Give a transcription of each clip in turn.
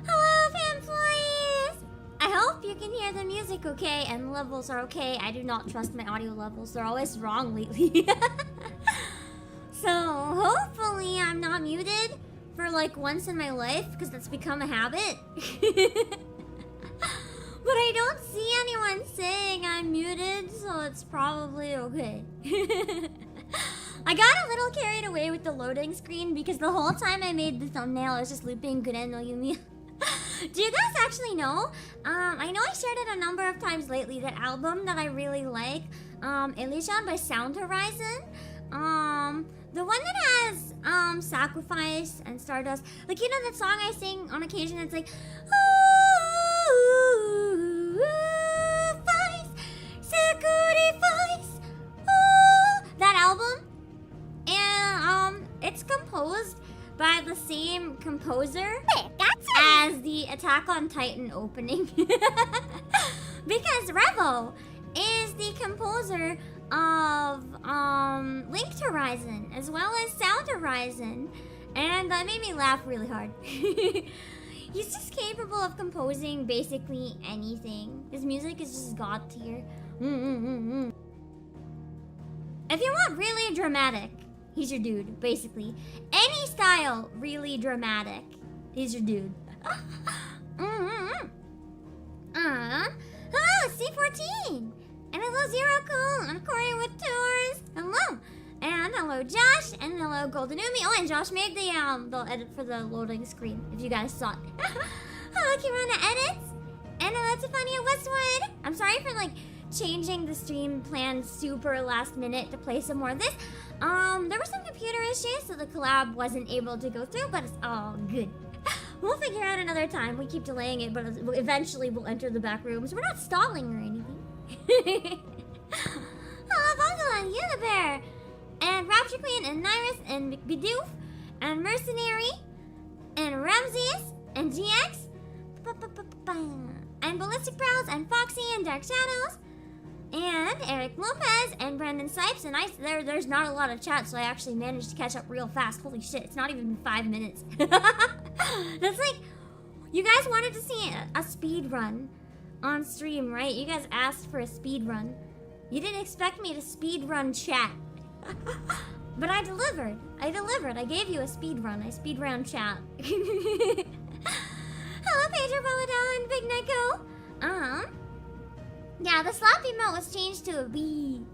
Hello, employees! I hope you can hear the music okay and levels are okay. I do not trust my audio levels. They're always wrong lately. So, hopefully I'm not muted for like once in my life, because that's become a habit. But I don't see anyone saying I'm muted, so it's probably okay. I got a little carried away with the loading screen because the whole time I made the thumbnail I was just looping Guren no Yumi. Do you guys actually know? I know I shared it a number of times lately, that album that I really like, Elysian by Sound Horizon. The one that has Sacrifice and Stardust. Like, you know that song I sing on occasion? It's like, ooh, sacrifice, ooh. That album. And it's composed by the same composer as the Attack on Titan opening. Because Revo is the composer of Linked Horizon as well as Sound Horizon, and that made me laugh really hard. He's just capable of composing basically anything. His music is just god tier. If you want really dramatic, he's your dude, basically. Any style really dramatic, he's your dude. Hello, C14! And hello, Zero Cool, and Corey with Tours. Hello! And hello, Josh, and hello, Golden Umi. Oh, and Josh made the edit for the loading screen, if you guys saw it. Hello, Kirana Edits. And hello, Tiffany Westwood. I'm sorry for, like, changing the stream plan super last minute to play some more of this. There were some computer issues, so the collab wasn't able to go through, but it's all good. We'll figure out another time. We keep delaying it, but eventually we'll enter the back rooms. We're not stalling or anything. Hello, Bungle and Unibear, and Rapture Queen, and Nyrus, and McBidoof, and Mercenary, and Ramses, and GX, and Ballistic Prowls, and Foxy, and Dark Shadows, and Eric Lopez, and Brandon Sipes, and there's not a lot of chat, so I actually managed to catch up real fast. Holy shit, it's not even 5 minutes. That's like, you guys wanted to see a speed run on stream, right? You guys asked for a speed run. You didn't expect me to speed run chat. But I delivered. I gave you a speed run. I speed ran chat. Hello, Pedro Paladella and Big Neko. Yeah, the slap emote was changed to a B.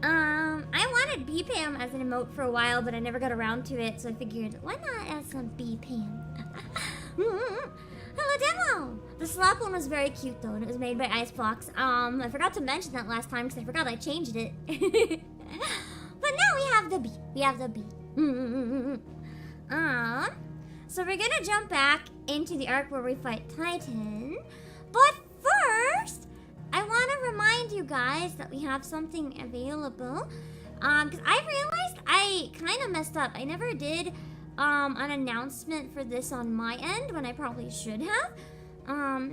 I wanted B-Pam as an emote for a while, but I never got around to it, so I figured, why not add some B-Pam? Hello, Demo! The slap one was very cute, though, and it was made by Icebox. I forgot to mention that last time, because I forgot I changed it. But now we have the B. We have the B. So we're gonna jump back into the arc where we fight Titan. But first, I want to remind you guys that we have something available. Because I realized I kind of messed up. I never did an announcement for this on my end when I probably should have.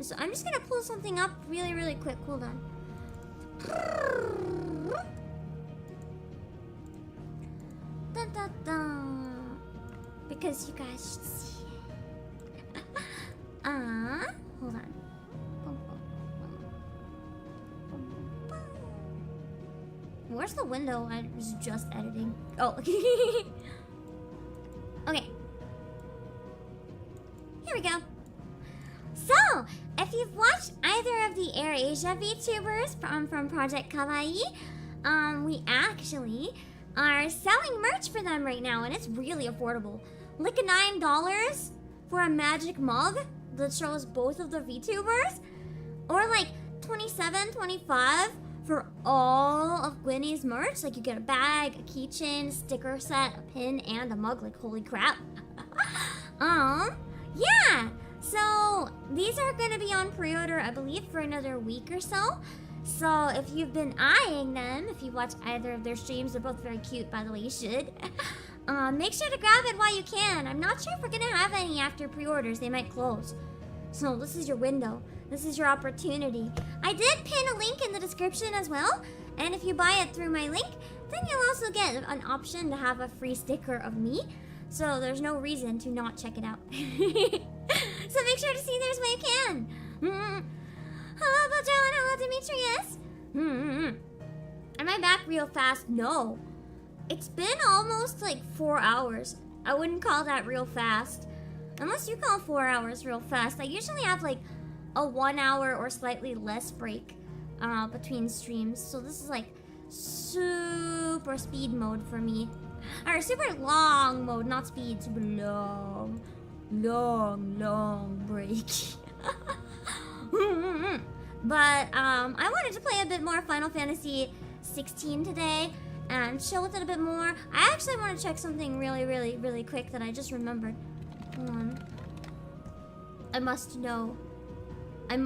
So I'm just gonna pull something up really, really quick. Hold on. Dun, dun, dun. Because you guys should see it. Hold on. Where's the window? I was just editing. Oh. Okay. Here we go. So, if you've watched either of the AirAsia VTubers from Project Kawaii, we actually are selling merch for them right now, and it's really affordable. Like $9 for a magic mug that shows both of the VTubers, or like $27, $25 for all of Gwynny's merch. Like, you get a bag, a keychain, a sticker set, a pin, and a mug. Like, holy crap. Yeah. So these are gonna be on pre-order, I believe, for another week or so. So if you've been eyeing them, if you watch either of their streams, they're both very cute, by the way, you should. Make sure to grab it while you can. I'm not sure if we're gonna have any after pre-orders. They might close. So this is your window. This is your opportunity. I did pin a link in the description as well. And if you buy it through my link, then you'll also get an option to have a free sticker of me. So there's no reason to not check it out. So make sure to see theirs when you can. Hello, Bojo, and hello, Demetrius. Am I back real fast? No. It's been almost like 4 hours. I wouldn't call that real fast. Unless you call 4 hours real fast. I usually have like a 1 hour or slightly less break between streams. So this is like super speed mode for me. Or super long mode, not speed, super long. Long break. But I wanted to play a bit more Final Fantasy 16 today and chill with it a bit more. I actually want to check something really quick that I just remembered. Hold on. I must know. I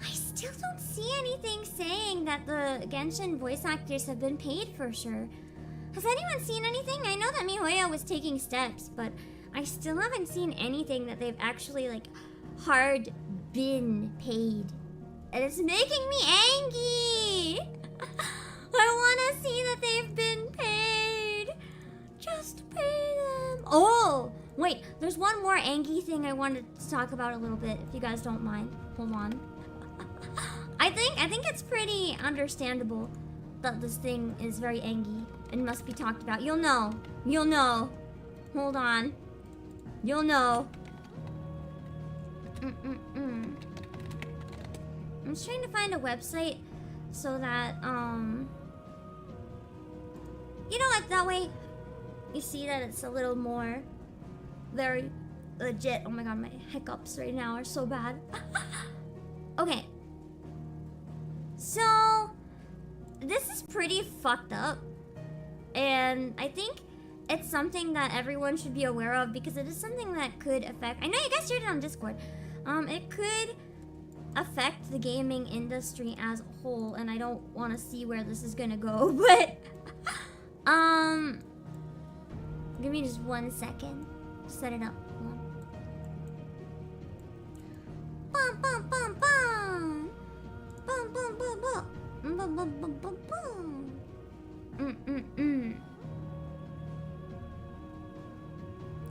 still don't see anything saying that the Genshin voice actors have been paid for sure. Has anyone seen anything? I know that MiHoYo was taking steps, but I still haven't seen anything that they've actually, like, hard been paid. And it's making me angry! I want to see that they've been paid! Just pay them! Oh! Wait, there's one more Angie thing I wanted to talk about a little bit, if you guys don't mind. Hold on. I think it's pretty understandable that this thing is very Angie and must be talked about. You'll know. Hold on. You'll know. I'm just trying to find a website so that, you know what, that way you see that it's a little more very legit. Oh my god, my hiccups right now are so bad. Okay. So, this is pretty fucked up. And I think it's something that everyone should be aware of because it is something that could affect... I know you guys shared it on Discord. It could affect the gaming industry as a whole, and I don't want to see where this is gonna go, but... Give me just 1 second. Set it up. Hold on. Bum, bum, bum, bum. Bum, bum, bum, bum. Bum, bum, bum, bum, bum.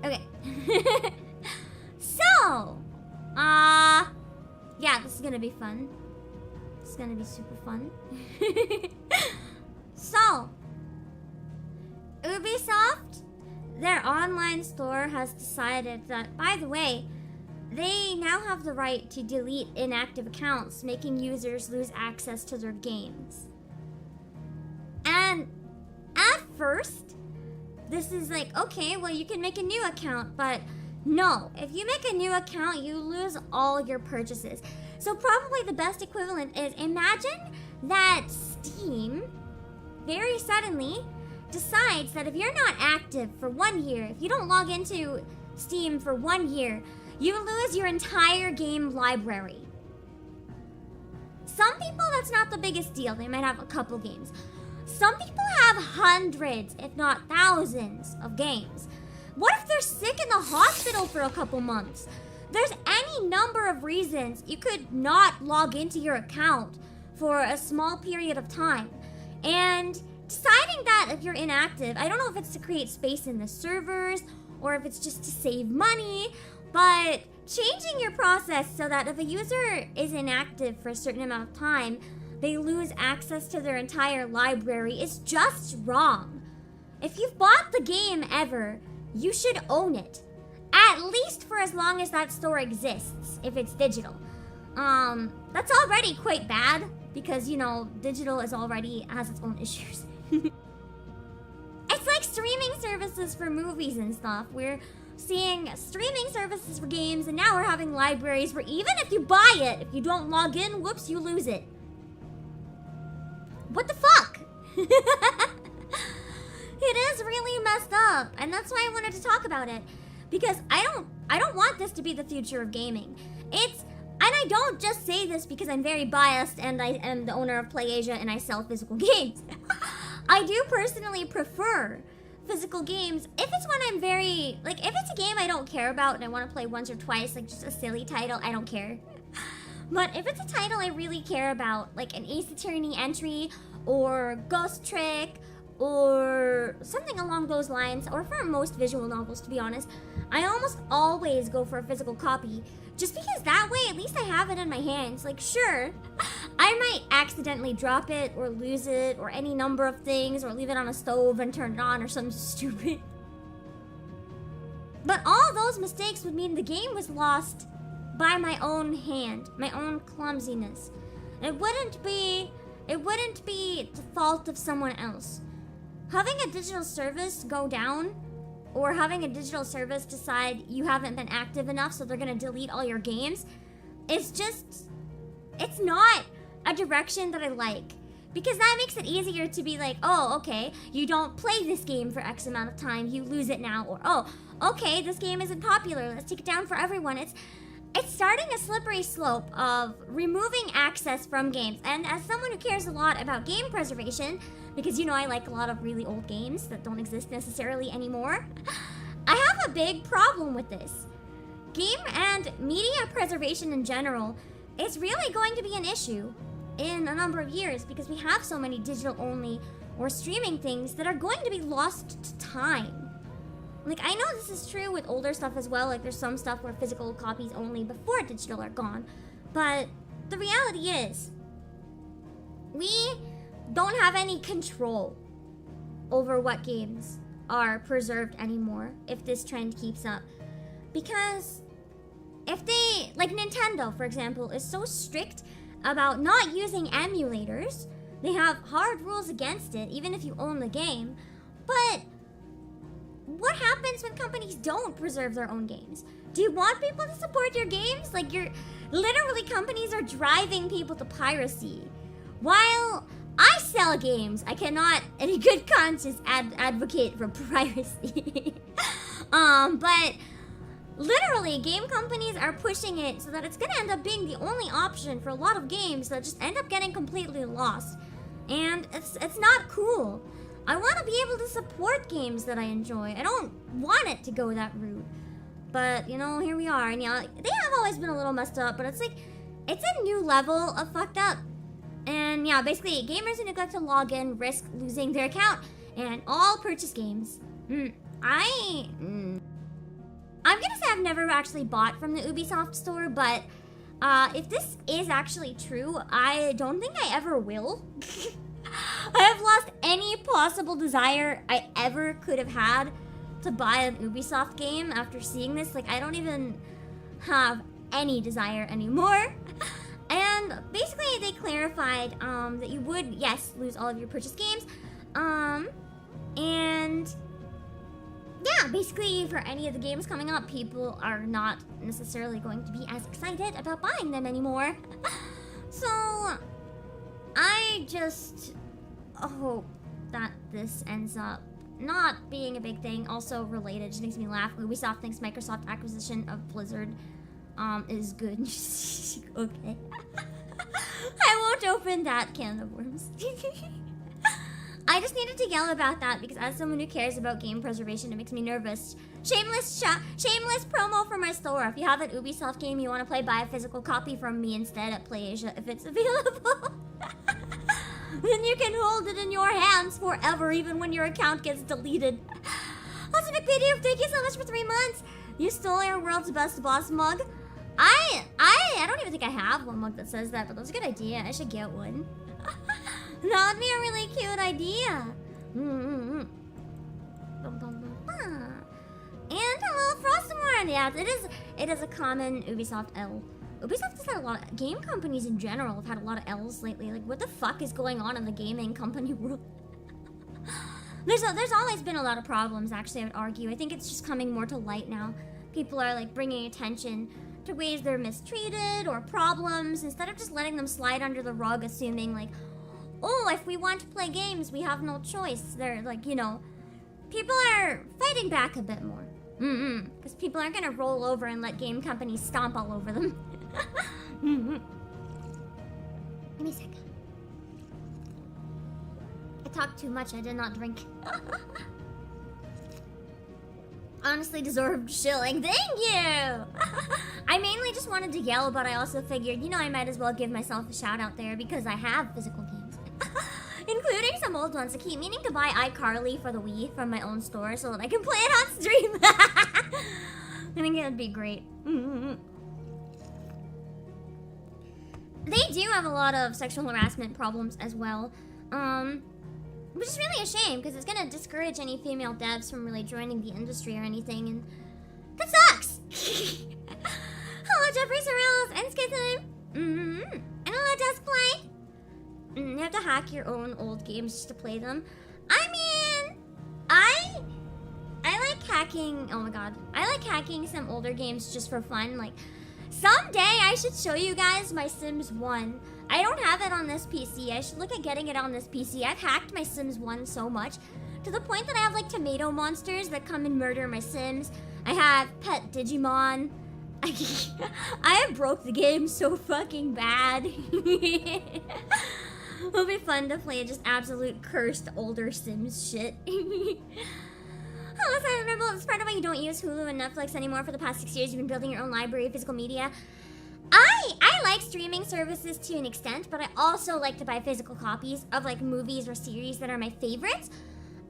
Okay. So, yeah, this is gonna be fun. It's gonna be super fun. So, Ubisoft, their online store has decided that, by the way, they now have the right to delete inactive accounts, making users lose access to their games. And at first, this is like, okay, well, you can make a new account, but no. If you make a new account, you lose all your purchases. So probably the best equivalent is, imagine that Steam very suddenly decides that if you're not active for 1 year, if you don't log into Steam for 1 year, you lose your entire game library. Some people, that's not the biggest deal. They might have a couple games. Some people have hundreds, if not thousands, of games. What if they're sick in the hospital for a couple months? There's any number of reasons you could not log into your account for a small period of time. And deciding that if you're inactive, I don't know if it's to create space in the servers or if it's just to save money, but changing your process so that if a user is inactive for a certain amount of time, they lose access to their entire library is just wrong. If you've bought the game ever, you should own it. At least for as long as that store exists, if it's digital. That's already quite bad, because, you know, digital has its own issues. It's like streaming services for movies and stuff. We're seeing streaming services for games, and now we're having libraries where even if you buy it, if you don't log in, whoops, you lose it. What the fuck? It is really messed up, and that's why I wanted to talk about it, because I don't want this to be the future of gaming. And I don't just say this because I'm very biased and I am the owner of PlayAsia and I sell physical games. I do personally prefer physical games if it's when I'm very, like, if it's a game I don't care about and I want to play once or twice, like just a silly title, I don't care. But if it's a title I really care about, like an Ace Attorney entry or Ghost Trick or something along those lines, or for most visual novels, to be honest, I almost always go for a physical copy, just because that way at least I have it in my hands. Like, sure, I might accidentally drop it or lose it or any number of things, or leave it on a stove and turn it on or something stupid, but all those mistakes would mean the game was lost by my own hand, my own clumsiness. It wouldn't be the fault of someone else. Having a digital service go down, or having a digital service decide you haven't been active enough so they're gonna delete all your games, it's not a direction that I like. Because that makes it easier to be like, oh, okay, you don't play this game for X amount of time, you lose it now. Or, oh, okay, this game isn't popular, let's take it down for everyone. It's starting a slippery slope of removing access from games. And as someone who cares a lot about game preservation, because, you know, I like a lot of really old games that don't exist necessarily anymore, I have a big problem with this. Game and media preservation in general is really going to be an issue in a number of years, because we have so many digital-only or streaming things that are going to be lost to time. Like, I know this is true with older stuff as well, like there's some stuff where physical copies only before digital are gone, but the reality is, we don't have any control over what games are preserved anymore if this trend keeps up. Because if they, like Nintendo, for example, is so strict about not using emulators, they have hard rules against it, even if you own the game, but what happens when companies don't preserve their own games? Do you want people to support your games? Like, literally companies are driving people to piracy. While I sell games, I cannot, in a good conscience, advocate for piracy. But literally, game companies are pushing it so that it's gonna end up being the only option for a lot of games that just end up getting completely lost. And it's not cool. I want to be able to support games that I enjoy. I don't want it to go that route. But, you know, here we are. And yeah, they have always been a little messed up, but it's like, it's a new level of fucked up. And yeah, basically, gamers who neglect to log in risk losing their account and all purchase games. I'm gonna say I've never actually bought from the Ubisoft store, but if this is actually true, I don't think I ever will. I have lost any possible desire I ever could have had to buy an Ubisoft game after seeing this. Like, I don't even have any desire anymore. And basically they clarified that you would, yes, lose all of your purchased games. And yeah, basically for any of the games coming up, people are not necessarily going to be as excited about buying them anymore. So I just hope that this ends up not being a big thing. Also related, just makes me laugh. Ubisoft thinks Microsoft acquisition of Blizzard is good. Okay. I won't open that can of worms. I just needed to yell about that because as someone who cares about game preservation, it makes me nervous. Shameless promo for my store. If you have an Ubisoft game you want to play, buy a physical copy from me instead at PlayAsia if it's available. Then you can hold it in your hands forever, even when your account gets deleted. That's a big video. Thank you so much for 3 months. You stole our world's best boss mug. I don't even think I have one mug that says that, but that's a good idea. I should get one. That would be a really cute idea. And hello, Frostamore. Yeah, it is a common Ubisoft L. Ubisoft has had a lot of game companies in general have had a lot of L's lately. Like, what the fuck is going on in the gaming company world? There's always been a lot of problems, actually, I would argue. I think it's just coming more to light now. People are, like, bringing attention to ways they're mistreated or problems instead of just letting them slide under the rug, assuming, like, oh, if we want to play games, we have no choice. They're, like, you know, people are fighting back a bit more. Because people aren't gonna roll over and let game companies stomp all over them. Give me a second. I talked too much, I did not drink. Honestly deserved shilling. Thank you! I mainly just wanted to yell, but I also figured, you know, I might as well give myself a shout out there because I have physical games. Including some old ones. I keep meaning to buy iCarly for the Wii from my own store so that I can play it on stream. I think it would be great. They do have a lot of sexual harassment problems as well. Which is really a shame because it's gonna discourage any female devs from really joining the industry or anything, and that sucks! Hello, Jeffrey Sorrells and Skittim! And hello, Dustplay! You have to hack your own old games just to play them. I mean, I like hacking. Oh my god, I like hacking some older games just for fun. Like, someday I should show you guys my Sims 1. I don't have it on this PC. I should look at getting it on this PC. I've hacked my Sims 1 so much to the point that I have like tomato monsters that come and murder my Sims. I have pet Digimon. I have broke the game so fucking bad. It'll be fun to play just absolute cursed older Sims shit. Hello, Silent Rebel. It's part of why you don't use Hulu and Netflix anymore for the past 6 years. You've been building your own library of physical media. I like streaming services to an extent, but I also like to buy physical copies of like movies or series that are my favorites.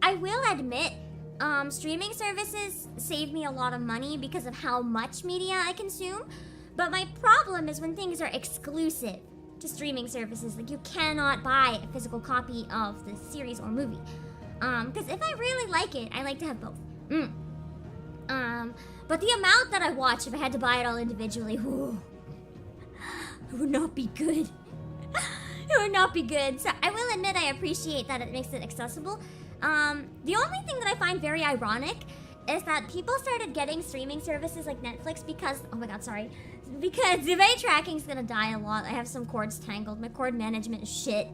I will admit, streaming services save me a lot of money because of how much media I consume. But my problem is when things are exclusive to streaming services. Like, you cannot buy a physical copy of the series or movie. Because if I really like it, I like to have both. But the amount that I watch, if I had to buy it all individually, whew, it would not be good. It would not be good. So I will admit I appreciate that it makes it accessible. The only thing that I find very ironic is that people started getting streaming services like Netflix because, oh my god, sorry. Because device tracking's gonna die a lot. I have some cords tangled. My cord management is shit.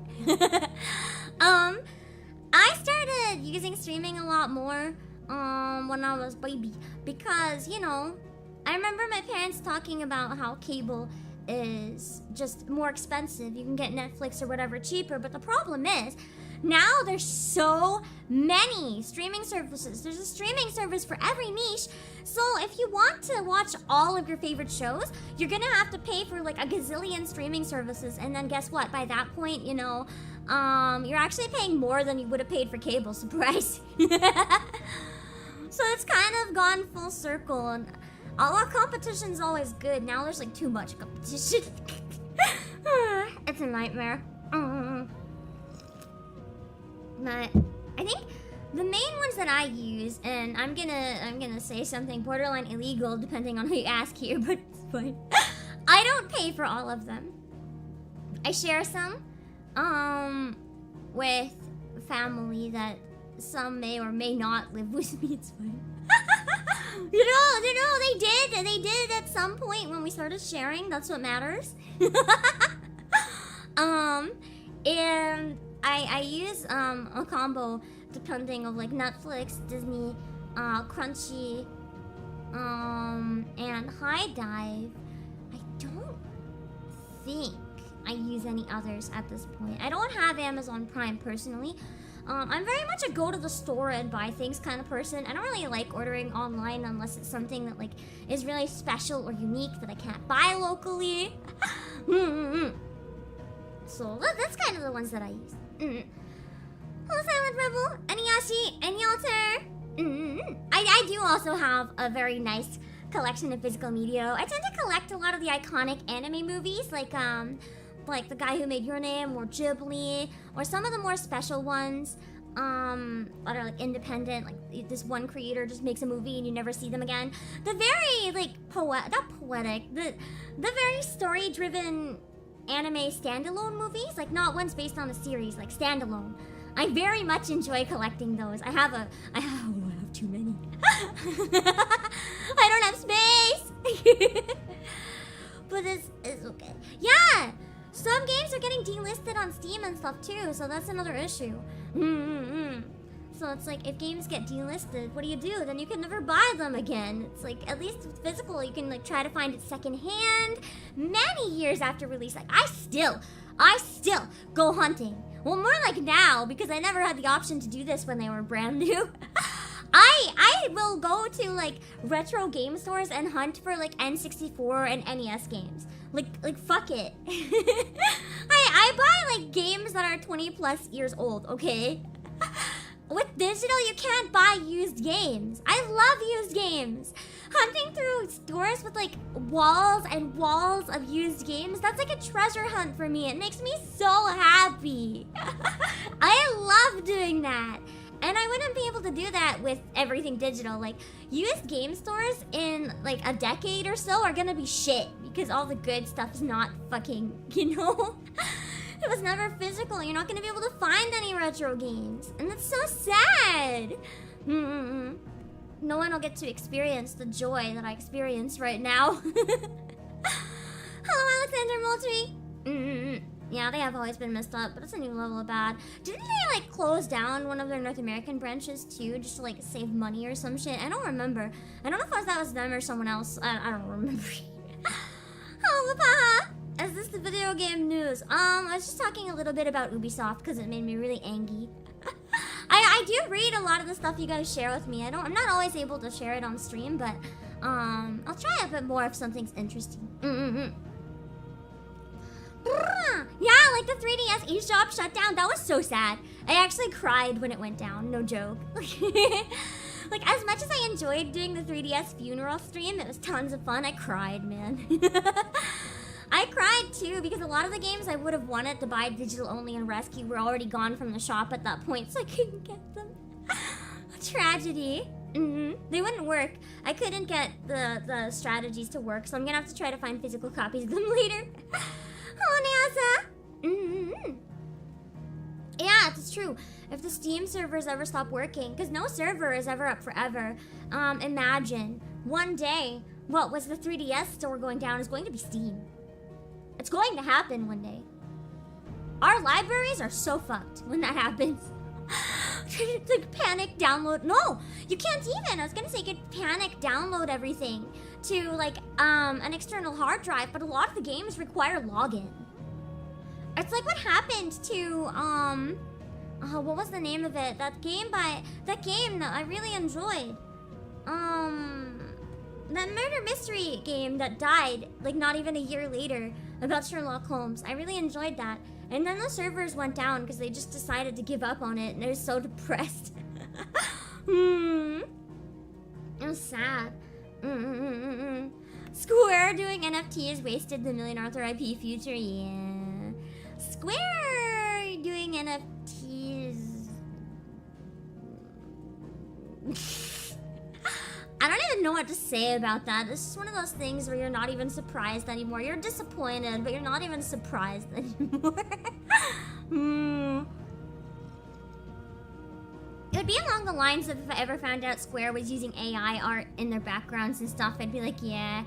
I started using streaming a lot more when I was baby because, you know, I remember my parents talking about how cable is just more expensive. You can get Netflix or whatever cheaper, but the problem is now there's so many streaming services. There's a streaming service for every niche. So if you want to watch all of your favorite shows, you're gonna have to pay for like a gazillion streaming services. And then guess what? By that point, you know, you're actually paying more than you would have paid for cable. Surprise. So it's kind of gone full circle. And although competition's always good, now there's like too much competition. It's a nightmare. But I think the main ones that I use, and I'm gonna say something borderline illegal depending on who you ask here, but it's fine. I don't pay for all of them. I share some with family that some may or may not live with me. It's fine. you know, they did at some point when we started sharing. That's what matters. And I use a combo depending of like Netflix, Disney, Crunchy, and High Dive. I don't think I use any others at this point. I don't have Amazon Prime personally. I'm very much a go to the store and buy things kind of person. I don't really like ordering online unless it's something that like is really special or unique that I can't buy locally. So that's kind of the ones that I use. Hello, Silent Rebel, Aniyashi, and Yalter. I do also have a very nice collection of physical media. I tend to collect a lot of the iconic anime movies, like The Guy Who Made Your Name, or Ghibli, or some of the more special ones that are like independent, like this one creator just makes a movie and you never see them again. The very like the very story-driven anime standalone movies, like not ones based on a series, like standalone. I very much enjoy collecting those. I have too many. I don't have space. But it's okay. Yeah, some games are getting delisted on Steam and stuff too, so that's another issue. So it's like, if games get delisted, what do? Then you can never buy them again. It's like, at least with physical, you can like try to find it secondhand many years after release. Like, I still go hunting. Well, more like now, because I never had the option to do this when they were brand new. I will go to like retro game stores and hunt for like N64 and NES games. Like fuck it. I buy like games that are 20 plus years old, okay? With digital, you can't buy used games. I love used games. Hunting through stores with like walls and walls of used games, that's like a treasure hunt for me. It makes me so happy. I love doing that. And I wouldn't be able to do that with everything digital. Like, used game stores in like a decade or so are gonna be shit because all the good stuff is not fucking, you know? It was never physical. You're not gonna be able to find any retro games. And that's so sad. No one will get to experience the joy that I experience right now. Hello, Alexander Moultrie. Yeah, they have always been messed up, but it's a new level of bad. Didn't they, like, close down one of their North American branches, too, just to, like, save money or some shit? I don't remember. I don't know if that was them or someone else. I don't remember. Hello, Papaha. Is this the video game news? I was just talking a little bit about Ubisoft because it made me really angry. I do read a lot of the stuff you guys share with me. I'm not always able to share it on stream, but I'll try a bit more if something's interesting. Yeah, like the 3DS eShop shut down. That was so sad. I actually cried when it went down. No joke. Like, as much as I enjoyed doing the 3DS funeral stream, it was tons of fun. I cried, man. I cried too because a lot of the games I would have wanted to buy digital only and rescue were already gone from the shop at that point, so I couldn't get them. Tragedy. They wouldn't work. I couldn't get the strategies to work, so I'm gonna have to try to find physical copies of them later. Oh, Nyasa. Yeah, it's true. If the Steam servers ever stop working, because no server is ever up forever, imagine one day what was the 3DS store going down is going to be Steam. It's going to happen one day. Our libraries are so fucked when that happens. Like panic download. No, you can't even. I was gonna say you could panic download everything to like an external hard drive, but a lot of the games require login. It's like what happened to what was the name of it? That game that I really enjoyed. That murder mystery game that died like not even a year later about Sherlock Holmes. I really enjoyed that. And then the servers went down because they just decided to give up on it and they were so depressed. It was sad. Square doing NFTs wasted the Million Arthur IP future. Yeah. Square doing NFTs even know what to say about that. It's just one of those things where you're not even surprised anymore. You're disappointed, but you're not even surprised anymore. It would be along the lines of if I ever found out Square was using AI art in their backgrounds and stuff, I'd be like, yeah.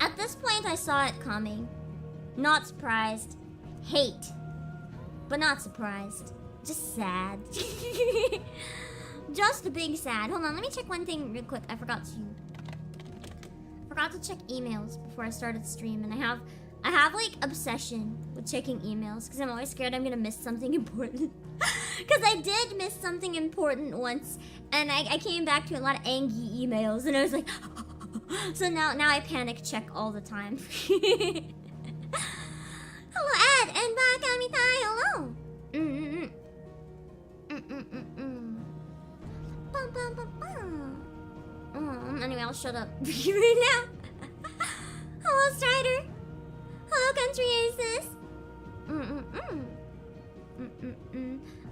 At this point, I saw it coming. Not surprised. Hate. But not surprised. Just sad. Just a big sad. Hold on, let me check one thing real quick. I forgot to check emails before I started the stream, and I have like obsession with checking emails because I'm always scared I'm gonna miss something important. Because I did miss something important once, and I came back to a lot of angry emails, and I was like, so now I panic check all the time. Hello, Ed, and Bakamitai, hello. Anyway, I'll shut up right now. Hello, Strider. Hello, Country Aces.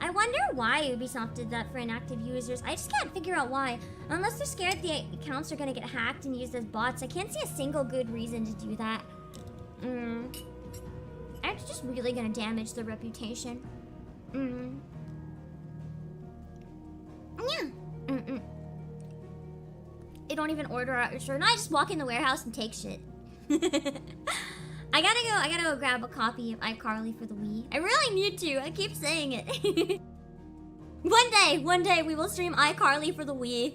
I wonder why Ubisoft did that for inactive users. I just can't figure out why. Unless they're scared the accounts are gonna get hacked and used as bots, I can't see a single good reason to do that. It's just really gonna damage their reputation. Yeah. They don't even order out your shirt. No, I just walk in the warehouse and take shit. I gotta go grab a copy of iCarly for the Wii. I really need to. I keep saying it. One day we will stream iCarly for the Wii.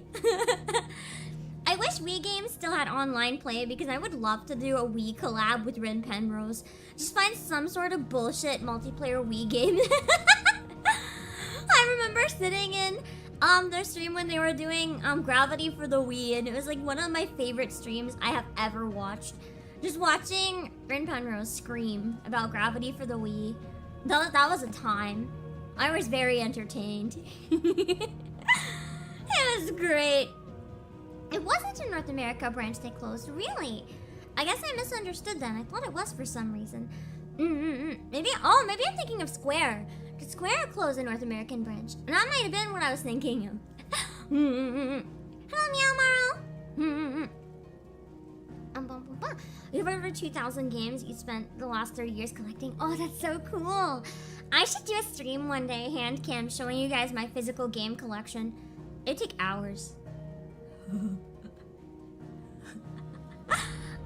I wish Wii games still had online play because I would love to do a Wii collab with Rin Penrose. Just find some sort of bullshit multiplayer Wii game. I remember sitting in their stream when they were doing Gravity for the Wii, and it was like one of my favorite streams I have ever watched. Just watching Rin Penrose scream about Gravity for the Wii. That was a time. I was very entertained. It was great. It wasn't a North America branch they closed, really? I guess I misunderstood then. I thought it was for some reason. Maybe I'm thinking of Square. Did Square close a North American branch? And that might have been what I was thinking of. Hello, Meow Maro. You have over 2,000 games you spent the last 30 years collecting. Oh, that's so cool. I should do a stream one day, hand cam, showing you guys my physical game collection. It'd take hours.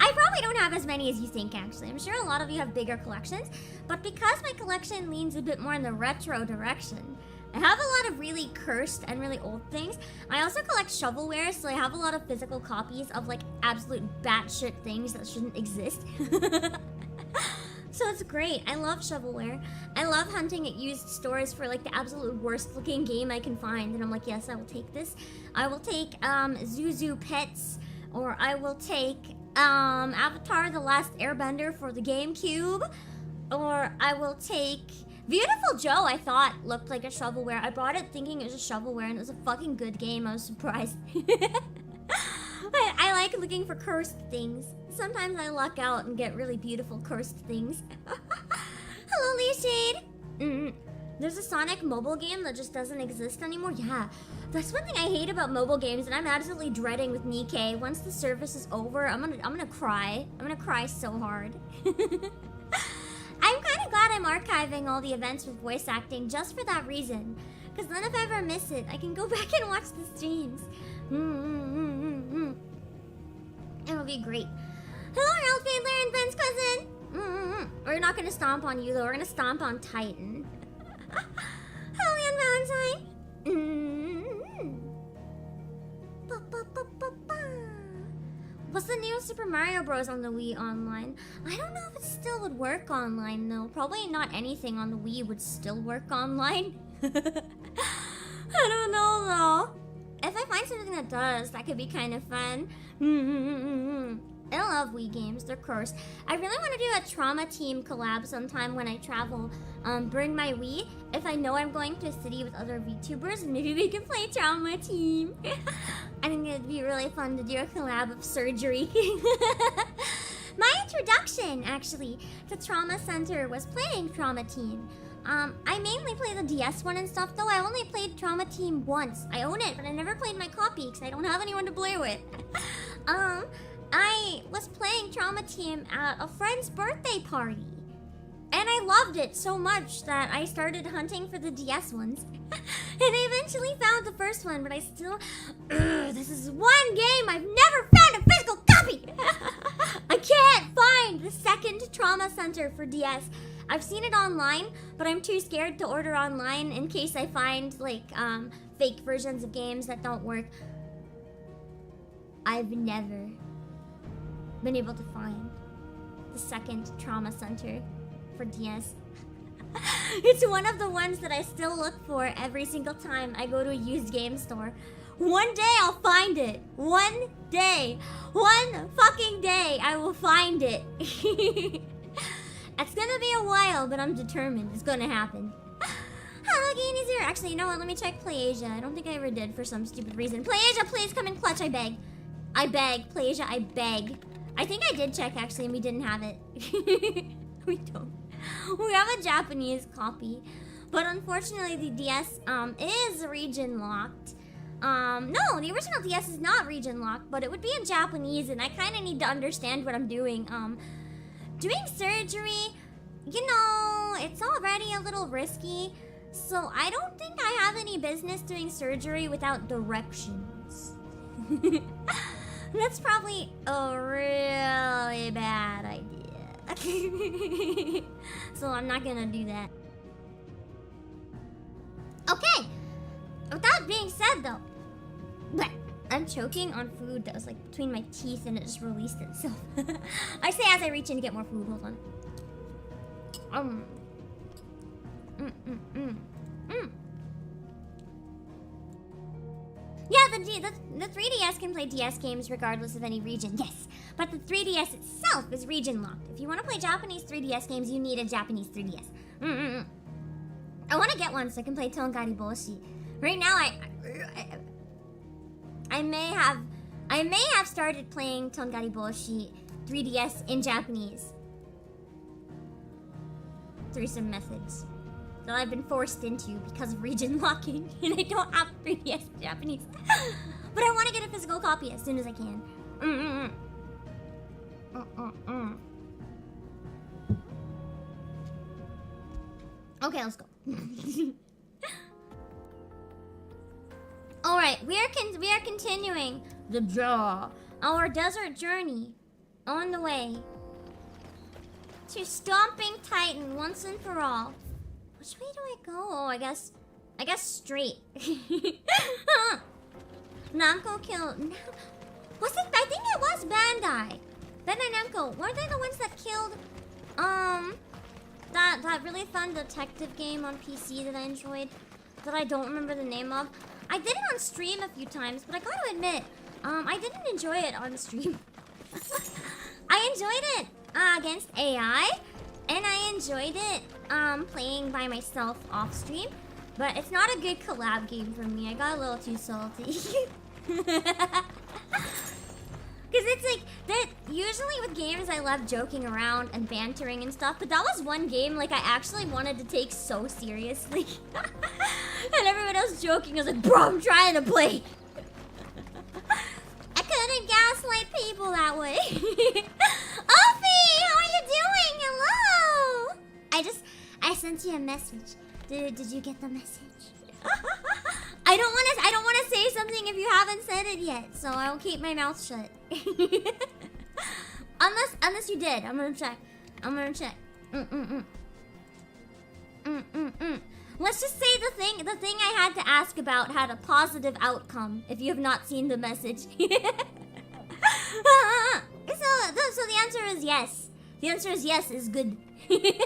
I probably don't have as many as you think, actually. I'm sure a lot of you have bigger collections, but because my collection leans a bit more in the retro direction, I have a lot of really cursed and really old things. I also collect shovelware, so I have a lot of physical copies of like absolute batshit things that shouldn't exist. So it's great. I love shovelware. I love hunting at used stores for like the absolute worst looking game I can find, and I'm like, yes, I will take this. I will take Zuzu Pets, or I will take Avatar: The Last Airbender for the GameCube, or I will take Beautiful Joe. I thought looked like a shovelware. I bought it thinking it was a shovelware, and it was a fucking good game. I was surprised. I like looking for cursed things. Sometimes I luck out and get really beautiful cursed things. Hello, Lee Shade. There's a Sonic mobile game that just doesn't exist anymore. Yeah, that's one thing I hate about mobile games, and I'm absolutely dreading with Nikkei. Once the service is over, I'm gonna cry. I'm gonna cry so hard. I'm kind of glad I'm archiving all the events with voice acting just for that reason. Because then if I ever miss it, I can go back and watch the streams. It'll be great. Hello, Ralph Adler and Ben's cousin. We're not gonna stomp on you though. We're gonna stomp on Titan. Hello, Ian Valentine. What's the new Super Mario Bros. On the Wii Online? I don't know if it still would work online though. Probably not anything on the Wii would still work online. I don't know though. If I find something that does, that could be kind of fun. I love Wii games, they're cursed. I really want to do a Trauma Team collab sometime when I travel. Bring my Wii. If I know I'm going to a city with other VTubers, maybe we can play Trauma Team. I think it'd be really fun to do a collab of surgery. My introduction, actually, to Trauma Center was playing Trauma Team. I mainly play the DS one and stuff, though I only played Trauma Team once. I own it, but I never played my copy because I don't have anyone to play with. I was playing Trauma Team at a friend's birthday party. And I loved it so much that I started hunting for the DS ones. And I eventually found the first one, but I still... this is one game I've never found a physical copy! I can't find the second Trauma Center for DS. I've seen it online, but I'm too scared to order online in case I find, like, fake versions of games that don't work. I've never been able to find the second Trauma Center for DS. It's one of the ones that I still look for every single time I go to a used game store. One day I'll find it. One day. One fucking day I will find it. It's gonna be a while, but I'm determined. It's gonna happen. Hello, Gainies here. Actually, you know what? Let me check PlayAsia. I don't think I ever did for some stupid reason. PlayAsia, please come in clutch, I beg. I beg. PlayAsia, I beg. I think I did check, actually, and we didn't have it. We don't. We have a Japanese copy. But unfortunately, the DS is region locked. No, the original DS is not region locked, but it would be in Japanese, and I kind of need to understand what I'm doing. Doing surgery, you know, it's already a little risky, so I don't think I have any business doing surgery without directions. That's probably a really bad idea. So I'm not gonna do that. Okay, with that being said though, I'm choking on food that was like between my teeth and it just released itself. I say as I reach in to get more food. Hold on. Yeah, the 3DS can play DS games regardless of any region, yes. But the 3DS itself is region locked. If you want to play Japanese 3DS games, you need a Japanese 3DS. I want to get one so I can play Tongari Boshi. Right now, I may have started playing Tongari Boshi 3DS in Japanese through some methods that I've been forced into because of region locking, and I don't have 3DS Japanese. But I want to get a physical copy as soon as I can. Okay, let's go. All right, we are continuing our desert journey on the way to Stomping Titan once and for all. Which way do I go? Oh, I guess straight. Namco killed. Was it? I think it was Bandai. Bandai Namco. Weren't they the ones that killed that really fun detective game on PC that I enjoyed, that I don't remember the name of? I did it on stream a few times, but I gotta admit, I didn't enjoy it on stream. I enjoyed it against AI, and I enjoyed it playing by myself off stream, but it's not a good collab game for me. I got a little too salty. Because it's like, usually with games I love joking around and bantering and stuff, but that was one game like I actually wanted to take so seriously. And everyone else joking, I was like, bro, I'm trying to play. I couldn't gaslight people that way. Opie, how are you doing? Hello. I sent you a message. Did you get the message? I don't want to say something if you haven't said it yet, so I will keep my mouth shut. Unless you did. I'm gonna check. Let's just say the thing I had to ask about had a positive outcome, if you have not seen the message. So the answer is yes. The answer is yes, is good. Welcome!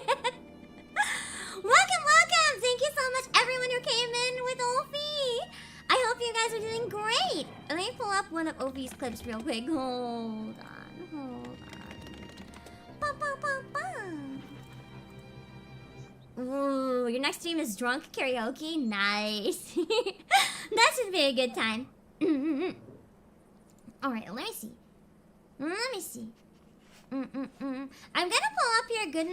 Thank you so much, everyone who came in with Opie. I hope you guys are doing great. Let me pull up one of Opie's clips real quick. Hold on. Ooh, your next stream is drunk karaoke? Nice. That should be a good time. Alright, let me see. I'm gonna pull up here good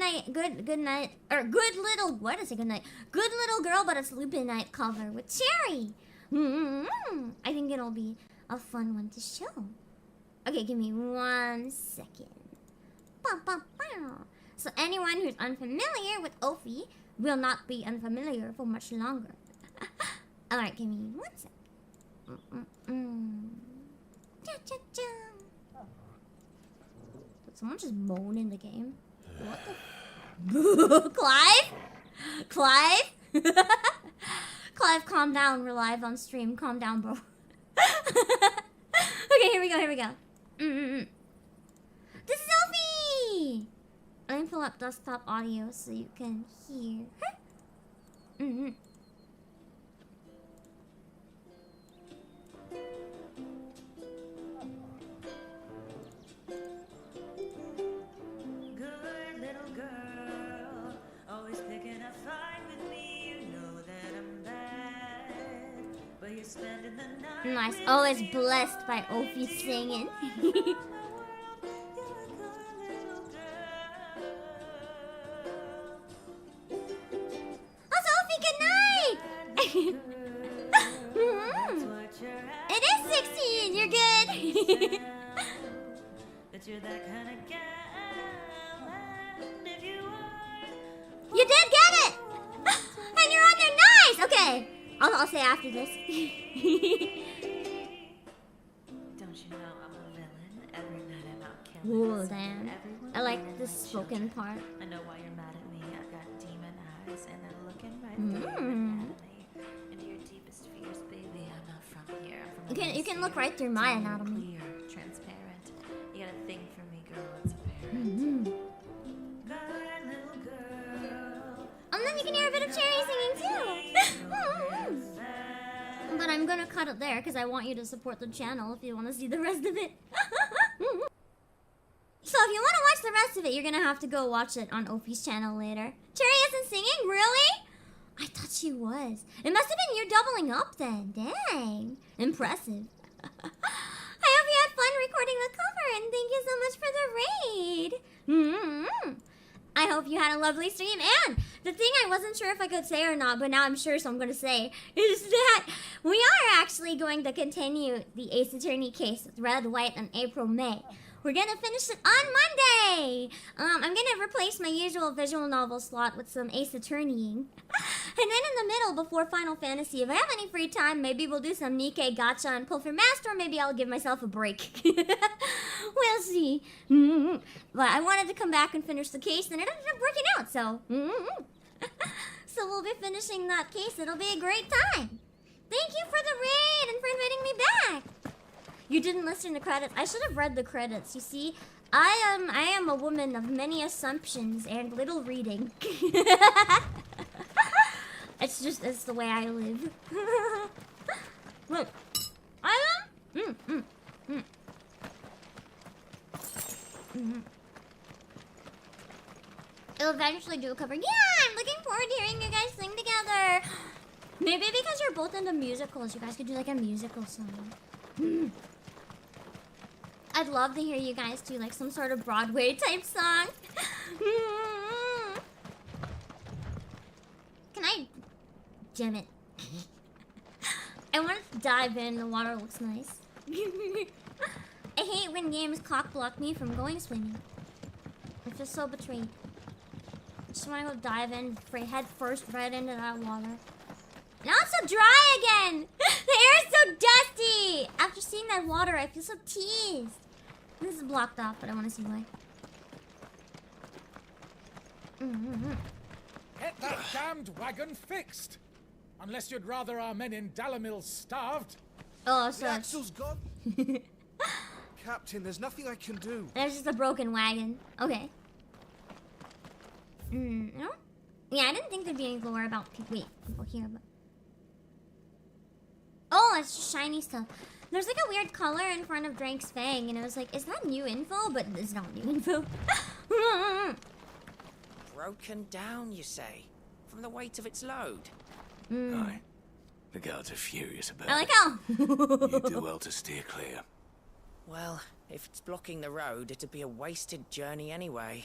little girl, but it's Lupin Night cover with Cherry. I think it'll be a fun one to show. Okay, give me 1 second. Bum, bum, bum. So anyone who's unfamiliar with Ophi will not be unfamiliar for much longer. Alright, give me 1 second. Cha-cha-cha. Did someone just moan in the game? What the Clive? Clive? Clive, calm down. We're live on stream. Calm down, bro. Okay, here we go. This is Sophie! Let me pull up desktop audio so you can hear. Good little girl, always picking a fight with me. You know that I'm bad, but you're spending the night. Nice. Always blessed by Ophi singing. It is 16. You're good. You did get it. And you're on there. Nice. Okay. I'll say after this. Don't you know I'm a villain? Every night I'm out killing. Ooh, damn. I like the spoken part. I know why you're mad at me. I've got demon eyes and they're looking right through into your deepest fears, baby. I'm not from here. I'm from You can look right through my anatomy. Clear, transparent. You got a thing for me, girl. It's apparent. Good little girl. And then you can hear a bit of Cherry singing too. But I'm gonna cut it there because I want you to support the channel if you want to see the rest of it. So if you want to watch the rest of it, you're gonna have to go watch it on Ophi's channel later. Cherry isn't singing? Really? I thought she was. It must have been you doubling up then. Dang. Impressive. I hope you had fun recording the cover and thank you so much for the raid. I hope you had a lovely stream. And the thing I wasn't sure if I could say or not, but now I'm sure, so I'm going to say, is that we are actually going to continue the Ace Attorney case with Red, White, and April, May. We're going to finish it on Monday. I'm going to replace my usual visual novel slot with some Ace Attorneying. And then in the middle, before Final Fantasy, if I have any free time, maybe we'll do some Nikkei Gacha and pull for Master, or maybe I'll give myself a break. We'll see. But I wanted to come back and finish the case, and it ended up working out, so... So we'll be finishing that case. It'll be a great time. Thank you for the raid and for inviting me back. You didn't listen to credits. I should have read the credits. You see, I am a woman of many assumptions and little reading. It's the way I live. Look, It'll eventually do a cover. Yeah, I'm looking forward to hearing you guys sing together. Maybe because you're both into musicals, you guys could do like a musical song. I'd love to hear you guys do like some sort of Broadway type song. Can I jam it? I want to dive in. The water looks nice. I hate when games cock block me from going swimming. I feel so betrayed. I just want to go dive in, head first right into that water. Now it's so dry again! The air is so dusty! After seeing that water, I feel so teased. This is blocked off, but I want to see why. Get that damned wagon fixed! Unless you'd rather our men in Dalamil starved. Oh, The so axle's gone. Captain, there's nothing I can do. there's just a broken wagon. Okay. No? Yeah, I didn't think there'd be any lore about people here, but... Oh, it's just shiny stuff. There's like a weird color in front of Drake's Fang, and I was like, is that new info? But it's not new info. Broken down, you say? From the weight of its load? Aye. The guards are furious about I like it. how... You do well to steer clear. Well, if it's blocking the road, it'd be a wasted journey anyway.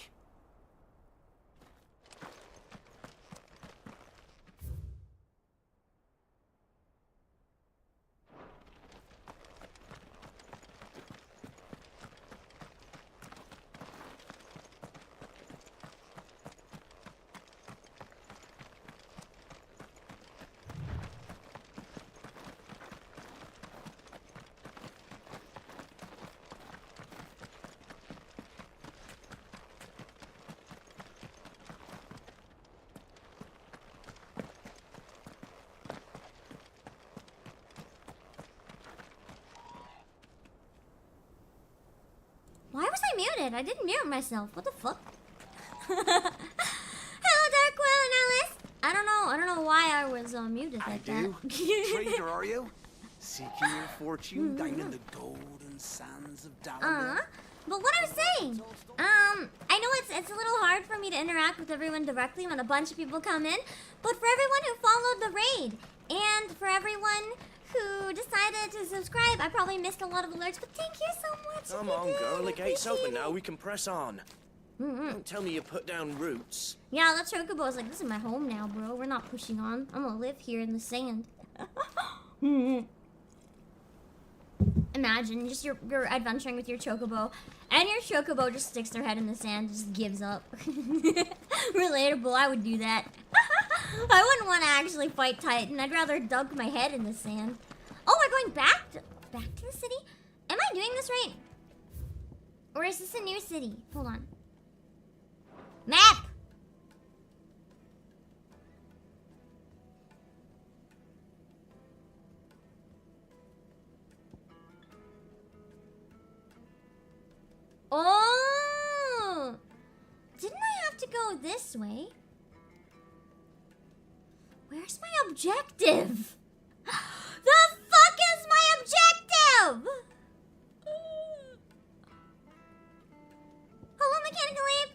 muted. I didn't mute myself. What the fuck? Hello, Dark Quill and Alice. I don't know why I was muted like that. Trader, are you? Seeking your fortune down in the golden sands of Dalamir. But what I'm saying, I know it's a little hard for me to interact with everyone directly when a bunch of people come in, but for everyone who followed the raid, and for everyone who decided to subscribe, I probably missed a lot of alerts, but thank you so much. Come on, girl, the gate's open now, we can press on. Don't tell me you put down roots. Yeah, that Chocobo's like, this is my home now, bro. We're not pushing on. I'm gonna live here in the sand. Imagine, just you're adventuring with your Chocobo, and your Chocobo just sticks their head in the sand, just gives up. Relatable, I would do that. I wouldn't want to actually fight Titan. I'd rather dunk my head in the sand. Oh, we're going back to the city? Am I doing this right? Or is this a new city? Hold on. Map! Oh! Didn't I have to go this way? Where's my objective? The fuck is my objective? Hello, Mechanical Ape?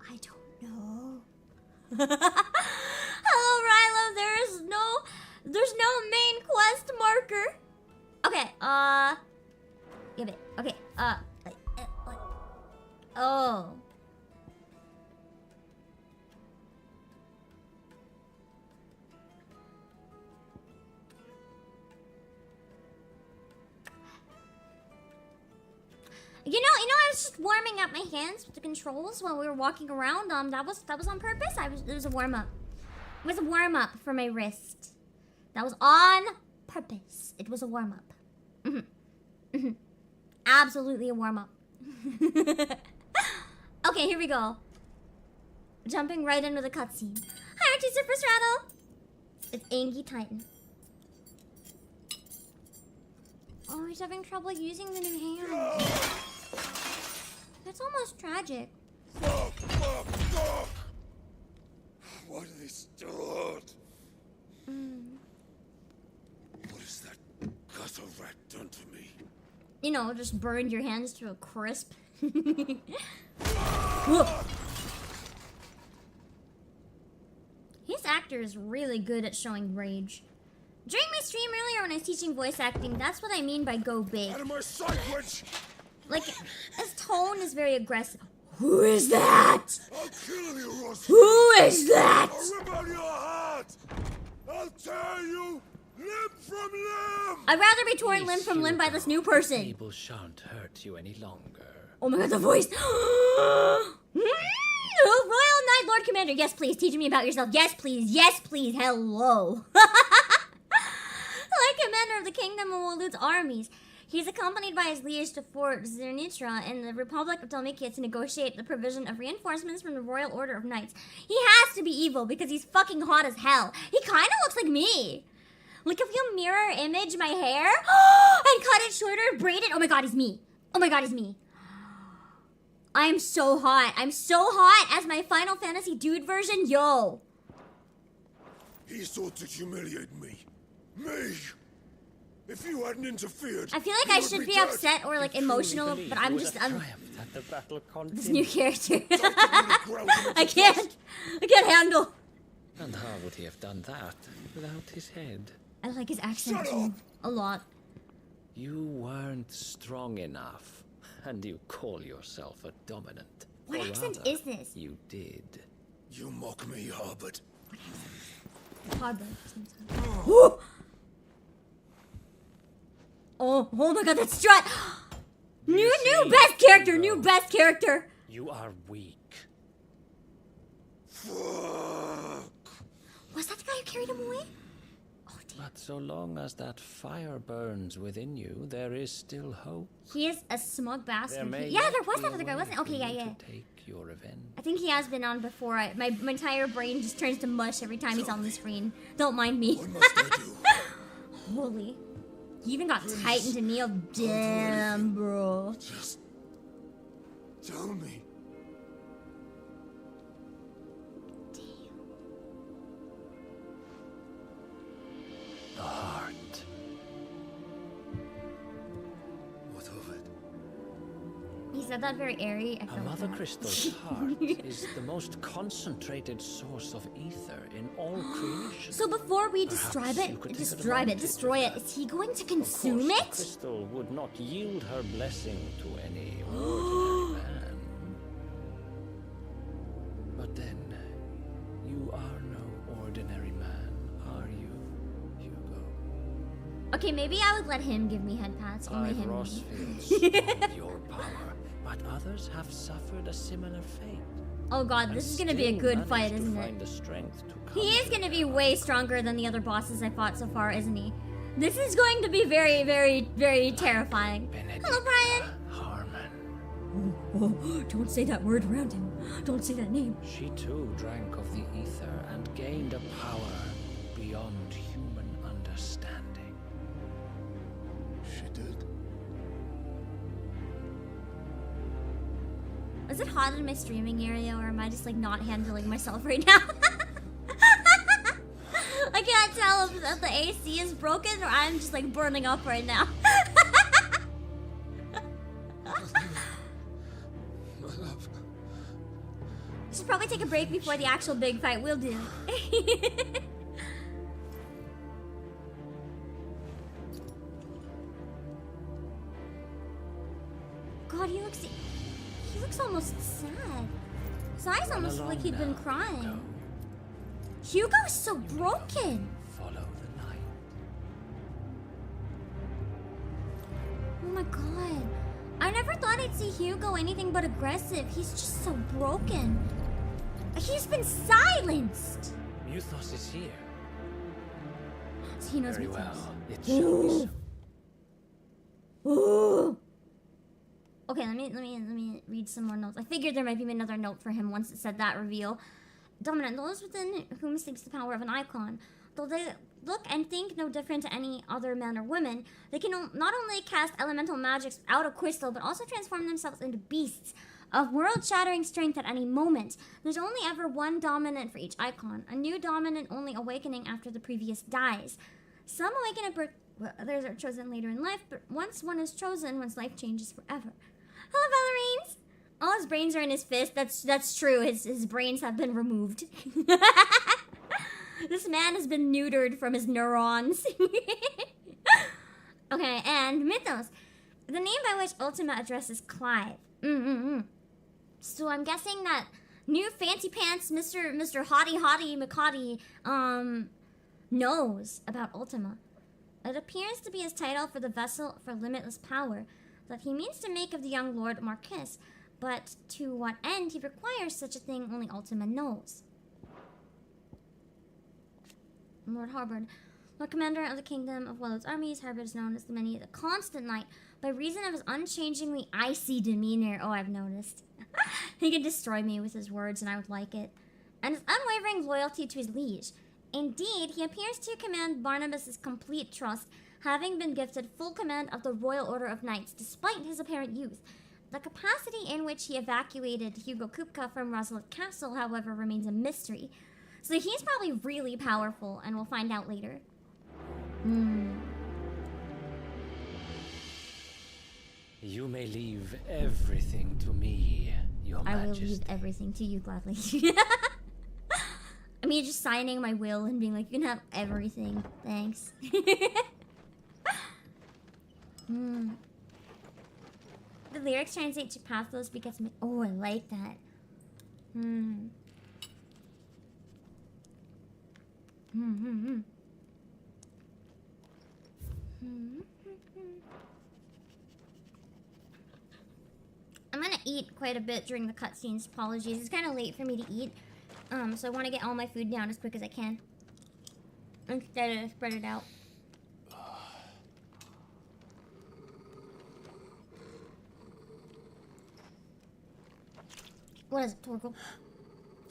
I don't know. Hello, Rilo. There's no main quest marker. Okay, give it. Okay, oh. You know, I was just warming up my hands with the controls while we were walking around. That was on purpose. It was a warm up. It was a warm up for my wrist. That was on purpose. It was a warm up. Absolutely a warm up. Okay, here we go. Jumping right into the cutscene. Hi, Archie Surface Rattle. It's Angie Titan. Oh, he's having trouble using the new hand. That's almost tragic. Why do they start? What has that gutter rat done to me? You know, just burned your hands to a crisp. His actor is really good at showing rage. During my stream earlier when I was teaching voice acting, that's what I mean by go big. Out of my sight, witch! Like, his tone is very aggressive. Who is that? I'll kill you, Ross! Who is that? I'll rip out your heart! I'll tear you limb from limb! I'd rather be torn limb from limb by this new person. People shan't hurt you any longer. Oh my god, the voice! Royal Knight Lord Commander, yes please, teach me about yourself. Yes please, hello. Like commander of the Kingdom of Walud's armies. He's accompanied by his liege to Fort Zernitra in the Republic of Dalmatia to negotiate the provision of reinforcements from the Royal Order of Knights. He has to be evil because he's fucking hot as hell. He kind of looks like me. Like if you mirror image my hair and cut it shorter, braid it. Oh my god, he's me. Oh my god, he's me. I am so hot. I'm so hot as my Final Fantasy dude version. Yo. He sought to humiliate me. Me! If you hadn't interfered, I feel like I should be upset or like emotional, but I'm just this new character. I can't handle. And how would he have done that without his head? I like his accent too, a lot. You weren't strong enough, and you call yourself a dominant. What Or accent rather, is this? You did. You mock me, Harbert. Oh my god, that strut! New best character, new best character! You are weak. Fuck. Was that the guy who carried him away? Oh damn. But so long as that fire burns within you, there is still hope. He is a smug bastard. There may Yeah, there yet was be that a other guy, way wasn't it? Okay, for yeah, you yeah. to take your revenge. I think he has been on before. My entire brain just turns to mush every time he's on the screen. Don't mind me. What must I do? Holy. He even got tightened to kneel. Damn, bro. Just tell me. The heart. What of it? He said that very airy. I A felt mother that. crystal's heart is the most concentrated source of ether in all creation. So before we describe Perhaps you could it, take destroy it, advantage destroy of it, that. is he going to Of consume course, the it? crystal would not yield her blessing to any ordinary man. But then, you are no ordinary man, are you, Hugo? Okay, maybe I would let him give me head pats. Only Clive him. Ross feels beyond your power, but others have suffered a similar fate. Oh god, and this is gonna be a still good managed fight, to isn't it? find the strength to He is counter gonna be their way stronger than the other bosses I fought so far, isn't he? This is going to be very, very, very terrifying. Hello, Brian! Harmon. Oh, don't say that word around him. Don't say that name. She too drank of the ether and gained a power beyond human understanding. She did. Is it hot in my streaming area, or am I just like not handling myself right now? I can't tell if the AC is broken or I'm just like burning up right now. My love. Should probably take a break before the actual big fight. Will do. God, he looks almost sad. His eyes almost look like he'd been crying. Hugo is so broken. Follow the light. Oh my god. I never thought I'd see Hugo anything but aggressive. He's just so broken. He's been silenced. Muthos is here. So he knows Very what's well. It shall be so. Ooh. Okay, let me read some more notes. I figured there might be another note for him once it said that reveal. Dominant, those within whom sleeps the power of an icon. Though they look and think no different to any other man or woman, they can not only cast elemental magics out of crystal, but also transform themselves into beasts of world-shattering strength at any moment. There's only ever one dominant for each icon, a new dominant only awakening after the previous dies. Some awaken at birth, well, others are chosen later in life, but once one is chosen, one's life changes forever. Hello, Valorines! All his brains are in his fist. That's true. His brains have been removed. This man has been neutered from his neurons. Okay, and Mythos. The name by which Ultima addresses Clive. So I'm guessing that new fancy pants Mr. Hottie McHottie knows about Ultima. It appears to be his title for the vessel for limitless power that he means to make of the young Lord Marquis, but to what end he requires such a thing only Ultima knows. Lord Harbord. Lord Commander of the Kingdom of Willow's armies, Harbord is known as the Many the Constant Knight by reason of his unchangingly icy demeanor. Oh, I've noticed. He could destroy me with his words and I would like it. And his unwavering loyalty to his liege. Indeed, he appears to command Barnabas's complete trust, having been gifted full command of the Royal Order of Knights despite his apparent youth. The capacity in which he evacuated Hugo Kupka from Roselet Castle, however, remains a mystery. So he's probably really powerful, and we'll find out later. You may leave everything to me, Your I will Majesty. leave everything to you gladly. I mean, just signing my will and being like, you can have everything. Thanks. The lyrics translate to pathos because... Oh, I like that. I'm gonna eat quite a bit during the cutscenes. Apologies. It's kind of late for me to eat. So I want to get all my food down as quick as I can. instead of spread it out. What is it, Torkel?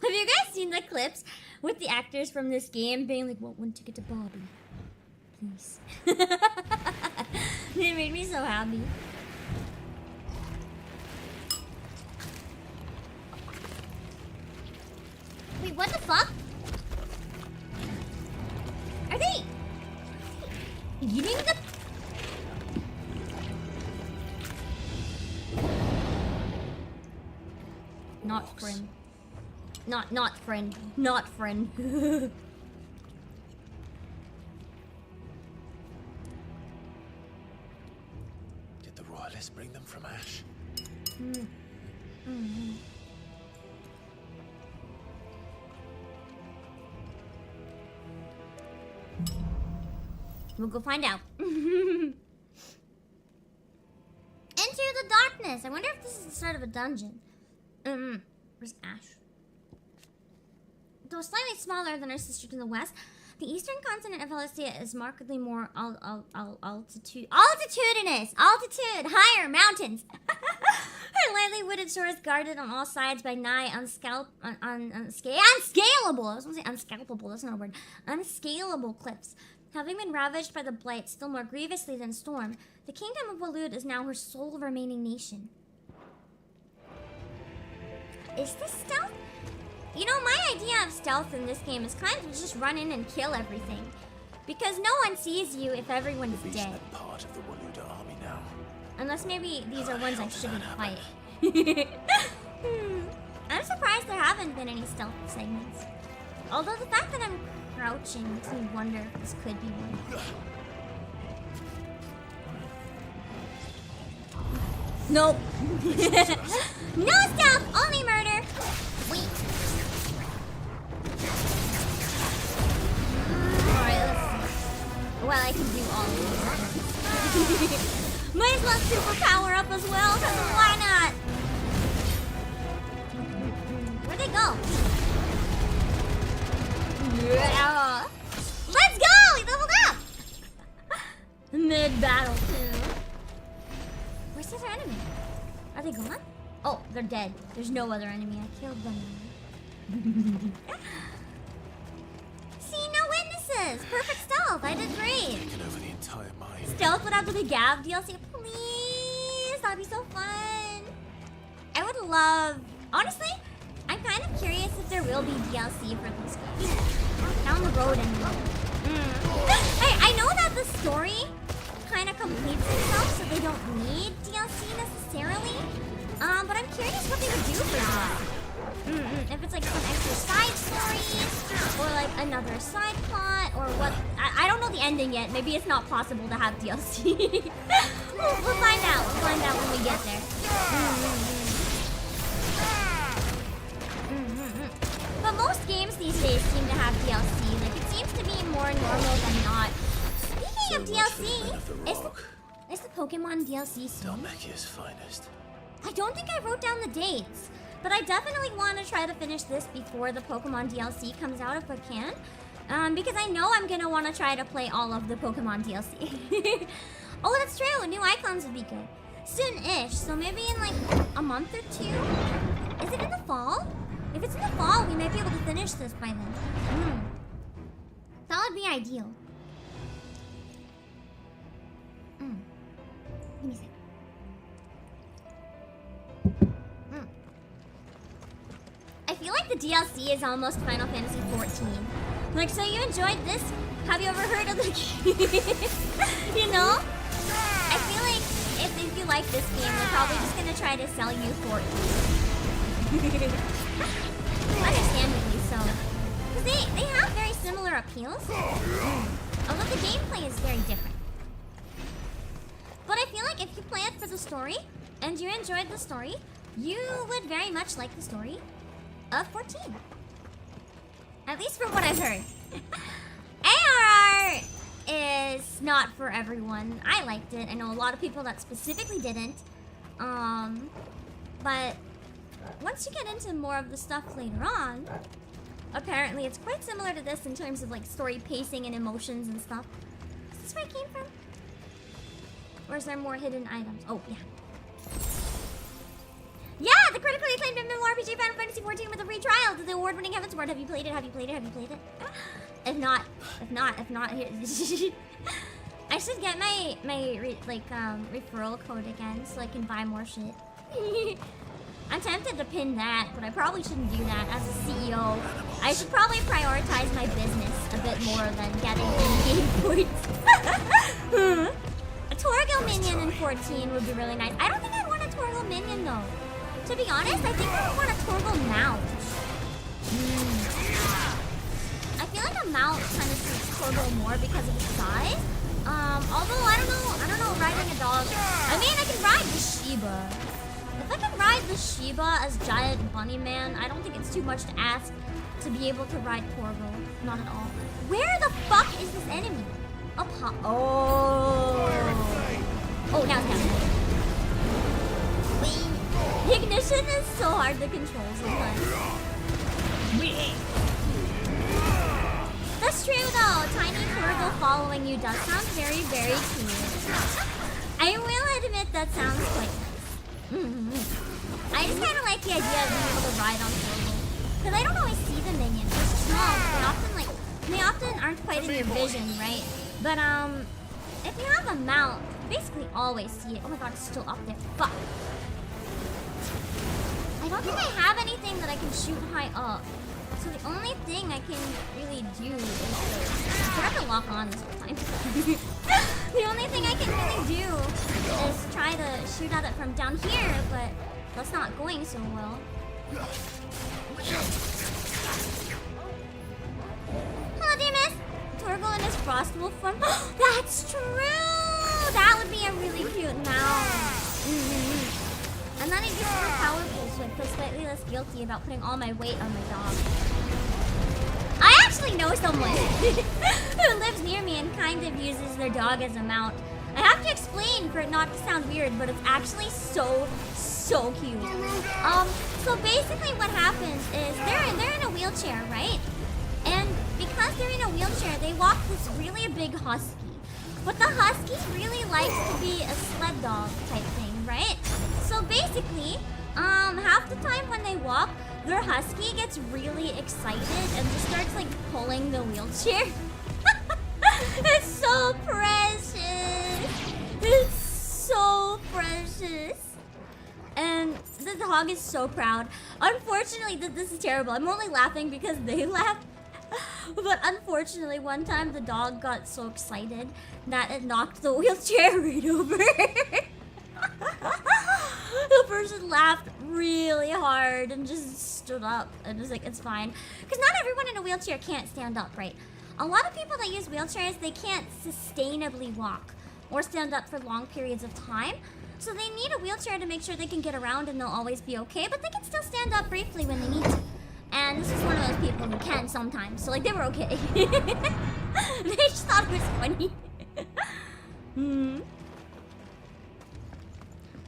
Have you guys seen the clips with the actors from this game being like, "Want one ticket to Bobby, please"? They made me so happy. Wait, what the fuck? Are they eating the... Not friend. Not friend. Not friend. Did the royalists bring them from Ash? We'll go find out. Into the darkness. I wonder if this is the start of a dungeon. Where's Ash? Though slightly smaller than our sister to the west, the eastern continent of Helestia is markedly more altitudinous. Altitude, higher, mountains. Her lightly wooded shores guarded on all sides by nigh unscalable. I was gonna say unscalpable. That's not a word. Unscalable cliffs. Having been ravaged by the blight still more grievously than Storm, the kingdom of Waloed is now her sole remaining nation. Is this stealth? You know, my idea of stealth in this game is kind of just run in and kill everything. Because no one sees you if everyone's dead. That part of the Waloed army now. Unless maybe these are ones I shouldn't fight. I'm surprised there haven't been any stealth segments. Although the fact that I'm crouching makes me wonder if this could be one. Nope. No stealth, only murder. Wait. Alright, let's see. Well, I can do all of these. Might as well superpower up as well, because why not? Where'd they go? Yeah. Let's go! We leveled up! Mid-battle, too. Where's the other enemy? Are they gone? Oh, they're dead. There's no other enemy. I killed them. See, no witnesses. Perfect stealth. I did great. Taken over the entire mine. Stealth without the Gav DLC. Please. That'd be so fun. I would love... Honestly, I'm kind of curious if there will be DLC for this game. Down the road anyway. Hey, I know that the story kind of completes itself, so they don't need DLC necessarily. But I'm curious what they would do for that. If it's like some extra side stories, or like another side plot, or what. I don't know the ending yet. Maybe it's not possible to have DLC. We'll find out. We'll find out when we get there. But most games these days seem to have DLC. Like, it seems to be more normal than not. Speaking of DLC, is the Pokemon DLC soon? Dalmekia's finest. I don't think I wrote down the dates, but I definitely want to try to finish this before the Pokemon DLC comes out if I can. Because I know I'm going to want to try to play all of the Pokemon DLC. Oh, that's true. New icons would be good. Soon-ish, so maybe in like a month or two? Is it in the fall? If it's in the fall, we might be able to finish this by then. That would be ideal. Let me see. I feel like the DLC is almost Final Fantasy 14. Like, so you enjoyed this? Have you ever heard of the You know? I feel like if you like this game, they're probably just gonna try to sell you 14. Understandably so. Because they have very similar appeals. Although the gameplay is very different. But I feel like if you play it for the story, and you enjoyed the story, you would very much like the story of 14. At least from what I've heard. ARR is not for everyone. I liked it. I know a lot of people that specifically didn't. But once you get into more of the stuff later on, apparently it's quite similar to this in terms of like story pacing and emotions and stuff. Is this where I came from? Or is there more hidden items? Oh, yeah. Yeah, the critically acclaimed MMORPG Final Fantasy XIV with a free trial to the award-winning Heavensward. Have you played it? Have you played it? Have you played it? If not, here. I should get my referral code again so I can buy more shit. I'm tempted to pin that, but I probably shouldn't do that as a CEO. I should probably prioritize my business a bit more than getting in-game points. A Torgal minion in 14 would be really nice. I don't think I'd want a Torgal minion though. To be honest, I think I would want a Torgal mount. I feel like a mount kind of suits Torgal more because of its size. Although I don't know riding a dog. I mean, I can ride the Shiba. If I can ride the Shiba as giant bunny man, I don't think it's too much to ask to be able to ride Torgal. Not at all. Where the fuck is this enemy? Up high. Oh. Oh, now it's down. Ignition is so hard to control sometimes. That's true though. Tiny Torgal following you does sound very, very cute. I will admit that sounds quite nice. I just kind of like the idea of being able to ride on Torgal. Because I don't always see the minions. They're so small. They often aren't quite in your vision, right? But if you have a mount, you basically always see it. Oh my god, it's still up there. Fuck. I don't think I have anything that I can shoot high up. So the only thing I can really do is I forgot to lock on this whole time. The only thing I can really do is try to shoot at it from down here, but that's not going so well. Hello, dear miss. Torgal and his frost wolf form. That's true! That would be a really cute mount. And then it gets more powerful, so I feel slightly less guilty about putting all my weight on my dog. I actually know someone who lives near me and kind of uses their dog as a mount. I have to explain for it not to sound weird, but it's actually so cute. So basically what happens is they're in a wheelchair, right? And because they're in a wheelchair, they walk this really big husky. But the husky really likes to be a sled dog type thing, right? So basically, half the time when they walk, their husky gets really excited and just starts like pulling the wheelchair. It's so precious. It's so precious. And the dog is so proud. Unfortunately, this is terrible. I'm only laughing because they laugh. But unfortunately, one time the dog got so excited that it knocked the wheelchair right over. The person laughed really hard and just stood up and was like, it's fine. Because not everyone in a wheelchair can't stand up, right? A lot of people that use wheelchairs, they can't sustainably walk or stand up for long periods of time. So they need a wheelchair to make sure they can get around and they'll always be okay, but they can still stand up briefly when they need to. And this is one of those people who can sometimes, so like they were okay. They just thought it was funny.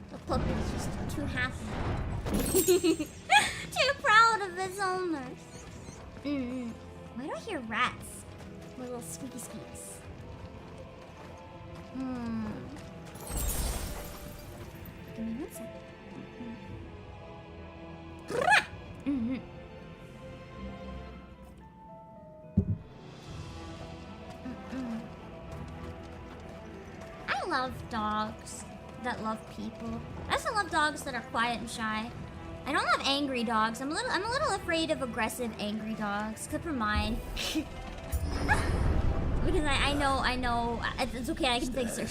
The puppy is just too happy. Too proud of his owners. Why do I hear rats? Little squeaky squeaks. Give me 1 second. I love dogs that love people. I also love dogs that are quiet and shy. I don't love angry dogs. I'm a little afraid of aggressive, angry dogs. Except for mine. Because I know, it's okay, I can fix her.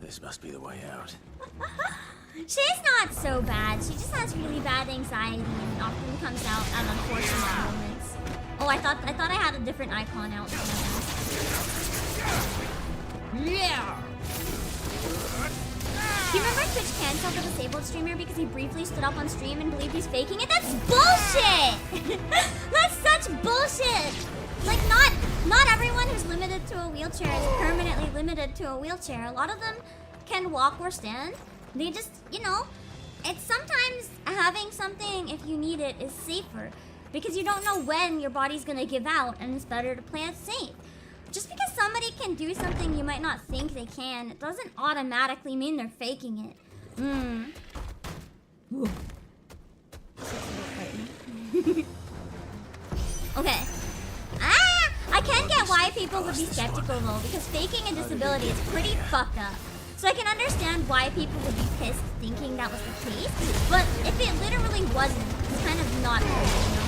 This must be the way out. She's not so bad. She just has really bad anxiety and often comes out at unfortunate moments. Oh, I thought I had a different icon out. Yeah. Do you remember Twitch canceled the disabled streamer because he briefly stood up on stream and believed he's faking it? That's bullshit! That's such bullshit! Like, not everyone who's limited to a wheelchair is permanently limited to a wheelchair. A lot of them can walk or stand. They just, you know, it's sometimes having something, if you need it, is safer because you don't know when your body's gonna give out, and it's better to play it safe. Just because somebody can do something you might not think they can, it doesn't automatically mean they're faking it. Okay. I can get why people would be skeptical though, because faking a disability is pretty fucked up. So I can understand why people would be pissed thinking that was the case, but if it literally wasn't, it's kind of not cool, you know?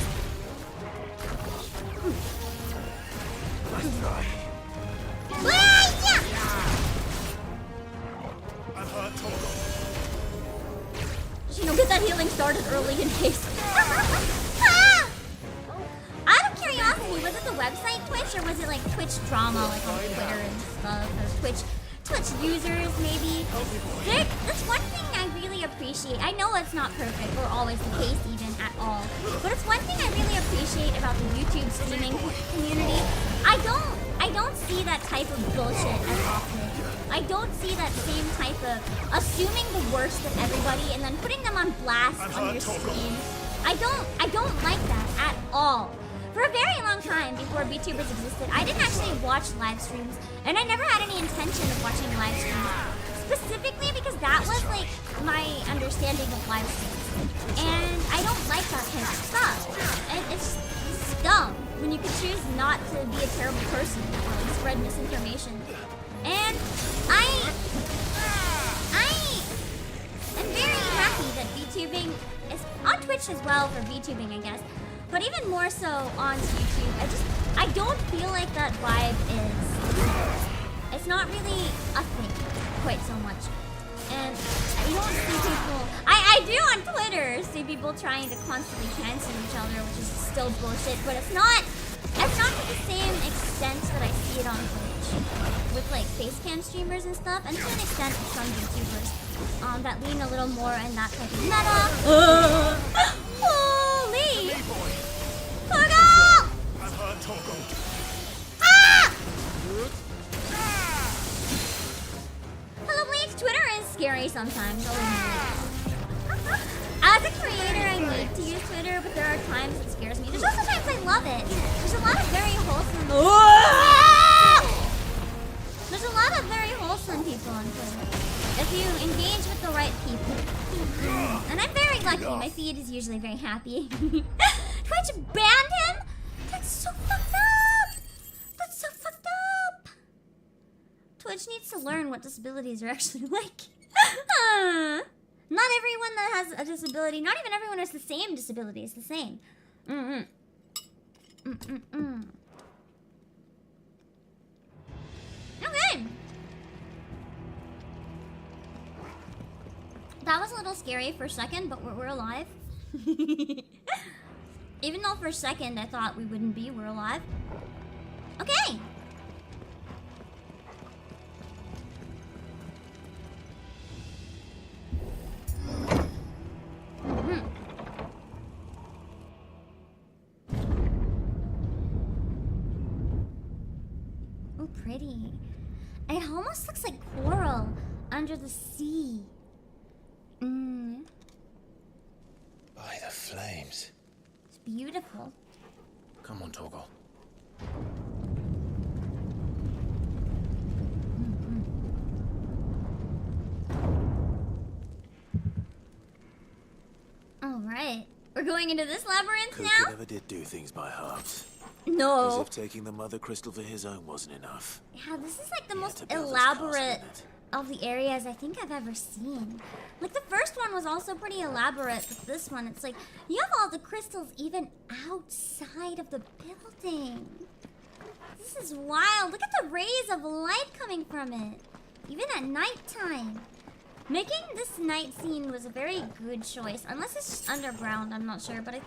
You know, get that healing started early in case. Out of curiosity, was it the website Twitch or was it like Twitch drama, like on Twitter and stuff, or Twitch users maybe? That's one thing I really appreciate. I know it's not perfect or always the case even at all, but it's one thing I really appreciate about the YouTube streaming community. I don't see that type of bullshit as often. I don't see that same type of assuming the worst of everybody and then putting them on blast on your stream. I don't like that at all. For a very long time before VTubers existed, I didn't actually watch live streams, and I never had any intention of watching live streams. Specifically because that was like my understanding of live streams. And I don't like that kind of stuff. And it's dumb when you can choose not to be a terrible person or like spread misinformation. And I am very happy that VTubing is on Twitch as well for VTubing, I guess. But even more so on YouTube, I don't feel like that vibe is. It's not really a thing quite so much. And you don't see people. I do on Twitter see people trying to constantly cancel each other, which is still bullshit. But it's not to the same extent that I see it on Twitch with like facecam streamers and stuff, and to an extent with some YouTubers that lean a little more in that type of meta. Holy! Togo! Ah! Hello, Bleach. Twitter is scary sometimes. I'll admit it. As a creator, I need to use Twitter, but there are times it scares me. There's also times I love it. There's a lot of very wholesome. There's a lot of very wholesome people on Twitter. If you engage with the right people. And I'm very lucky. My feed is usually very happy. Twitch banned him? That's so fucked up. That's so fucked up. Twitch needs to learn what disabilities are actually like. Not everyone that has a disability, not even everyone has the same disability. It's the same. Okay. That was a little scary for a second, but we're alive. Even though for a second I thought we wouldn't be, we're alive. Okay. Oh, pretty. It almost looks like coral under the sea. By the flames. It's beautiful. Come on, Toggle. Alright. We're going into this labyrinth Kuka now? never did do things by halves. As No. if taking the mother crystal for his own wasn't enough. Yeah, this is like the He had most to build his elaborate castle in it. of the areas I think I've ever seen. Like the first one was also pretty elaborate, but this one, it's like you have all the crystals even outside of the building. This is wild. Look at the rays of light coming from it, even at nighttime. Making this night scene was a very good choice, unless it's just underground. I'm not sure, but I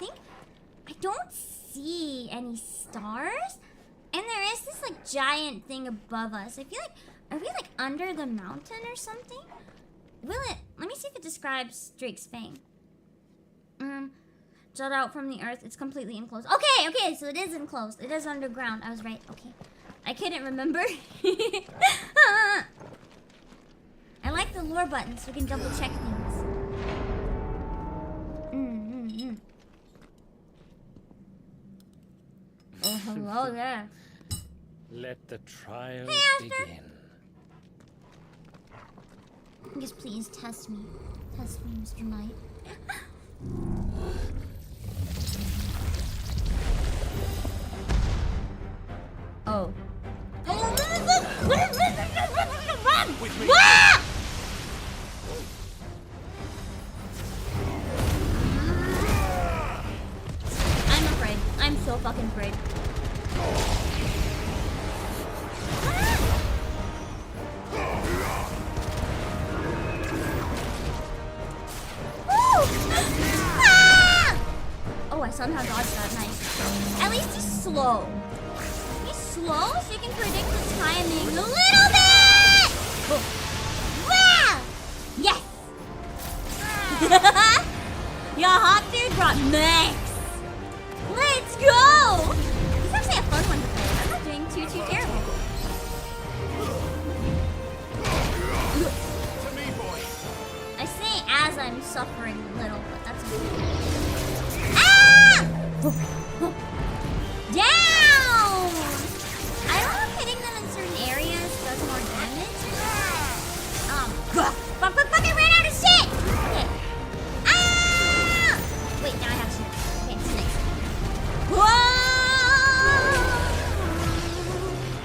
don't see any stars, and there is this like giant thing above us. I feel like, are we like under the mountain or something? Will it? Let me see if it describes Drake's Fang. Jut out from the earth. It's completely enclosed. Okay, so it is enclosed. It is underground. I was right. Okay, I couldn't remember. I like the lore button so we can double check things. Hello there. Let the trial Hey, Arthur. begin. Yes, please test me. Test me, Mr. Knight. Oh. With me. I'm afraid. I'm so fucking afraid. Oh, I somehow dodged that. Nice. At least he's slow. He's slow, so you can predict the timing a little bit. Oh. Wow! Yes. Your hot dude brought Max. Let's go. It's actually a fun one to play. I'm not doing too terrible. To me, boy. I say as I'm suffering a little, but that's okay. Ah! Down! I don't know if hitting them in certain areas does more damage. Fuck, I ran out of shit! Okay. Ah! Wait, now I have shit. Okay, it's nice. Whoa!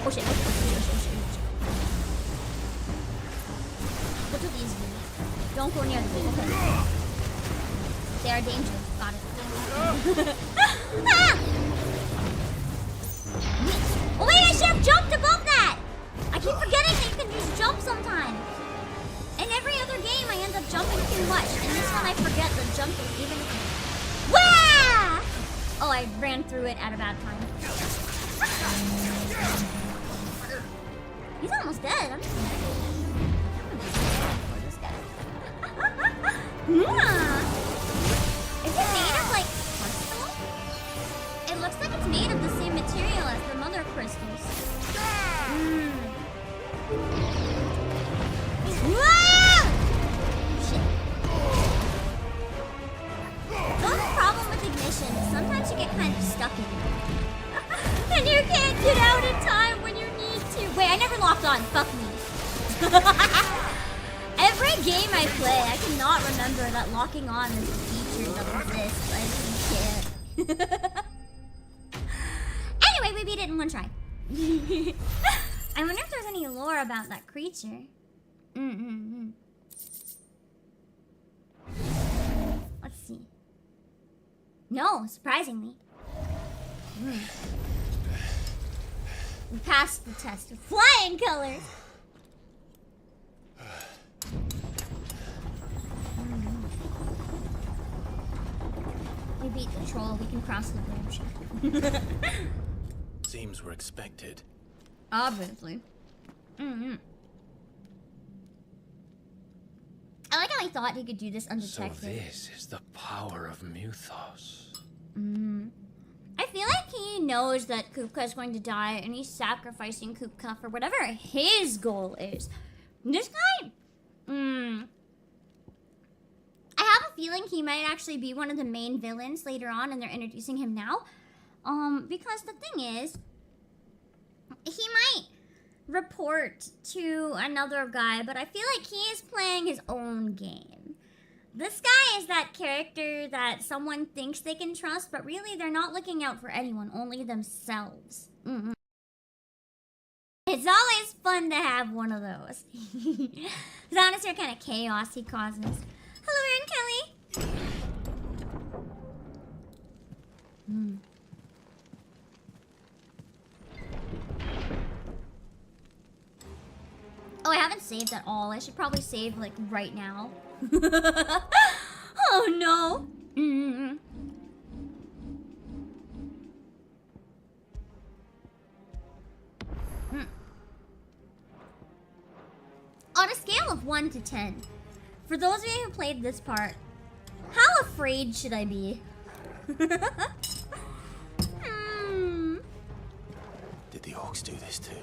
Oh shit, Go to these dudes. Don't go near them. Okay. They are dangerous. Got it. Ah! Oh wait, I should have jumped above that! I keep forgetting that you can just jump sometimes. In every other game, I end up jumping too much. In this one, I forget the jumping even if... Wah! Oh, I ran through it at a bad time. He's almost dead. I'm just this guy. Yeah. Is it made of like crystal? It looks like it's made of the same material as the mother crystals. Whoa! Shit. The only problem with ignition is sometimes you get kind of stuck in it. And you can't get out in time when you need to. Wait, I never locked on. Fuck me. Every game I play, I cannot remember that locking on is a feature that exists. I just can't. Anyway, we beat it in one try. I wonder if there's any lore about that creature. Let's see. No, surprisingly. We passed the test with flying colors. We beat the troll, we can cross the bridge. Seems we're expected. Obviously. I like how he thought he could do this So undetected. this is the power of Mythos. I feel like he knows that Kupka is going to die and he's sacrificing Kupka for whatever his goal is. This guy, I have a feeling he might actually be one of the main villains later on and they're introducing him now. Because the thing is, he might report to another guy, but I feel like he is playing his own game. This guy is that character that someone thinks they can trust, but really they're not looking out for anyone, only themselves. It's always fun to have one of those. It's honestly kind of chaos he causes. Hello, Aaron Kelly. Oh, I haven't saved at all. I should probably save, like, right now. Oh, no. On a scale of 1 to 10, for those of you who played this part, how afraid should I be? Did the orcs do this too?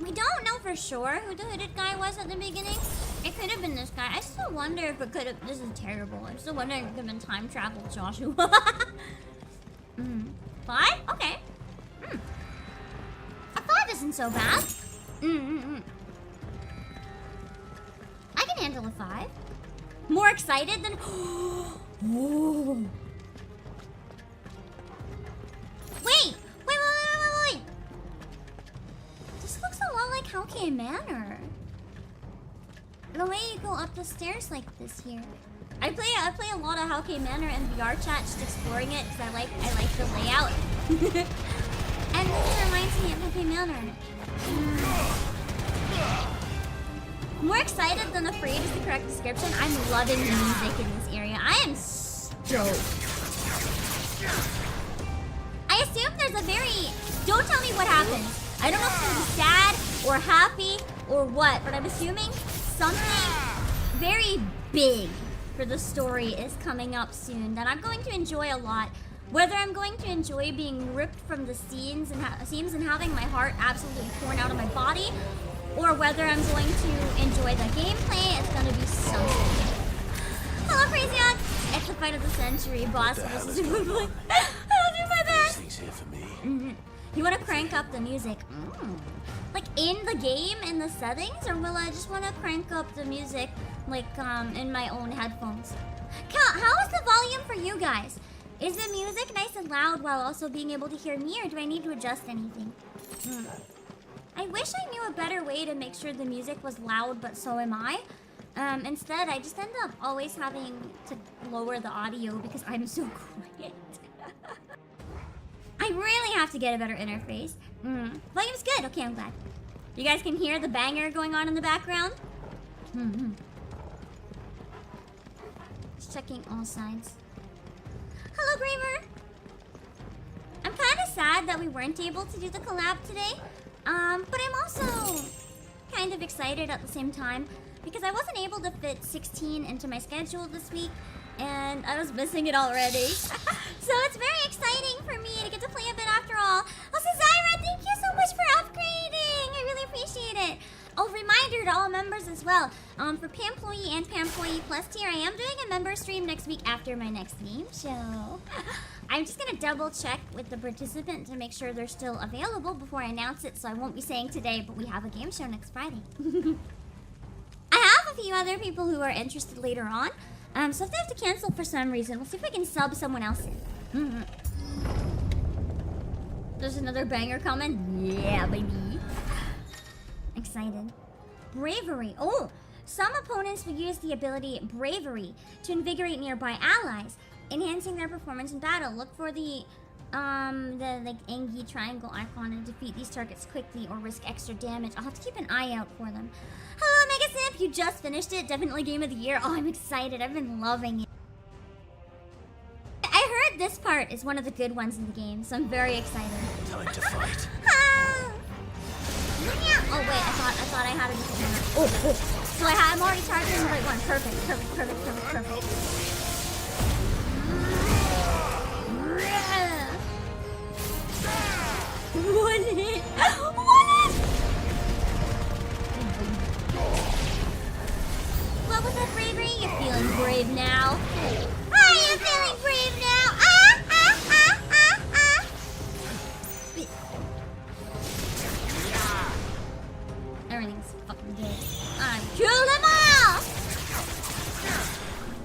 We don't know for sure who the hooded guy was at the beginning. It could have been this guy. I still wonder if it could have... This is terrible. I'm still wondering if it could have been time travel Joshua. 5? Okay. A 5 isn't so bad. I can handle a 5. More excited than... Whoa. Wait! This looks a lot like Howkay Manor. The way you go up the stairs like this here. I play a lot of Howkay Manor in VR chat, just exploring it because I like the layout. And this reminds me of Howkay Manor. More excited than afraid is the correct description. I'm loving the music in this area. I am stoked. I assume there's a very... Don't tell me what happens. I don't know if it's gonna be sad or happy or what, but I'm assuming something very big for the story is coming up soon that I'm going to enjoy a lot. Whether I'm going to enjoy being ripped from the seams and having my heart absolutely torn out of my body, or whether I'm going to enjoy the gameplay, it's gonna be something. Hello, Crazy Hog! It's the fight of the century, boss versus Super Boy. I'll do my best! Here for me. You wanna crank up the music? Like in the game, in the settings, or will I just wanna crank up the music like in my own headphones? How is the volume for you guys? Is the music nice and loud while also being able to hear me, or do I need to adjust anything? I wish I knew a better way to make sure the music was loud, but so am I. Instead, I just end up always having to lower the audio because I'm so quiet. I really have to get a better interface. Volume's good. Okay, I'm glad. You guys can hear the banger going on in the background? Just checking all sides. Hello, Braver! I'm kind of sad that we weren't able to do the collab today. But I'm also kind of excited at the same time because I wasn't able to fit 16 into my schedule this week and I was missing it already. So it's very exciting for me to get to play a bit after all. Also, Zyra, thank you so much for upgrading. I really appreciate it. Oh, reminder to all members as well. For Pamemployee and Pamemployee Plus tier, I am doing a member stream next week after my next game show. I'm just gonna double check with the participant to make sure they're still available before I announce it, so I won't be saying today, but we have a game show next Friday. I have a few other people who are interested later on, so if they have to cancel for some reason, we'll see if we can sub someone else in. There's another banger comment. Yeah, baby. Excited. Bravery. Oh, some opponents will use the ability Bravery to invigorate nearby allies, enhancing their performance in battle. Look for the like Angie triangle icon and defeat these targets quickly or risk extra damage. I'll have to keep an eye out for them. Hello, Mega Simp. You just finished it. Definitely game of the year. Oh, I'm excited. I've been loving it. I heard this part is one of the good ones in the game, so I'm very excited. Time to fight. Oh wait, I thought I had a different one. Oh. So I'm already targeting the right one. Perfect. One hit. What was that, Bravery? You're feeling brave now. Are you feeling brave now? Everything's fucking good. I'm kill them all!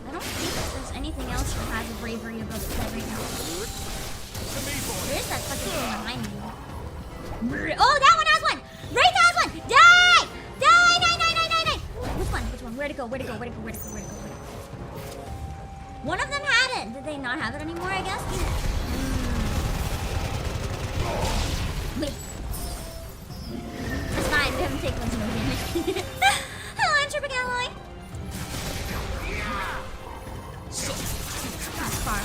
I don't think there's anything else that has a bravery above its head right now. There is that fucking thing behind me. Oh, that one has one! Wraith has one! Die! Which one? Where'd it go? One of them had it. Did they not have it anymore, I guess? Wait. That's fine, we haven't taken much damage. Hello, Intrepid Alloy! Shit. That's far.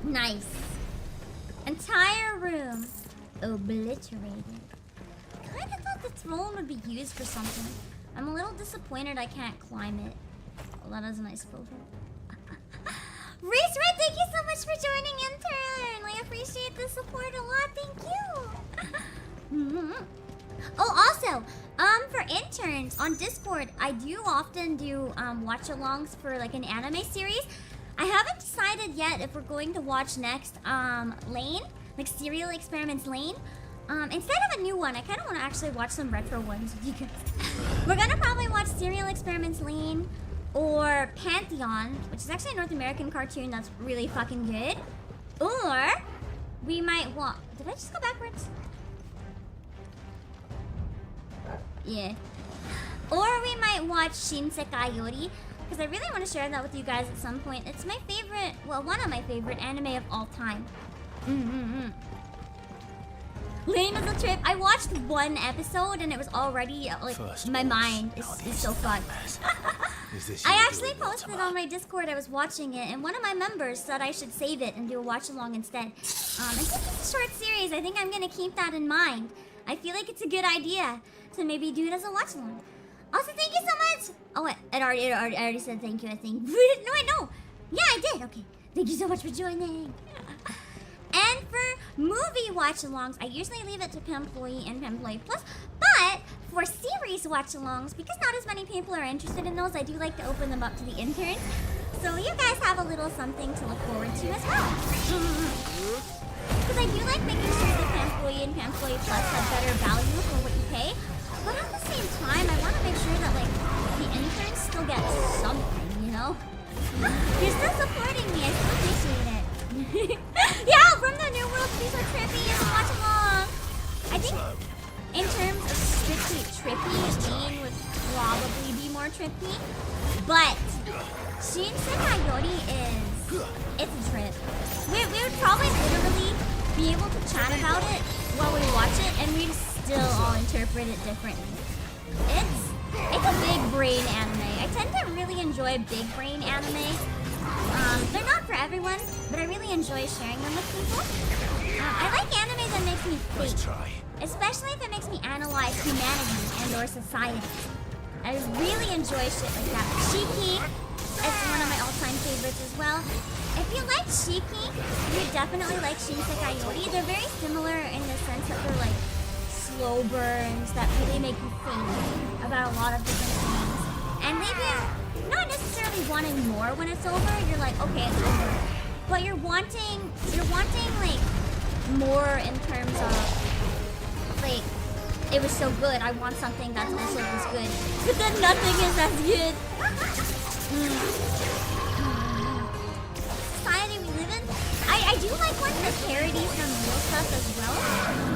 Nice. Entire room obliterated. Kinda thought the throne would be used for something. I'm a little disappointed I can't climb it. Oh, that is a nice photo. Race Red, thank you so much for joining in turn. I appreciate the support a lot. Thank you. Oh, also, for interns on Discord, I do often do watch-alongs for like an anime series. I haven't decided yet if we're going to watch next Lane, like Serial Experiments Lane. Instead of a new one, I kind of want to actually watch some retro ones with you guys. We're gonna probably watch Serial Experiments Lane or Pantheon, which is actually a North American cartoon that's really fucking good. Or we might watch. Did I just go backwards? Yeah. Or we might watch Shinsekai Yori, because I really want to share that with you guys at some point. It's my favorite, well, one of my favorite anime of all time. Lane is a trip. I watched one episode and it was already like my mind is so fun. I actually posted on my Discord I was watching it, and one of my members said I should save it and do a watch along instead. And since it's a short series, I think I'm gonna keep that in mind. I feel like it's a good idea to maybe do it as a watch along. Also, thank you so much. Oh, I already said thank you. I think. No, I know. Yeah, I did. Okay. Thank you so much for joining. And for movie watch-alongs, I usually leave it to Pemployee and Pemployee Plus. But for series watch-alongs, because not as many people are interested in those, I do like to open them up to the interns. So you guys have a little something to look forward to as well. Because I do like making sure that Pemployee and Pemployee Plus have better value for what you pay. But at the same time, I want to make sure that like the interns still get something, you know? You're still supporting me. I still appreciate it. Yeah, from the New World, these are trippy and watch along. I think in terms of strictly trippy, Lane would probably be more trippy. But Shinsekai Yori it's a trip. We would probably literally be able to chat about it while we watch it, and we'd still all interpret it differently. It's a big brain anime. I tend to really enjoy big brain anime. They're not for everyone, but I really enjoy sharing them with people. I like anime that makes me think, especially if it makes me analyze humanity and or society. I really enjoy shit like that. Shiki is one of my all-time favorites as well. If you like Shiki, you definitely like Shinsekai Yori. They're very similar in the sense that they're like slow burns that really make you think about a lot of different things. And leave you not necessarily wanting more when it's over. You're like, okay, it's over. But you're wanting like more in terms of like, it was so good, I want something that's also as good. But then nothing is as good. Society we live in. I do like ones that parody some real stuff as well.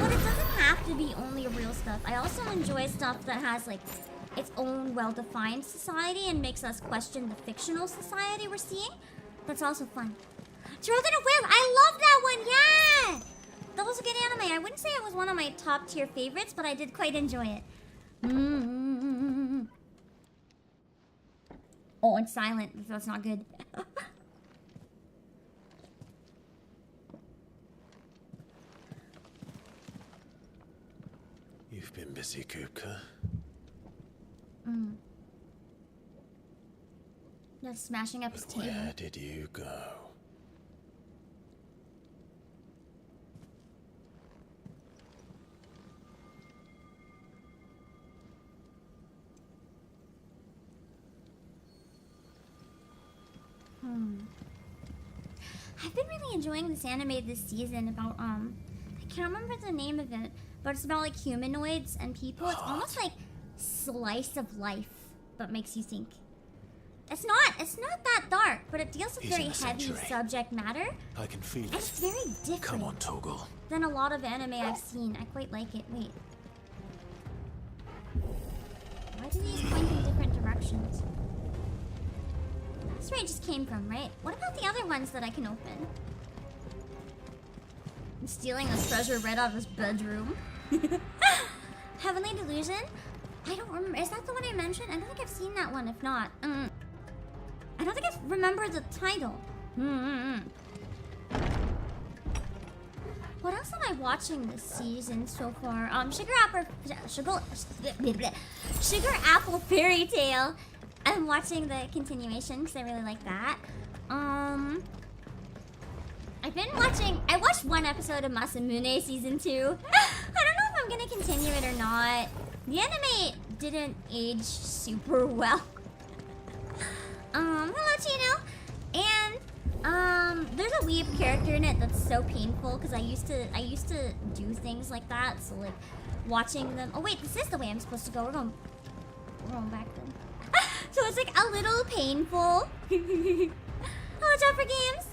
But it doesn't have to be only real stuff. I also enjoy stuff that has like its own well-defined society and makes us question the fictional society we're seeing. That's also fun. Children of Whale, I love that one, yeah! That was a good anime. I wouldn't say it was one of my top tier favorites, but I did quite enjoy it. Oh, it's silent. That's not good. You've been busy, Kupka. Just smashing up his table. Where did you go? I've been really enjoying this anime this season about I can't remember the name of it, but it's about like humanoids and people. It's almost like slice of life, but makes you think. It's not that dark, but it deals with very heavy subject matter. I can feel it. And it's very different. Come on, Toggle. Than a lot of anime I've seen. I quite like it. Wait. Why do these point in different directions? That's where it just came from, right? What about the other ones that I can open? I'm stealing a treasure right out of his bedroom. Heavenly Delusion? I don't remember. Is that the one I mentioned? I don't think I've seen that one. If not, I don't think I remember the title. What else am I watching this season so far? Sugar Apple Fairy Tale. I'm watching the continuation because I really like that. I watched one episode of Masamune season 2. I don't know if I'm gonna continue it or not. The anime didn't age super well. Hello Chino. And there's a weeb character in it that's so painful because I used to do things like that. So like watching them. Oh wait, this is the way I'm supposed to go. We're going back then. So it's like a little painful. Hello Jumper Games.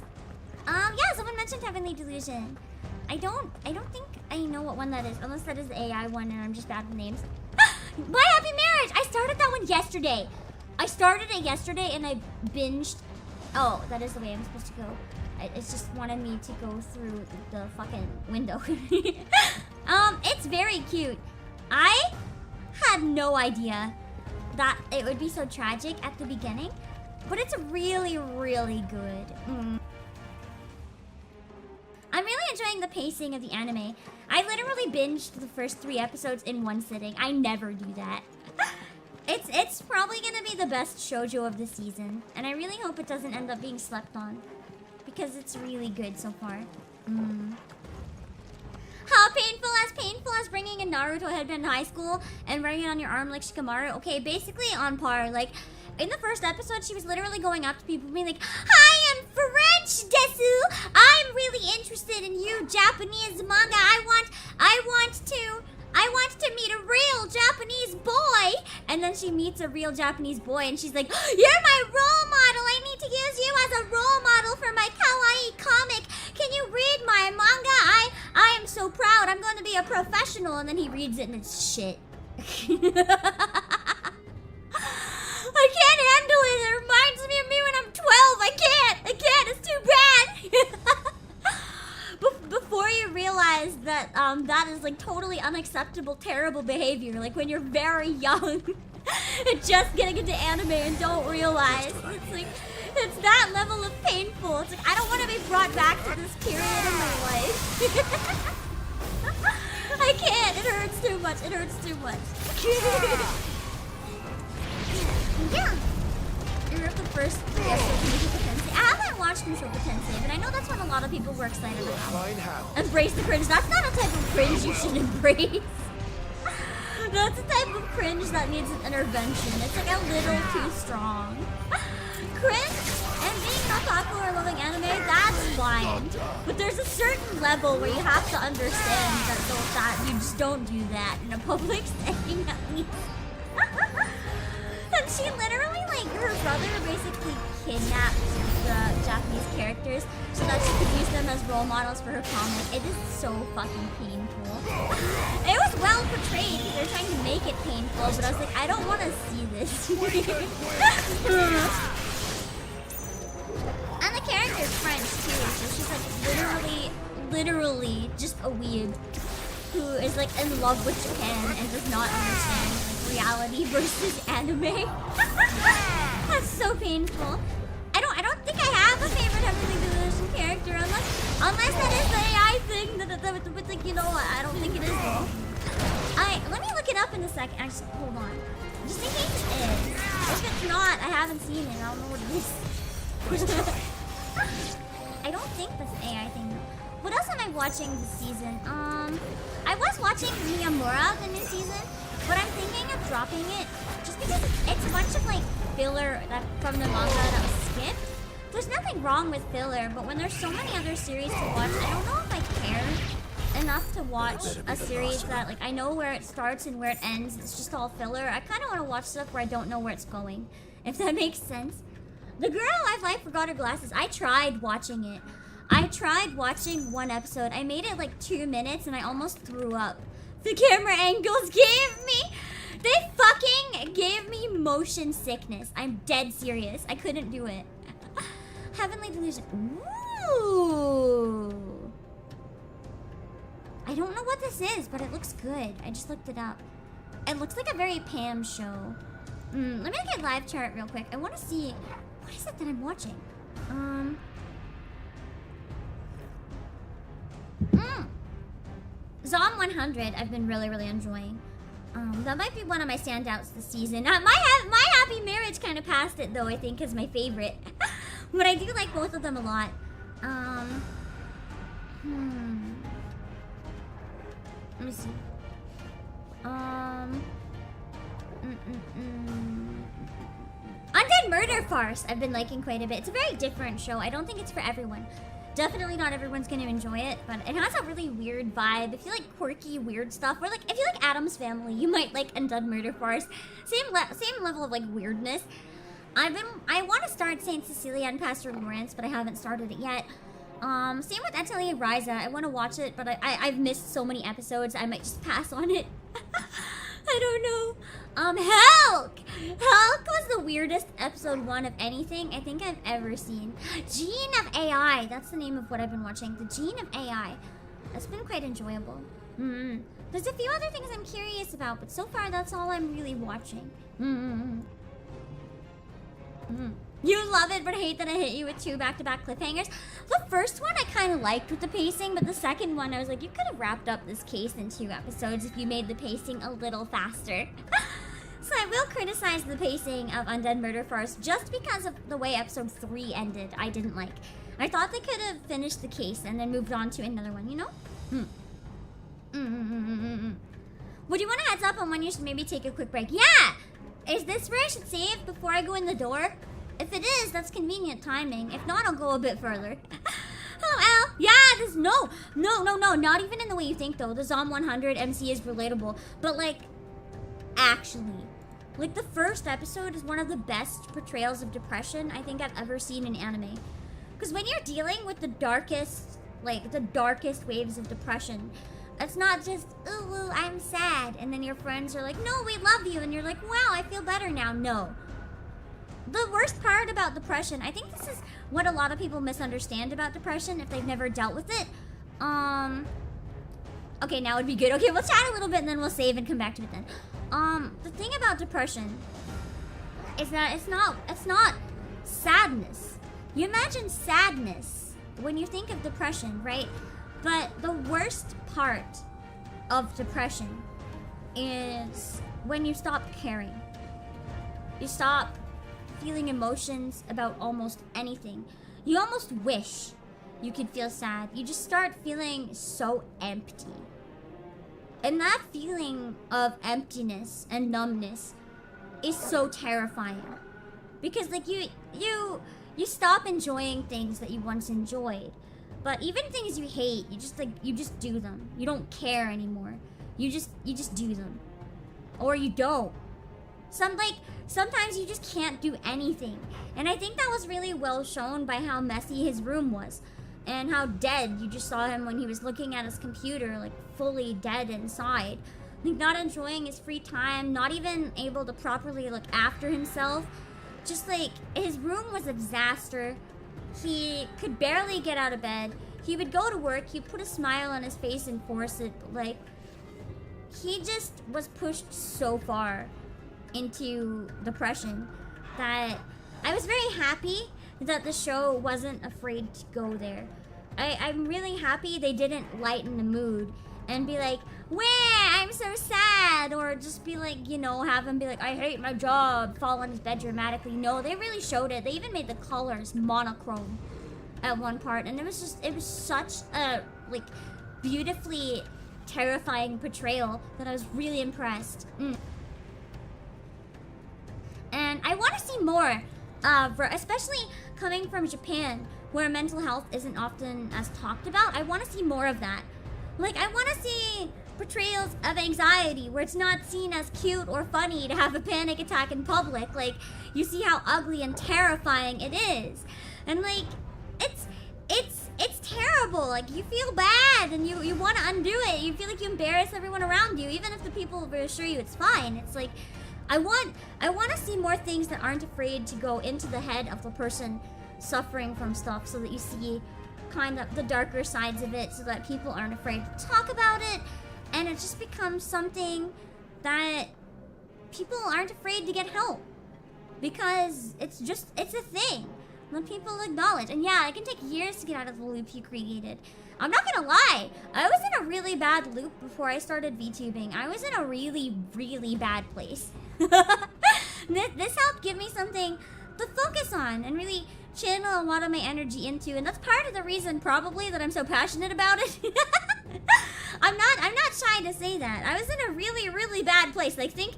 Yeah, someone mentioned Heavenly Delusion. I don't think I know what one that is, unless that is the AI one and I'm just bad with names. My Happy Marriage! I started that one yesterday. I started it yesterday and I binged. Oh, that is the way I'm supposed to go. It's just wanted me to go through the fucking window. It's very cute. I had no idea that it would be so tragic at the beginning, but it's really, really good. I'm really enjoying the pacing of the anime. I literally binged the first 3 episodes in one sitting. I never do that. It's probably gonna be the best shoujo of the season, and I really hope it doesn't end up being slept on, because it's really good so far. How painful as bringing a Naruto headband in high school and wearing it on your arm like Shikamaru. Okay, basically on par. Like, in the first episode, she was literally going up to people being like, "Hi, I'm French, Desu! I'm really interested in you, Japanese manga. I want to meet a real Japanese boy." And then she meets a real Japanese boy and she's like, "You're my role model. I need to use you as a role model for my kawaii comic. Can you read my manga? I am so proud. I'm going to be a professional." And then he reads it and it's shit. I can't handle it. It reminds me of me when I'm 12. I can't. It's too bad. Before you realize that that is like totally unacceptable, terrible behavior. Like when you're very young and just getting into anime and don't realize. It's like, it's that level of painful. It's like, I don't want to be brought back to this period in my life. I can't. It hurts too much. Yeah. I wrote the first 3 episodes of Mushoku Tensei. I haven't watched Mushoku Tensei, but I know that's what a lot of people were excited about. Embrace the cringe. That's not a type of cringe you should embrace. That's a type of cringe that needs an intervention. It's like a little too strong. Cringe and being not popular or loving anime, that's fine. But there's a certain level where you have to understand that you just don't do that in a public setting at least. And she literally, like, her brother basically kidnapped the Japanese characters so that she could use them as role models for her comic. It is so fucking painful. It was well portrayed because they're trying to make it painful, but I was like, I don't want to see this. And the character's French too, so she's like literally just a weeb who is like in love with Japan and does not understand like reality versus anime. That's so painful. I don't think I have a favorite Heavenly Delusion character unless that is the AI thing that like, you know what, I don't think it is though. Let me look it up in a second. Actually, hold on. Just in case it is. If it's not, I haven't seen it. I don't know what it is. I don't think that's the AI thing though. What else am I watching this season? I was watching Miyamura, the new season, but I'm thinking of dropping it just because it's a bunch of like filler from the manga that was skipped. There's nothing wrong with filler, but when there's so many other series to watch, I don't know if I care enough to watch a series that like I know where it starts and where it ends. It's just all filler. I kind of want to watch stuff where I don't know where it's going, if that makes sense. The Girl Alive Life Forgot Her Glasses. I tried watching it. I tried watching one episode. I made it like 2 minutes and I almost threw up. The camera angles they fucking gave me motion sickness. I'm dead serious. I couldn't do it. Heavenly Delusion. Ooh. I don't know what this is, but it looks good. I just looked it up. It looks like a very Pam show. Let me look at live chart real quick. I want to see, what is it that I'm watching? Zom 100 I've been really enjoying. That might be one of my standouts this season. My Happy Marriage kind of passed it though, I think, is my favorite. But I do like both of them a lot. Let me see. Undead Murder Farce I've been liking quite a bit. It's a very different show. I don't think it's for everyone. Definitely not everyone's going to enjoy it, but it has a really weird vibe. If you like quirky, weird stuff, or like if you like Addams Family, you might like Undead Murder Farce. Same level of like weirdness. I want to start Saint Cecilia and Pastor Lawrence, but I haven't started it yet. Same with Atelier Ryza. I want to watch it, but I've missed so many episodes. I might just pass on it. I don't know. Hulk! Hulk was the weirdest episode 1 of anything I think I've ever seen. Gene of AI. That's the name of what I've been watching. The Gene of AI. That's been quite enjoyable. There's a few other things I'm curious about, but so far that's all I'm really watching. You love it, but hate that I hit you with 2 back-to-back cliffhangers. The first one I kind of liked with the pacing, but the second one I was like, you could have wrapped up this case in 2 episodes if you made the pacing a little faster. So I will criticize the pacing of Undead Murder Farce just because of the way episode 3 ended. I didn't like. I thought they could have finished the case and then moved on to another one, you know? Would you want a heads up on when you should maybe take a quick break? Yeah! Is this where I should save before I go in the door? If it is, that's convenient timing. If not, I'll go a bit further. Hello, Al. Yeah, there's no. Not even in the way you think, though. The Zom 100 MC is relatable. But, like, actually. Like, the first episode is one of the best portrayals of depression I think I've ever seen in anime. Because when you're dealing with the darkest waves of depression, it's not just, ooh, I'm sad. And then your friends are like, no, we love you. And you're like, wow, I feel better now. No. The worst part about depression, I think this is what a lot of people misunderstand about depression if they've never dealt with it. Okay, now would be good. Okay, we'll chat a little bit and then we'll save and come back to it then. The thing about depression is that it's not sadness. You imagine sadness when you think of depression, right? But the worst part of depression is when you stop caring. You stop feeling emotions about almost anything. You almost wish you could feel sad. You just start feeling so empty. And that feeling of emptiness and numbness is so terrifying. Because like you stop enjoying things that you once enjoyed. But even things you hate, you just do them. You don't care anymore. You just do them. Or you don't. Sometimes you just can't do anything. And I think that was really well shown by how messy his room was. And how dead you just saw him when he was looking at his computer, like fully dead inside. Like not enjoying his free time, not even able to properly look after himself. Just like, his room was a disaster. He could barely get out of bed. He would go to work, he'd put a smile on his face and force it, but like, he just was pushed so far into depression that I was very happy that the show wasn't afraid to go there. I'm really happy they didn't lighten the mood and be like, wah, I'm so sad, or just be like, you know, have him be like, I hate my job, fall on his bed dramatically. No, they really showed it. They even made the colors monochrome at one part, and it was such a, like, beautifully terrifying portrayal that I was really impressed. And I want to see more, especially coming from Japan, where mental health isn't often as talked about. I want to see more of that. Like, I want to see portrayals of anxiety where it's not seen as cute or funny to have a panic attack in public. Like, you see how ugly and terrifying it is. And like, it's terrible. Like, you feel bad and you want to undo it. You feel like you embarrass everyone around you, even if the people reassure you it's fine. It's like, I want to see more things that aren't afraid to go into the head of the person suffering from stuff, so that you see kind of the darker sides of it, so that people aren't afraid to talk about it, and it just becomes something that people aren't afraid to get help, because it's a thing that people acknowledge. And yeah, it can take years to get out of the loop you created. I'm not gonna lie, I was in a really bad loop before I started VTubing. I was in a really, really bad place. This helped give me something to focus on and really channel a lot of my energy into, and that's part of the reason probably that I'm so passionate about it. I'm not shy to say that. I was in a really, really bad place. Like, think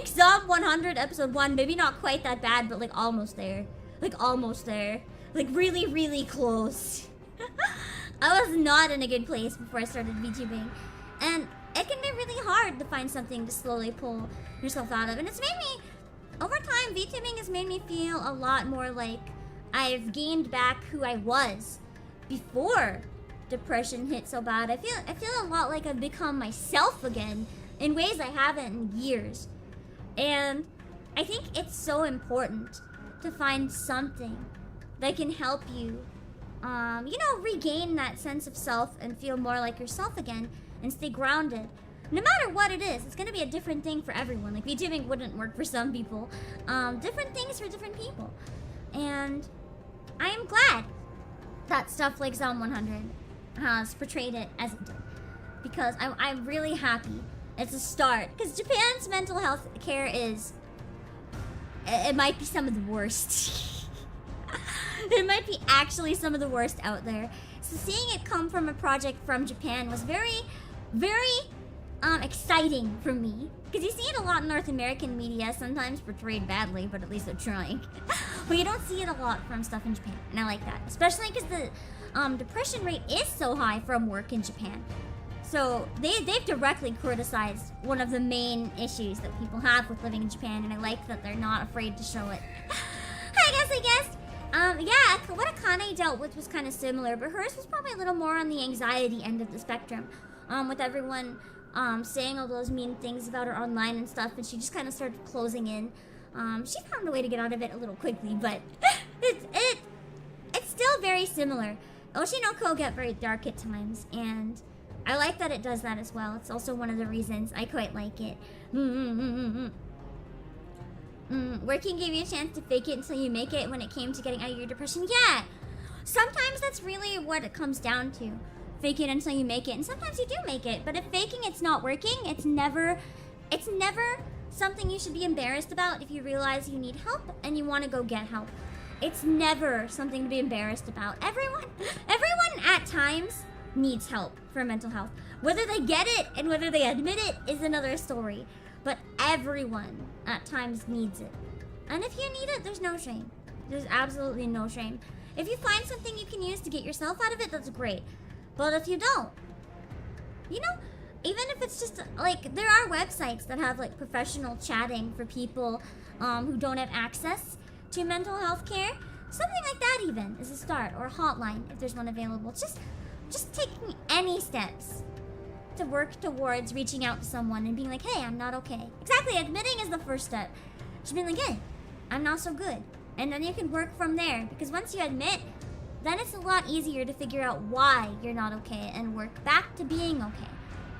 Zom 100 episode 1, maybe not quite that bad, but like almost there. Like almost there. Like really, really close. I was not in a good place before I started VTubing. And it can be really hard to find something to slowly pull yourself out of. And it's made me, over time, VTubing has made me feel a lot more like I've gained back who I was before depression hit so bad. I feel a lot like I've become myself again in ways I haven't in years. And I think it's so important to find something that can help you, you know, regain that sense of self and feel more like yourself again and stay grounded. No matter what it is, it's gonna be a different thing for everyone. Like, VTubing wouldn't work for some people. Different things for different people. And I am glad that stuff like Zom 100 has portrayed it as it did. Because I'm really happy it's a start. Because Japan's mental health care is... It might be some of the worst. It might be actually some of the worst out there. So seeing it come from a project from Japan was very, very exciting for me. Because you see it a lot in North American media, sometimes portrayed badly, but at least they're trying. But you don't see it a lot from stuff in Japan, and I like that. Especially because the depression rate is so high from work in Japan. So they've directly criticized one of the main issues that people have with living in Japan, and I like that they're not afraid to show it. I guess. Yeah, what Akane dealt with was kind of similar, but hers was probably a little more on the anxiety end of the spectrum. With everyone saying all those mean things about her online and stuff, and she just kind of started closing in. She found a way to get out of it a little quickly, but it's still very similar. Oshinoko get very dark at times, and I like that it does that as well. It's also one of the reasons I quite like it. Working gave you a chance to fake it until you make it when it came to getting out of your depression. Yeah, sometimes that's really what it comes down to. Fake it until you make it, and sometimes you do make it. But if faking it's not working, it's never something you should be embarrassed about if you realize you need help and you want to go get help. It's never something to be embarrassed about. Everyone at times needs help for mental health. Whether they get it and whether they admit it is another story. But everyone at times needs it. And if you need it, there's no shame. There's absolutely no shame. If you find something you can use to get yourself out of it, that's great. But if you don't, you know, even if it's just, like, there are websites that have, like, professional chatting for people who don't have access to mental health care. Something like that even is a start, or a hotline if there's one available. Just taking any steps to work towards reaching out to someone and being like, hey, I'm not okay. Exactly, admitting is the first step. Just being like, hey, I'm not so good. And then you can work from there, because once you admit, then it's a lot easier to figure out why you're not okay and work back to being okay.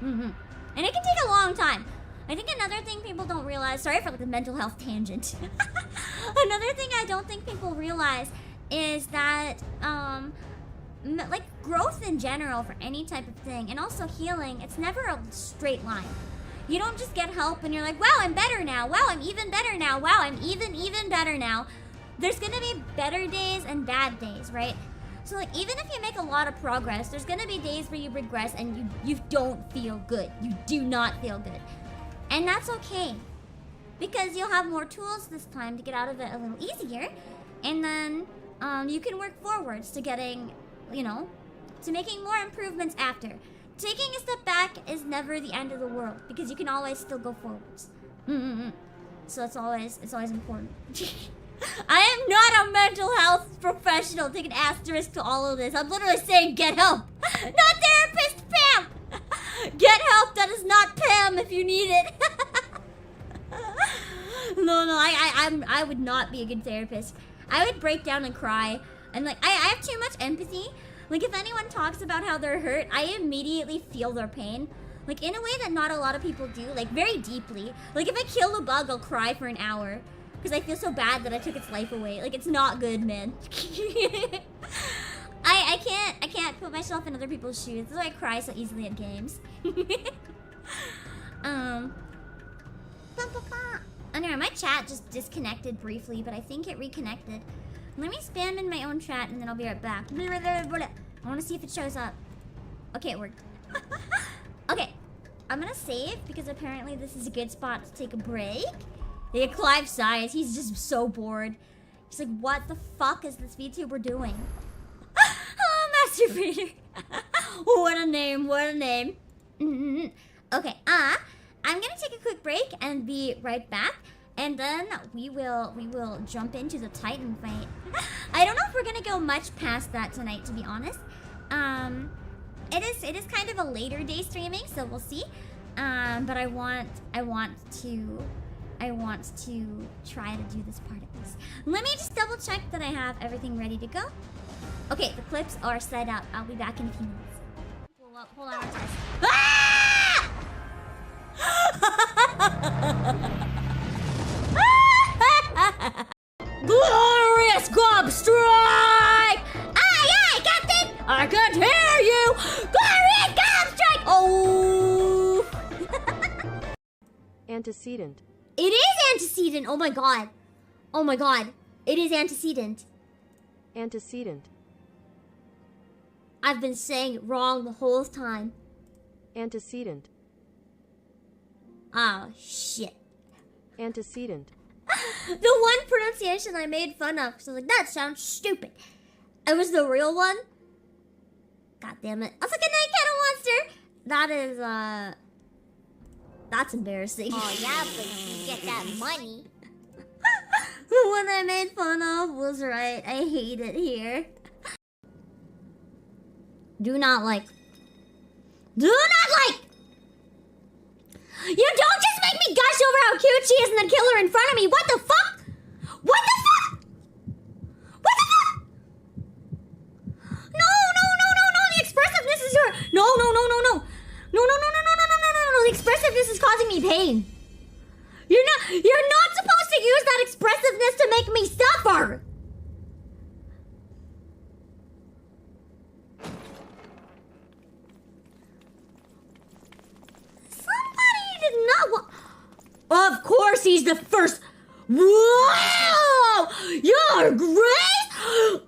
And it can take a long time. I think another thing people don't realize, sorry for like the mental health tangent. Another thing I don't think people realize is that, like growth in general for any type of thing, and also healing, it's never a straight line. You don't just get help and you're like, wow, I'm better now. Wow, I'm even better now. Wow, I'm even better now. There's gonna be better days and bad days, right? So like, even if you make a lot of progress, there's gonna be days where you regress and you don't feel good. You do not feel good. And that's okay. Because you'll have more tools this time to get out of it a little easier. And then you can work forwards to getting, you know, to making more improvements after. Taking a step back is never the end of the world, because you can always still go forwards. So it's always important. I am not a mental health professional. Take an asterisk to all of this. I'm literally saying get help. Not therapist Pam. Get help. That is not Pam if you need it. No, I would not be a good therapist. I would break down and cry. And like, I have too much empathy. Like, if anyone talks about how they're hurt, I immediately feel their pain. Like, in a way that not a lot of people do. Like, very deeply. Like, if I kill a bug, I'll cry for an hour. Because I feel so bad that I took its life away. Like, it's not good, man. I can't put myself in other people's shoes. That's why I cry so easily at games. Anyway, my chat just disconnected briefly, but I think it reconnected. Let me spam in my own chat and then I'll be right back. I want to see if it shows up. Okay, it worked. I'm gonna save because apparently this is a good spot to take a break. Yeah, Clive sighs. He's just so bored. He's like, what the fuck is this VTuber doing? Oh, masturbator. What a name, what a name. Okay, I'm gonna take a quick break and be right back. And then we will jump into the Titan fight. I don't know if we're gonna go much past that tonight, to be honest. It is kind of a later day streaming, so we'll see. But I want to try to do this part at least. Let me just double check that I have everything ready to go. Okay, the clips are set up. I'll be back in a few minutes. Hold on, I'll test. Ah! Glorious gob strike! Aye, aye, Captain! I can't hear you! Glorious gob strike! Oh! Antecedent. It is antecedent! Oh my god. Oh my god. It is antecedent. Antecedent. I've been saying it wrong the whole time. Antecedent. Oh, shit. Antecedent. The one pronunciation I made fun of, so I was like, that sounds stupid. It was the real one. God damn it. I was like, a night cattle monster. That is, that's embarrassing. Oh, yeah, but you get that money. The one I made fun of was right. I hate it here. Do not like. Do not like! You don't just make me gush over how cute she is and then kill her in front of me. What the fuck? What the fuck? What the fuck? No, no, no, no, no. The expressiveness is your. No, no, no, no, no. No, no, no, no, no, no, no, no, no, no. The expressiveness is causing me pain. You're not supposed to use that expressiveness to make me suffer. Did not want. Of course, he's the first. Whoa! Your Grace!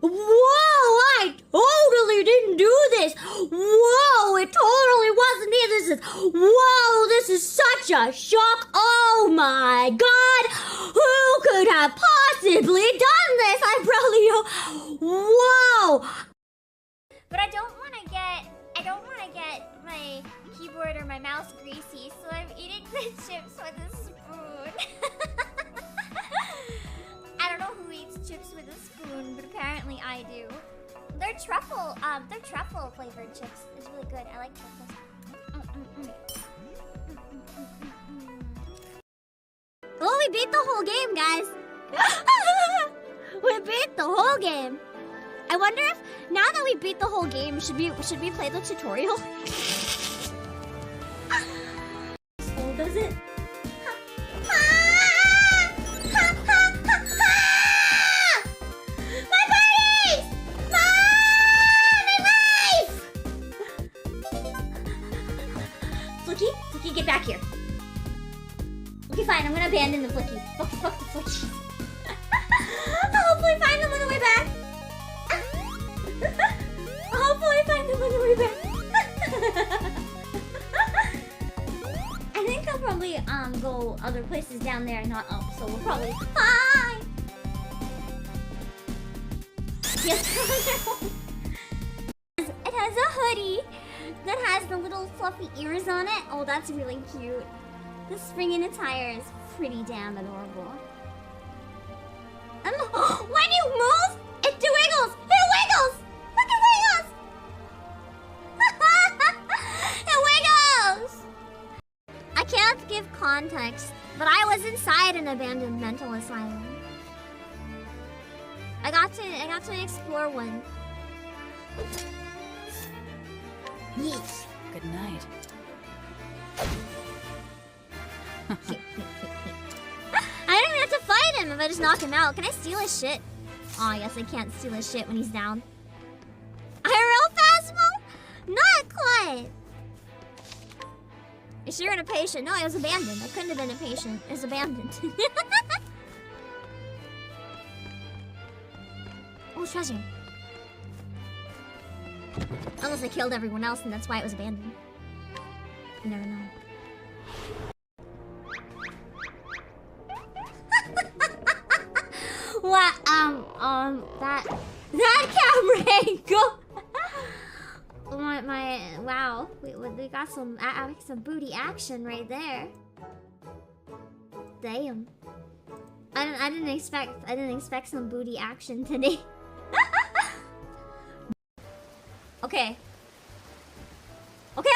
Whoa! I totally didn't do this. Whoa! It totally wasn't me. This is. Whoa! This is such a shock. Oh my God! Who could have possibly done this? I probably. Whoa! But I don't want to get my keyboard or my mouse greasy, so I'm eating the chips with a spoon. I don't know who eats chips with a spoon, but apparently I do. They're truffle flavored chips. It's really good. I like truffles. Oh, we beat the whole game, guys. We beat the whole game. I wonder if now that we beat the whole game, should we play the tutorial? Oh, does it? My buddies! My life! Flicky, get back here. Okay, fine. I'm gonna abandon the Flicky. Fuck the Flicky. I'll hopefully find them on the way back. Hopefully find them on the way back. I think they'll probably go other places down there and not up, so we'll probably fine. Yes. It has a hoodie that has the little fluffy ears on it. Oh, that's really cute. The spring in its tire is pretty damn adorable. And when you move, it wiggles. It wiggles. Look, it wiggles. It wiggles. I can't give context, but I was inside an abandoned mental asylum. I got to explore one. Yeet. Good night. I don't even have to fight him if I just knock him out. Can I steal his shit? Oh, I guess I can't steal his shit when he's down. IRL Phasmo? Not quite. You sure you're a patient? No, I was abandoned. I couldn't have been a patient. I was abandoned. Oh, treasure. Unless I killed everyone else and that's why it was abandoned. You never know. What? That camera angle. Wow. We got some booty action right there. Damn. I didn't expect some booty action today. Okay. Okay.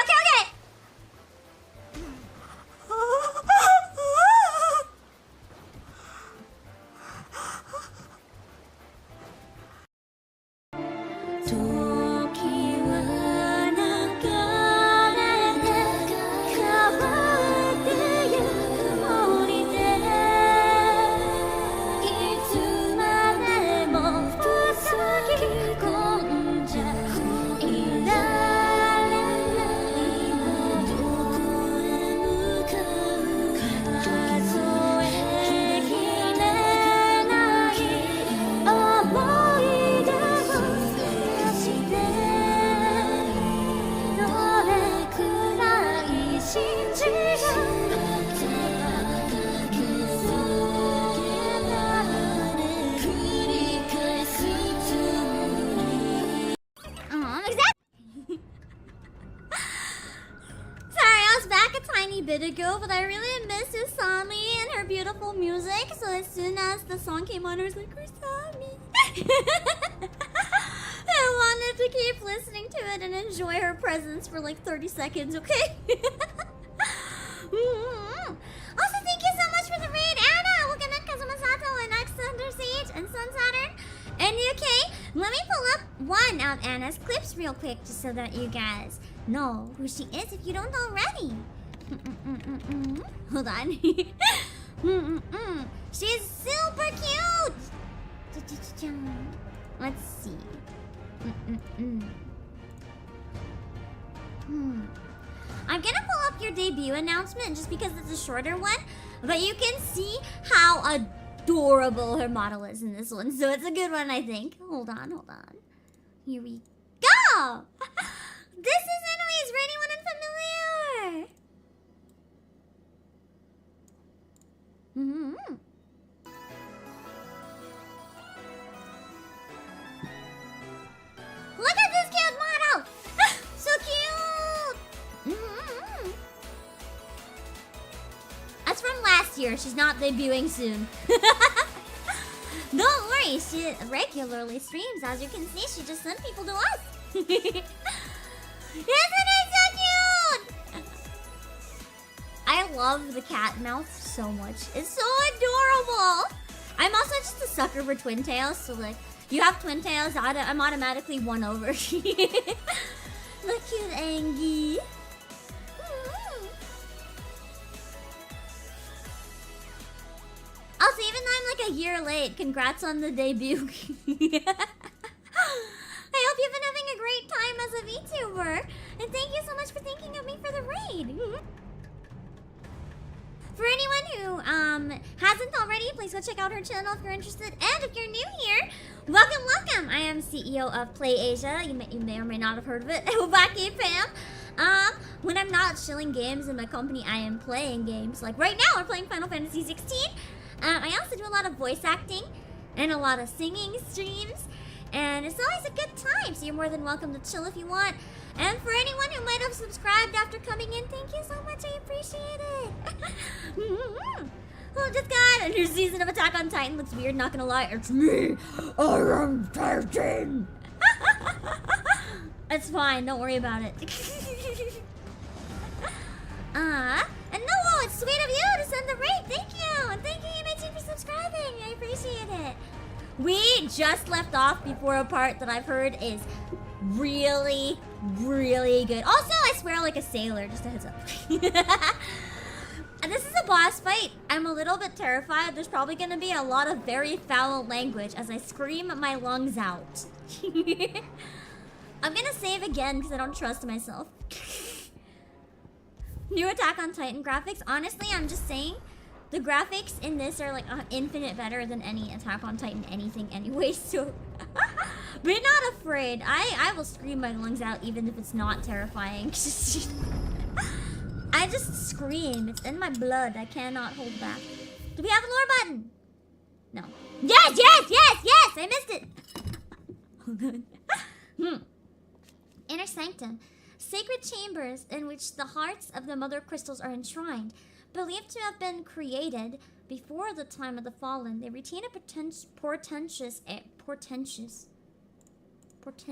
Ago, but I really miss Usami and her beautiful music. So as soon as the song came on, I was like, Usami. I wanted to keep listening to it and enjoy her presence for like 30 seconds, okay? Also, thank you so much for the raid, Anna, Wakana, Kazumasato, and X Thunder Siege, and Sun Saturn, and UK. Let me pull up one of Anna's clips real quick, just so that you guys know who she is if you don't already. Hold on. She's super cute. Let's see. I'm gonna pull up your debut announcement just because it's a shorter one, but you can see how adorable her model is in this one, so it's a good one, I think. Hold on. Here we go. This is Eloise for anyone unfamiliar. Look at this cute model! So cute! That's from last year. She's not debuting soon. Don't worry, she regularly streams. As you can see, she just sent people to us. Isn't it so cute? I love the cat mouth so much. It's so adorable. I'm also just a sucker for twin tails, so like, you have twin tails, I'm automatically won over. Look cute Angie. Also, even though I'm like a year late, congrats on the debut. I hope you've been having a great time as a VTuber. And thank you so much for thinking of me for the raid. For anyone who hasn't already, please go check out her channel if you're interested. And if you're new here, welcome. I am CEO of Play Asia. You may or may not have heard of it. Obake fam. When I'm not chilling games in my company, I am playing games. Like right now, we're playing Final Fantasy 16. I also do a lot of voice acting and a lot of singing streams. And it's always a good time, so you're more than welcome to chill if you want. And for anyone who might have subscribed after coming in, thank you so much, I appreciate it. Oh, just got a new season of Attack on Titan. Looks weird, not gonna lie. It's me, I am Titan. It's fine, don't worry about it. And no, it's sweet of you to send the raid. Thank you. And thank you, MHG, for subscribing. I appreciate it. We just left off before a part that I've heard is really, really good. Also, I swear like a sailor, just a heads up. And this is a boss fight. I'm a little bit terrified. There's probably going to be a lot of very foul language as I scream my lungs out. I'm going to save again because I don't trust myself. New Attack on Titan graphics. Honestly, I'm just saying, the graphics in this are like infinite better than any Attack on Titan anything anyway, so be not afraid. I will scream my lungs out even if it's not terrifying. I just scream. It's in my blood. I cannot hold back. Do we have a lore button? No. Yes, yes, yes, yes! I missed it! Oh, good. Inner Sanctum. Sacred chambers in which the hearts of the mother crystals are enshrined. Believed to have been created before the time of the fallen, they retain a portentous. What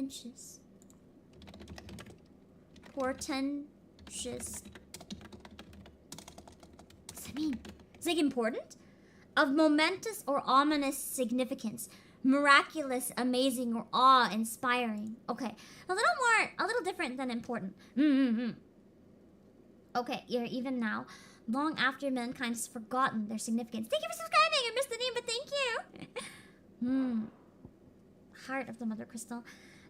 does that mean? It's like important? Of momentous or ominous significance. Miraculous, amazing, or awe-inspiring. Okay, a little different than important. Okay, you're even now. Long after mankind has forgotten their significance. Thank you for subscribing! I missed the name, but thank you! Heart of the Mother Crystal.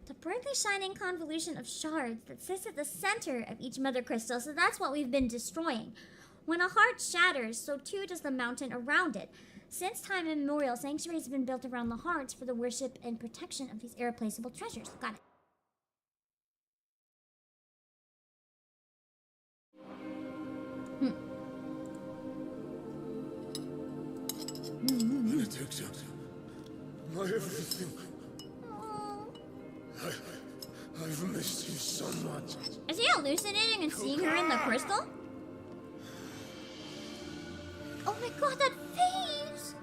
The brightly shining convolution of shards that sits at the center of each Mother Crystal, so that's what we've been destroying. When a heart shatters, so too does the mountain around it. Since time immemorial, sanctuaries have been built around the hearts for the worship and protection of these irreplaceable treasures. Got it. Benedicta, my everything. I've missed you so much. Is he hallucinating and seeing her in the crystal? Oh my god, that face!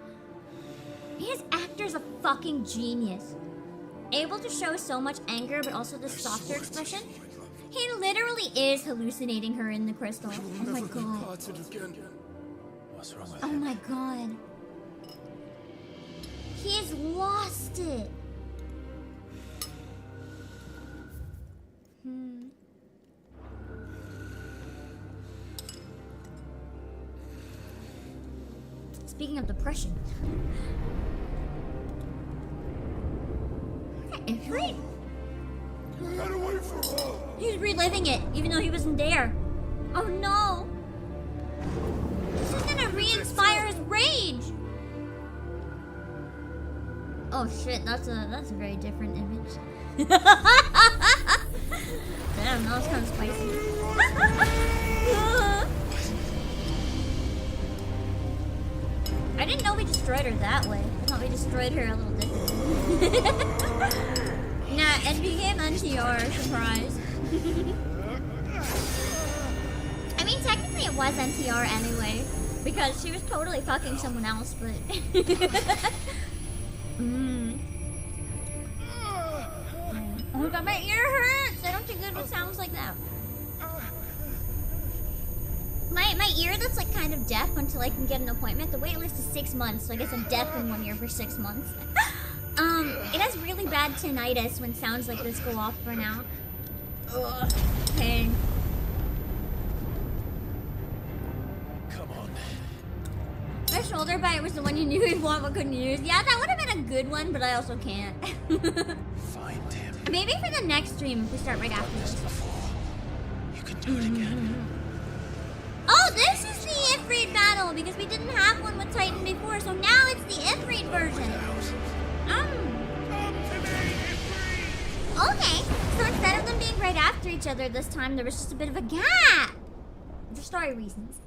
His actor's a fucking genius. Able to show so much anger, but also the softer expression. He literally is hallucinating her in the crystal. Oh my god. What's wrong with Oh my god. He's lost it. Speaking of depression. Ifrit? I gotta wait for her. He's reliving it, even though he wasn't there. Oh no! This is gonna re-inspire his rage! Oh shit, that's a very different image. Damn, that was kind of spicy. I didn't know we destroyed her that way. I thought we destroyed her a little differently. Nah, it became NTR, surprise. I mean, technically it was NTR anyway, because she was totally fucking someone else, but... Oh my god, my ear hurts! I don't do good with sounds like that. My ear that's like kind of deaf until I can get an appointment. The wait list is 6 months, so I guess I'm deaf in one ear for 6 months. It has really bad tinnitus when sounds like this go off for now. Ugh, pain. Come on. My shoulder bite was the one you knew you'd want but couldn't use. Yeah, that would have been a good one, but I also can't. Find him. Maybe for the next stream if we start right after this. You can do it again. Oh, this is the Ifrit battle because we didn't have one with Titan before, so now it's the Ifrit version. Okay, so instead of them being right after each other this time, there was just a bit of a gap. For story reasons.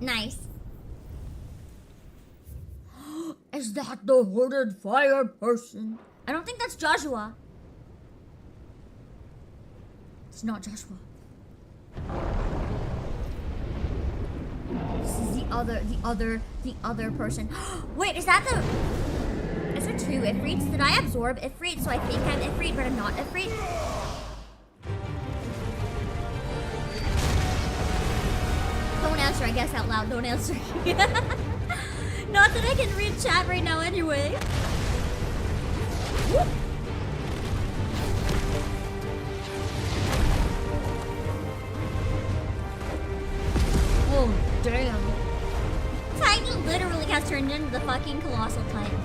Nice. Is that the hooded fire person? I don't think that's Joshua. It's not Joshua. This is the other person. Wait, is that the... Is there 2 Ifrits? Did I absorb Ifrit? So I think I'm Ifrit, but I'm not Ifrit? Don't answer, I guess, out loud. Don't answer. Not that I can read chat right now anyway. Whoop. Oh, damn. Titan literally has turned into the fucking colossal Titan.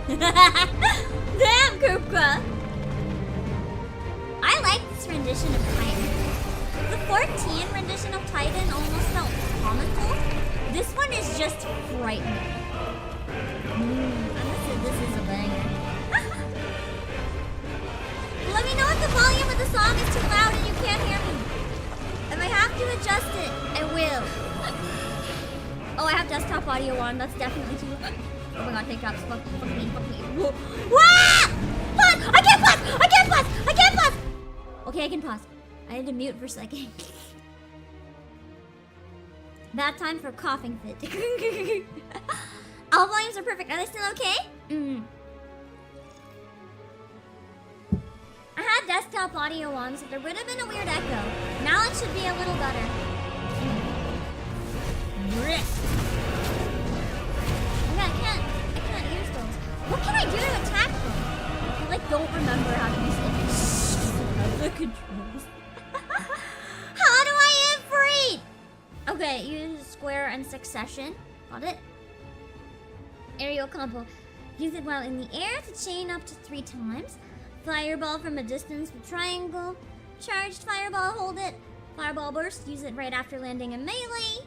Damn, Kupka! I like this rendition of Titan. The 14 rendition of Titan almost felt comical. This one is just frightening. This is a banger. Let me know if the volume of the song is too loud and you can't hear me. If I have to adjust it, I will. Oh, I have desktop audio on. That's definitely too loud. Oh my god, take drops. Fuck me. Whoa. Wah! Pause! I can't pause! Okay, I can pause. I had to mute for a second. Bad time for coughing fit. All volumes are perfect. Are they still okay? I had desktop audio on, so there would have been a weird echo. Now it should be a little better. Okay, I can't use those. What can I do to attack them? I like don't remember how to use the controls. How do I infrate? Okay, use square and succession. Got it. Aerial combo. Use it while in the air to chain up to 3 times. Fireball from a distance with triangle. Charged fireball, hold it. Fireball burst, use it right after landing a melee.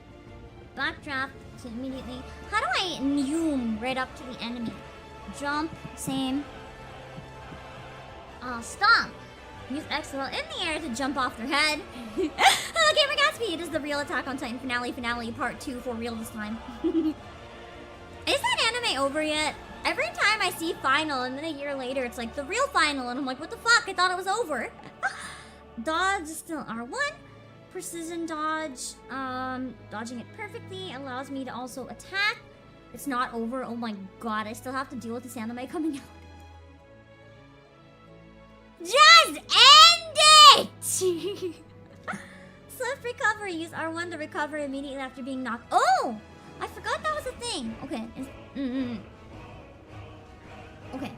Backdraft to immediately. How do I zoom right up to the enemy? Jump, same. Stomp. Use X while in the air to jump off their head. Hello, Gamer Gatsby. It is the real Attack on Titan finale part 2 for real this time. Is that anime over yet? Every time I see final and then a year later it's like the real final and I'm like, what the fuck? I thought it was over. Dodge is still R1. Precision dodge, dodging it perfectly allows me to also attack. It's not over. Oh my god, I still have to deal with this anime coming out. Just end it! Swift recovery. Use R1 to recover immediately after being knocked. Oh! I forgot that was a thing. Okay. Okay.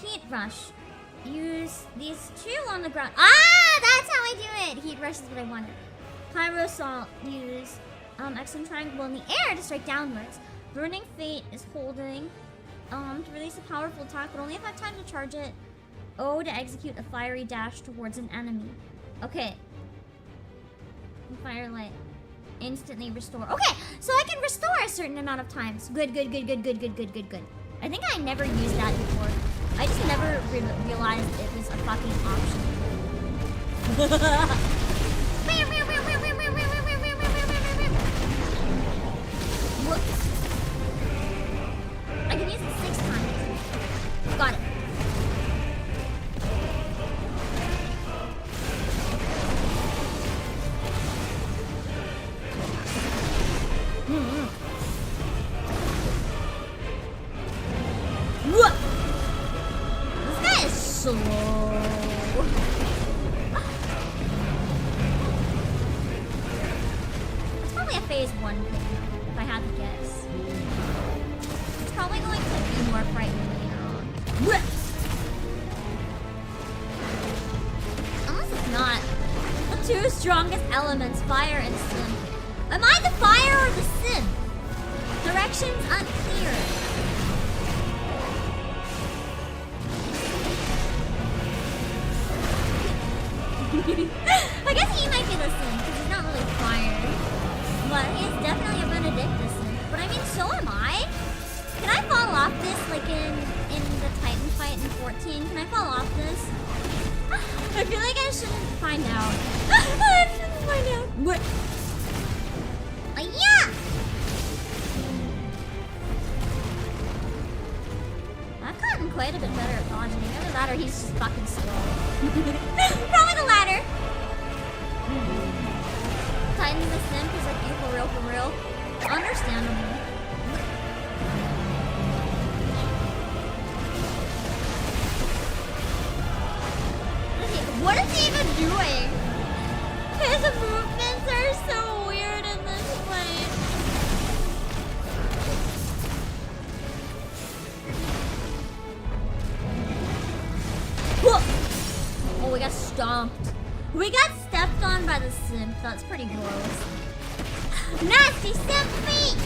Heat rush. Use these 2 on the ground. Ah! That's how I do it! Heat rush is what I wanted. Pyro Assault. Use X and triangle in the air to strike downwards. Burning Fate is holding to release a powerful attack, but only if I have time to charge it. O to execute a fiery dash towards an enemy. Okay. Firelight. Instantly restore. Okay, so I can restore a certain amount of times. Good. I think I never used that before. I just never realized it was a fucking option. Whoops. I can use it 6 times. Got it. What? This guy is slow. It's probably a phase 1 thing, if I had to guess. It's probably going to be more frightening later on. Unless it's not. The 2 strongest elements, fire and sim. Am I the fire or the sim? Directions unclear. I guess he might be the sim, because he's not really fire. But he is definitely a Benedictus sim. But I mean, so am I. Can I fall off this, like in the Titan fight in 14? Can I fall off this? I feel like I shouldn't find out. I shouldn't find out. What? Yeah! I've gotten quite a bit better at dodging. Either that or he's just fucking slow. Probably the latter. Titan's the simp is like you for real. Understandable. What is he even doing? His movements are so weird in this fight. Whoa! Oh, we got stomped. We got stepped on by the simp. That's pretty gross. Nasty simp feet!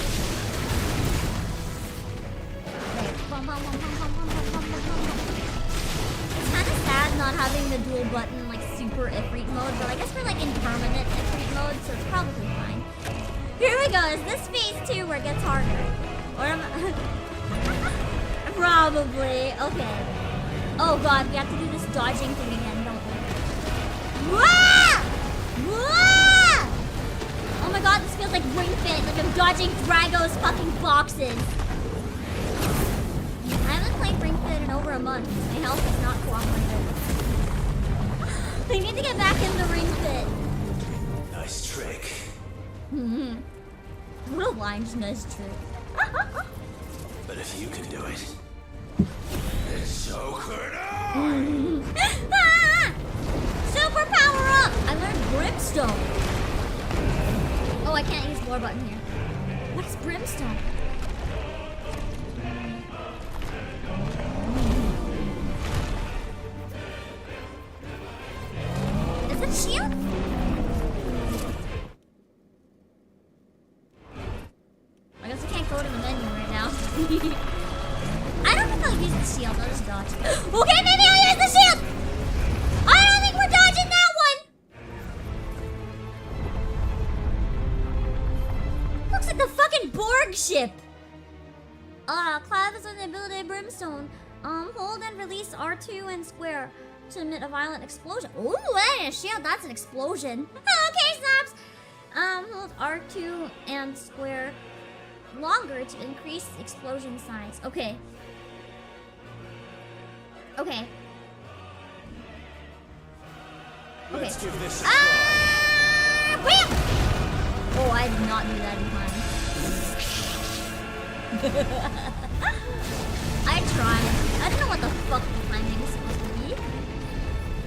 It's kind of sad not having the dual button, like, super Ifrit mode, but I guess we're, like, in permanent Ifrit mode, so it's probably fine. Here we go. Is this phase 2 where it gets harder? Or am I... Probably. Okay. Oh, God. We have to do this dodging thing again, don't we? Wah! Wah! Oh, my God. god, this feels like Ring Fit, like I'm dodging Drago's fucking boxes. I haven't played Ring Fit in over a month. My health is not cooperative. I need to get back in the Ring Fit. Nice trick. What a line, just nice trick. But if you can do it, then so could I! Ah! Super power up! I learned Brimstone. Oh, I can't use more button here. What is Brimstone? Is it shield? I guess I can't go to the menu right now. I don't think I'll use the shield. I'll just dodge. Okay, maybe I'll use the shield! I don't think we're dodging that one! Looks like the fucking Borg ship! Cloud is an ability of Brimstone. Hold and release R2 and square to emit a violent explosion. Ooh, that ain't a shield, that's an explosion. Okay, snaps! Hold R2 and square longer to increase explosion size. Okay. Okay. Let's give this a Bam! Oh, I did not do that in time. I tried. I don't know what the fuck the timing is supposed to be.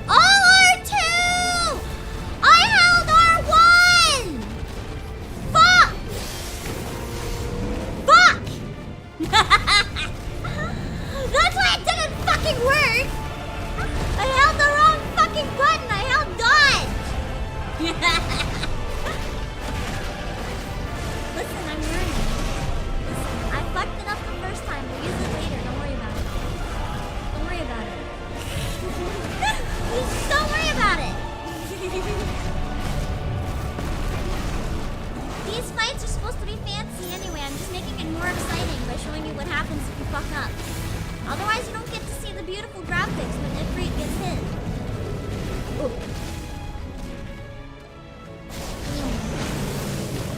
Oh, R2! I held R1! Fuck! Fuck! That's why it didn't fucking work! I held the wrong fucking button! I held dodge! Listen, I'm learning. Listen, I fucked it up the first time. We'll use it later. Don't worry about it. Don't worry about it. Don't worry about it! These fights are supposed to be fancy anyway. I'm just making it more exciting by showing you what happens if you fuck up. Otherwise, you don't get to see the beautiful graphics when Ifrit gets hit. Ooh.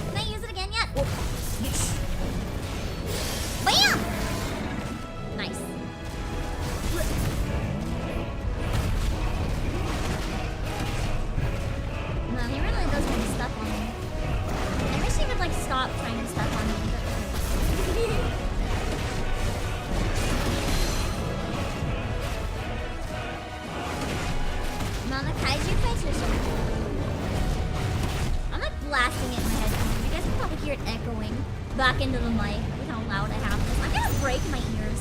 Can I use it again yet? Oh. Yes. Bam! Nice. No, he really does want to step on me. I wish he would like stop trying to step on me. Man, the kaiju fights are so cool. I'm like blasting it in my headphones. You guys can probably hear it echoing back into the mic with how loud I have this. I'm gonna break my ears.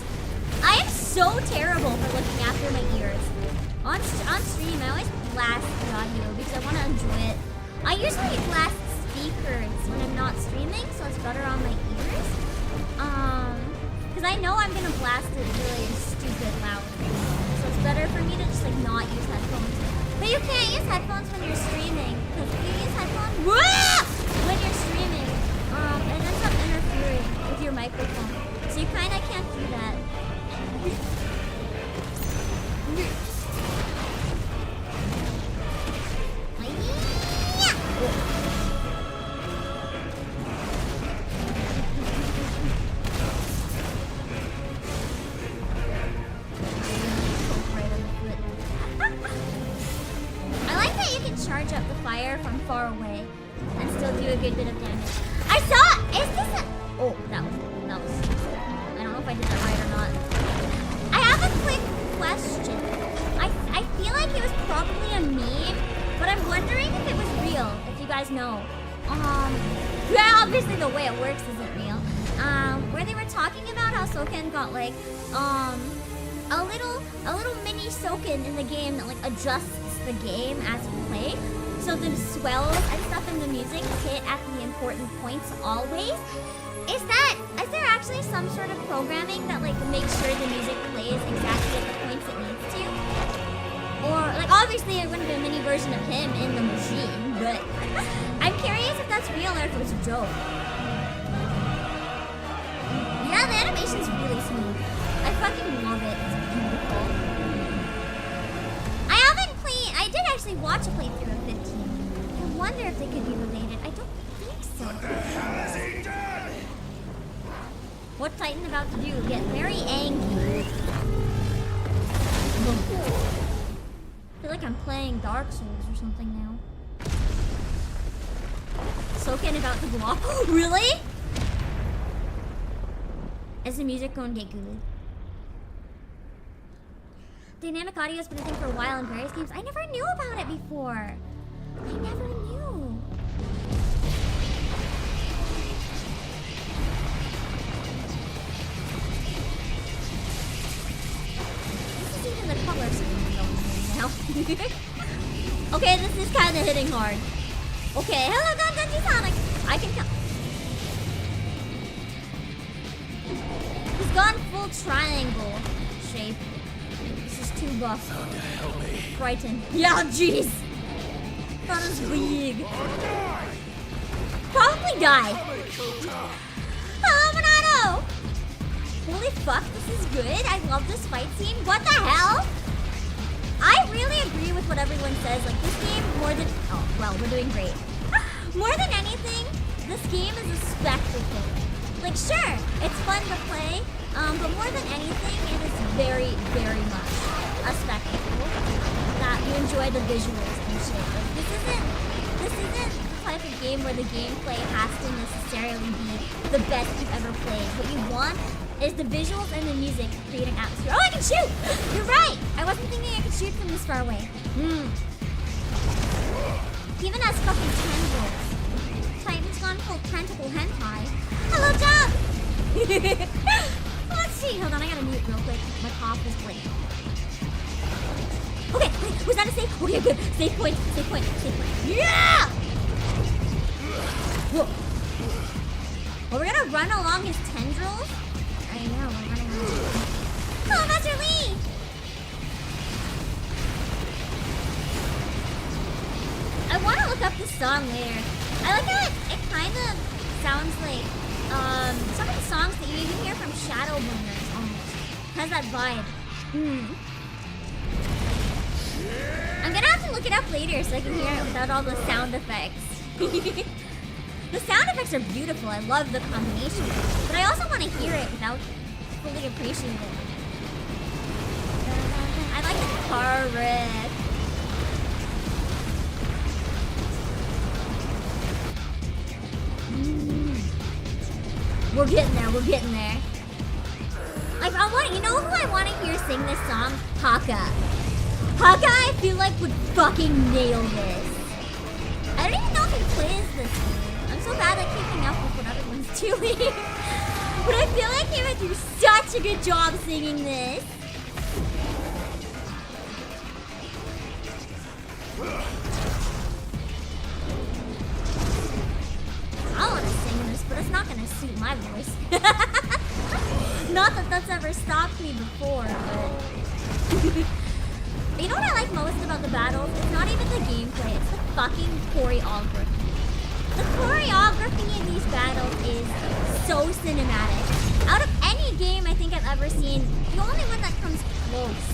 I am so terrible for looking after my ears. On stream, I always blast the audio because I want to enjoy it. I usually blast speakers when I'm not streaming, so it's better on my ears. Because I know I'm gonna blast it really stupid loud. So it's better for me to just like not use headphones. But you can't use headphones when you're streaming. Because if you use headphones when you're streaming, it ends up interfering with your microphone. So you kinda can't do that. I like that you can charge up the fire from far away and still do a good bit of damage. I saw! Is this a... Oh, that was... I don't know if I did that right or not. I have a quick question. I feel like it was probably a meme, but I'm wondering if it was real, if you guys know. Yeah, obviously the way it works isn't real. Where they were talking about how Soken got like, a little mini Soken in the game that like adjusts the game as you play. So the swells and stuff in the music hit at the important points always. Is there actually some sort of programming that like makes sure the music plays exactly at the points it needs to? Or like obviously it wouldn't be a mini version of him in the machine, but I'm curious if that's real or if it was a joke. Yeah, the animation's really smooth. I fucking love it. It's beautiful. I did actually watch a playthrough of 15. I wonder if they could be related. I don't think so. What the hell has he done? What's Titan about to do? Get very angry. I feel like I'm playing Dark Souls or something now. Soken about to go off. Really? Is the music going to get good? Dynamic audio has been a thing for a while in various games. I never knew about it before. I never knew. This is even the color scheme going now. Okay, this is kind of hitting hard. Okay, hello, Gunji Sonic. I can come. He's gone full triangle shape. This is too buff. Frightened. Yeah, jeez. That is big. Probably die. Hello, Monado. Holy fuck, this is good. I love this fight scene. What the hell? I really agree with what everyone says. Like, this game, more than... Oh, well, we're doing great. More than anything, this game is a spectacle. Like, sure, it's fun to play, but more than anything, it is very, very much a spectacle that you enjoy the visuals and shit. Like, this isn't the type of game where the gameplay has to necessarily be the best you've ever played. What you want is the visuals and the music creating atmosphere. Oh, I can shoot! You're right! I wasn't thinking I could shoot from this far away. He even has fucking tendrils. Titan's gone full tentacle hentai. Hello, Jump! Let's see. Hold on, I gotta mute real quick. My cough is blinking. Okay, wait, was that a safe? Okay, good. Safe point, safe point, safe point. Yeah! Whoa. Well, we're gonna run along his tendrils. I know, we're running along. Hello, Master Lee! I want to look up this song later. I like how it kind of sounds like some of the songs that you even hear from Shadowbringers almost. Has that vibe. I'm gonna have to look it up later so I can hear it without all the sound effects. The sound effects are beautiful. I love the combination. But I also want to hear it without fully appreciating it. I like the guitar riff. We're getting there, we're getting there. Like, you know who I want to hear sing this song? Haka. Haka, I feel like, would fucking nail this. I don't even know if he plays this game. I'm so bad at keeping up with what everyone's doing. But I feel like he would do such a good job singing this. I want to sing this, but it's not going to suit my voice. Not that that's ever stopped me before, but... You know what I like most about the battles? It's not even the gameplay, it's the fucking choreography. The choreography in these battles is so cinematic. Out of any game I think I've ever seen, the only one that comes close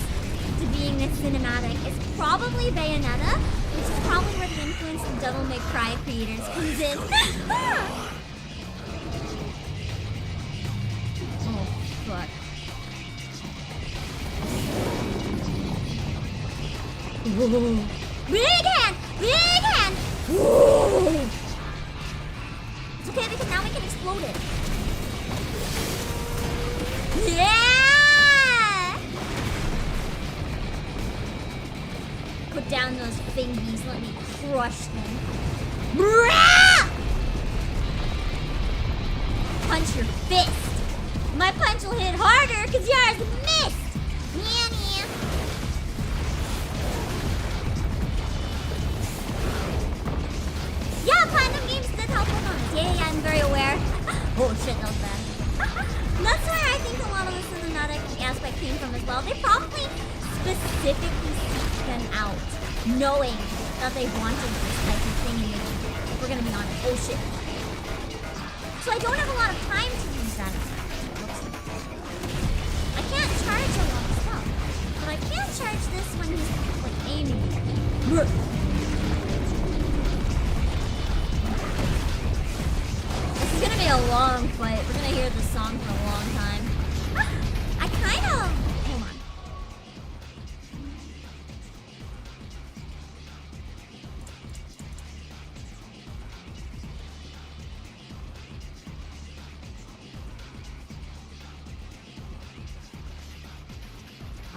to being this cinematic is probably Bayonetta, which is probably where the influence of Devil May Cry creators comes in. Oh, fuck. Whoa. Big hand! Big hand! Whoa. It's okay because now we can explode it. Yeah! Put down those fingies. Let me crush them. Brah! Punch your fist. My punch will hit harder because yours missed. Yeah. Yeah, Platinum Games did help with on it. Yeah, I'm very aware. Oh shit, that was bad. That's where I think a lot of the cinematic aspect came from as well. They probably specifically seeked them out, knowing that they wanted this type of thing in the game. If we're gonna be honest. Oh shit. So I don't have a lot of time to use that effect. I can't charge a lot of stuff, but I can charge this when he's like aiming.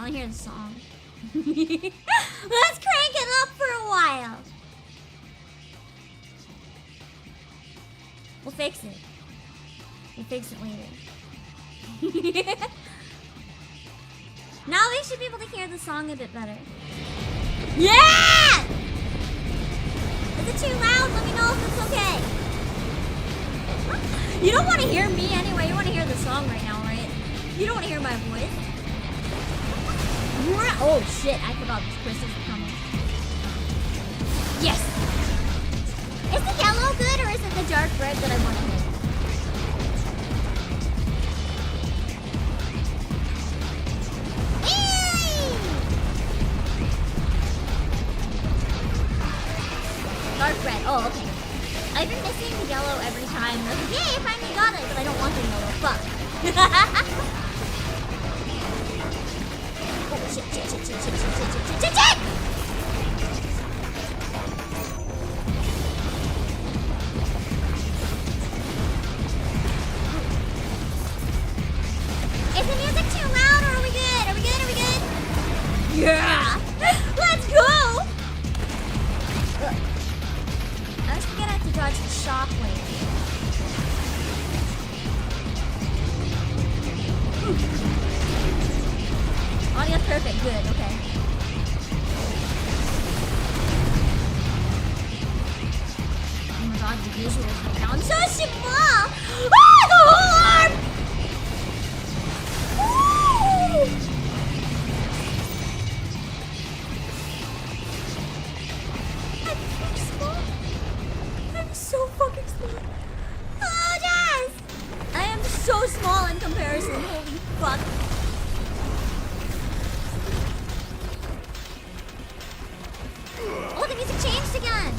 I wanna hear the song. Let's crank it up for a while. We'll fix it. We'll fix it later. Now we should be able to hear the song a bit better. Yeah! Is it too loud? Let me know if it's okay. You don't want to hear me anyway. You want to hear the song right now, right? You don't want to hear my voice. Oh shit, I forgot this crystals are coming. Yes! Is the yellow good or is it the dark red that I want to hit? Dark red. Oh, okay. I've been missing the yellow every time. I was like, yay, I finally got it, but I don't want the yellow. Fuck. Oh, shit. Is the music too loud or are we good? Are we good? Yeah! Let's go! I was gonna have to dodge the shockwave. Audio's perfect, good, okay. Oh my god, the visuals right now. I'm so small! Ah, the whole arm! Woo! I'm so small. I'm so fucking small. Oh, yes! I am so small in comparison. Holy fuck. Oh, the music changed again.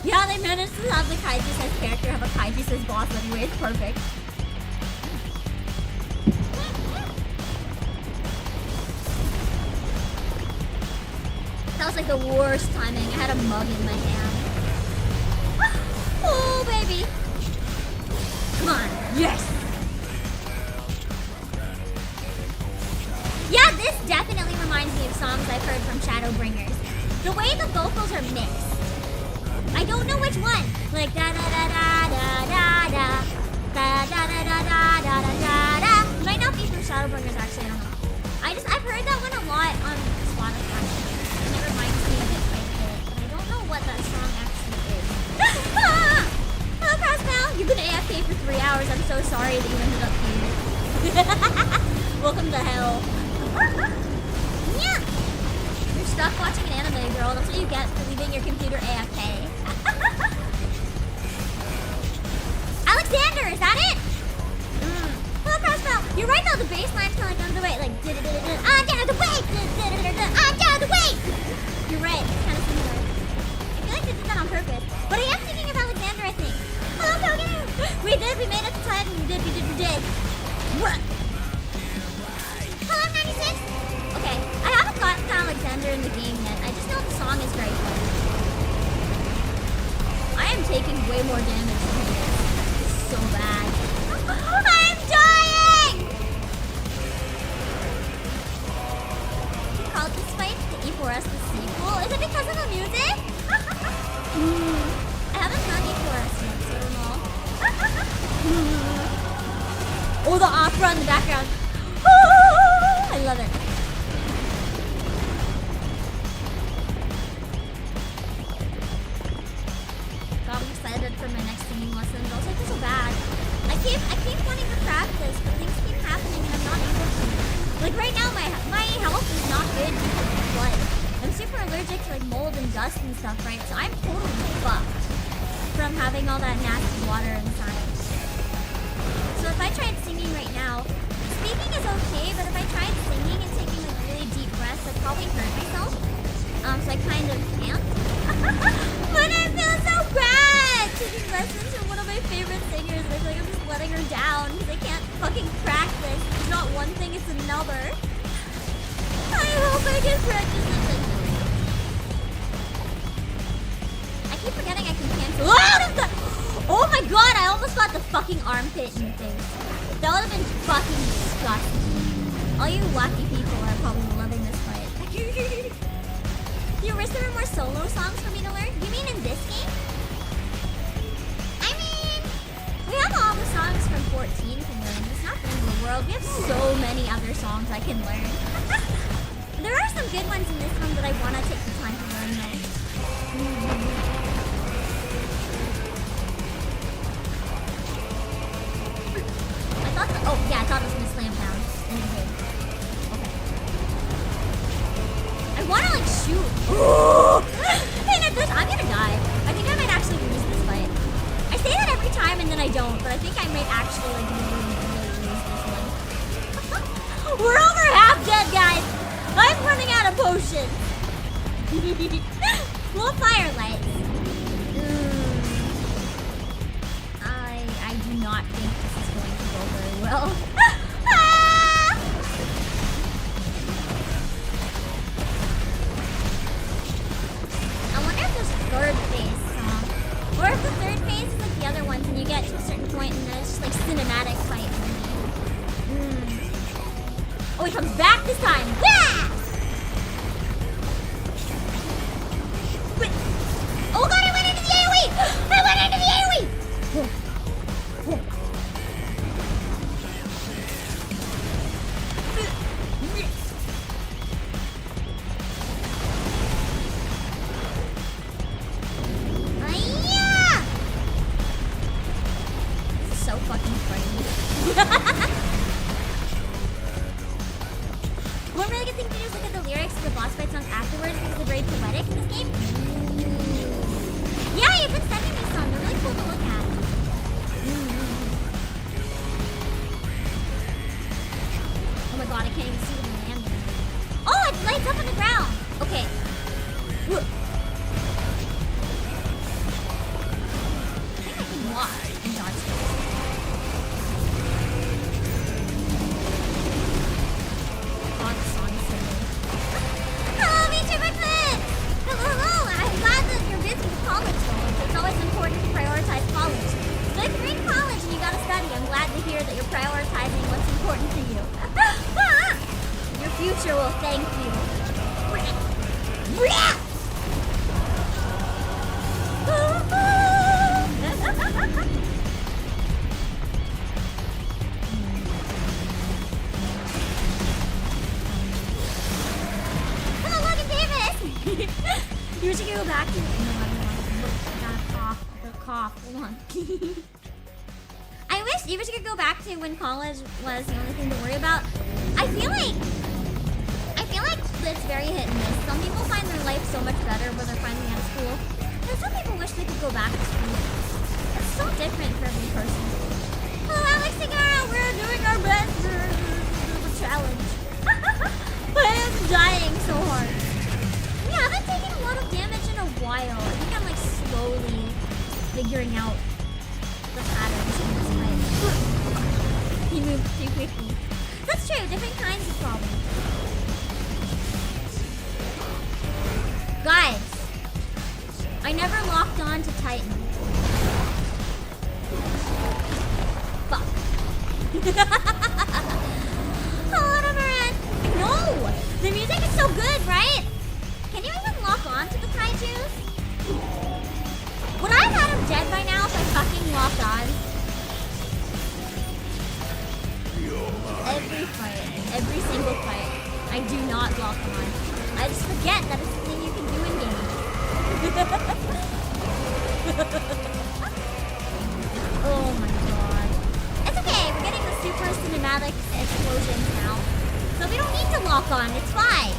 Yeah, they managed to have the Kaiju says character have a Kaiju says boss anyway. It's perfect. That was like the worst timing. I had a mug in my hand. Oh, baby. Come on. Yes. Yeah, this definitely reminds me of songs I've heard from Shadowbringers. The way the vocals are mixed. I don't know which one. Like da da da da da da da da da da da da da da da. Might not be from Shadowbringers actually. I don't know. I've heard that one a lot on Spotify. And it reminds me of it quite a bit. But I don't know what that song actually is. Hello, Pascal. You've been AFK for 3 hours. I'm so sorry that you ended up here. Welcome to hell. Yeah. You're stuck watching an anime, girl. That's what you get for leaving your computer AFK. Alexander, is that it? Hello, Crossbell. You're right though. The bass line's kind of like under the weight, like down the weight, down the weight. You're right. It's kind of similar. I feel like they did that on purpose. But I am thinking of Alexander, I think. Hello, Kogan. We did. We made it to time. We did. What? Hello, 96. Okay, I haven't gotten to Alexander in the game yet. I just know the song is very fun. I am taking way more damage than he is. It's so bad. I'm dying! You called this fight the E4S the sequel? Is it because of the music? I haven't done E4S yet, so I don't know. Oh, the opera in the background. I love it. God, I'm excited for my next singing lessons. Also, I feel so bad. I keep wanting to practice, but things keep happening and I'm not able to. Like right now, my health is not good because of blood. I'm super allergic to like mold and dust and stuff, right? So I'm totally fucked from having all that nasty water inside. So if I tried singing right now, speaking is okay, but if I tried singing and taking like really deep breaths, I'd probably hurt myself. So I kind of can't. But I feel so bad taking lessons from one of my favorite singers. I feel like I'm just letting her down because I can't fucking practice. It's not one thing, it's another. I hope I can practice it. I keep forgetting I can cancel. Oh my god, I almost got the fucking armpit in the face. That would have been fucking disgusting. All you wacky people are probably loving this fight. You wish there were more solo songs for me to learn? You mean in this game? I mean, we have all the songs from 14 to learn. It's not the end of the world. We have so many other songs I can learn. There are some good ones in this one that I want to take the time to learn though. I thought I thought it was gonna slam down. And it did. Okay. I wanna like shoot. And at this, I'm gonna die. I think I might actually lose this fight. I say that every time and then I don't, but I think I might actually like really lose this one. We're over half dead, guys. I'm running out of potions. More firelights. I do not think this is going to go very well. I wonder if there's a third phase song. Or if the third phase is like the other ones and you get to a certain point and then it's just like cinematic fight. Oh, he comes back this time. Yeah! Oh god, I went into the AoE! I went into the AoE! This is so fucking funny. One really good thing to do is look at the lyrics of the boss fight songs afterwards because they're very poetic in this game. Yeah, you've been sending me some. They're really cool to look at. Oh my god, I can't even see them landing. Oh, it lights up on the ground. Okay. I think I can walk and dodge those. God, the song is so good. Hello, VTuber Fit! Hello. I'm glad that you're busy with college goals. It's always important to prioritize college. So if you're in college and you gotta study, I'm glad to hear that you're prioritizing what's important to you. Your future will thank you. Hello, Logan Davis! You should go back to... No, cough. Hold on. I wish you could go back to when college was the only thing to worry about. I feel like it's very hit and miss. Some people find their life so much better when they're finally out of school. And some people wish they could go back to school. It's so different for every person. Hello, Alex and Girl! We're doing our best for the challenge. I am dying so hard. We haven't taken a lot of damage in a while. I think I'm like slowly figuring out the patterns in this fight. He moved too quickly. That's true, different kinds of problems. Guys, I never locked on to Titan. Fuck. Hello, Marin. No! The music is so good, right? Can you even lock on to the kaijus? Would I have had him dead by now if I fucking locked on? Every fight, every single fight, I do not lock on. I just forget that it's a thing you can do in game. Oh my god. It's okay, we're getting the super cinematic explosions now. So we don't need to lock on, it's fine.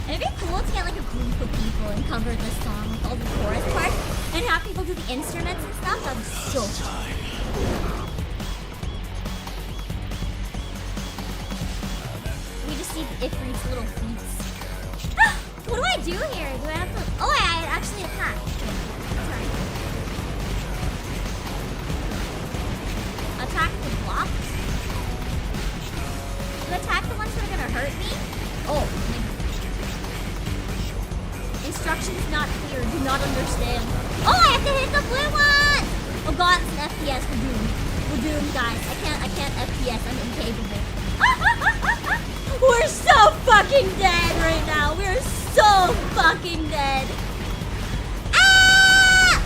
It'd be cool to get like a group of people and cover this song with all the chorus parts and have people do the instruments and stuff. That'd be so fun. We just need Ifrit's little feats. What do I do here? Do I have to... Oh, I actually attack. Sorry. Attack the blocks? Do I attack the ones that are gonna hurt me? Oh, maybe. instructions not clear. Do not understand. Oh, I have to hit the blue one! Oh god, it's an FPS. We're doomed. We're doomed, guys. I can't FPS. I'm incapable. We're so fucking dead right now. We're so fucking dead. Ah!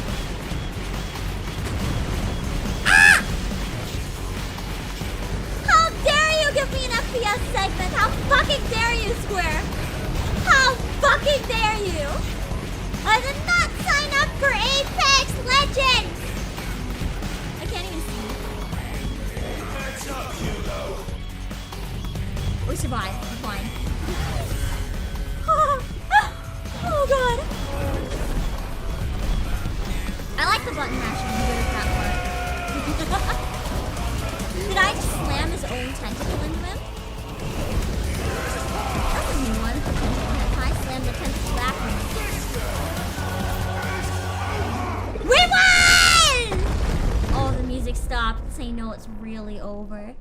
Ah! How dare you give me an FPS segment? How fucking dare you, Square? How fucking dare you? I did not sign up for Apex Legends! I can't even see. What's up, Hugo? We survived. We're fine. Oh god. I like the button mashing. I'm good at that part. Did I just slam his own tentacle into him? That's a new one. I slammed the tentacle back on him. We won! Oh, the music stopped. Saying no, it's really over.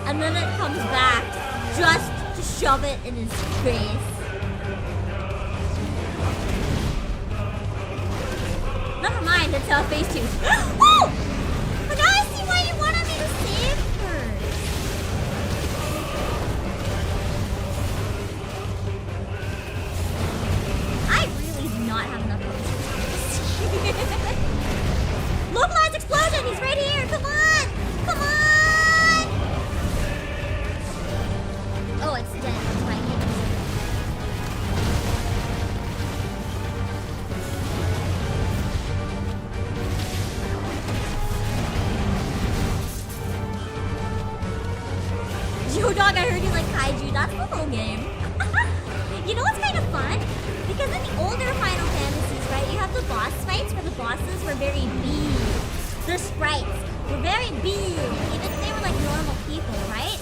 And then it comes back just to shove it in his face. Never mind, it's phase 2. Oh! But now I see why you wanted me to save first. I really do not have enough potions. Localized explosion! He's right here! Come on! Come on! Oh, it's dead. That's right. Yo, dog, I heard you like kaiju. That's the whole game. You know what's kind of fun? Because in the older Final Fantasies, right, you have the boss fights where the bosses were very big. Their sprites were very big, even if they were like normal people, right?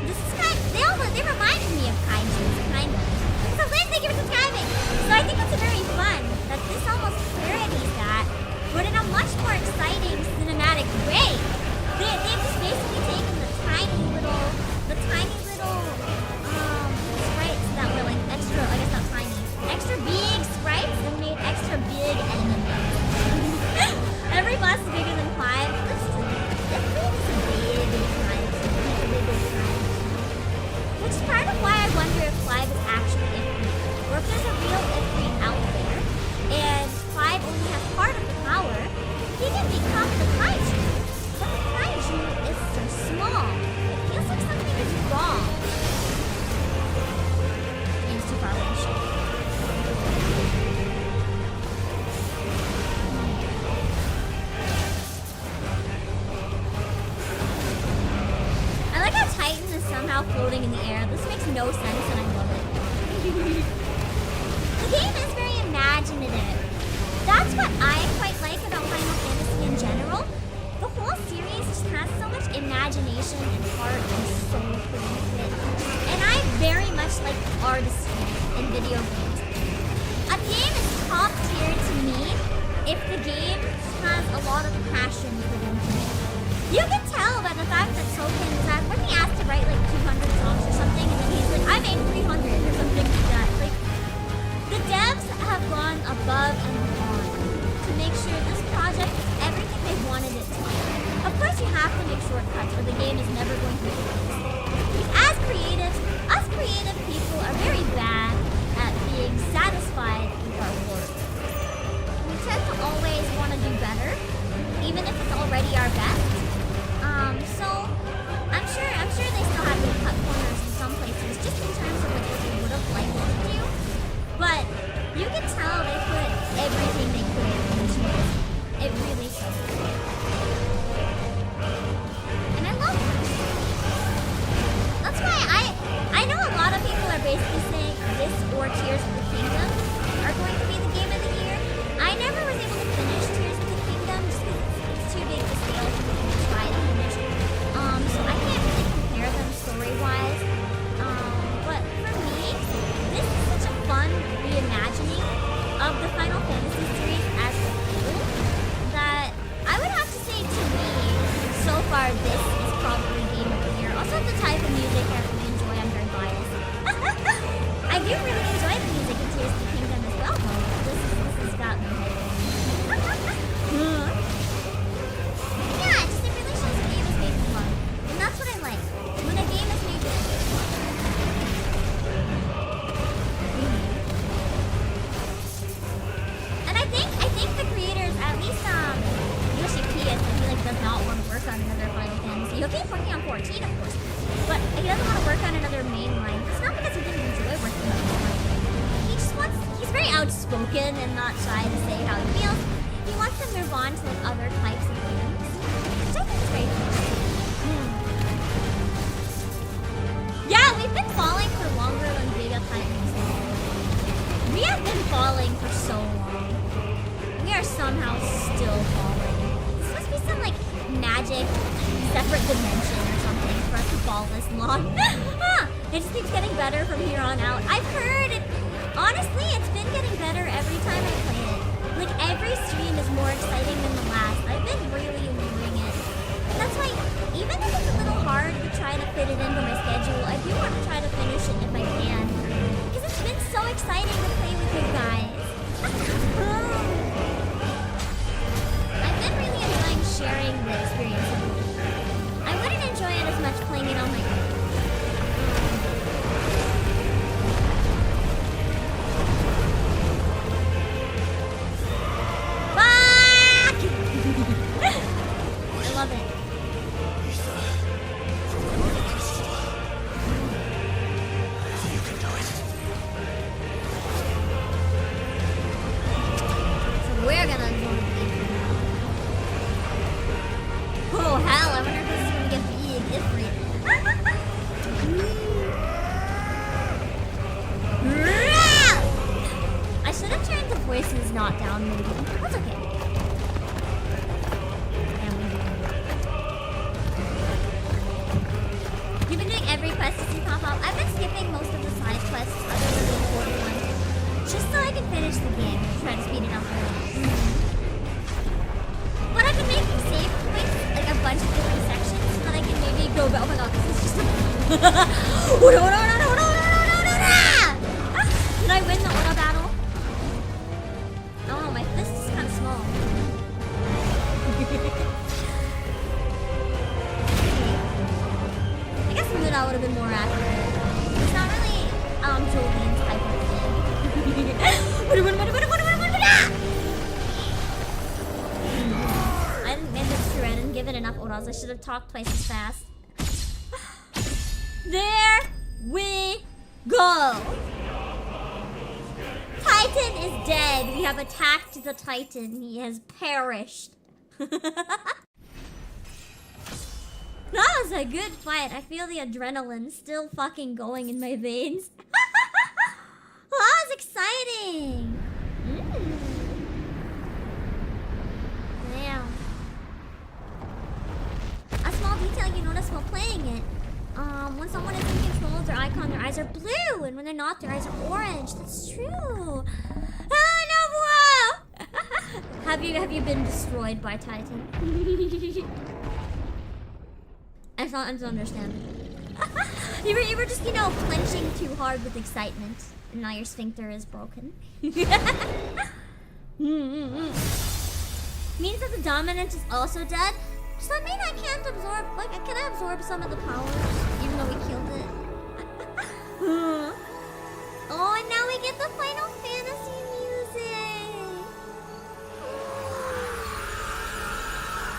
This is kind of, they reminded me of kaiju, kind of. So Liz, thank you for subscribing. So I think it's very fun that this almost parodies that, but in a much more exciting cinematic way. They've just basically taken the tiny little sprites that were like extra, I guess not tiny, extra big sprites and made extra big enemies. Every boss is bigger than 5. This is a big time. Which is part of why I wonder if 5 is actually Ifrit, or if there's a real Ifrit out there, and 5 only has part of the power. He can become the kaiju, but the kaiju is so small. It feels like something is wrong. Game's too far away. I like how Titan is somehow floating in the air. This makes no sense and I love it. The game is very imaginative. That's what I quite like about Final Fantasy in general. The whole series just has so much imagination and heart and soul put into it. And I very much like artistry in video games. A game is top tier to me if the game has a lot of passion put into it. You can tell by the fact that Token was asked, when he asked to write like 200 songs or something, and then he's like, I made 300 or something like that. Like, the devs have gone above and beyond to make sure this project is everything they wanted it to be. Of course, you have to make shortcuts, or the game is never going to be released. As creatives, us creative people are very bad at being satisfied with our work. We tend to always want to do better, even if it's already our best. So I'm sure they still have to cut corners in some places, just in terms of like what they would have liked to do. But you can tell they put everything they could into it. It really shows. And I love that. That's why I know a lot of people are basically saying this 14, of course. But he doesn't want to work on another main line. It's not because he didn't enjoy working on the line. He just wants, he's very outspoken and not shy to say how he feels. He wants to move on to like other types of games, which I think is very cool. Yeah, we've been falling for longer than Giga Titans. We have been falling for so long. We are somehow still falling. This must be some like magic separate dimension or something for us to fall this long. It just keeps getting better from here on out. I've heard it. Honestly, it's been getting better every time I play it. Like every stream is more exciting than the last. I've been really enjoying it. That's why, even if it's a little hard to try to fit it into my schedule, I do want to try to finish it if I can. Because it's been so exciting to play with you guys. I've been really enjoying sharing the experience with you. I wouldn't enjoy it as much playing it on my own. Fuck! I love it. We're gonna join the game. Oh hell, I wonder if this is gonna get big. It's free. I should have turned the voices not down maybe. That's okay. You've been doing every quest to see pop up. I've been skipping most of the side quests other than the important ones. Just so I can finish the game and try to speed it up a little. But I've been making save points, like a bunch of different sections, so that I can maybe go back. Oh my god, this is just Did I win the Ora battle? Oh, my fist is kind of small. I guess Muda would have been more accurate. It's not really Jolene's type of thing. I didn't make it true. I didn't give it enough oras. I should have talked twice as fast. There we go. Titan is dead. We have attacked the Titan. He has perished. That was a good fight. I feel the adrenaline still fucking going in my veins. That was exciting. Damn. A small detail you notice while playing it. When someone is in control of their icon, their eyes are blue, and when they're not, their eyes are orange. That's true. Oh no! Have you been destroyed by Titan? I don't understand. You were just, clenching too hard with excitement, and now your sphincter is broken. Means that the dominant is also dead? Does that mean I can't absorb, can I absorb some of the powers, even though we killed it? Oh, and now we get the Final Fantasy music!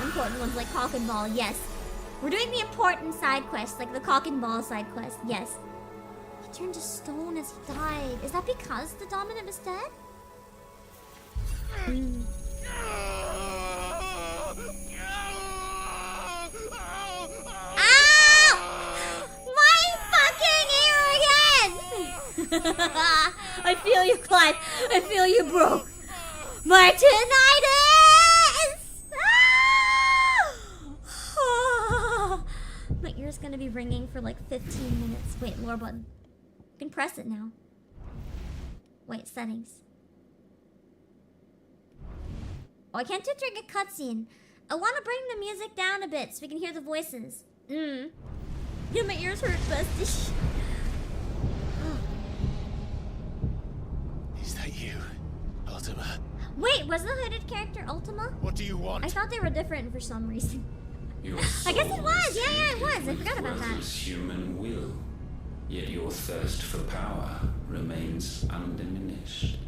Important ones like Cock and Ball, yes. We're doing the important side quests, like the Cock and Ball side quest, yes. He turned to stone as he died. Is that because the dominant is dead? I feel you, Clyde. I feel you, bro. Martinitis! My ear's gonna be ringing for like 15 minutes. Wait, lower button. You can press it now. Wait, settings. Oh, I can't do during a cutscene. I want to bring the music down a bit so we can hear the voices. Yeah, my ears hurt, bestie. Is that you, Ultima? Wait, was the hooded character Ultima? What do you want? I thought they were different for some reason. I guess it was. Yeah, it was. I forgot about that. Human will, yet your thirst for power remains undiminished.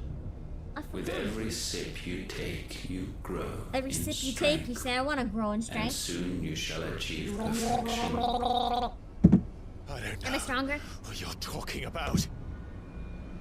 With every sip you take, you grow. Every in sip you strength, take, you say, I want to grow in and strength. soon you shall achieve perfection. I don't Am I know stronger? what you're talking about.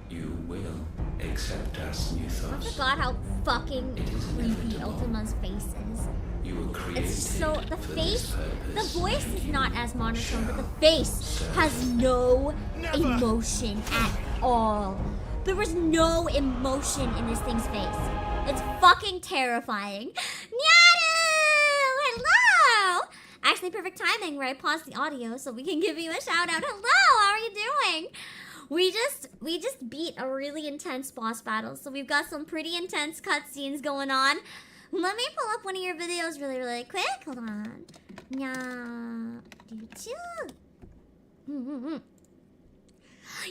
You will accept us, I Mythos. forgot how fucking It is creepy inevitable. Ultima's face is. You were created It's so the for face, this purpose. the voice is not as monotone, but the face has no emotion at all. There was no emotion in this thing's face. It's fucking terrifying. Nyadu! Hello! Actually, perfect timing where I paused the audio so we can give you a shout out. Hello, how are you doing? We just beat a really intense boss battle, so we've got some pretty intense cutscenes going on. Let me pull up one of your videos really quick. Hold on. Yeah.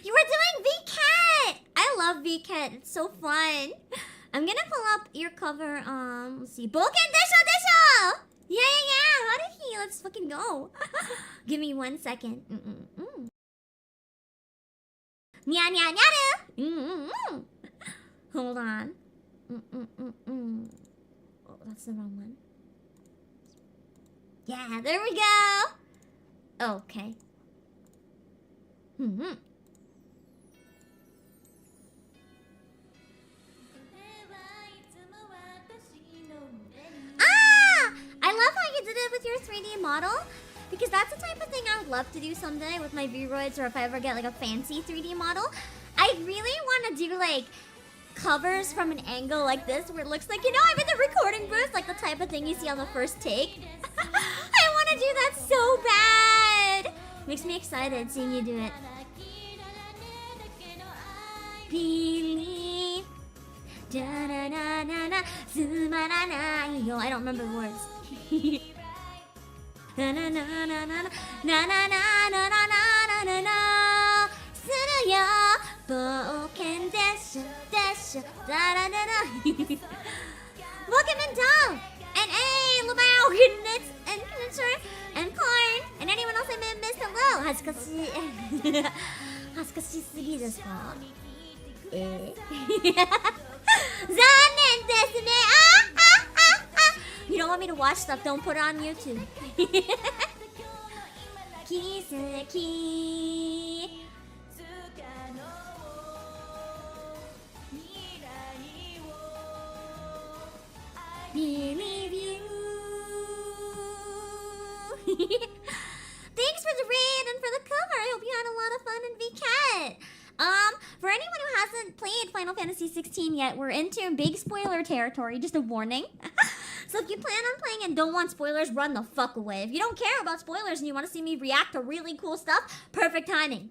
You were doing VCat! I love VCat. It's so fun. I'm gonna pull up your cover. Let's see. Boken Desho! Yeah. How did he? Let's fucking go. Give me 1 second. Nya. Hold on. Oh, that's the wrong one. Yeah, there we go. Okay. I love how you did it with your 3D model, because that's the type of thing I would love to do someday with my V-Roids, or if I ever get like a fancy 3D model. I really want to do like covers from an angle like this, where it looks like, you know, I'm in the recording booth, like the type of thing you see on the first take. I want to do that so bad. Makes me excited seeing you do it. Believe. Da-na-na-na-na, sumaranai yo. I don't remember the words. Na-na-na-na-na, na-na-na-na-na-na-na-na, suru yo, boken desho, da-da-da-da. Welcome and down, and A, Lamau, Knitz, and Knitzer, and Corn, and anyone else I may have missed, hello. Hazukashi. Hazukashi sugi desu ka? Zanen desu ne. You don't want me to watch stuff, don't put it on YouTube. Kiseki. Believe you. Thanks for the raid and for the cover. I hope you had a lot of fun in VCat. For anyone who hasn't played Final Fantasy 16 yet, we're into big spoiler territory, just a warning. So if you plan on playing and don't want spoilers, run the fuck away. If you don't care about spoilers and you want to see me react to really cool stuff, perfect timing.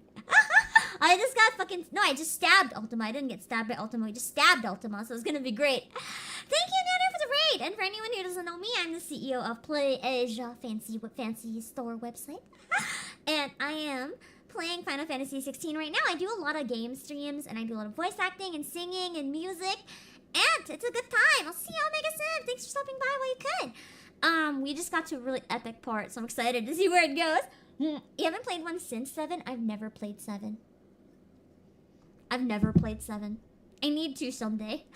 I just got I just stabbed Ultima. I didn't get stabbed by Ultima, we just stabbed Ultima, so it's gonna be great. Thank you, Nana, for the raid! And for anyone who doesn't know me, I'm the CEO of Play Asia Fancy Store website. And I am playing Final Fantasy 16 right now. I do a lot of game streams, and I do a lot of voice acting and singing and music, and it's a good time. I'll see you, Omega Sim. Thanks for stopping by while you could. We just got to a really epic part, so I'm excited to see where it goes. You haven't played one since 7? I've never played 7. I've never played 7. I need to someday.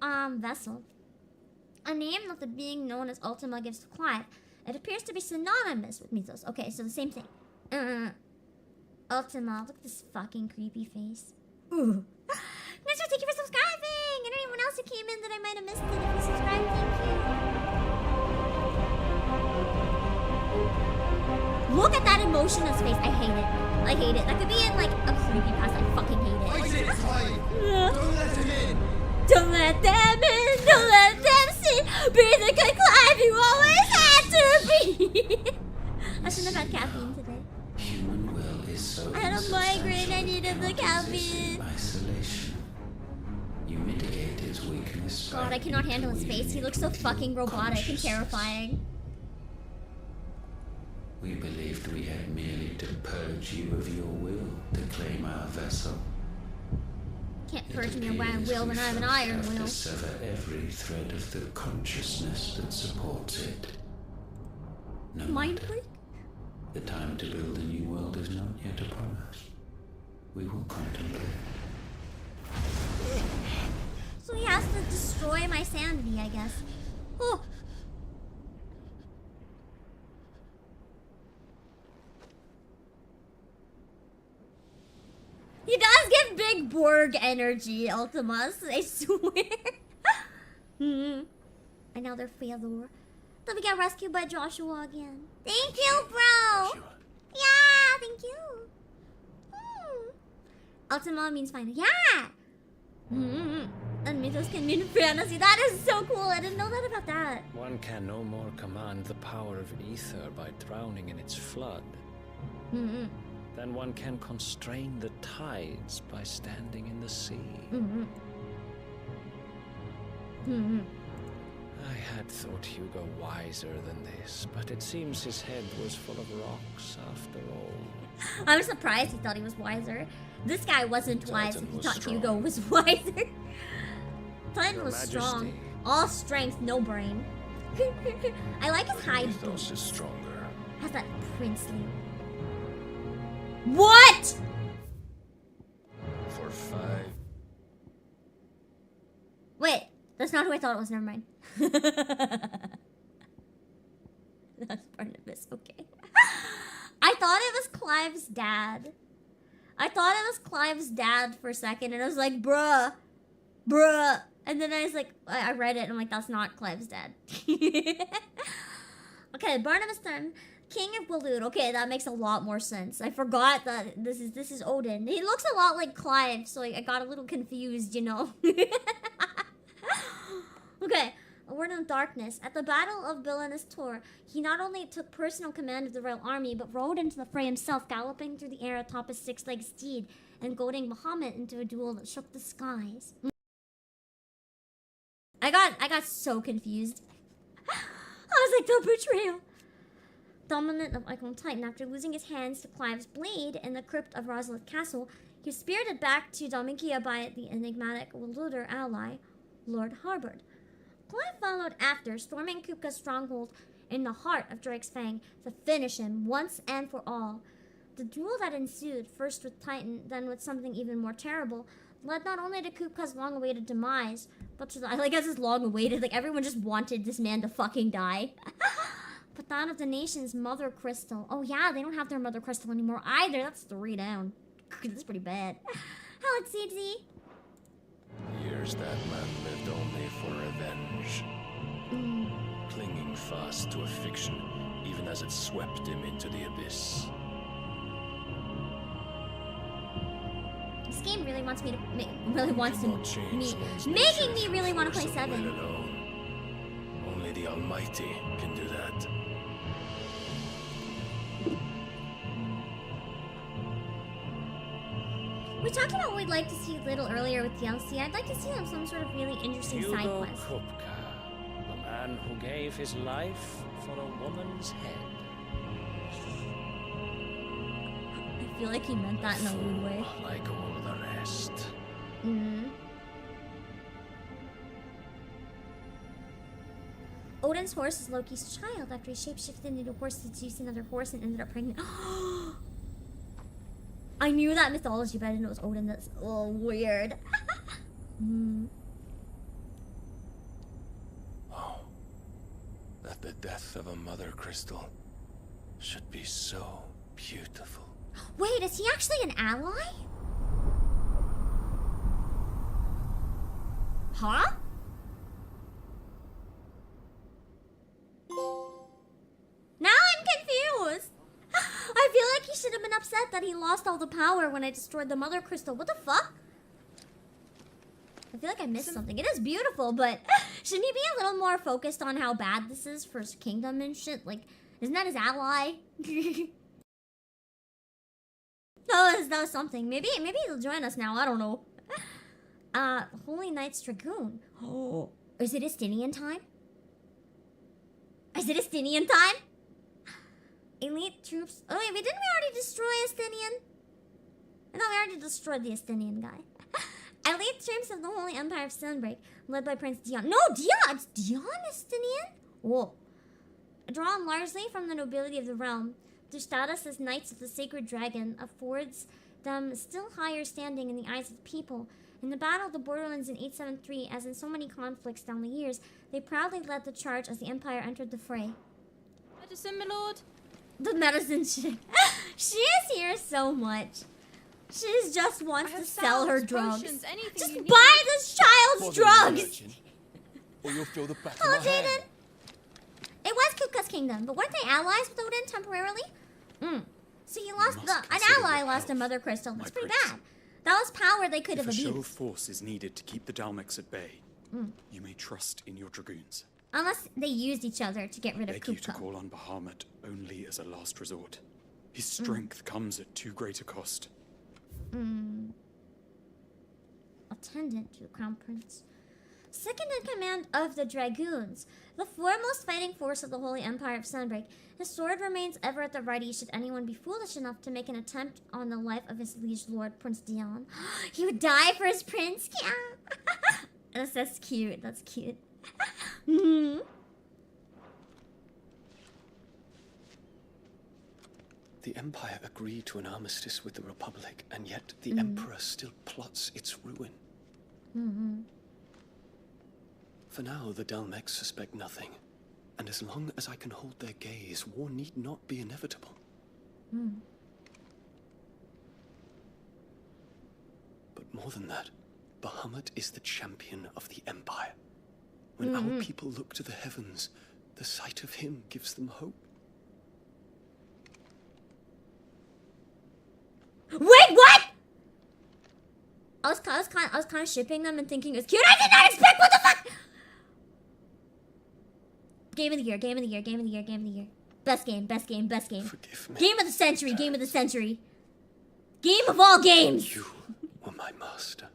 Vessel. A name that the being known as Ultima gives to Quiet. It appears to be synonymous with Mythos. Okay, so the same thing. Ultima. Look at this fucking creepy face. Ooh. Next, thank you for subscribing! And anyone else who came in that I might have missed it, if you subscribed, thank you. Look at that emotion on his face. I hate it. I hate it. That could be in like a creepypasta. I fucking hate it. Don't let him in! Don't let them in! Don't let them see! Breathe a good climb! You always had to breathe! I shouldn't have had caffeine today. Human will is so I had a migraine. I needed the caffeine. Isolation. You mitigate its weakness. God, I cannot handle his face. He looks so fucking robotic and terrifying. We believed we had merely to purge you of your will to claim our vessel. Can't purge me of my will when I have an iron will. To sever every thread of the consciousness that supports it. No Mind matter. freak? The time to build a new world is not yet upon us. We will contemplate. my sanity, I guess. Oh. He does give big Borg energy, Ultimus, I swear. And now they're Feather. Then we got rescued by Joshua again. Thank you, bro! Yeah, thank you. Ultima means final. Yeah! And mythos can mean fantasy. That is so cool. I didn't know that about that. One can no more command the power of ether by drowning in its flood. Then one can constrain the tides by standing in the sea. I had thought Hugo wiser than this, but it seems his head was full of rocks after all. I'm surprised he thought he was wiser. This guy wasn't wise if he thought strong. Hugo was wiser. Titan Your was Majesty. strong. All strength, no brain. I like his high Ethos is stronger. Has that princely. What? For 5. Wait, that's not who I thought it was. Never mind. That's Barnabas. Okay. I thought it was Clive's dad. I thought it was Clive's dad for a second, and I was like, bruh. And then I was like, I read it, and I'm like, that's not Clive's dad. Okay, Barnabas turn. King of Waloed. Okay, that makes a lot more sense. I forgot that this is Odin. He looks a lot like Clive, so I got a little confused, you know. Okay, a word in darkness. At the Battle of Villainous Tor, he not only took personal command of the royal army, but rode into the fray himself, galloping through the air atop a 6-legged steed, and goading Bahamut into a duel that shook the skies. I got so confused. I was like, the betrayal. Dominant of Icon Titan, after losing his hands to Clive's blade in the crypt of Rosalith Castle, he was spirited back to Dalmikia by the enigmatic Waluder ally, Lord Harbord. Clive followed after, storming Kupka's stronghold in the heart of Drake's Fang to finish him once and for all. The duel that ensued, first with Titan, then with something even more terrible, led not only to Kupka's long-awaited demise, but to the, I guess it's long-awaited, like everyone just wanted this man to fucking die. But that of the nation's mother crystal. Oh yeah, they don't have their mother crystal anymore either. That's 3 down. That's pretty bad. Hello, Seedsy. Years that man lived only for revenge. Clinging fast to a fiction, even as it swept him into the abyss. This game really wants me to making me really want to play 7. Only the Almighty can do that. We talked about what we'd like to see a little earlier with DLC. I'd like to see some sort of really interesting side Hugo quest. Kupka, the man who gave his life for a woman's head. I feel like he meant that in a rude way. Like all the rest. Odin's horse is Loki's child after he shapeshifted into a horse to seduce another horse and ended up pregnant. I knew that mythology, but I didn't know it was Odin. That's weird. Oh, that the death of a mother crystal should be so beautiful. Wait, is he actually an ally? Huh? Now I'm confused. I feel like he should have been upset that he lost all the power when I destroyed the mother crystal. What the fuck? I feel like I missed something. It is beautiful, but shouldn't he be a little more focused on how bad this is for his kingdom and shit? Like, isn't that his ally? that was something. Maybe he'll join us now. I don't know. Holy Knight's Dragoon. Oh, is it Estinian time? Is it Estinian time? Elite troops. Oh wait, didn't we already destroy Estinian? I thought we already destroyed the Estinian guy. Elite troops of the Holy Empire of Sunbreak, led by Prince Dion. No, Dion! It's Dion Estinian? Whoa. Drawn largely from the nobility of the realm, their status as Knights of the Sacred Dragon affords them still higher standing in the eyes of the people, In the Battle of the Borderlands in 873, as in so many conflicts down the years, they proudly led the charge as the Empire entered the fray. Medicine, my lord. The medicine chick. She is here so much. She just wants to sell her drugs. Just buy this child's drugs! Or you'll feel the back of Hello, my hand. Jaden. It was Kuka's kingdom, but weren't they allies with Odin temporarily? So he lost an ally lost a mother crystal. That's pretty bad. That was power they could have If a show of abused. force is needed to keep the Dalmex at bay, you may trust in your dragoons. Unless they used each other to get rid of Beg you to Kuka. call on Bahamut only as a last resort. His strength comes at too great a cost. Attendant to the Crown Prince. Second in command of the Dragoons, the foremost fighting force of the Holy Empire of Sunbreak, his sword remains ever at the ready should anyone be foolish enough to make an attempt on the life of his liege lord, Prince Dion. He would die for his prince? Yeah. That's cute. That's cute. The Empire agreed to an armistice with the Republic, and yet the Emperor still plots its ruin. For now, the Dalmex suspect nothing, and as long as I can hold their gaze, war need not be inevitable. But more than that, Bahamut is the champion of the Empire. When our people look to the heavens, the sight of him gives them hope. Wait, what? I was kind of shipping them and thinking it was cute. I did not expect. What the fuck? Game of the year. Game of the year. Game of the year. Game of the year. Best game. Best game. Best game. Forgive me. Game of the century. Game of the century. Game of all games. You were my master.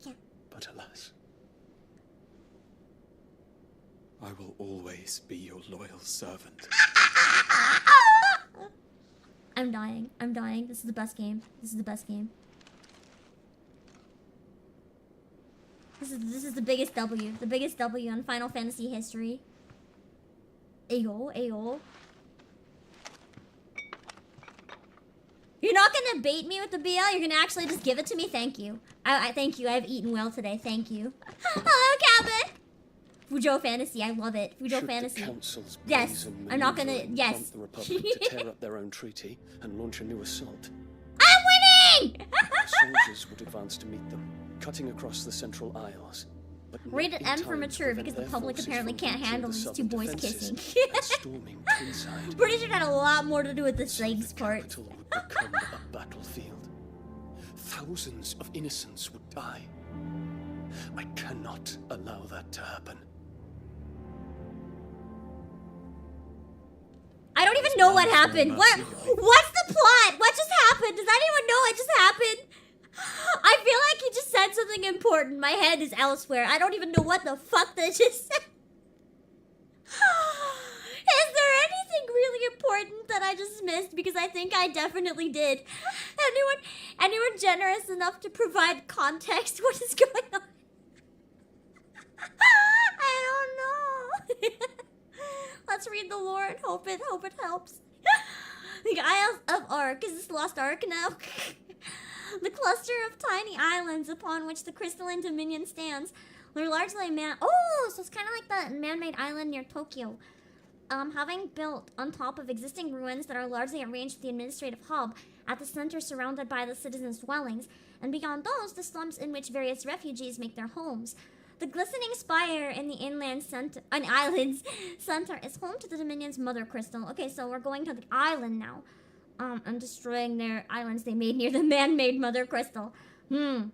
Yeah. But alas. I will always be your loyal servant. I'm dying. I'm dying. This is the best game. This is the best game. This is the biggest W. The biggest W in Final Fantasy history. Ayo, ayo. You're not gonna bait me with the BL? You're gonna actually just give it to me? Thank you. I thank you. I've eaten well today. Thank you. Hello, Cabot! Fujo Fantasy. I love it. Fujo Should Fantasy. the council's Yes. brazen I'm not gonna... maneuvering Yes. prompt the Republic to tear up their own treaty and launch a new assault, I'm winning! soldiers would advance to meet them, cutting across the Central Isles. But not Rated in M for time to mature prevent because the their public forces apparently from can't breaching handle the these two southern boys defenses kissing. and storming Twinside. Pretty sure that had a lot more to do with the So Slaves the part. capital would become a battlefield. Thousands of innocents would die. I cannot allow that to happen. I don't even know what happened. What's the plot? What just happened? Does anyone know what just happened? I feel like he just said something important. My head is elsewhere. I don't even know what the fuck they just said. Is there anything really important that I just missed? Because I think I definitely did. Anyone generous enough to provide context? What is going on? I don't know. Let's read the lore and hope it helps. The Isles of Ark. Is this Lost Ark now? The cluster of tiny islands upon which the crystalline dominion stands. They're largely Oh, so it's kind of like that man-made island near Tokyo. Having built on top of existing ruins that are largely arranged with the administrative hub at the center surrounded by the citizens' dwellings, and beyond those, the slums in which various refugees make their homes. The glistening spire in the island's center is home to the Dominion's mother crystal. Okay, so we're going to the island now. And destroying their islands they made near the man-made mother crystal. They're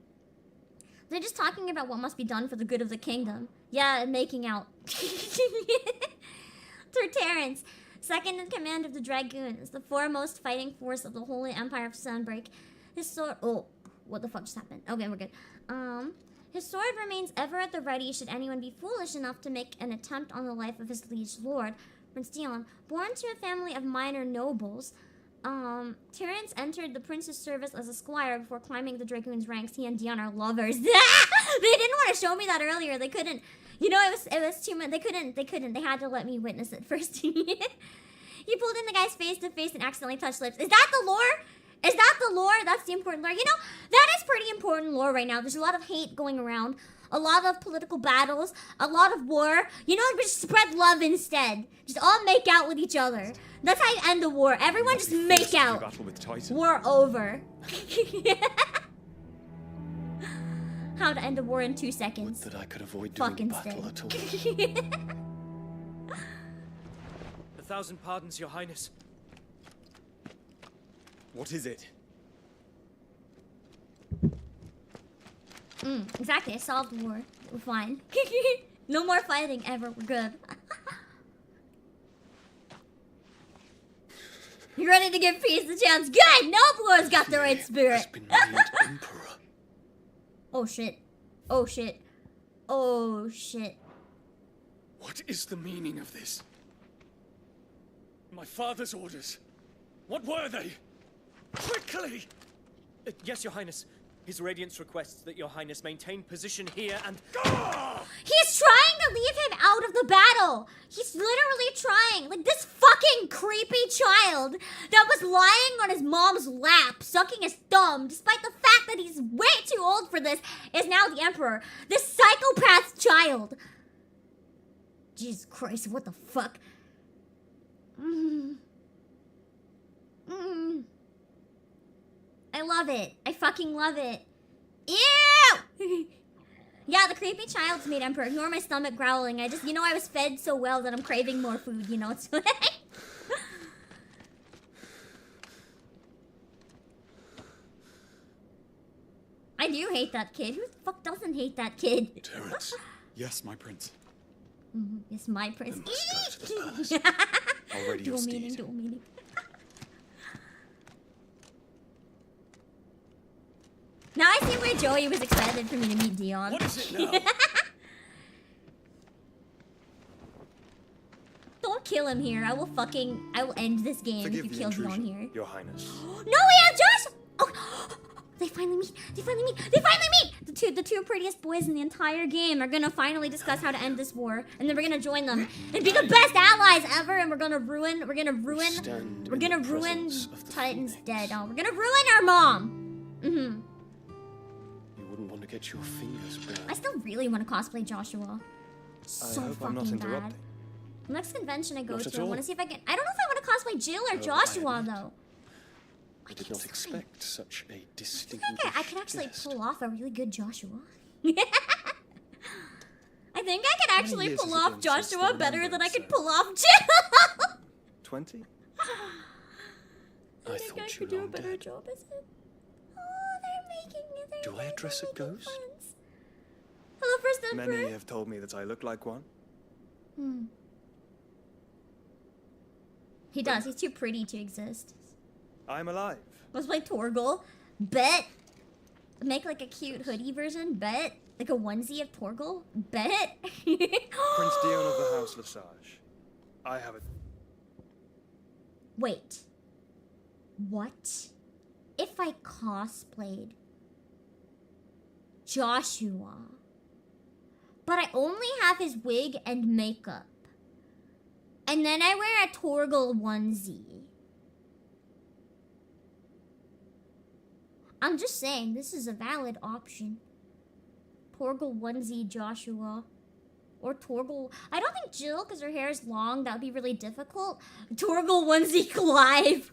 just talking about what must be done for the good of the kingdom. Yeah, and making out. Terrence, second in command of the Dragoons, the foremost fighting force of the Holy Empire of Sunbreak. His sword... Oh, what the fuck just happened? Okay, we're good. His sword remains ever at the ready should anyone be foolish enough to make an attempt on the life of his liege lord, Prince Dion. Born to a family of minor nobles, Terrence entered the prince's service as a squire before climbing the Dragoon's ranks. He and Dion are lovers. They didn't want to show me that earlier. They couldn't. You know, it was too much. They couldn't. They had to let me witness it first. He pulled in the guy's face to face and accidentally touched lips. Is that the lore? Is that the lore? That's the important lore. You know, that is pretty important lore right now. There's a lot of hate going around. A lot of political battles. A lot of war. You know, we just spread love instead. Just all make out with each other. That's how you end the war. Everyone just make out. Battle with Titan. War over. How to end a war in 2 seconds. Would that I could avoid doing battle at all. 1,000 pardons, Your Highness. What is it? Exactly, I solved the war. We're fine. No more fighting ever, we're good. You ready to give peace a chance? Good! Noblor's got the right spirit. Oh shit. Oh shit. Oh shit. What is the meaning of this? My father's orders. What were they? Quickly! Yes, Your Highness. His Radiance requests that Your Highness maintain position here and... He's trying to leave him out of the battle! He's literally trying! Like, this fucking creepy child that was lying on his mom's lap, sucking his thumb, despite the fact that he's way too old for this, is now the Emperor. This psychopath child! Jesus Christ, what the fuck? I love it. I fucking love it. Ew! Yeah, the creepy child's made Emperor. Ignore my stomach growling. I was fed so well that I'm craving more food, you know? It's I do hate that kid. Who the fuck doesn't hate that kid? Terrence. Yes, my prince. Yes, my prince. Already your steed. Dual meaning. Now I see why Joey was excited for me to meet Dion. What is it now? Don't kill him here. I will end this game if you kill Dion here. Your Highness. No, we have Josh! Oh, they finally meet. They finally meet. The two prettiest boys in the entire game are gonna finally discuss how to end this war, and then we're gonna join them and be the best allies ever. And we're gonna ruin Titan's dead. Oh, we're gonna ruin our mom. Want to get your fingers burned. I still really want to cosplay Joshua. So I hope fucking I'm not interrupting. bad. The next convention I go Not at to, I all. want to see if I can. I don't know if I want to cosplay Jill or Joshua though. I did not expect such a I distinct. think I could actually pull off a really good Joshua. I think I could actually years pull has it off been since the Joshua better than I remembrance, could pull off Jill. 20? I think I could do a better job as him. Oh, they're making it. Do I address a ghost? Hello, First Emperor. Many have told me that I look like one. He does. He's too pretty to exist. I'm alive. Let's play Torgal. Bet. Make like a cute hoodie version. Bet. Like a onesie of Torgal. Bet. Prince Dion of the House Lesage. I have it. Wait. What? If I cosplayed Joshua, but I only have his wig and makeup, and then I wear a Torgal onesie. I'm just saying, this is a valid option. Torgal onesie Joshua. Or Torgal... I don't think Jill, because her hair is long. That would be really difficult. Torgal onesie Clive.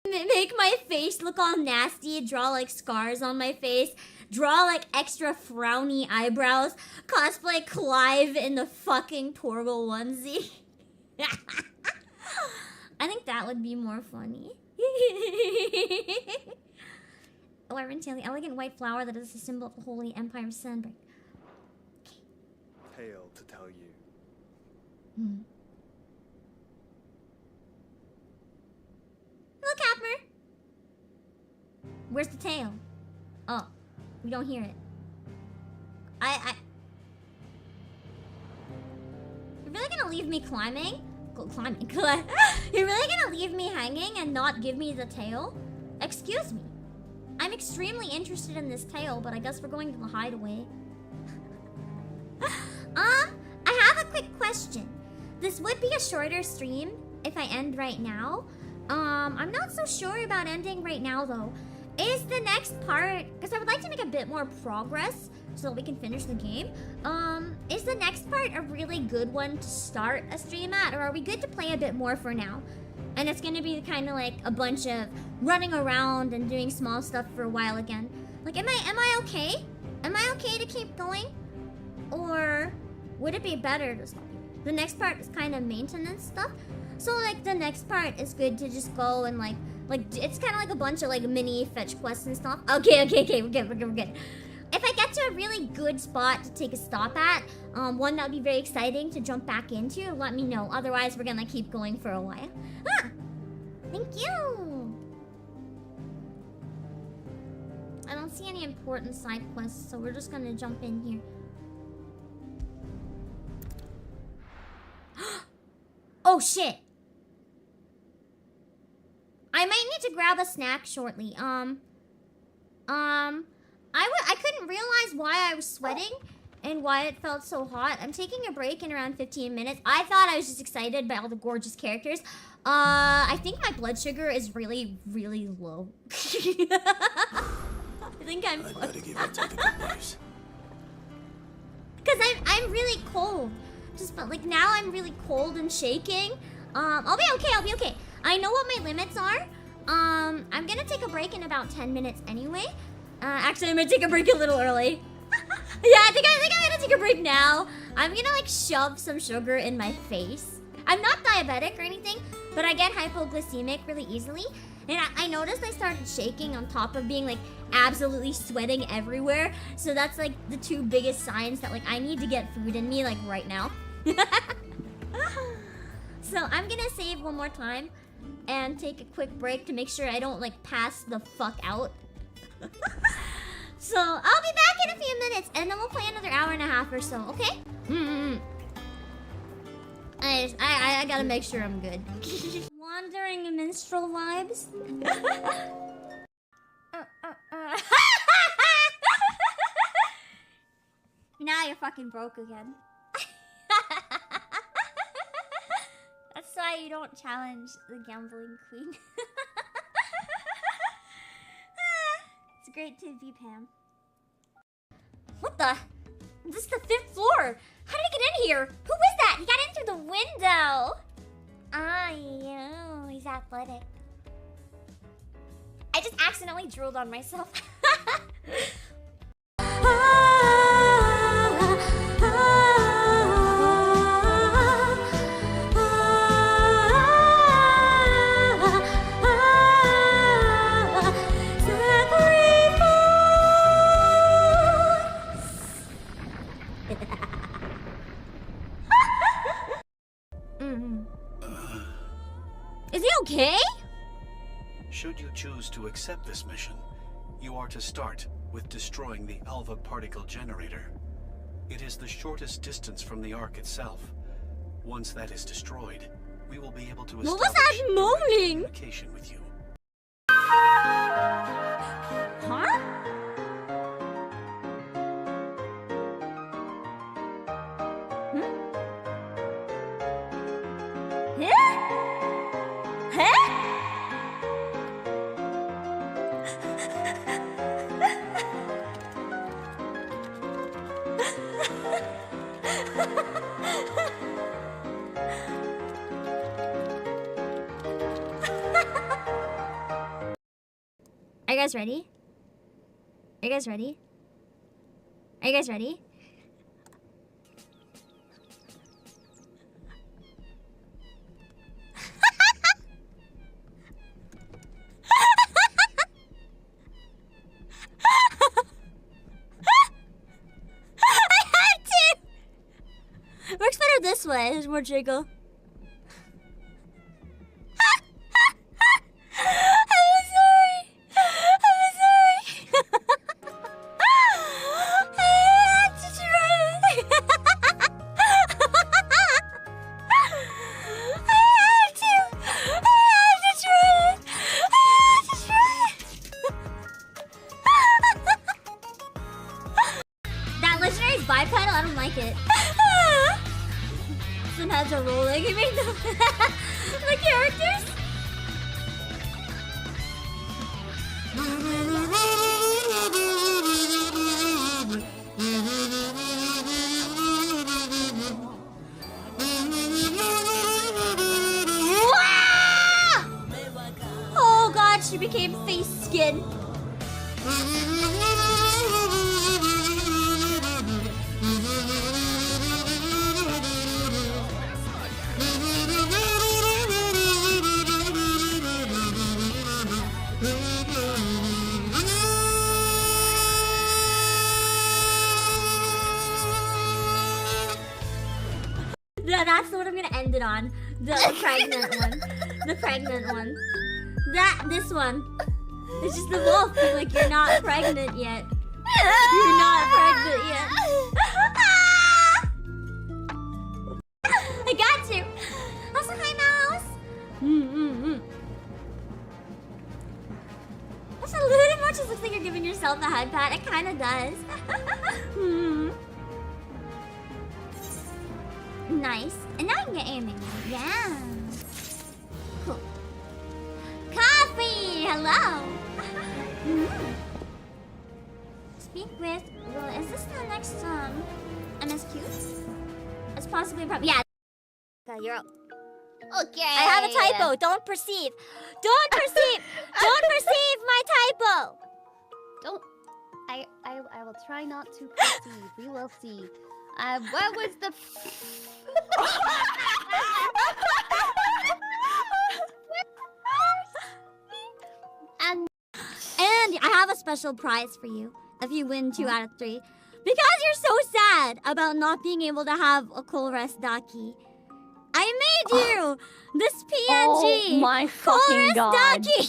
Make my face look all nasty. Draw, like, scars on my face. Draw, like, extra frowny eyebrows. Cosplay Clive in the fucking Torgal onesie. I think that would be more funny. Iron tail, the elegant white flower that is a symbol of the Holy Empire of Sandbreak. Tale to tell you. Hello, Capmer. Where's the tail? Oh, we don't hear it. You're really gonna leave me climbing? You're really gonna leave me hanging and not give me the tail? Excuse me. I'm extremely interested in this tail, but I guess we're going to the hideaway. I have a quick question. This would be a shorter stream if I end right now, I'm not so sure about ending right now though. Is the next part, because I would like to make a bit more progress so that we can finish the game. Is the next part a really good one to start a stream at, or are we good to play a bit more for now? And it's gonna be kind of like a bunch of running around and doing small stuff for a while again. Like, am I okay? Am I okay to keep going? Or would it be better to stop? The next part is kind of maintenance stuff. So like the next part is good to just go and like it's kind of like a bunch of like mini fetch quests and stuff. Okay, we're good. If I get to a really good spot to take a stop at, one that would be very exciting to jump back into, let me know. Otherwise, we're gonna keep going for a while. Ah, thank you. I don't see any important side quests, so we're just gonna jump in here. Oh shit! I might need to grab a snack shortly. I couldn't realize why I was sweating and why it felt so hot. I'm taking a break in around 15 minutes. I thought I was just excited by all the gorgeous characters. I think my blood sugar is really, really low. I think I'm I'd better give it to the good news. Because I'm really cold. Just but like now I'm really cold and shaking. I'll be okay. I know what my limits are. I'm gonna take a break in about 10 minutes anyway. Actually, I'm gonna take a break a little early. Yeah, I think I'm gonna take a break now. I'm gonna like shove some sugar in my face. I'm not diabetic or anything, but I get hypoglycemic really easily. And I noticed I started shaking on top of being like absolutely sweating everywhere. So that's like the two biggest signs that like I need to get food in me like right now. So I'm gonna save one more time and take a quick break to make sure I don't like pass the fuck out. So I'll be back in a few minutes and then we'll play another hour and a half or so, okay? I gotta make sure I'm good. Wandering minstrel vibes. Now you're fucking broke again. That's why you don't challenge the gambling queen. It's great to be Pam. What the? This is the 5th floor. How did he get in here? Who is that? He got in through the window. Yeah, he's athletic. I just accidentally drooled on myself. Is he okay? Should you choose to accept this mission, you are to start with destroying the Alva particle generator. It is the shortest distance from the Ark itself. Once that is destroyed, we will be able to establish what was that moaning? Communication with you. Huh? Are you guys ready? Are you guys ready? Are you guys ready? Works better this way. There's more jiggle. I'm sorry. I had to try it. That legendary's bipedal, I don't like it. Some heads are rolling. You mean the characters? Oh god, she became face skin. Yeah, that's what I'm gonna end it on. The pregnant one. The pregnant one. This one. It's just the wolf being like, you're not pregnant yet. You're not pregnant yet. I got you. Also, hi, mouse. That's a little much. It looks like you're giving yourself a head pat. It kind of does. Nice. And now I can get aiming. Yeah. Cool. Coffee! Hello! Speak with... Well, is this the next, MSQ? It's possibly a problem. Yeah. You're... Okay. I have a typo. Don't perceive. Don't perceive! Don't perceive my typo! Don't. I will try not to perceive. We will see. What was the... And I have a special prize for you if you win 2 out of 3. Because you're so sad about not being able to have a Colress Daki. I made you this PNG. Oh my fucking god. Daki.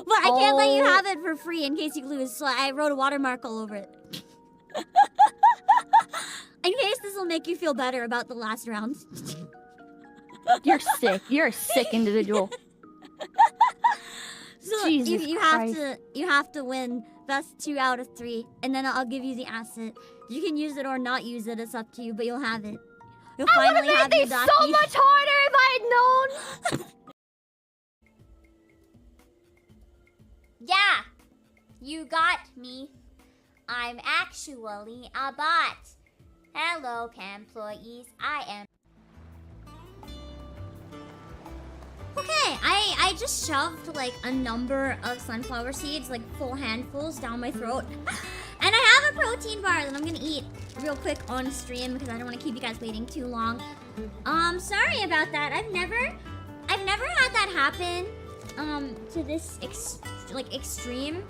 But I can't let you have it for free in case you lose, so I wrote a watermark all over it. In case this will make you feel better about the last round. You're sick. You're a sick individual. So Jesus you have to win best 2 out of 3, and then I'll give you the asset. You can use it or not use it. It's up to you, but you'll have it. You'll finally have your Daki. So much harder if I had known. Yeah, you got me. I'm actually a bot. Hello, employees. I am. Okay, I just shoved like a number of sunflower seeds, like full handfuls, down my throat. And I have a protein bar that I'm gonna eat real quick on stream because I don't want to keep you guys waiting too long. Sorry about that. I've never had that happen to this extreme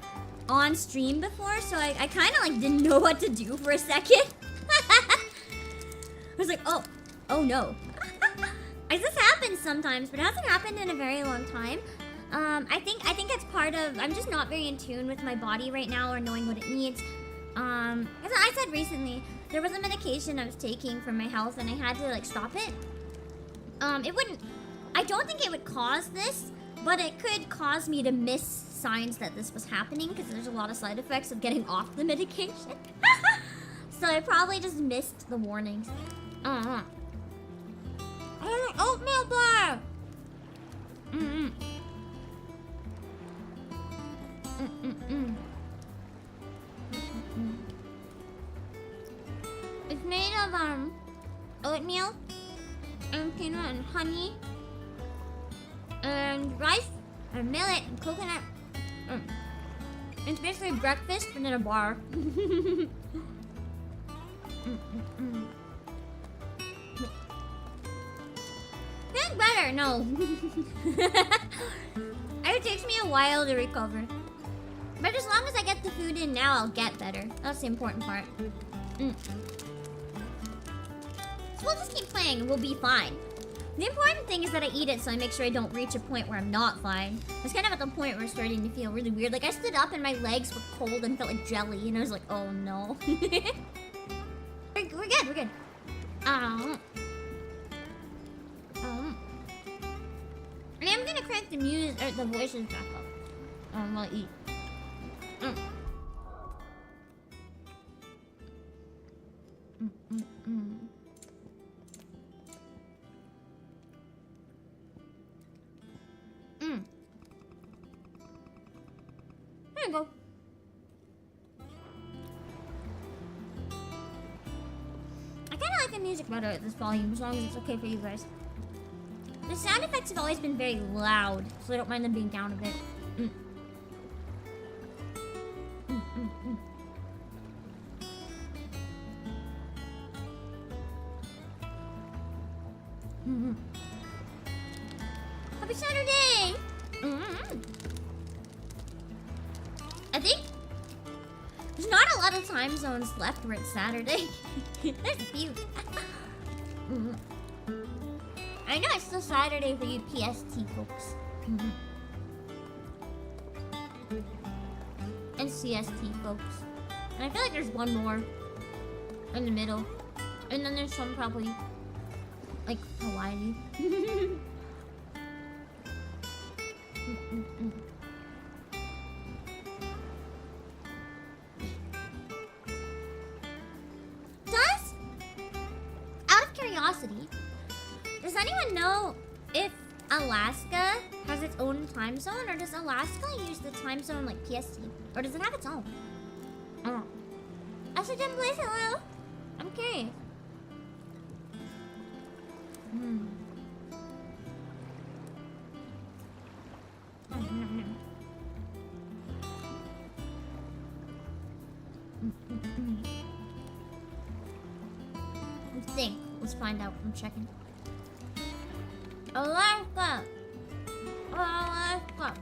on stream before, so I kind of like didn't know what to do for a second. I was like, oh no. This happens sometimes, but it hasn't happened in a very long time. I think it's part of, I'm just not very in tune with my body right now or knowing what it needs. As I said recently, there was a medication I was taking for my health and I had to like stop it. I don't think it would cause this, but it could cause me to miss signs that this was happening because there's a lot of side effects of getting off the medication. So I probably just missed the warnings. Oatmeal bar! It's made of oatmeal and peanut and honey and rice and millet and coconut. It's basically breakfast but in a bar. Feeling better, no. It takes me a while to recover. But as long as I get the food in now, I'll get better. That's the important part. So we'll just keep playing and we'll be fine. The important thing is that I eat it so I make sure I don't reach a point where I'm not fine. I was kind of at the point where it's starting to feel really weird. Like I stood up and my legs were cold and felt like jelly and I was like, oh no. We're good, we're good. And I'm gonna crank the music or the voices back up. While I eat. There you the music better at this volume, as long as it's okay for you guys. The sound effects have always been very loud, so I don't mind them being down a bit. Happy Saturday! I think there's not a lot of time zones left where it's Saturday. There's a few. I know it's still Saturday for you PST folks. And CST folks. And I feel like there's one more in the middle. And then there's some probably like Hawaii. Out of curiosity, does anyone know if Alaska has its own time zone, or does Alaska use the time zone like PST, or does it have its own? Oh, Oxygen, please, hello. I'm curious. Let's think. Let's find out. I'm checking. Alaska. Alaska.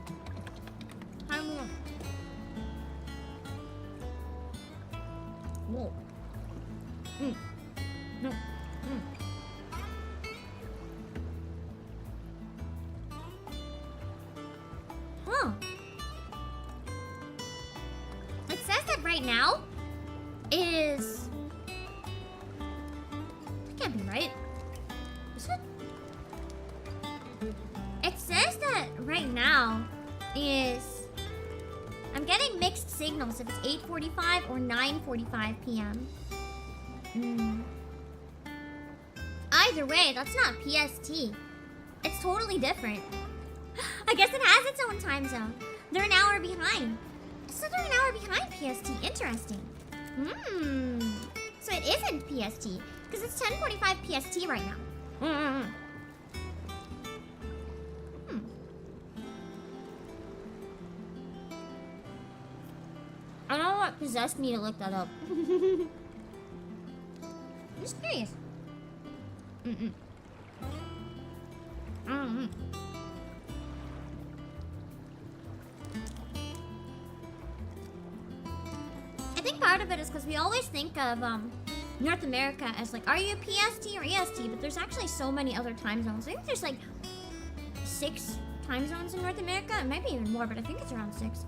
Time zone. Whoa. No. Huh. It says that right now is... That can't be right. Is it? It says that right now is... I'm getting mixed signals if it's 8:45 or 9:45 p.m. Either way, that's not PST. It's totally different. I guess it has its own time zone. They're an hour behind. So they're an hour behind PST. Interesting. So it isn't PST, because it's 10:45 PST right now. I don't know what possessed me to look that up. I'm just curious. I think part of it is because we always think of North America as like, are you PST or EST? But there's actually so many other time zones. I think there's like 6 time zones in North America. It might be even more, but I think it's around 6.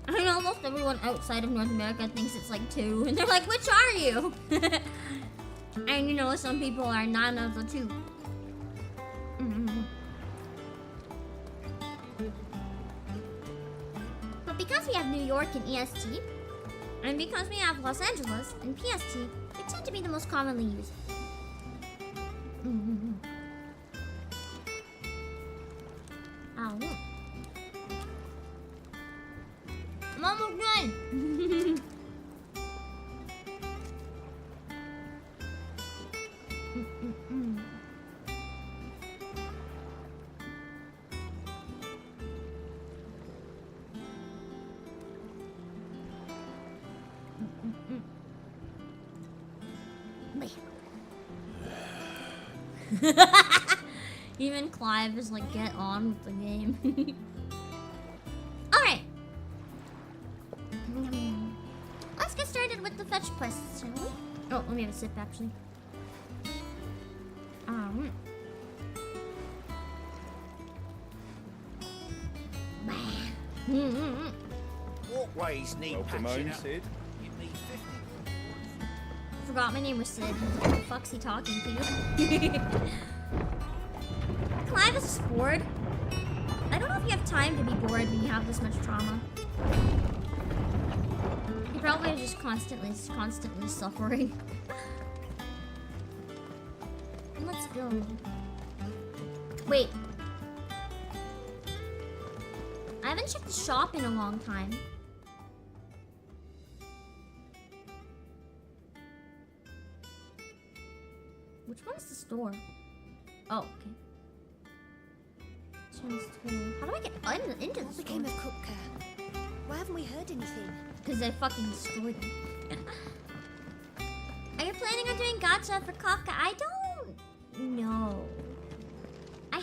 I know almost everyone outside of North America thinks it's like 2, and they're like, which are you? And you know, some people are none of the 2. But because we have New York and EST, and because we have Los Angeles and PST, they tend to be the most commonly used. I'm almost done. Even Clive is like, get on with the game. Alright. Let's get started with the fetch quests, shall we? Oh, let me have a sip actually. Walkways need Welcome patching home, up. Sid. You need 50. I forgot my name was Sid. What the fuck's he talking to? Clive is bored. I don't know if you have time to be bored when you have this much trauma. He probably is just constantly suffering. Let's go. Wait. haven't checked the shop in a long time. Which one is the store? Oh, okay. How do I get into the store? Became of Kupka. Why haven't we heard anything? Because I fucking destroyed them. Are you planning on doing gacha for Kafka? I don't know. I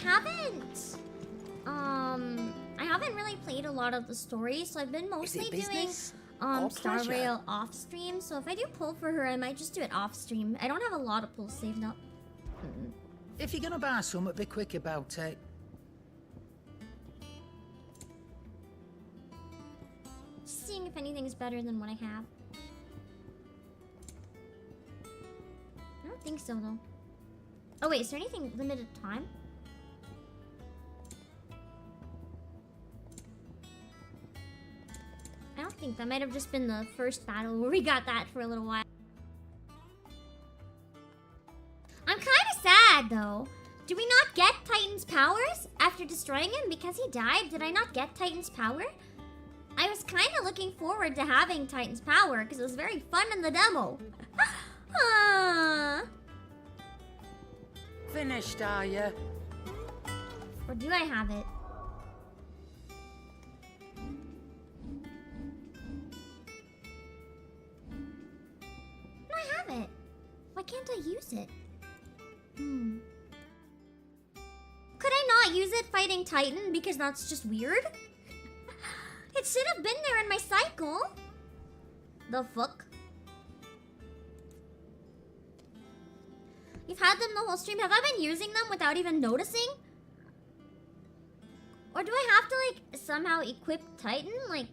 haven't really played a lot of the stories, so I've been mostly doing Star Rail off stream. So if I do pull for her, I might just do it off stream. I don't have a lot of pulls saved up. If you're gonna buy some, be quick about it. Just seeing if anything's better than what I have. I don't think so though. Oh wait, is there anything limited time? I don't think. That might have just been the first battle where we got that for a little while. I'm kind of sad though. Do we not get Titan's powers after destroying him because he died? Did I not get Titan's power? I was kind of looking forward to having Titan's power because it was very fun in the demo. Finished, are you? Or do I have it? No, I have it. Why can't I use it? Could I not use it fighting Titan because that's just weird? It should have been there in my cycle. The fuck? You've had them the whole stream. Have I been using them without even noticing? Or do I have to, like, somehow equip Titan? Like,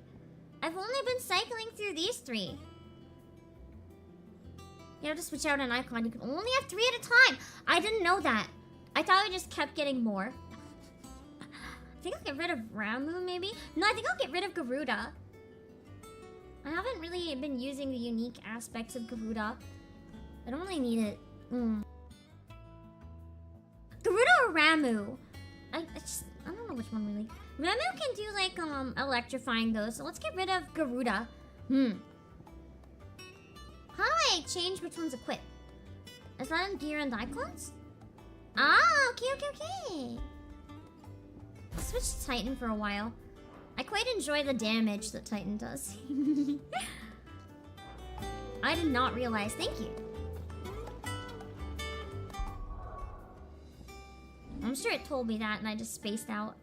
I've only been cycling through these 3. You have to switch out an icon. You can only have 3 at a time. I didn't know that. I thought I just kept getting more. I think I'll get rid of Ramu, maybe? No, I think I'll get rid of Garuda. I haven't really been using the unique aspects of Garuda. I don't really need it. Garuda or Ramu? I don't know which one really. Ramu can do like electrifying those, so let's get rid of Garuda. How do I change which one's equipped? Is that in gear and icons? Ah, okay. Switch to Titan for a while. I quite enjoy the damage that Titan does. I did not realize. Thank you. I'm sure it told me that and I just spaced out.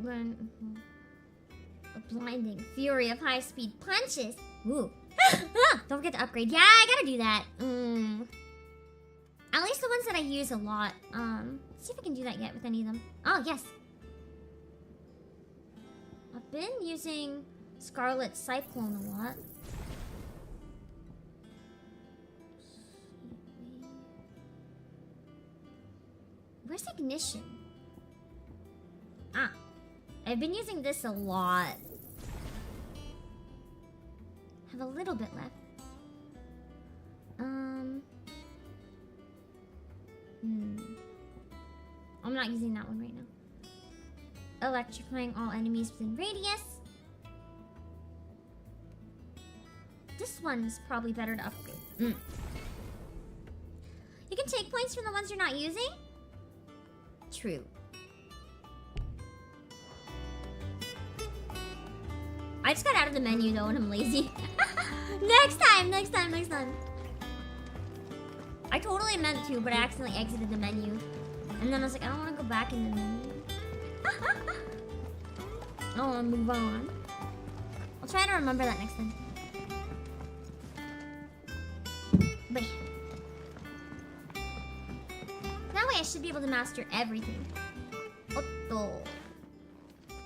A blinding fury of high-speed punches. Ooh. Don't forget to upgrade. Yeah, I gotta do that. At least the ones that I use a lot. Let's see if I can do that yet with any of them. Oh, yes. I've been using Scarlet Cyclone a lot. Where's Ignition? Ah. I've been using this a lot. Have a little bit left. I'm not using that one right now. Electrifying all enemies within radius. This one's probably better to upgrade. You can take points from the ones you're not using? True. I just got out of the menu though and I'm lazy. Next time. I totally meant to, but I accidentally exited the menu. And then I was like, I don't want to go back in the menu. I want to move on. I'll try to remember that next time. But yeah. That way I should be able to master everything. Oh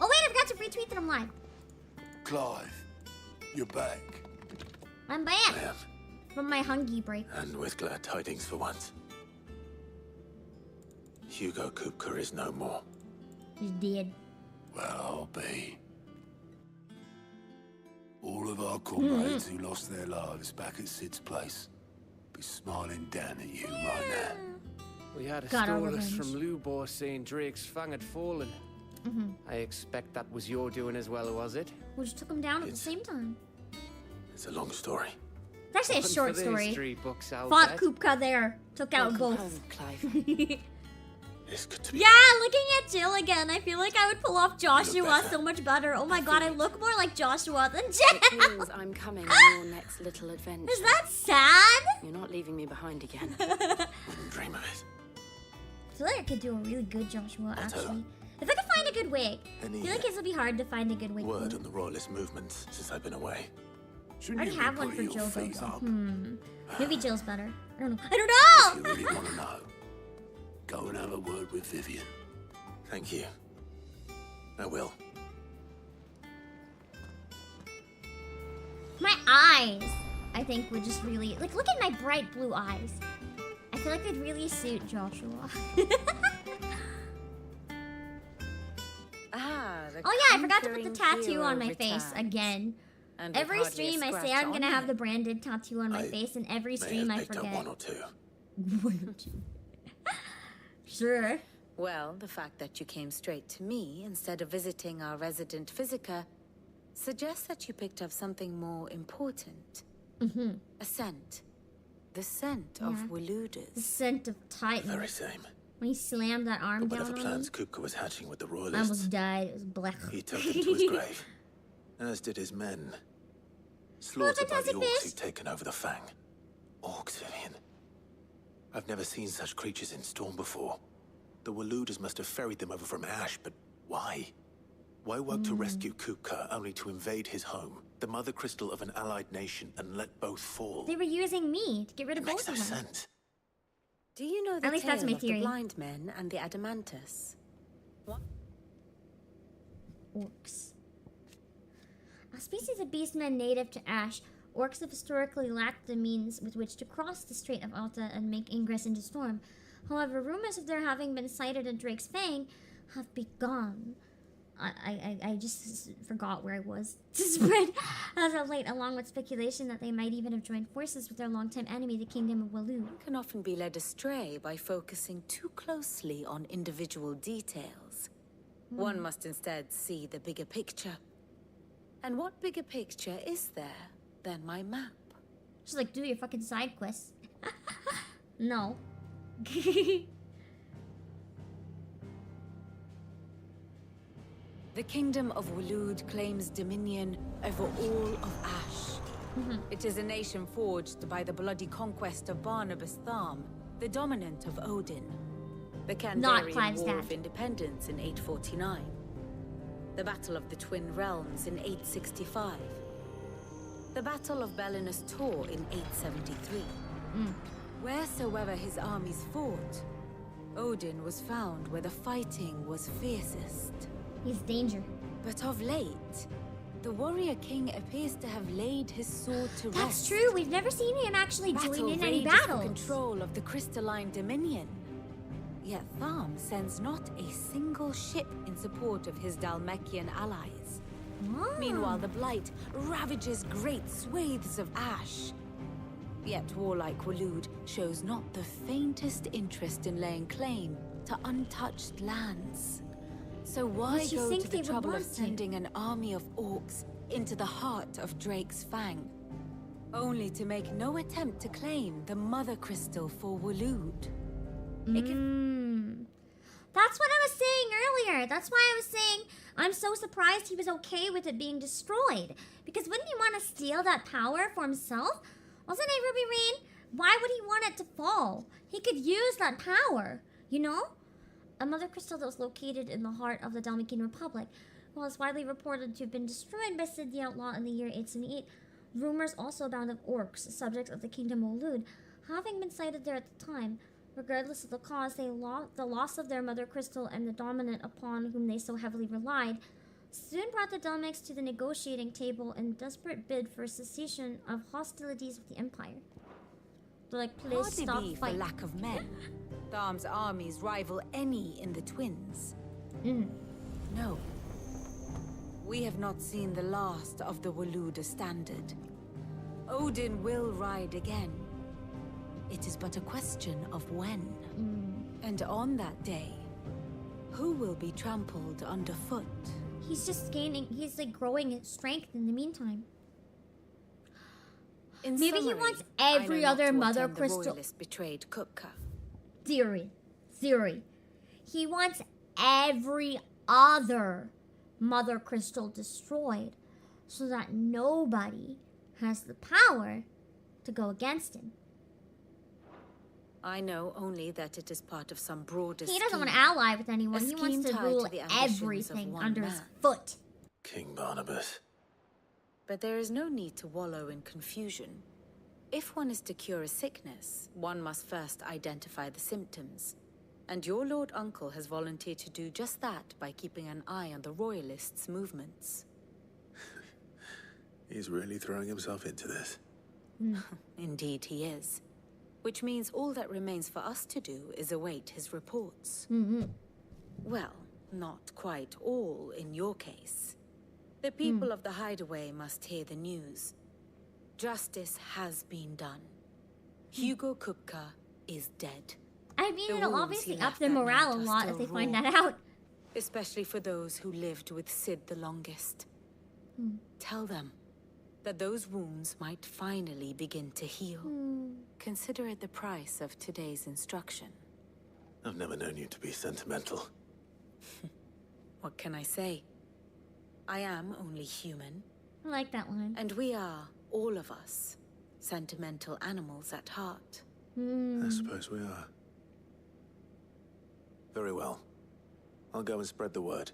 wait, I forgot to retweet that I'm live. Clive, you're back. I'm back. From my hungry break. And with glad tidings for once. Hugo Kupka is no more. He's dead. Well, I'll be. All of our comrades who lost their lives back at Sid's place be smiling down at you right now. We had a Got our stolus revenge. from Lubor saying Drake's fang had fallen. I expect that was your doing as well, was it? We just took them down at the same time. It's a long story. It's actually a One short for the story. history books, I'll Fought bet. Kupka there. Took out Welcome both. home, Clive. It's good to be Yeah, looking at Jill again, I feel like I would pull off Joshua so much better. Oh my god, I look more like Joshua than It Jill. means I'm coming on your next little adventure. Is that sad? You're not leaving me behind again. Dream of it. I feel like I could do a really good Joshua, actually. If I could find a good wig. I Any, feel like this will be hard to find a good wig. Word for. on the royalist movements since I've been away. I Shouldn't already you be have one for putting Jill, your though, feet so up? maybe Jill's better. I don't know. I don't know! If you really want to know, go and have a word with Vivian. Thank you. I will. My eyes, I think, would just really... Like, look at my bright blue eyes. I feel like they'd really suit Joshua. Oh yeah, I forgot to put the tattoo on my face again. Every stream I say I'm gonna have the branded tattoo on my face, and every stream I forget. One or two. One or two. Sure. Well, the fact that you came straight to me instead of visiting our resident physiker suggests that you picked up something more important. A scent. The scent of Waludas. The scent of Titan. Very same. When he slammed that arm But down whatever on me, plans Kupka was hatching with the I royalists, almost died. It was black. he took him to his grave, as did his men. Slaughtered by the fantastic orcs fish. who'd taken over the Fang. Orcs, Vivian. I've never seen such creatures in Storm before. The Waludas must have ferried them over from Ash, but why? Why work to rescue Kupka only to invade his home, the mother crystal of an allied nation, and let both fall? They were using me to get rid of Makes both no of them. sense. Do you know the At least that's tale my of the theory. blind men and the adamantus? Orcs. A species of beastmen native to Ash, orcs have historically lacked the means with which to cross the Strait of Alta and make ingress into Storm. However, rumors of their having been sighted at Drake's Fang have begun. I just forgot where I was to spread as of late, along with speculation that they might even have joined forces with their longtime enemy, the Kingdom of Walud. One can often be led astray by focusing too closely on individual details. One must instead see the bigger picture. And what bigger picture is there than my map? She's like, do your fucking side quests. No. The Kingdom of Walud claims dominion over all of Ash. It is a nation forged by the bloody conquest of Barnabas Tharm, the dominant of Odin. The Not Kandarian Clive's War dad. of Independence in 849. The Battle of the Twin Realms in 865. The Battle of Belinus Tor in 873. Wheresoever his armies fought, Odin was found where the fighting was fiercest. He's danger. But of late, the warrior king appears to have laid his sword to rest. That's true. We've never seen him actually Battle join in any rages for battles. control of the crystalline dominion. Yet Tharm sends not a single ship in support of his Dalmekian allies. Meanwhile, the Blight ravages great swathes of Ash. Yet warlike Walud shows not the faintest interest in laying claim to untouched lands. So why What you go think to they the would trouble of want to? sending an army of orcs into the heart of Drake's Fang, only to make no attempt to claim the mother crystal for Walud? That's what I was saying earlier. That's why I was saying I'm so surprised he was okay with it being destroyed. Because wouldn't he want to steal that power for himself? Wasn't it, Ruby Rain? Why would he want it to fall? He could use that power, you know? A mother crystal that was located in the heart of the Dalmekian Republic. While it's widely reported to have been destroyed by Sid the Outlaw in the year 878, rumors also abound of orcs, subjects of the Kingdom of Walud, having been sighted there at the time. Regardless of the cause, the loss of their mother crystal and the dominant upon whom they so heavily relied soon brought the Dalmeks to the negotiating table in desperate bid for a cessation of hostilities with the Empire. They're like, please Hardly stop be for fighting. lack of men. Tharm's armies rival any in the Twins. No. We have not seen the last of the Waluda standard. Odin will ride again. It it is but a question of when. And on that day, who will be trampled underfoot? He's just gaining, he's like growing in strength in the meantime. In Maybe he summary, wants I know every not other to Mother attend the Crystal. Royalist betrayed Kupka. Theory. He wants every other Mother Crystal destroyed so that nobody has the power to go against him. I know only that it is part of some broader He doesn't want to scheme. ally with anyone. A He wants scheme to tied rule to the ambitions of everything one under his man. foot. King Barnabas. But there is no need to wallow in confusion. If one is to cure a sickness, one must first identify the symptoms. And your Lord Uncle has volunteered to do just that by keeping an eye on the Royalists' movements. He's really throwing himself into this. Indeed he is. Which means all that remains for us to do is await his reports. Well, not quite all in your case. The people of the Hideaway must hear the news. Justice has been done. Hugo Kupka is dead. I mean, The it'll wounds obviously he up left their that morale a night are lot if still they find raw. that out. Especially for those who lived with Sid the longest. Tell them that those wounds might finally begin to heal. Consider it the price of today's instruction. I've never known you to be sentimental. What can I say? I am only human. I like that line. And we are, all of us, sentimental animals at heart. I suppose we are. Very well. I'll go and spread the word.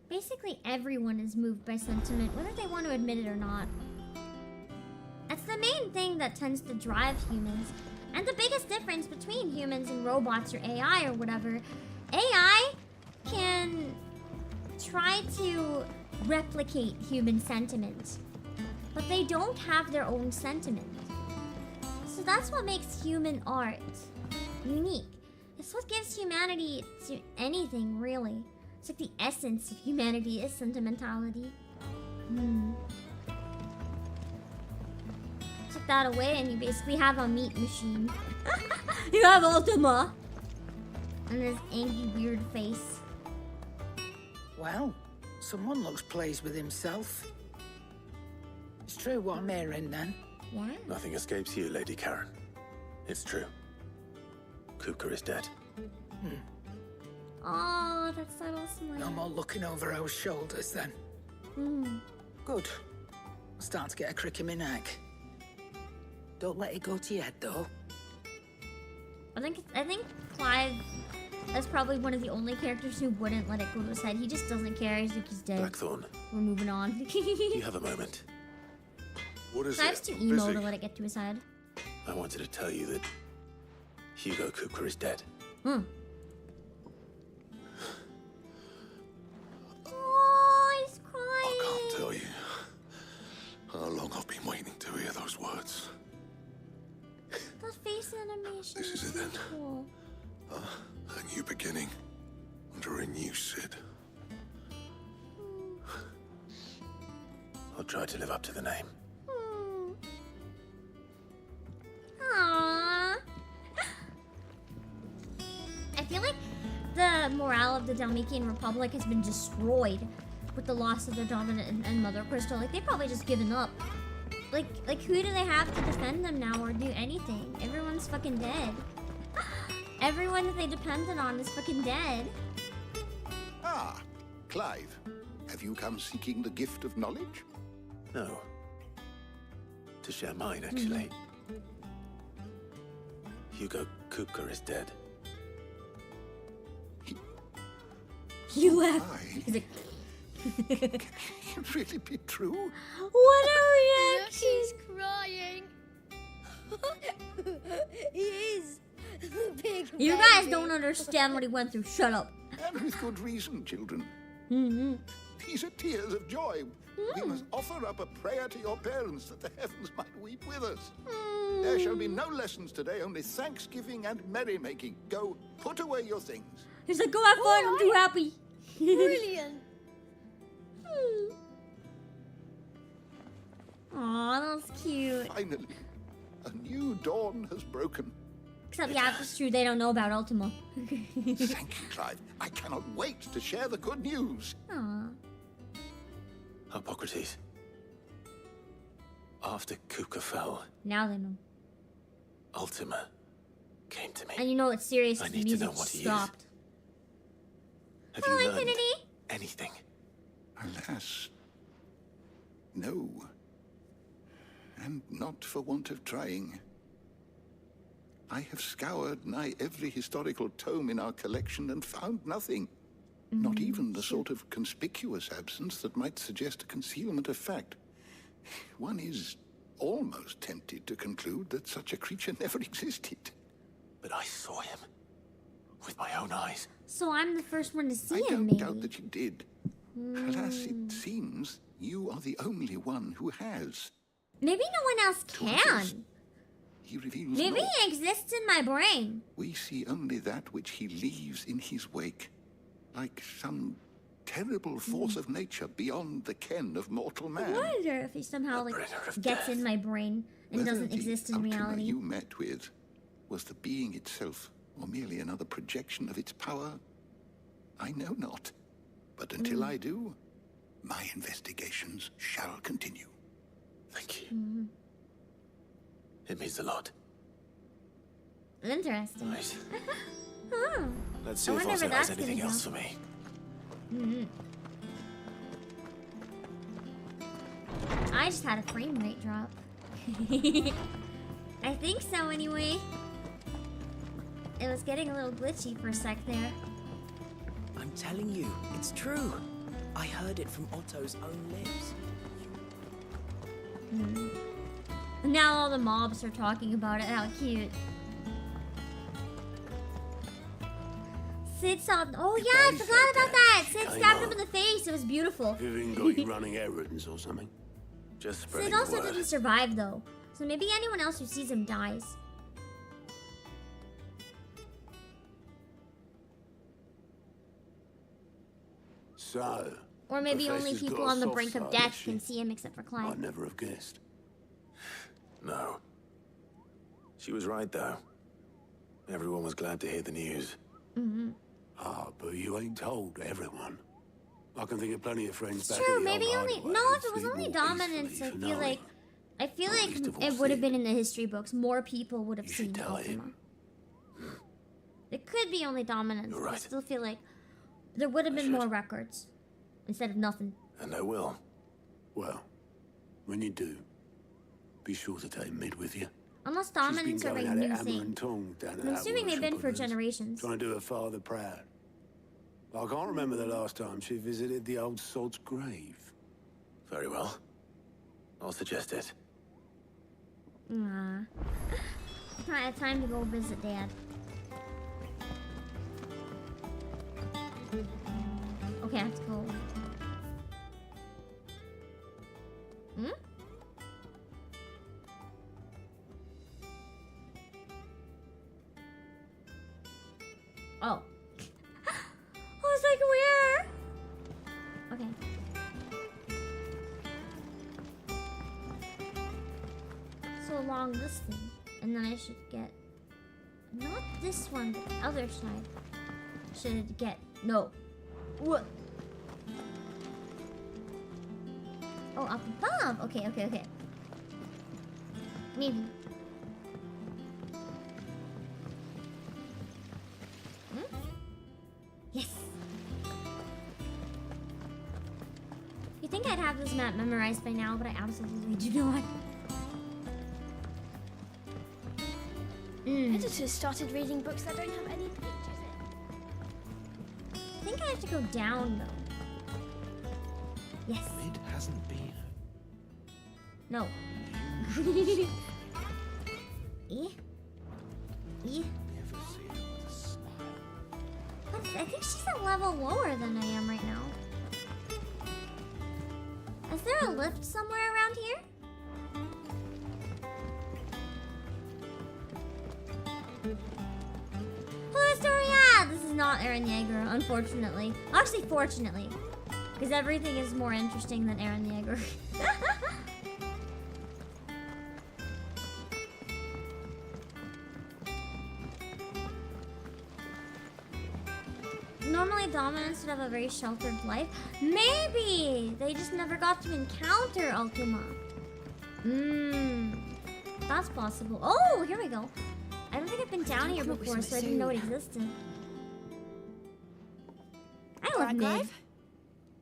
Basically, everyone is moved by sentiment, whether they want to admit it or not. That's the main thing that tends to drive humans. And the biggest difference between humans and robots or AI or whatever, AI can try to replicate human sentiment, but they don't have their own sentiment. So that's what makes human art unique. It's what gives humanity to anything, really. It's like the essence of humanity is sentimentality. Took that away and you basically have a meat machine. You have Ultima! And his angry, weird face. Well, someone looks pleased with himself. It's true what I'm hearing, then. Yeah? Nothing escapes you, Lady Karen. It's true. Kupka is dead. Oh, that subtle smile. No more looking over our shoulders, then. Good. I'm starting to get a crick in my neck. Don't let it go to your head, though. I think Clive is probably one of the only characters who wouldn't let it go to his head. He just doesn't care. He's like, he's dead. Blackthorn, We're moving on. you have a moment. What is Clive's it? too emo to let it get to his head. I wanted to tell you that Hugo Kupka is dead. Oh, he's crying. I can't tell you how long I've been waiting to hear those words. The face animation. This is it then. Cool. A new beginning under a new Sid. I'll try to live up to the name. Aww. I feel like the morale of the Dalmatian Republic has been destroyed with the loss of their dominant and Mother Crystal. Like, they've probably just given up. Like who do they have to defend them now or do anything? Everyone's fucking dead. Everyone that they depended on is fucking dead. Ah, Clive. Have you come seeking the gift of knowledge? No. To share mine, actually. Hugo Kupka is dead. You laugh. He's like, Can it really be true? what a reaction! She's crying. He is. The big You baby. guys don't understand what he went through. Shut up. And with good reason, children. These are tears of joy. We must offer up a prayer to your parents that the heavens might weep with us. There shall be no lessons today, only thanksgiving and merrymaking. Go, put away your things. He's like, go have fun. I'm too happy. Brilliant. Aw, that was cute. Finally, a new dawn has broken. Except, yeah, it's true, they don't know about Ultima. Thank you, Clive. I cannot wait to share the good news. Aww. Hippocrates. After Kuka fell, Now they know. Ultima came to me. And you know it's serious I because the need to music know what he stopped. is. Have Hello, you learned Infinity. anything? Alas, no. And not for want of trying. I have scoured nigh every historical tome in our collection and found nothing. Not even the sort of conspicuous absence that might suggest a concealment of fact. One is almost tempted to conclude that such a creature never existed. But I saw him. With my own eyes. So I'm the first one to see I him, don't maybe. doubt that you did. Alas, it seems you are the only one who has. Maybe no one else can. He reveals Maybe naught. he exists in my brain. We see only that which he leaves in his wake, like some terrible force of nature beyond the ken of mortal I man. wonder if he somehow like gets in my brain and Whether doesn't the exist in Ultima reality. you met with was the being itself, or merely another projection of its power, I know not. But until I do, my investigations shall continue. Thank you. It means a lot. Interesting. Right. Huh. Let's see I if wonder Ozzy where has that's anything gonna else go. for me. I just had a frame rate drop. I think so anyway. It was getting a little glitchy for a sec there. I'm telling you, it's true. I heard it from Otto's own lips. Now all the mobs are talking about it. How cute. Sid saw. Oh yeah, I forgot about that. Sid stabbed him in the face. It was beautiful. Vivian got you running errands or something? Just spreading Sid also the word. didn't survive though, so maybe anyone else who sees him dies. So, Or maybe only Professor's people got a on the soft brink of side, death has she? can see him, except for Clyde. I'd never have guessed. No. She was right, though. Everyone was glad to hear the news. Ah, but you ain't told everyone. I can think of plenty of friends It's back true. at the Maybe old only hideaway no. who If it was sleep only more dominance, peacefully I for feel knowing. like least of all it would have Sid. been in the history books. More people would have You seen should tell Ultima. him. It could be only dominance. You're But I right. still feel like there would have been more records instead of nothing. And I will. Well, when you do, be sure to take Mid with you. Unless She's been dominance are going a at it new hammer thing. and tongs down at I'm that assuming they've workshop been for of hers, generations. trying to do her father proud. I can't remember the last time she visited the old sod's grave. Very well. I'll suggest it. Time to go visit Dad. Okay, I have to go. Oh. I was like, where? Okay. So along this thing, and then I should get not this one, but the other side. Should get no. What? Oh, up above. Okay, okay, okay. Maybe. Yes. You think I'd have this map memorized by now, but I absolutely do not. Editors started reading books that don't have any pictures in. I think I have to go down though. Yes. Mid hasn't been. No. I think she's a level lower than I am right now. Is there a lift somewhere around here? Hello, Astoria! This is not Eren Yeager, unfortunately. Actually, fortunately. Because everything is more interesting than Eren Yeager. normally dominants would have a very sheltered life. Maybe they just never got to encounter Ultima. That's possible. Oh, here we go. I don't think I've been down here before, so I didn't know it existed. I love Mid.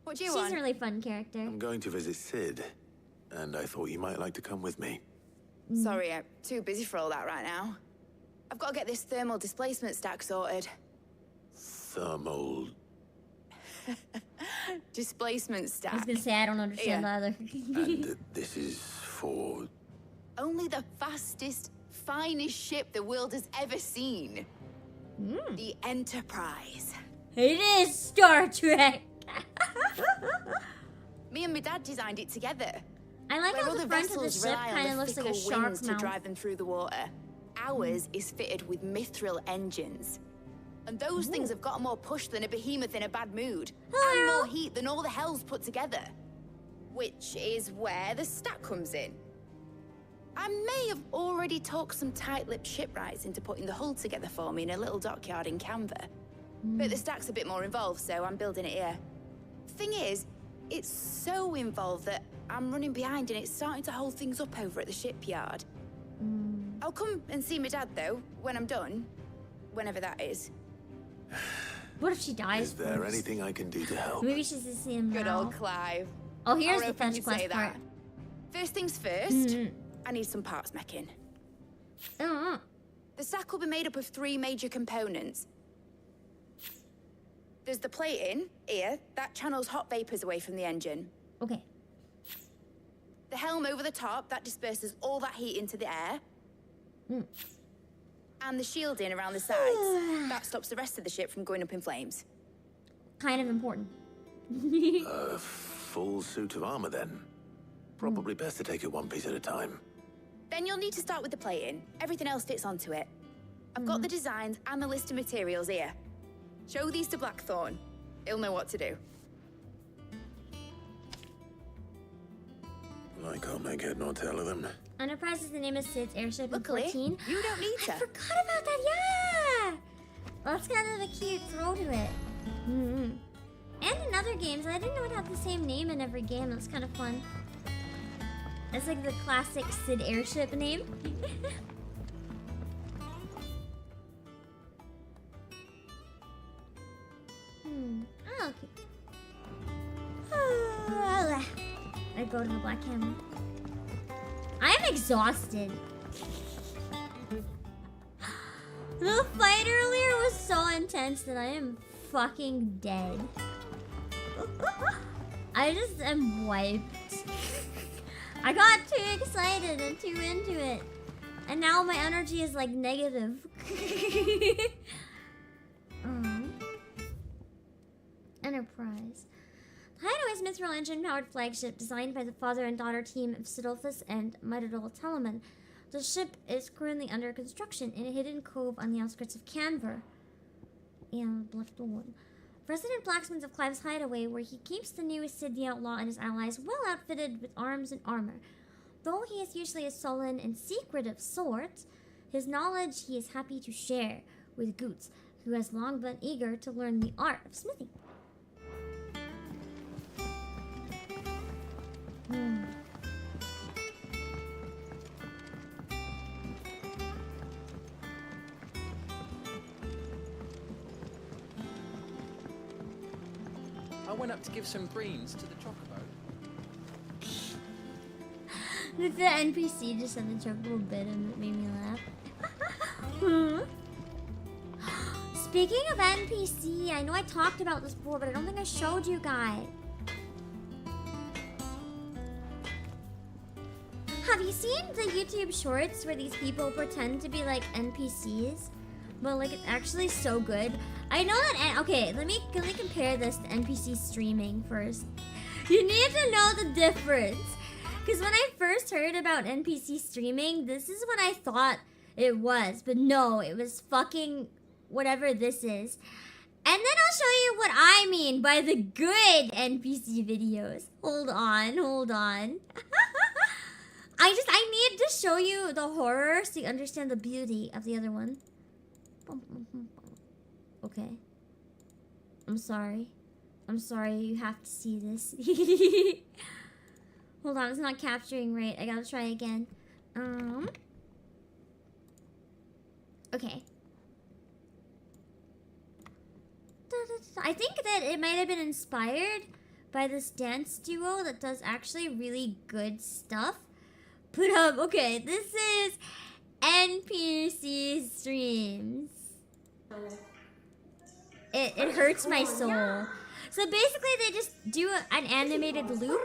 What do you She's want? a really fun character. I'm going to visit Sid, and I thought you might like to come with me. Sorry, I'm too busy for all that right now. I've got to get this thermal displacement stack sorted. Thermal... Displacement stack. I was gonna say, I don't understand either. And this is for... Only the fastest, finest ship the world has ever seen. The Enterprise. It is Star Trek. Me and my dad designed it together. I like Where how the other front of the vessels ship rely on kind of the looks like a fickle shark winds to mouth. drive them through the water. Ours is fitted with mithril engines. And those things have got more push than a behemoth in a bad mood. And more heat than all the hells put together. Which is where the stack comes in. I may have already talked some tight-lipped shipwrights into putting the hull together for me in a little dockyard in Canva. But the stack's a bit more involved, so I'm building it here. Thing is, it's so involved that I'm running behind and it's starting to hold things up over at the shipyard. I'll come and see my dad, though, when I'm done. Whenever that is. What if she dies? Is there anything I can do to help? Maybe she's to see him Good now. old Clive. Oh, here's I the hope you fetch can quest say part. that. First things first, I need some parts making. The stack will be made up of 3 major components. There's the plating, here, that channels hot vapors away from the engine. Okay. The helm over the top, that disperses all that heat into the air. And the shielding around the sides, that stops the rest of the ship from going up in flames. Kind of important. A full suit of armor, then. Probably best to take it one piece at a time. Then you'll need to start with the plating. Everything else fits onto it. I've got the designs and the list of materials here. Show these to Blackthorn. He'll know what to do. I can't make head nor tail of them. Enterprise is the name of Sid's airship in Luckily, 14. you don't need to. I forgot about that, yeah! Well, that's kind of a cute throw to it. And in other games, I didn't know it had the same name in every game. That's kind of fun. It's like the classic Sid airship name. Oh, okay. I go to the Black Hammer. I am exhausted. The fight earlier was so intense that I am fucking dead. I just am wiped. I got too excited and too into it. And now my energy is like negative. Enterprise. The Hideaway's mithril engine-powered flagship, designed by the father and daughter team of Sidolphus and Myrdal Telemann. The ship is currently under construction in a hidden cove on the outskirts of Canver and Blackthorn. Resident blacksmith of Clive's hideaway, where he keeps the new Sid the Outlaw and his allies well outfitted with arms and armor. Though he is usually a sullen and secretive sort, his knowledge he is happy to share with Goots, who has long been eager to learn the art of smithing. I went up to give some greens to the chocobo. The NPC just said the chocobo bit and it made me laugh. Speaking of NPC, I know I talked about this before, but I don't think I showed you guys. Have you seen the YouTube shorts where these people pretend to be like NPCs? But like it's actually so good. I know that, okay, let me compare this to NPC streaming first. You need to know the difference. Because when I first heard about NPC streaming, this is what I thought it was. But no, it was fucking whatever this is. And then I'll show you what I mean by the good NPC videos. Hold on. I need to show you the horror so you understand the beauty of the other one. Okay. I'm sorry. I'm sorry, you have to see this. Hold on, it's not capturing right. I gotta try again. Okay. I think that it might have been inspired by this dance duo that does actually really good stuff. But okay, this is NPC streams. It hurts my soul. So basically they just do an animated loop,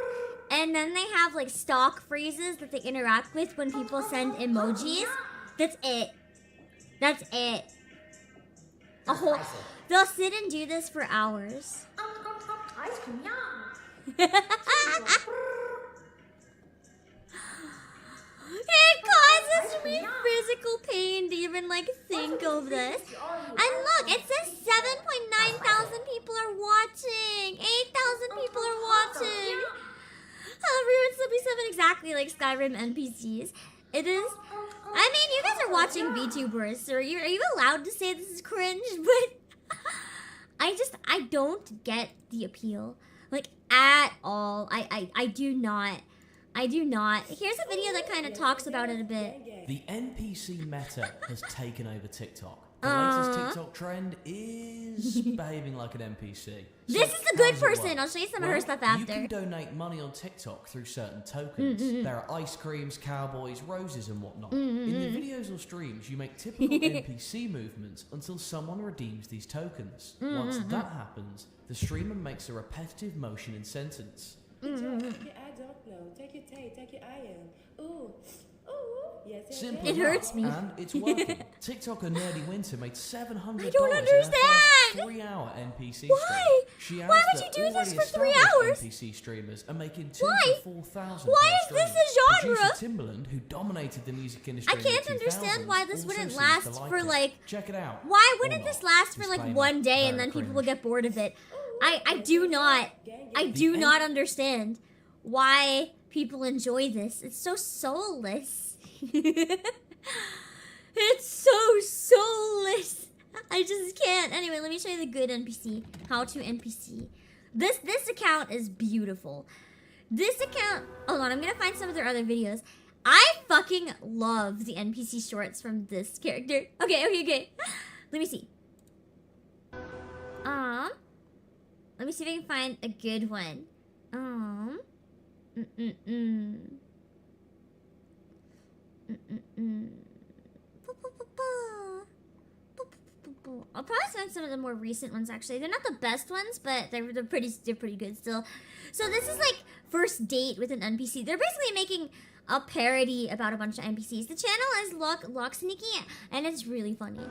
and then they have like stock phrases that they interact with when people send emojis. That's it. That's it. A whole... They'll sit and do this for hours. Ice cream, It causes me physical pain to even like think of this. And look, it says 7.9 thousand people are watching. 8,000 people are watching. Everyone's 77 exactly like Skyrim NPCs. It is. I mean, you guys are watching VTubers, so are you allowed to say this is cringe? But I don't get the appeal, like at all. I do not. I do not. Here's a video that kind of talks about it a bit. The NPC meta has taken over TikTok. The latest TikTok trend is behaving like an NPC. This is a good person. I'll show you some of her stuff after. You can donate money on TikTok through certain tokens. There are ice creams, cowboys, roses, and whatnot. In the videos or streams, you make typical NPC movements until someone redeems these tokens. Once that happens, the streamer makes a repetitive motion in sentence. I don't know. Take your tape, take your iron. Ooh. Yes, Simple it hurts me. And it's working. TikToker Nerdy Winter made $700 I don't understand. in her first 3-hour NPC Why? stream. Why would you do this for 3 hours? NPC streamers are making 2,000 to 4,000. Why is this a genre? Producer Timbaland, who dominated the music industry, I can't in the 2000s, understand why this also wouldn't seems last to like for it. like. Check it out. Why wouldn't this last for like Disclaimer, 1 day and very then people cringe. will get bored of it? I do not understand why people enjoy this. It's so soulless. It's so soulless. I just can't. Anyway, let me show you the good NPC. How to NPC. This account is beautiful. This account... Hold on, I'm gonna find some of their other videos. I fucking love the NPC shorts from this character. Okay. Let me see. Let me see if I can find a good one. I'll probably find some of the more recent ones. Actually, they're not the best ones, but they're pretty good still. So this is like first date with an NPC. They're basically making a parody about a bunch of NPCs. The channel is Lock Sneaky, and it's really funny.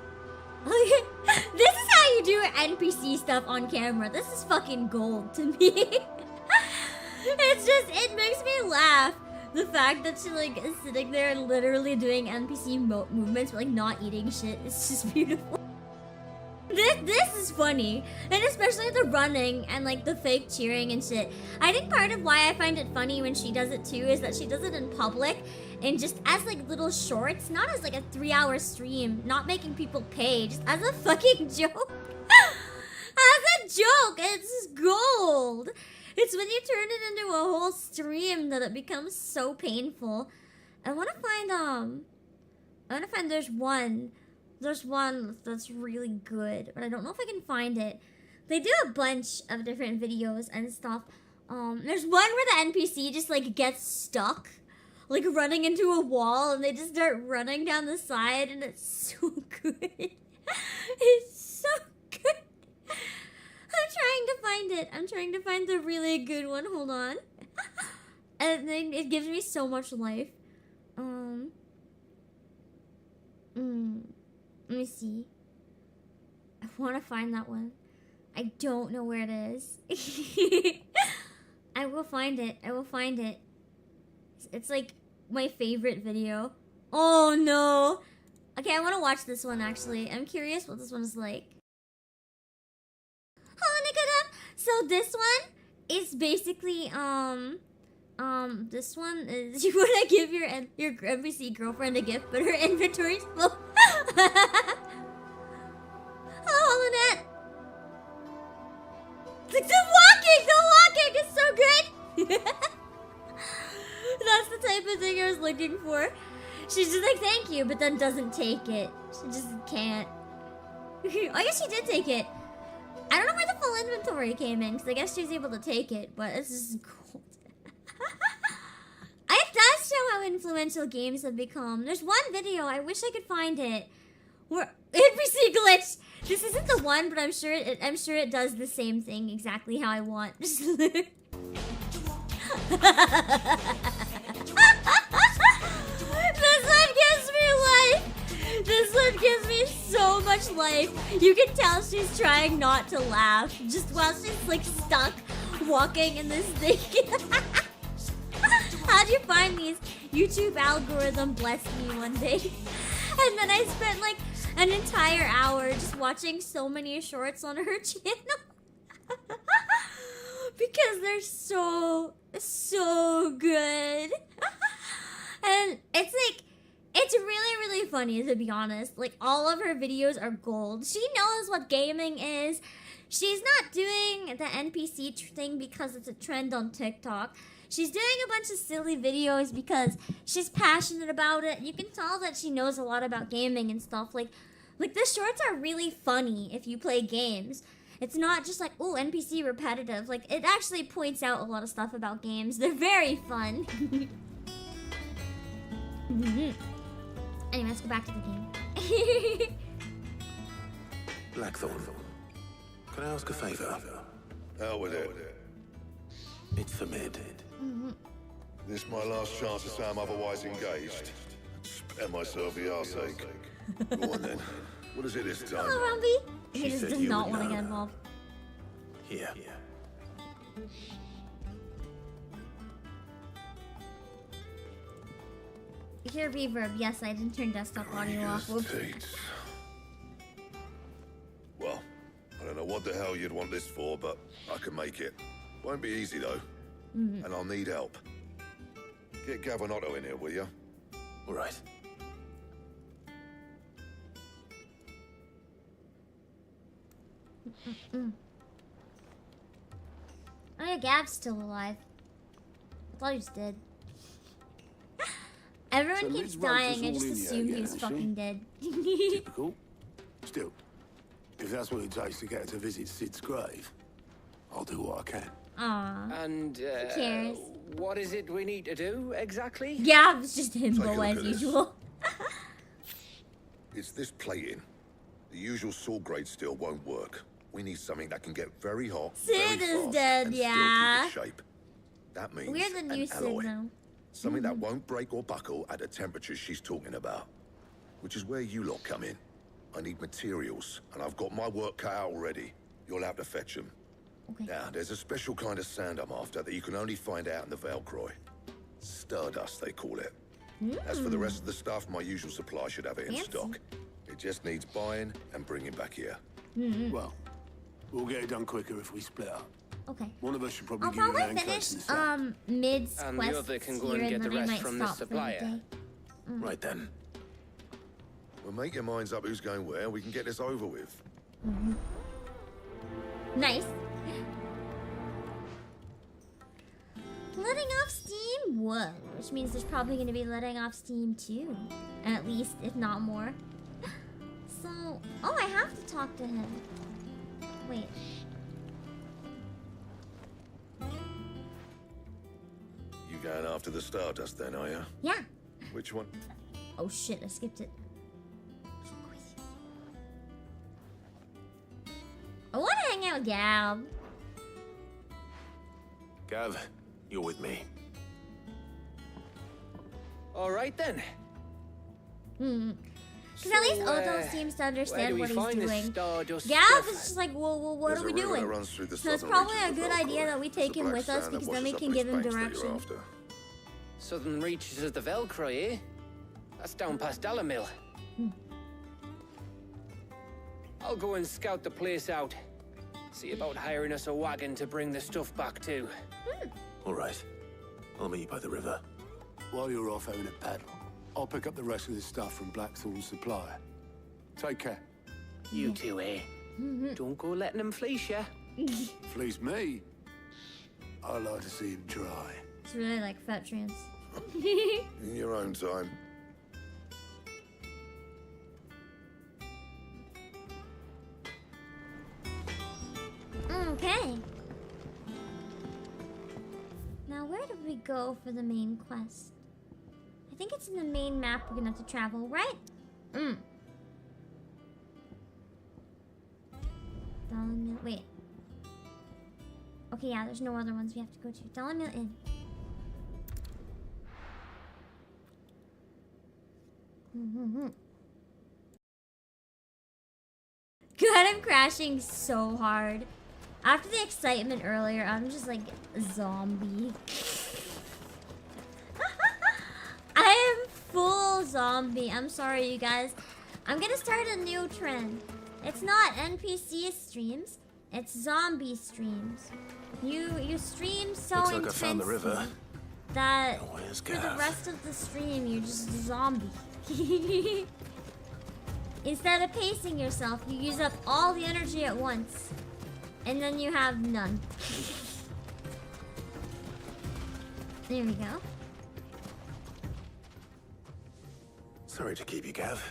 This is how you do NPC stuff on camera. This is fucking gold to me. It makes me laugh. The fact that she like is sitting there and literally doing NPC movements but like not eating shit. It's just beautiful. This is funny, and especially the running and like the fake cheering and shit. I think part of why I find it funny when she does it too is that she does it in public and just as like little shorts, not as like a 3-hour stream, not making people pay, just as a fucking joke. As a joke, it's gold. It's when you turn it into a whole stream that it becomes so painful. I wanna find there's one that's really good, but I don't know if I can find it. They do a bunch of different videos and stuff. There's one where the NPC just like gets stuck, like running into a wall, and they just start running down the side, and it's so good. It's so good. I'm trying to find it. I'm trying to find the really good one. Hold on. And then it gives me so much life. Let me see. I want to find that one. I don't know where it is. I will find it. I will find it. It's like my favorite video. Oh no. Okay, I want to watch this one actually. I'm curious what this one is like. So this one is basically this one is you want to give your NPC girlfriend a gift, but her inventory's full. Hello, Lynette. looking for. She's just like, thank you, but then doesn't take it. She just can't. I guess she did take it. I don't know where the full inventory came in, because I guess she was able to take it, but it's just cool. It does show how influential games have become. There's one video, I wish I could find it, where NPC glitch. This isn't the one, but I'm sure it does the same thing exactly how I want. This one gives me life. This one gives me so much life. You can tell she's trying not to laugh, just while she's like stuck walking in this thing. How'd you find these? YouTube algorithm blessed me one day. And then I spent like an entire hour just watching so many shorts on her channel. Because they're so good. And it's like, it's really, really funny, to be honest. Like, all of her videos are gold. She knows what gaming is. She's not doing the NPC thing because it's a trend on TikTok. She's doing a bunch of silly videos because she's passionate about it. You can tell that she knows a lot about gaming and stuff. Like the shorts are really funny if you play games. It's not just like, oh, NPC repetitive. Like, it actually points out a lot of stuff about games. They're very fun. Anyway, let's go back to the game. Blackthorn, can I ask a favor? How with it? It's for Mid. This my last chance to say I'm otherwise engaged. Spare myself the arseache. Go on then. What is it this time? Hello, Rumby. He just does not want to get involved. Here. You hear reverb. Yes, I didn't turn desktop audio off. Whoops. Well, I don't know what the hell you'd want this for, but I can make it. Won't be easy though. And I'll need help. Get Gavin Otto in here, will you? All right. Oh yeah, Gav's still alive. I thought he was dead. Everyone keeps dying, I just assume he was fucking dead. Typical. Still, if that's what it takes to get her to visit Sid's grave, I'll do what I can. Aww. And, who cares? What is it we need to do, exactly? Yeah, it's just himbo as usual. It's this plating. The usual sword grade steel won't work. We need something that can get very hot, Sid very is fast, dead, and yeah. still keep its shape. That means We're the new an Sid, alloy. though. Something that won't break or buckle at the temperatures she's talking about. Which is where you lot come in. I need materials, and I've got my work cut out already. You'll have to fetch them. Okay. Now, there's a special kind of sand I'm after that you can only find out in the Valcroy. Stardust, they call it. As for the rest of the stuff, my usual supply should have it in Fancy. stock. It just needs buying and bringing back here. Well, we'll get it done quicker if we split up. Okay. One of us should probably I'll give you an probably anchor finish in the sack. Mid's And the quests other can go here, and get the then I rest might from the stop for the supplier. day. Right then. Well, make your minds up who's going where, and we can get this over with. Nice. Letting off steam? Whoa. Which means there's probably going to be letting off steam too. At least, if not more. So, oh, I have to talk to him. Wait. You going after the Stardust then, are you? Yeah. Which one? Oh shit, I skipped it. I want to hang out with Gab. Gav, you're with me. All right then. Because at least Otto seems to understand what he's doing. Gab is just like, well, what are we doing? So it's probably a good idea that we take him with us because then we can give him direction. Southern reaches of the Velcro, eh? That's down past Dalamil. I'll go and scout the place out. See about hiring us a wagon to bring the stuff back to. All right. I'll meet you by the river. While you're off having a paddle, I'll pick up the rest of this stuff from Blackthorn's supplier. Take care. You two, eh? Don't go letting him fleece ya. Fleece me? I like to see him try. It's really like fat trans. In your own time. Okay. Now, where do we go for the main quest? I think it's in the main map we're gonna have to travel, right? Wait. Okay, yeah, there's no other ones we have to go to. Dalamil Inn. God, I'm crashing so hard. After the excitement earlier, I'm just like a zombie. I am full zombie. I'm sorry, you guys. I'm gonna start a new trend. It's not NPC streams. It's zombie streams. You stream so Looks like intensely I found the river. that Where's for the Gav? rest of the stream you're just a zombie. Instead of pacing yourself, you use up all the energy at once. And then you have none. There we go. Sorry to keep you, Gav.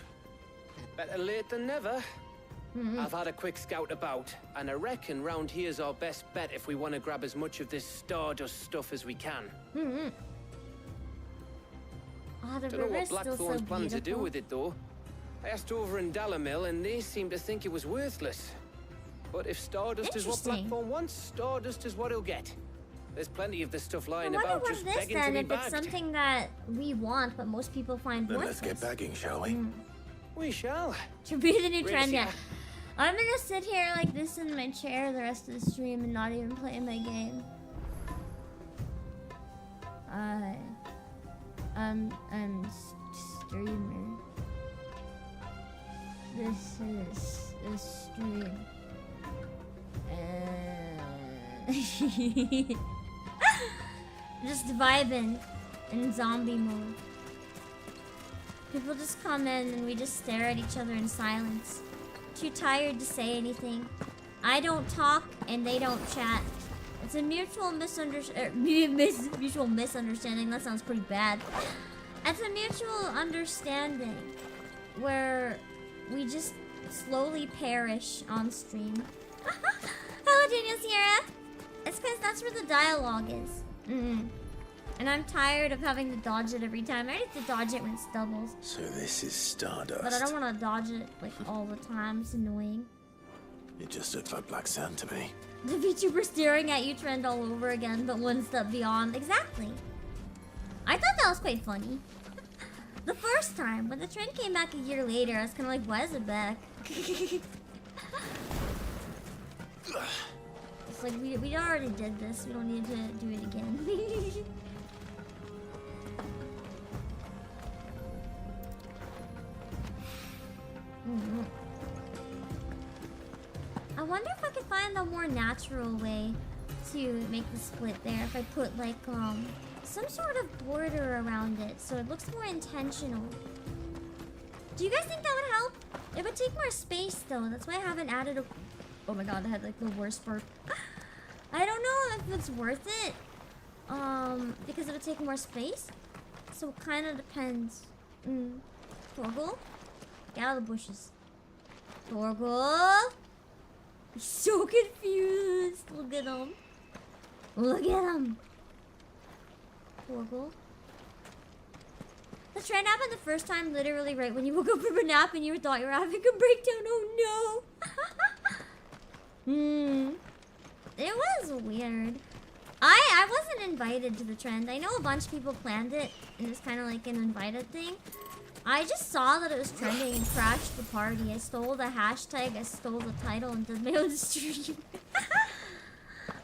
Better late than never. I've had a quick scout about, and I reckon round here's our best bet if we want to grab as much of this Stardust stuff as we can. Oh, the Don't know what river's still Blackthorn's so planning to do beautiful. with it, though. I asked over in Dalamil, and they seem to think it was worthless. But if Stardust is what Interesting. Blackthorn wants, Stardust is what he'll get. There's plenty of this stuff I lying wonder about, what just this begging then, to be if it's bagged. something that we want, but most people find Then worthless. let's get bagging, shall we? We shall. Should be the new Race, trend, yeah. yeah. I'm gonna sit here like this in my chair the rest of the stream and not even play my game. I'm streamer. This is a stream. Just vibing in zombie mode. People just come in and we just stare at each other in silence. Too tired to say anything. I don't talk and they don't chat. It's a mutual mutual misunderstanding. That sounds pretty bad. It's a mutual understanding where we just slowly perish on stream. Hello, Daniel Sierra. It's because that's where the dialogue is. And I'm tired of having to dodge it every time. I have to dodge it when it doubles. So this is Stardust. But I don't want to dodge it like all the time. It's annoying. It just looks like black sand to me. The VTuber staring at you trend all over again, but one step beyond. Exactly. I thought that was quite funny. The first time, when the trend came back a year later, I was kind of like, why is it back? It's like, we already did this. We don't need to do it again. I wonder if I could find a more natural way to make the split there. If I put like some sort of border around it so it looks more intentional. Do you guys think that would help? It would take more space though. That's why I haven't added a... Oh my god, I had like the worst burp. I don't know if it's worth it. Because it would take more space. So it kind of depends. Torgal? Get out of the bushes. Torgal? He's so confused. Look at him. Look at him. Torgal. The trend happened the first time, literally right when you woke up from a nap and you thought you were having a breakdown. Oh no. It was weird. I wasn't invited to the trend. I know a bunch of people planned it, and it's kind of like an invited thing. I just saw that it was trending and crashed the party. I stole the hashtag, I stole the title, and did my own stream.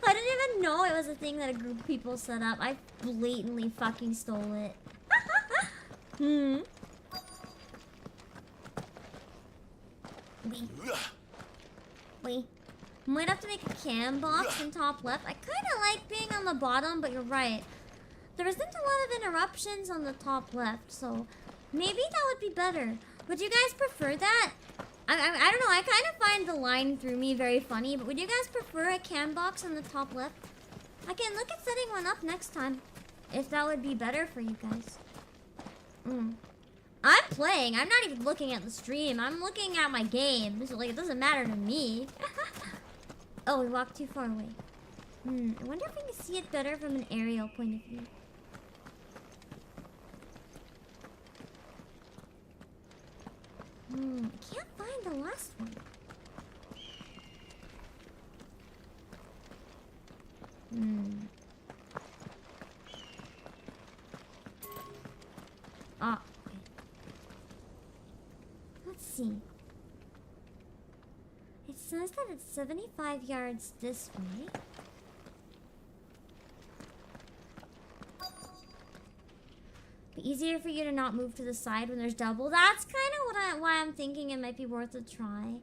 I didn't even know it was a thing that a group of people set up. I blatantly fucking stole it. Wait. Might have to make a cam box in top left. I kind of like being on the bottom, but you're right. There isn't a lot of interruptions on the top left, so maybe that would be better. Would you guys prefer that? I don't know. I kind of find the line through me very funny, but would you guys prefer a cam box on the top left? I can look at setting one up next time. if that would be better for you guys. I'm playing. I'm not even looking at the stream. I'm looking at my game. So, like, it doesn't matter to me. Oh, we walked too far away. I wonder if we can see it better from an aerial point of view. I can't find the last one. Ah, okay. Let's see. It says that it's 75 yards this way. Be easier for you to not move to the side when there's double. That's kind of why I'm thinking it might be worth a try.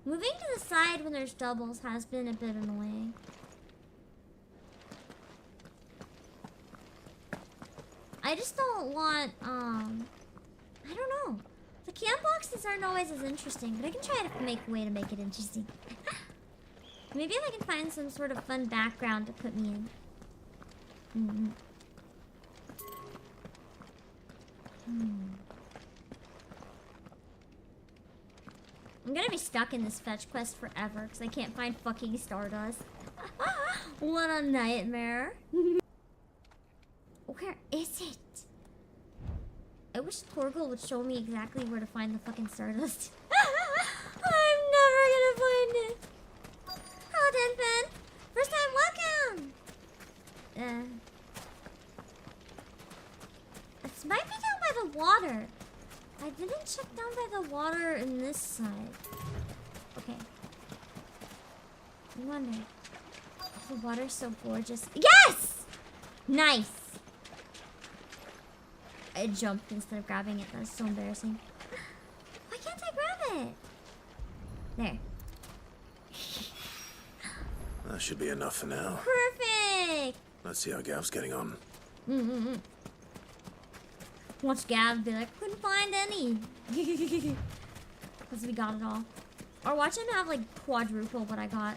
Moving to the side when there's doubles has been a bit annoying. I just don't want, I don't know. The camp boxes aren't always as interesting, but I can try to make a way to make it interesting. Maybe if I can find some sort of fun background to put me in. I'm gonna be stuck in this fetch quest forever because I can't find fucking Stardust. What a nightmare. Where is it? I wish Torgal would show me exactly where to find the fucking Stardust. I'm never gonna find it. Hello, Denpen. First time welcome. This might be down by the water. I didn't check down by the water in this side. Okay. I wonder. The water's so gorgeous. Yes! Nice! I jumped instead of grabbing it. That's so embarrassing. Why can't I grab it? There. That should be enough for now. Perfect! Let's see how Gav's getting on. Watch Gav be like, couldn't find any. Because we got it all. Or watch him have like quadruple what I got.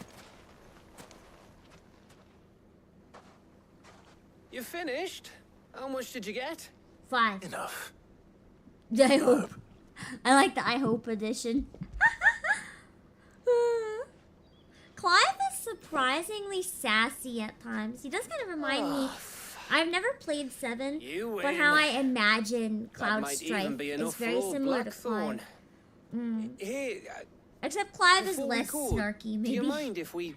You finished? How much did you get? 5. Enough. I hope. I like the I hope edition. Clive is surprisingly sassy at times. He does kind of remind me. I've never played 7, but how I imagine Cloud Strife is very similar to Clive. Hey, except Clive is before we less go, snarky, maybe. Do you mind if we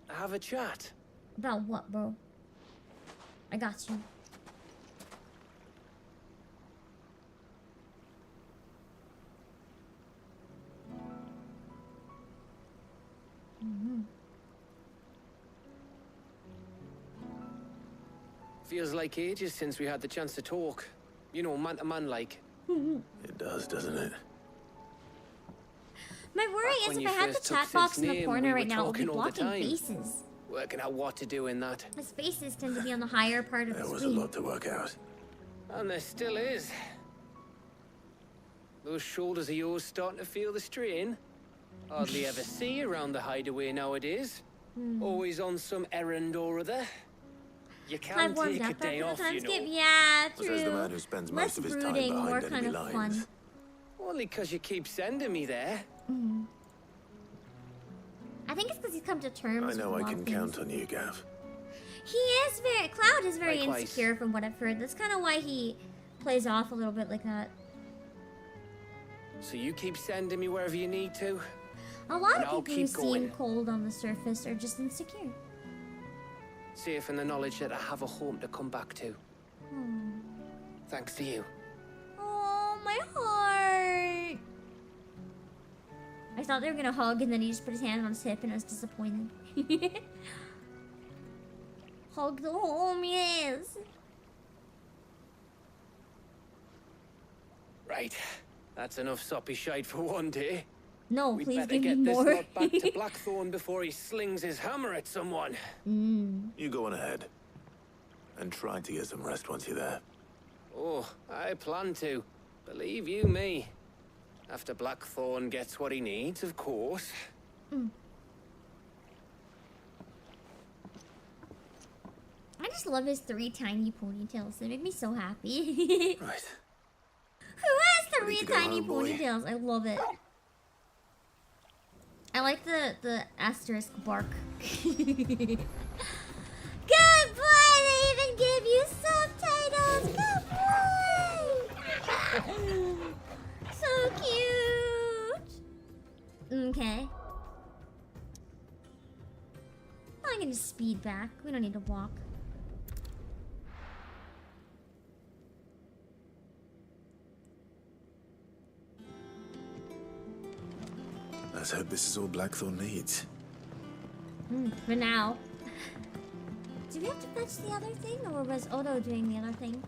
have a chat? About what, bro? I got you. Feels like ages since we had the chance to talk. You know, man to man like. It does, doesn't it? My worry is if I had the chat box in the corner right now, it would be blocking faces. Working out what to do in that. His faces tend to be on the higher part of the There was screen. a lot to work out. And there still is. Those shoulders of yours starting to feel the strain. Hardly ever see you around the hideaway nowadays. Always on some errand or other. You can't take a day off, you know. Yeah, true. Says the man who spends Less most of his time brooding, more behind kind enemy of lines. fun. Only because you keep sending me there. I think it's because he's come to terms I know with I can count on you, Gav. Cloud is very Likewise. insecure from what I've heard. That's kind of why he plays off a little bit like that. So you keep sending me wherever you need to. A lot And of I'll people who keep going. seem cold on the surface are just insecure. Safe in the knowledge that I have a home to come back to. Thanks to you. Oh, my heart. I thought they were gonna hug and then he just put his hand on his hip and I was disappointed. Hug the home, yes. Right. That's enough soppy shite for one day. No, We'd please better give me get more. this lot back to Blackthorn before he slings his hammer at someone. You go on ahead. And try to get some rest once you're there. Oh, I plan to. Believe you me. After Blackthorn gets what he needs, of course. I just love his 3 tiny ponytails. They make me so happy. Right. Who has 3 Ready to go tiny home, boy? ponytails? I love it. I like the asterisk bark. Good boy! They even give you subtitles! Good boy! So cute! Okay. I can just speed back. We don't need to walk. Let's hope this is all Blackthorn needs. For now. Do we have to fetch the other thing, or was Odo doing the other thing?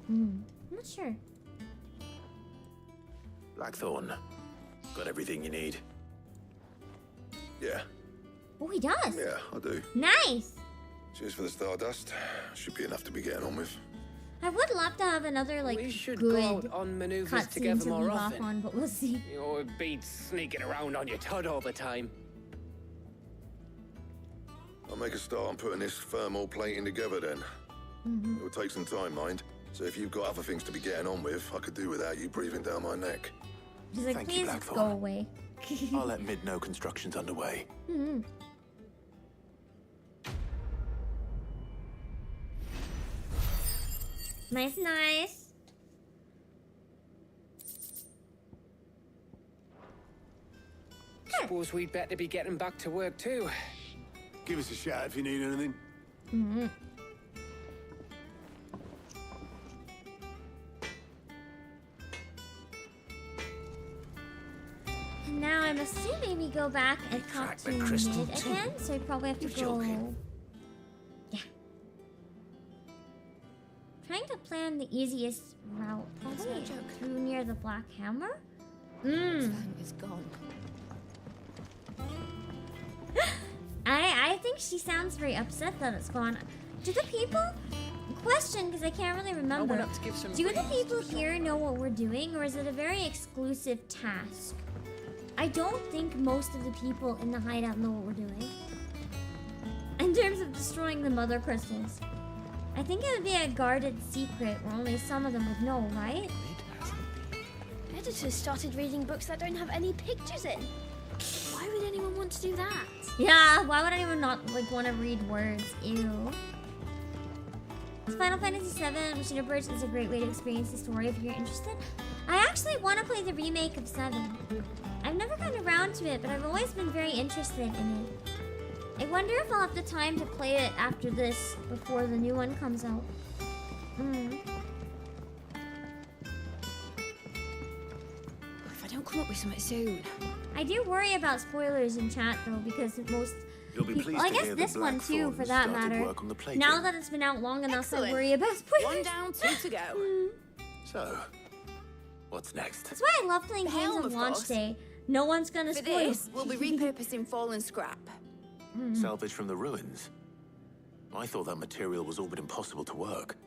I'm not sure. Blackthorn, got everything you need. Yeah. Oh, he does. Yeah, I do. Nice. Cheers for the Stardust. Should be enough to be getting on with. I would love to have another like We should good go out on maneuvers cutscene together to more leave off often. on, but we'll see. You're beat sneaking around on your tud all the time. I'll make a start on putting this thermal plating together then. It will take some time, mind. So if you've got other things to be getting on with, I could do without you breathing down my neck. She's like, Thank you, please Blackthorn. go away. I'll let Mid know construction's underway. Nice, nice. Suppose we'd better be getting back to work too. Give us a shout if you need anything. And now I'm assuming we go back and talk to Mid again, so we probably have to go. Yeah. Trying to plan the easiest route. Probably through near the Black Hammer. It's gone. I think she sounds very upset that it's gone. Do the people? Question, because I can't really remember. up to give some Do the people here know what we're doing, or is it a very exclusive task? I don't think most of the people in the hideout know what we're doing. In terms of destroying the mother crystals. I think it would be a guarded secret where only some of them would know, right? Editors started reading books that don't have any pictures in. Why would anyone want to do that? Yeah, why would anyone not like want to read words? Ew. Final Fantasy VII Machine of Bridge is a great way to experience the story if you're interested. I actually want to play the remake of 7. I've never gotten around to it, but I've always been very interested in it. I wonder if I'll have the time to play it after this, before the new one comes out. If I don't come up with something soon. I do worry about spoilers in chat though, because most You'll be people, pleased I to guess hear this that one too, for Blackthorn that started matter. work on the plating. Now that it's been out long enough, I worry about spoilers. 1 down, 2 to go. So, what's next? That's why I love playing The games helm, on of launch course. day. No one's gonna For spoil. this, we'll be repurposing fallen scrap. Salvage from the ruins. I thought that material was all but impossible to work.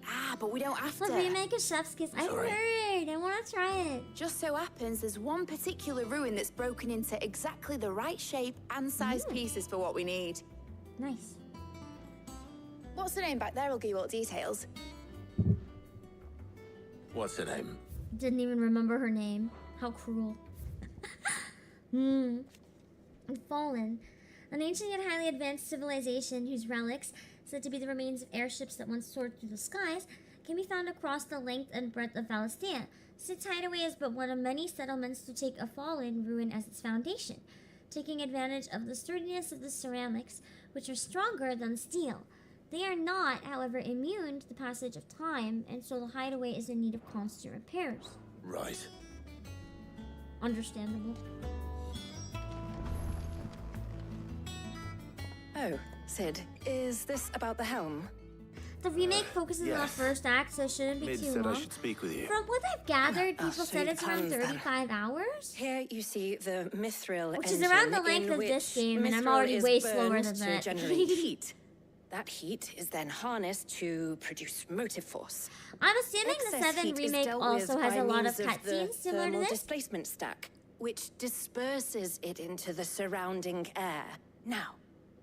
Ah, but we don't have The to. remake of Chef's Kiss. I've Sorry. heard. I want to try it. Just so happens there's one particular ruin that's broken into exactly the right shape and size pieces for what we need. Nice. What's the name back there? I'll give you all the details. What's her name? Didn't even remember her name. How cruel. Fallen. An ancient yet highly advanced civilization whose relics, said to be the remains of airships that once soared through the skies, can be found across the length and breadth of Valistia. Its hideaway is but one of many settlements to take a fallen ruin as its foundation, taking advantage of the sturdiness of the ceramics, which are stronger than steel. They are not, however, immune to the passage of time, and so the hideaway is in need of constant repairs. Right. Understandable. Oh, Sid, is this about the helm? The remake focuses on the yes. first act, so it shouldn't be Mid too said long. I should speak with you. From what I've gathered, people so said the it's around plans, then. 35 hours, Here you see the mithril which is engine, around the length in of this which game, and I'm mithril already is way slower burned than to that. generate heat. That heat is then harnessed to produce motive force. I'm assuming the Excess 7 heat is remake dealt also with has by a lot of means the cutscenes similar to thermal this. displacement stack, which disperses it into the surrounding air, Now,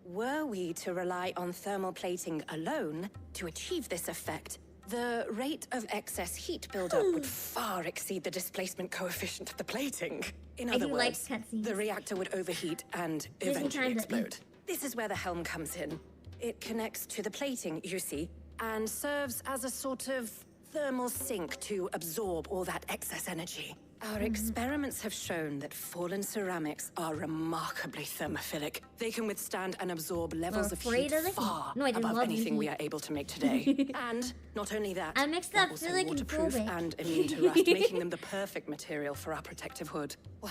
were we to rely on thermal plating alone to achieve this effect, the rate of excess heat buildup would far exceed the displacement coefficient of the plating. In other words, the reactor would overheat and eventually explode. This is where the helm comes in. It connects to the plating, you see, and serves as a sort of thermal sink to absorb all that excess energy. Our experiments have shown that fallen ceramics are remarkably thermophilic. They can withstand and absorb levels of heat far above anything we are able to make today. And not only that, I mixed up also philic and waterproof phobic. and immune to rust, making them the perfect material for our protective hood. Why?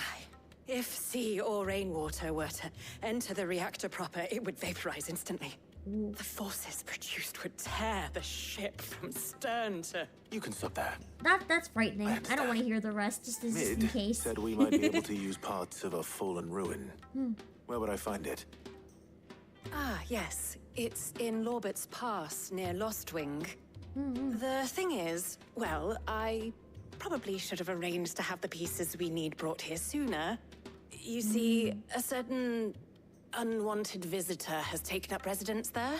If sea or rainwater were to enter the reactor proper, it would vaporize instantly. The forces produced would tear the ship from stern to... You can stop there. That's frightening. I don't want to hear the rest, just in Mid case. said we might be able to use parts of a fallen ruin. Where would I find it? Ah, yes. It's in Lorbert's Pass, near Lostwing. The thing is, well, I probably should have arranged to have the pieces we need brought here sooner. You see, a certain unwanted visitor has taken up residence there.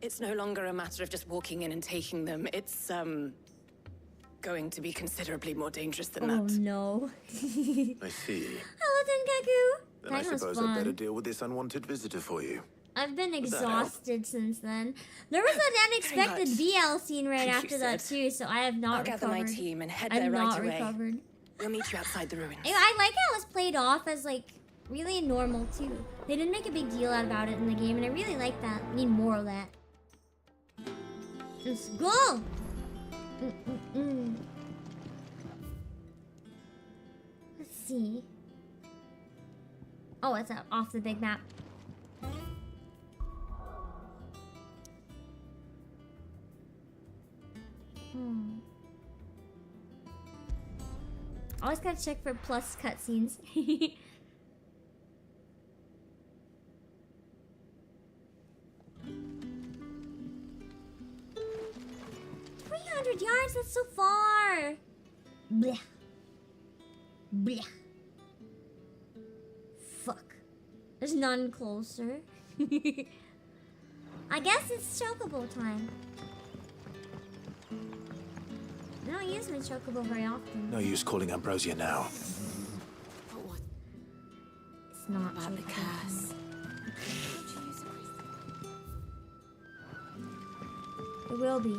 It's no longer a matter of just walking in and taking them. It's, going to be considerably more dangerous than that. Oh, no. I see. Hello, Tenkaku. Then I suppose I'd better deal with this unwanted visitor for you. I've been Does that help? exhausted since then. There was an unexpected VL scene right Thank after you, that Sid. too, so I have not I'll recovered. gather my team and head I've there right not away. recovered. We'll meet you outside the ruins. I like how it was played off as like really normal too. They didn't make a big deal out about it in the game, and I really like that. I need more of that. Let's go. Let's see. Oh, it's off the big map. Always gotta check for plus cutscenes. 300 yards, that's so far! Blech. Blech. Fuck. There's none closer. I guess it's chocobo time. I don't use my chocobo very often. No use calling Ambrosia now. It's not about the curse. It will be.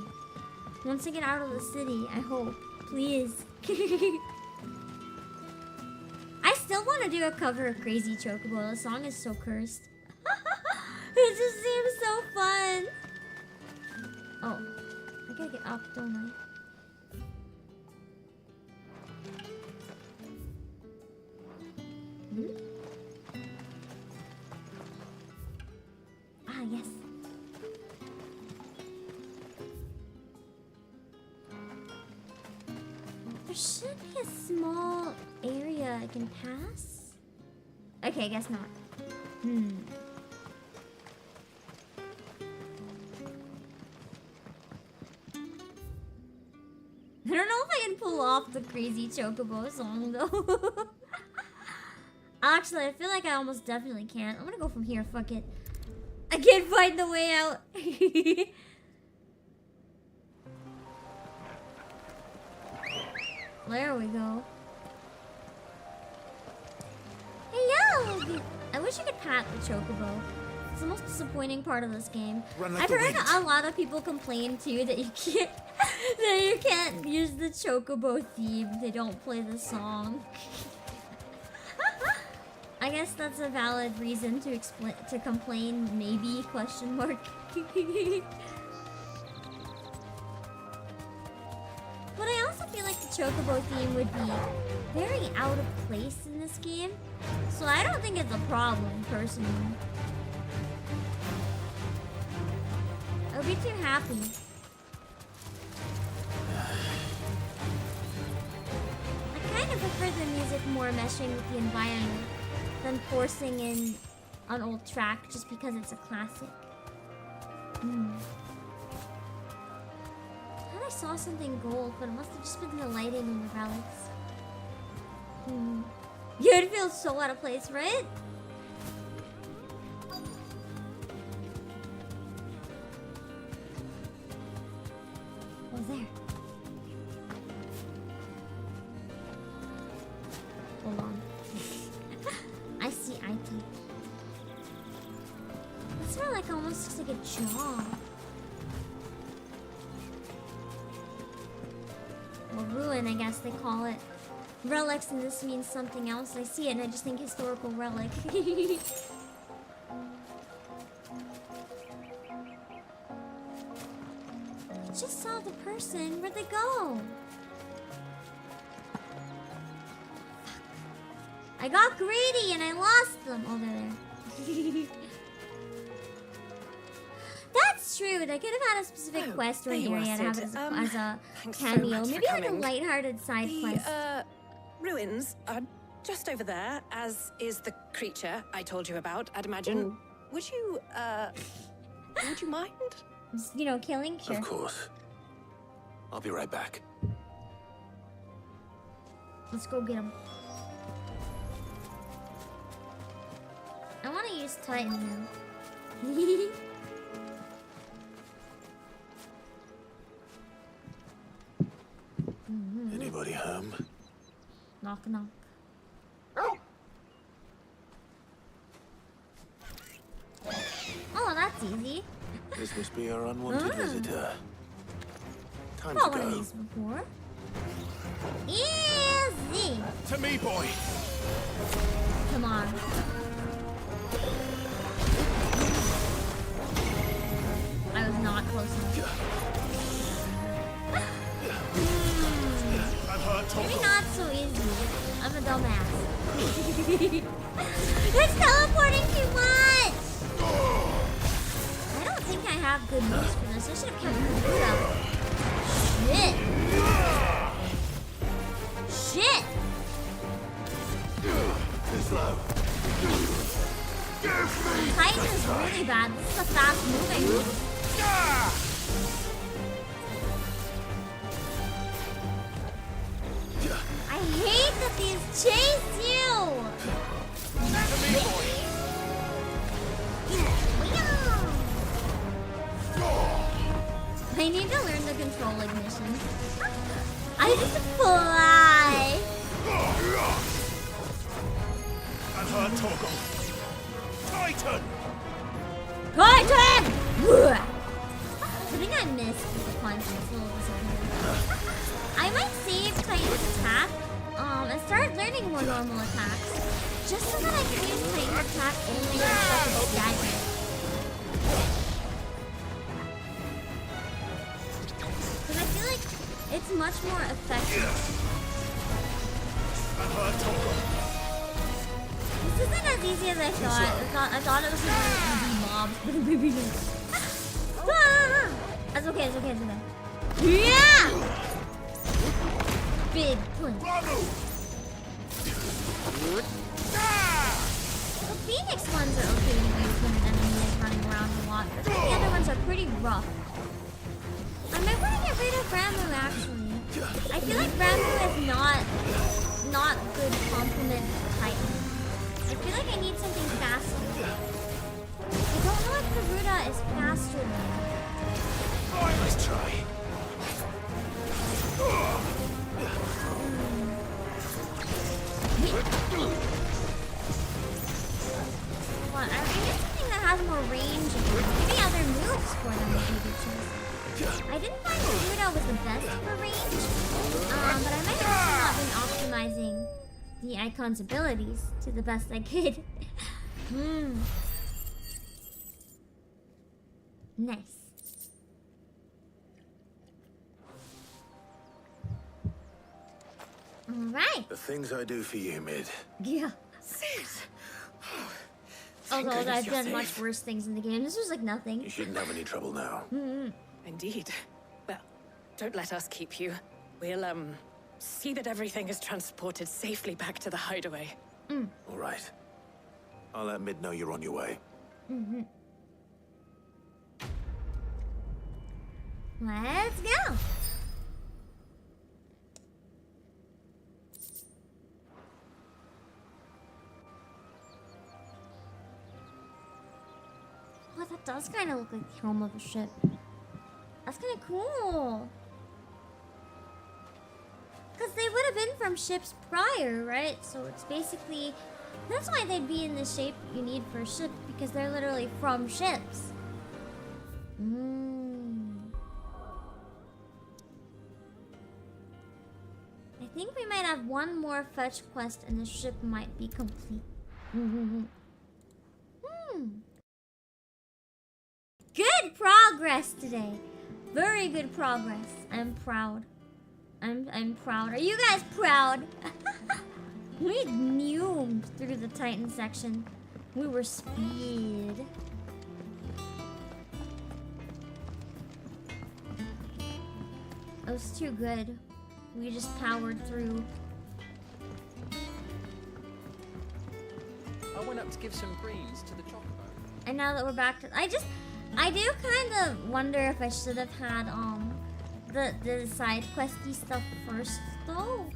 Once I get out of the city, I hope. Please. I still want to do a cover of Crazy Chocobo. The song is so cursed. It just seems so fun. Oh. I gotta get up, don't I? Ah, yes. There should be a small area I can pass. Okay, I guess not. I don't know if I can pull off the Crazy Chocobo song though. Actually, I feel like I almost definitely can't. I'm gonna go from here, fuck it. I can't find the way out. There we go. Hello! I wish I could pat the Chocobo. It's the most disappointing part of this game. I've heard a lot of people complain too that you can't that you can't use the Chocobo theme. They don't play the song. I guess that's a valid reason to complain, maybe, question mark. But I also feel like the Chocobo theme would be very out of place in this game. So I don't think it's a problem, personally. I would be too happy. I kind of prefer the music more meshing with the environment than forcing in an old track just because it's a classic. I thought I saw something gold, but it must have just been the lighting on the relics. Yeah, it feels so out of place, right? Hold on. I see item. It's more like almost looks like a jaw. Or ruin, I guess they call it. Relics, and this means something else. I see it and I just think historical relic. Just saw the person. Where'd they go? I got greedy and I lost them. Oh, they're there. That's true. They could have had a specific quest or an area to have it as a cameo. Maybe like a lighthearted side quest. Ruins are just over there, as is the creature I told you about, I'd imagine. Ooh. Would you mind? You know, killing? Sure. Of course. I'll be right back. Let's go get him. I want to use Titan now. Anybody home? Knock, knock. Oh, that's easy. This must be our unwanted visitor. Time I've to one of go. these before. Easy. To me, boy. Come on. I was not close enough. Maybe not so easy. I'm a dumbass. It's teleporting too much! I don't think I have good moves for this. I should have kept the up. Shit! Shit! Titan is really bad. This is a fast moving move. I hate that these chase you! I need to learn the control ignition. I just fly! I've heard Torgal. Titan! Titan! I think I missed with the punch. It's a little disappointing. I might save Titan's attack and start learning more normal attacks. Just so that I can use Titan's attack only in stuff with stagger. Because I feel like it's much more effective. This isn't as easy as I thought. I thought it was going to be mobs, but maybe not. Ah! That's okay, it's okay, it's okay. Yeah! Big punch. The Phoenix ones are okay to use when an enemy is running around a lot, but the other ones are pretty rough. I might want to get rid of Ramu actually. I feel like Ramu is not good complement to Titan. I feel like I need something faster. I don't know if Garuda is faster than him. Let's try. Well, I need something that has more range. Maybe other moves for them would be good choice. I didn't find Garuda was the best for range, but I might have also not been optimizing the icon's abilities to the best I could. Nice. Alright. The things I do for you, Mid. Yeah. Although I've done much worse things in the game. This was like nothing. You shouldn't have any trouble now. Indeed. Well, don't let us keep you. We'll, see that everything is transported safely back to the hideaway. All right. I'll let Mid know you're on your way. Let's go. Oh, that does kind of look like the helm of a ship. That's kind of cool. Because they would have been from ships prior, right? So it's basically... That's why they'd be in the shape you need for a ship, because they're literally from ships. I think we might have one more fetch quest and the ship might be complete. Good progress today. Very good progress. I'm proud. I'm proud. Are you guys proud? We newed through the Titan section. We were speed. It was too good. We just powered through. I went up to give some greens to the chocobo. And now that we're back to... I do kind of wonder if I should have had, the side questy stuff first, though.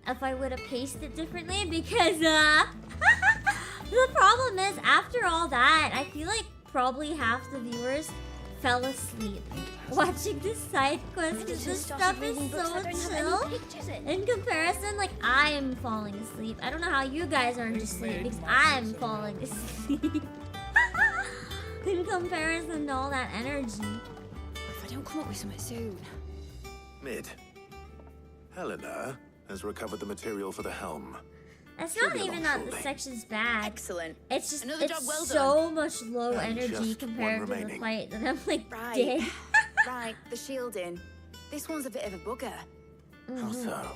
If I would have paced it differently, because, the problem is, after all that, I feel like probably half the viewers fell asleep watching this side quest, because this stuff is so chill. In comparison, like, I am falling asleep. I don't know how you guys are asleep, because I'm falling asleep. In comparison to all that energy. If I don't come up with something soon. Mid. Helena has recovered the material for the helm. It's not even that the section's bad. Excellent. It's just Another job well so done. much low energy compared to the fight that I'm like dead. Right, the shielding. This one's a bit of a bugger. How so?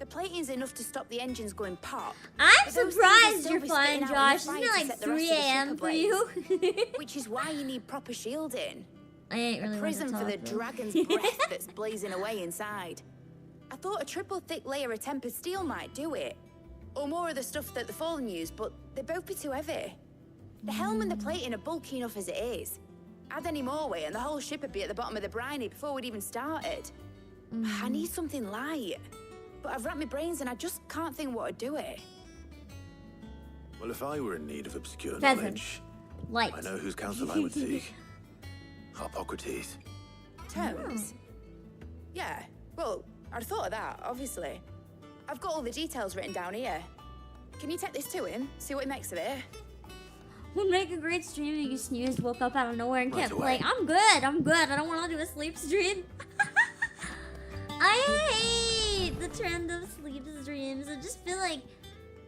The plating's enough to stop the engines going pop. I'm but those things surprised will you're still be fine, spitting out Josh. enough Isn't it fire to like set the rest 3 of the a.m. ship for you? Which is why you need proper shielding. I ain't really a prison want to for the talk, though. dragon's breath that's blazing away inside. I thought a triple thick layer of tempered steel might do it. Or more of the stuff that the Fallen use, but they'd both be too heavy. The helm and the plating are bulky enough as it is. Add any more weight and the whole ship would be at the bottom of the briny before we'd even started. I need something light. But I've racked my brains and I just can't think what would do it. Well, if I were in need of obscure Pheasant. knowledge, Light. I know whose counsel I would seek. Hippocrates. Terms? Yeah, well, I'd thought of that, obviously. I've got all the details written down here. Can you take this to him? See what he makes of it? Would make a great stream if you snoozed, woke up out of nowhere and Right kept away. playing. I'm good, I don't want to do a sleep stream. I hate the trend of sleep streams. I just feel like,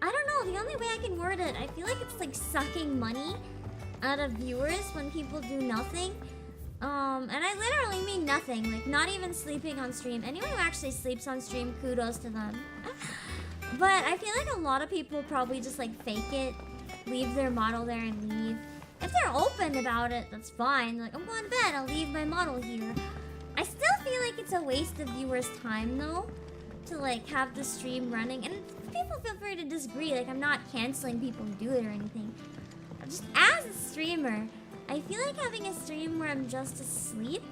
I don't know, the only way I can word it, I feel like it's like sucking money out of viewers when people do nothing. And I literally mean nothing, like not even sleeping on stream. Anyone who actually sleeps on stream, kudos to them. But I feel like a lot of people probably just like fake it, leave their model there and leave. If they're open about it, that's fine. Like, I'm going to bed, I'll leave my model here. I still feel like it's a waste of viewers' time though, to like have the stream running. And people feel free to disagree, like I'm not canceling people who do it or anything. Just as a streamer, I feel like having a stream where I'm just asleep,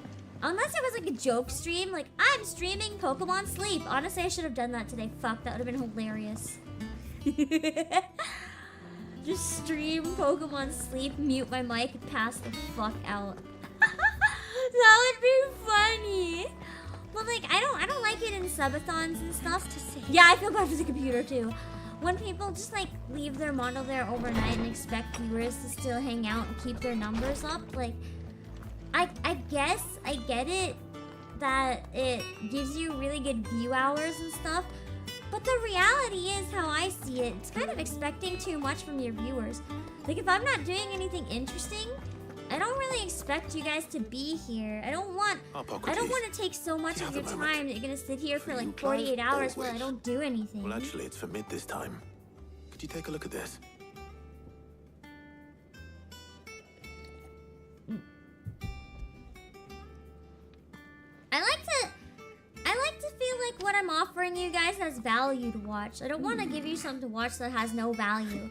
unless it was like a joke stream, like I'm streaming Pokemon Sleep. Honestly, I should have done that today. Fuck, that would have been hilarious. Just stream Pokemon Sleep, mute my mic, and pass the fuck out. That would be funny. But like, I don't like it in subathons and stuff. Yeah, I feel bad for the computer too. When people just like leave their model there overnight and expect viewers to still hang out and keep their numbers up, like, I guess I get it that it gives you really good view hours and stuff, but the reality is how I see it, it's kind of expecting too much from your viewers. Like, if I'm not doing anything interesting, I don't really expect you guys to be here. I don't want to take so much of your time that you're gonna sit here for like 48 hours while I don't do anything. Well, actually, it's for mid this time. Could you take a look at this? I like to feel like what I'm offering you guys has value to watch. I don't want to give you something to watch that has no value.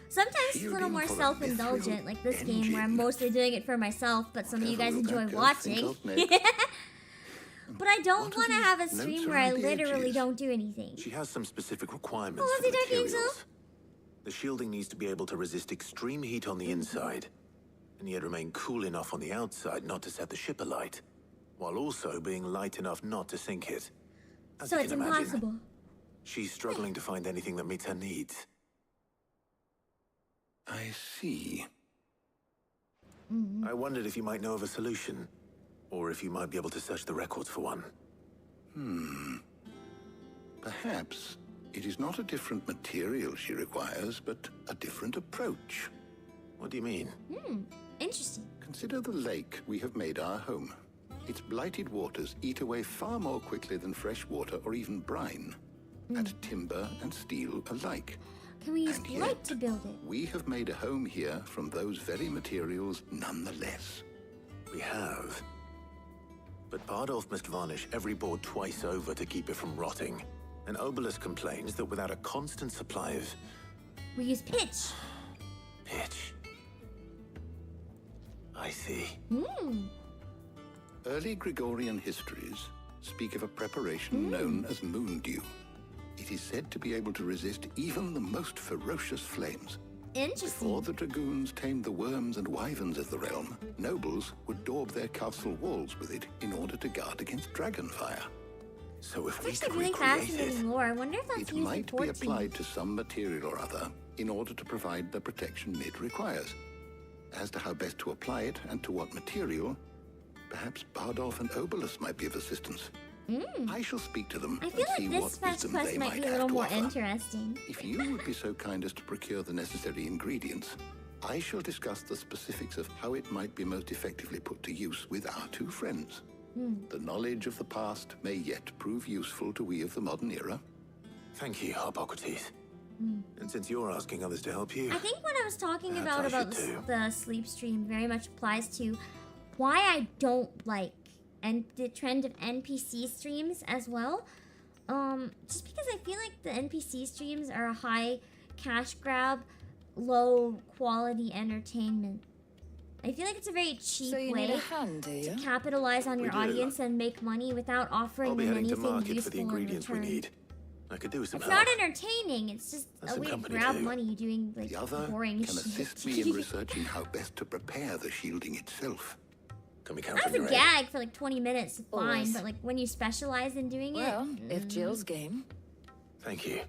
Sometimes it's a little more self-indulgent, like this game where I'm mostly doing it for myself, but some of you guys enjoy watching. But I don't want to have a stream where I literally don't do anything. She has some specific requirements Oh, for was he talking materials. The shielding needs to be able to resist extreme heat on the inside, and yet remain cool enough on the outside not to set the ship alight, while also being light enough not to sink it. As So you it's can imagine, impossible. she's struggling to find anything that meets her needs. I see. I wondered if you might know of a solution, or if you might be able to search the records for one. Perhaps it is not a different material she requires, but a different approach. What do you mean? Interesting. Consider the lake we have made our home. Its blighted waters eat away far more quickly than fresh water or even brine, at timber and steel alike. Can we use And light yet, to build it? We have made a home here from those very materials nonetheless. We have. But Bardolph must varnish every board twice over to keep it from rotting. And Obelisk complains that without a constant supply of We use pitch. pitch. I see. Early Gregorian histories speak of a preparation known as moon dew. It is said to be able to resist even the most ferocious flames. Interesting. Before the dragoons tamed the worms and wyverns of the realm, nobles would daub their castle walls with it in order to guard against dragonfire. So if It's actually really fascinating lore. I wonder if that's it used might in be 14. applied to some material or other in order to provide the protection it requires. As to how best to apply it and to what material, perhaps Bardolph and Obelisk might be of assistance. I shall speak to them I feel and see like what this fast wisdom quest they might might be a have little to more offer. interesting. If you would be so kind as to procure the necessary ingredients, I shall discuss the specifics of how it might be most effectively put to use with our two friends. The knowledge of the past may yet prove useful to we of the modern era. Thank you, Hippocrates. And since you're asking others to help you, I think what I was talking Perhaps about I should the sleep stream very much applies to why I don't like and the trend of NPC streams as well. Just because I feel like the NPC streams are a high cash grab, low quality entertainment. I feel like it's a very cheap So you way need a hand, do you? to capitalize on We your do. audience and make money without offering I'll be them heading to anything market useful for the in ingredients we return. need. I could do with some It's help. not entertaining. It's just And a some way to company grab too. money doing like The other boring can shit. assist me in researching how best to prepare the shielding itself. Can we count That's on a your aid? gag for like 20 minutes, fine. Always. But like when you specialize in doing Well, it, if Jill's game. Thank you.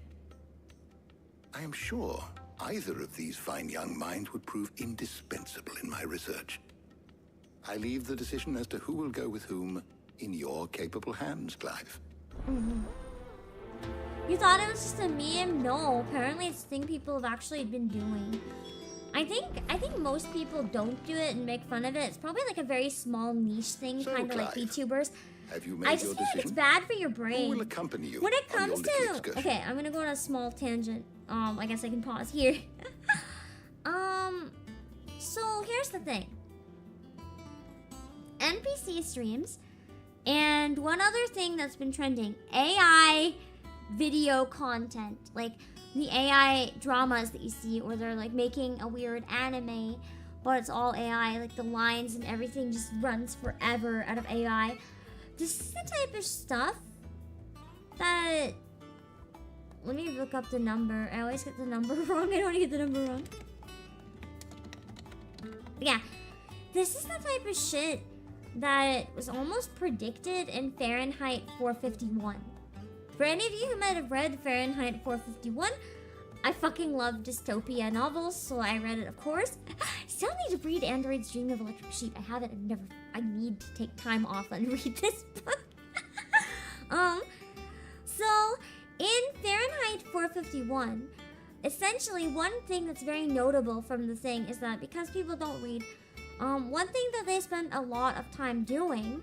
I am sure either of these fine young minds would prove indispensable in my research. I leave the decision as to who will go with whom in your capable hands, Clive. You thought it was just a meme? No, apparently it's a thing people have actually been doing. I think most people don't do it and make fun of it. It's probably like a very small niche thing, So, kind of like Clive, VTubers. Have you made I your just feel like it's decision? bad for your Who brain. will accompany you When it on your comes little to excursion? okay, I'm gonna go on a small tangent. I guess I can pause here. So here's the thing. NPC streams, and one other thing that's been trending: AI video content, like the AI dramas that you see, or they're like making a weird anime, but it's all AI. Like the lines and everything just runs forever out of AI. This is the type of stuff that. Let me look up the number. I always get the number wrong. I don't want to get the number wrong. Yeah, this is the type of shit that was almost predicted in Fahrenheit 451. For any of you who might have read Fahrenheit 451, I fucking love dystopia novels, so I read it, of course. I still need to read Android's Dream of Electric Sheep. I haven't. I need to take time off and read this book. So in Fahrenheit 451, essentially one thing that's very notable from the thing is that because people don't read, one thing that they spend a lot of time doing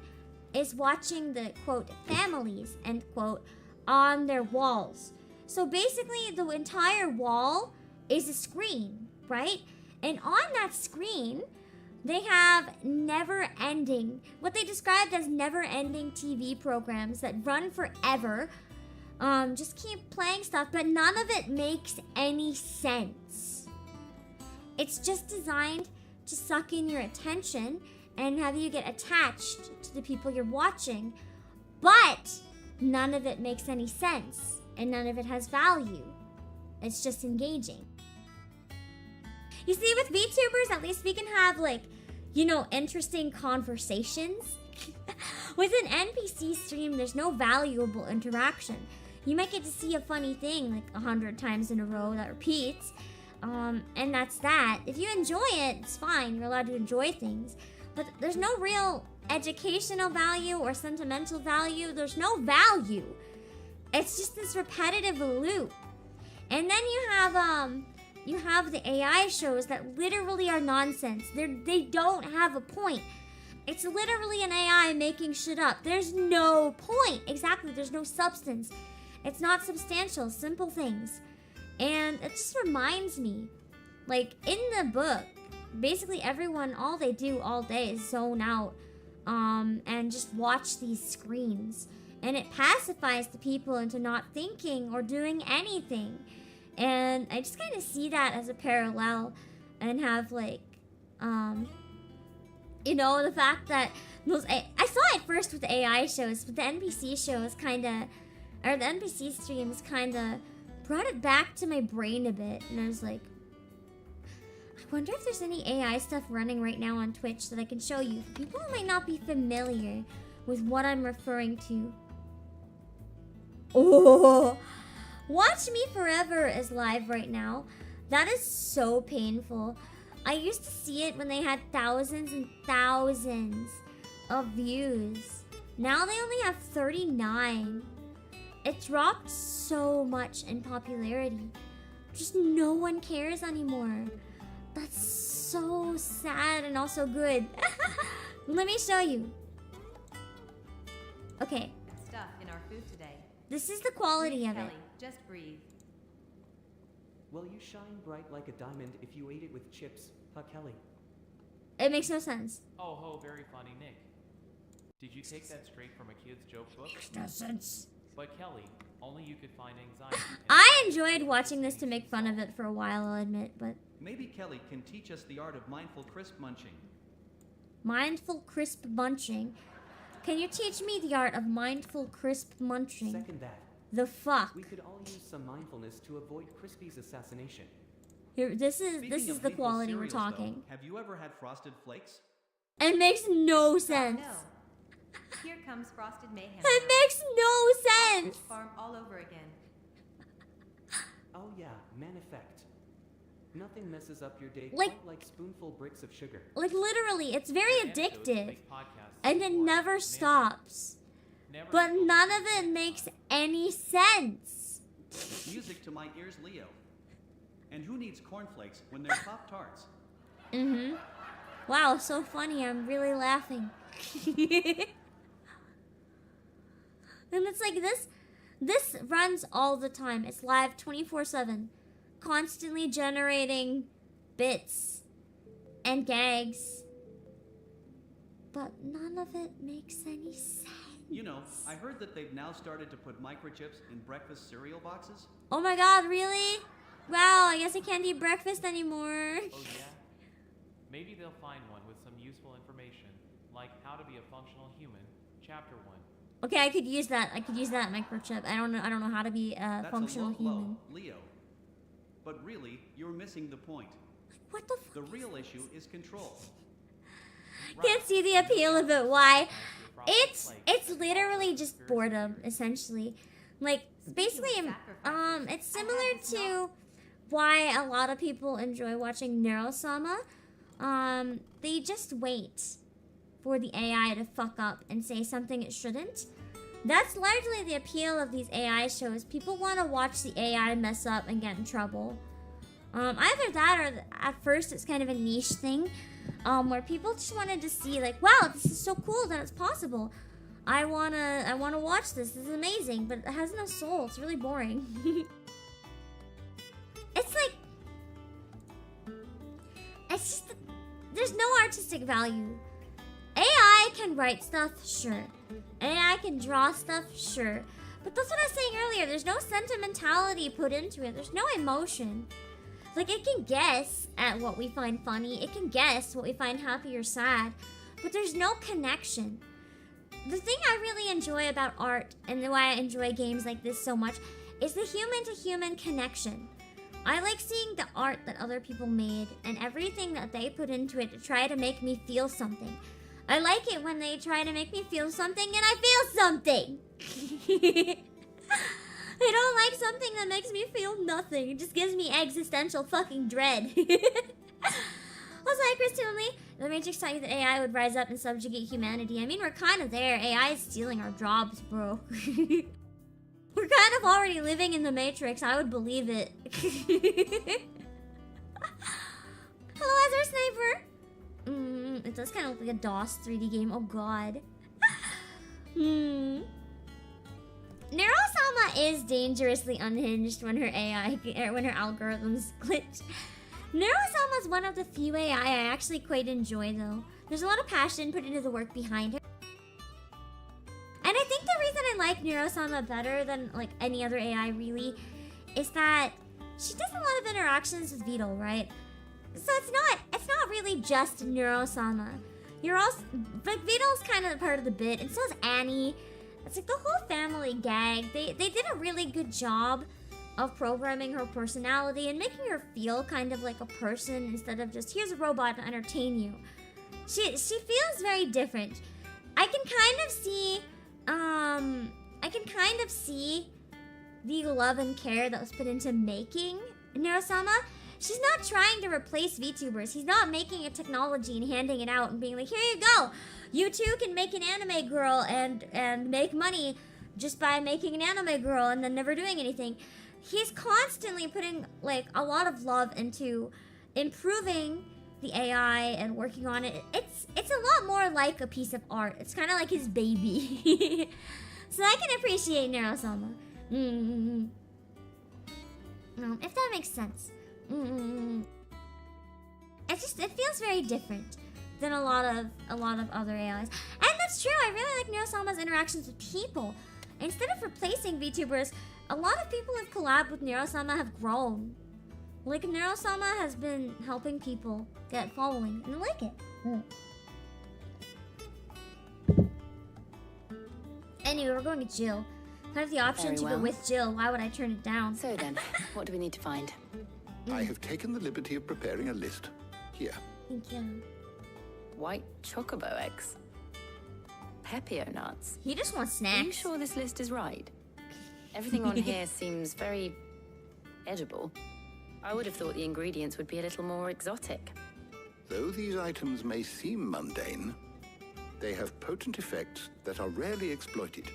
is watching the, quote, families, end quote, on their walls. So basically the entire wall is a screen, right? And on that screen, they have never-ending, what they described as never-ending TV programs that run forever. Just keep playing stuff, but none of it makes any sense. It's just designed to suck in your attention and have you get attached to the people you're watching, but none of it makes any sense and none of it has value. It's just engaging. You see, with VTubers, at least we can have, like, you know, interesting conversations. With an NPC stream, there's no valuable interaction. You might get to see a funny thing like 100 times in a row that repeats, and that's that. If you enjoy it, it's fine. You're allowed to enjoy things, but there's no real educational value or sentimental value. There's no value. It's just this repetitive loop. And then you have the AI shows that literally are nonsense. They don't have a point. It's literally an AI making shit up. There's no point. Exactly, there's no substance. It's not substantial, simple things. And it just reminds me, like, in the book, basically everyone, all they do all day is zone out and just watch these screens. And it pacifies the people into not thinking or doing anything. And I just kind of see that as a parallel and have, like, you know, the fact that I saw it first with the AI shows, but the NPC shows kind of, or the NPC streams kind of brought it back to my brain a bit. And I was like, I wonder if there's any AI stuff running right now on Twitch that I can show you. People who might not be familiar with what I'm referring to. Oh, Watch Me Forever is live right now. That is so painful. I used to see it when they had thousands and thousands of views. Now they only have 39. It dropped so much in popularity. Just no one cares anymore. That's so sad and also good. Let me show you. Okay. Stuff in our food today. This is the quality of it. Kelly, just breathe. Well, you shine bright like a diamond if you ate it with chips, huh, Kelly? It makes no sense. Oh ho, very funny, Nick. Did you take that straight from a kid's joke book? Makes no sense. But Kelly, only you could find anxiety. I enjoyed watching this to make fun of it for a while, I'll admit, but... Maybe Kelly can teach us the art of mindful crisp munching. Mindful crisp munching? Can you teach me the art of mindful crisp munching? Second that. The fuck? We could all use some mindfulness to avoid Crispy's assassination. Here, this is Speaking of the maple quality we're cereals, talking. Though, have you ever had Frosted Flakes? It makes no sense. No. Here comes Frosted Mayhem. It makes no sense. Farm all over again. Oh yeah, man effect. Nothing messes up your day Like- quite like spoonful bricks of sugar. Like, literally, it's very addictive. And it never stops. But none of it makes any sense. Music to my ears, Leo. And who needs cornflakes when they're Pop-Tarts? Mm-hmm. Wow, so funny. I'm really laughing. And it's like this runs all the time. It's live 24/7. Constantly generating bits and gags. But none of it makes any sense. You know, I heard that they've now started to put microchips in breakfast cereal boxes. Oh my god, really? Wow, I guess I can't eat breakfast anymore. Oh yeah? Maybe they'll find one with some useful information, like how to be a functional human, chapter 1. Okay, I could use that. I could use that microchip. I don't know how to be a That's functional a low human. blow, Leo. But really, you're missing the point. What the The real issue is control. Can't see the appeal of it. Why? It's literally just boredom, essentially. Like, basically, it's similar to why a lot of people enjoy watching Neurosama. They just wait for the AI to fuck up and say something it shouldn't. That's largely the appeal of these AI shows. People want to watch the AI mess up and get in trouble. Either that or at first it's kind of a niche thing, where people just wanted to see like, wow, this is so cool that it's possible. I wanna watch this. This is amazing, but it has no soul. It's really boring. It's like, it's just, there's no artistic value. AI can write stuff, sure. AI can draw stuff, sure. But that's what I was saying earlier. There's no sentimentality put into it. There's no emotion. Like, it can guess at what we find funny. It can guess what we find happy or sad. But there's no connection. The thing I really enjoy about art, and why I enjoy games like this so much, is the human-to-human connection. I like seeing the art that other people made, and everything that they put into it to try to make me feel something. I like it when they try to make me feel something and I feel something. I don't like something that makes me feel nothing. It just gives me existential fucking dread. Also, hi, Chris Toonley. The Matrix taught you that AI would rise up and subjugate humanity. I mean, we're kind of there. AI is stealing our jobs, bro. We're kind of already living in the Matrix. I would believe it. Hello, Azure Sniper. It does kind of look like a DOS 3D game. Oh, God. Neuro-sama is dangerously unhinged when her algorithms glitch. Neuro-sama is one of the few AI I actually quite enjoy, though. There's a lot of passion put into the work behind her. And I think the reason I like Neuro-sama better than like any other AI really is that she does a lot of interactions with Vito, right? So it's not really just Neuro-sama. You're also, like, Vito's kind of part of the bit, and so is Annie. It's like the whole family gag. They did a really good job of programming her personality and making her feel kind of like a person instead of just, here's a robot to entertain you. She feels very different. I can kind of see the love and care that was put into making Neuro-sama. She's not trying to replace VTubers. He's not making a technology and handing it out and being like, here you go. You too can make an anime girl and make money just by making an anime girl and then never doing anything. He's constantly putting like a lot of love into improving the AI and working on it. It's a lot more like a piece of art. It's kind of like his baby. So I can appreciate Neuro-sama. If that makes sense. It feels very different than a lot of other AIs. And that's true, I really like Neuro-sama's interactions with people. Instead of replacing VTubers, a lot of people who've collabed with Neuro-sama have grown. Like, Neuro-sama has been helping people get following, and I like it. Anyway, we're going to Jill. I have the option to go with Jill. Why would I turn it down? So then, what do we need to find? I have taken the liberty of preparing a list. Here. Thank you. White chocobo eggs. Pepio nuts. He just wants snacks. Are you sure this list is right? Everything on here seems very edible. I would have thought the ingredients would be a little more exotic. Though these items may seem mundane, they have potent effects that are rarely exploited.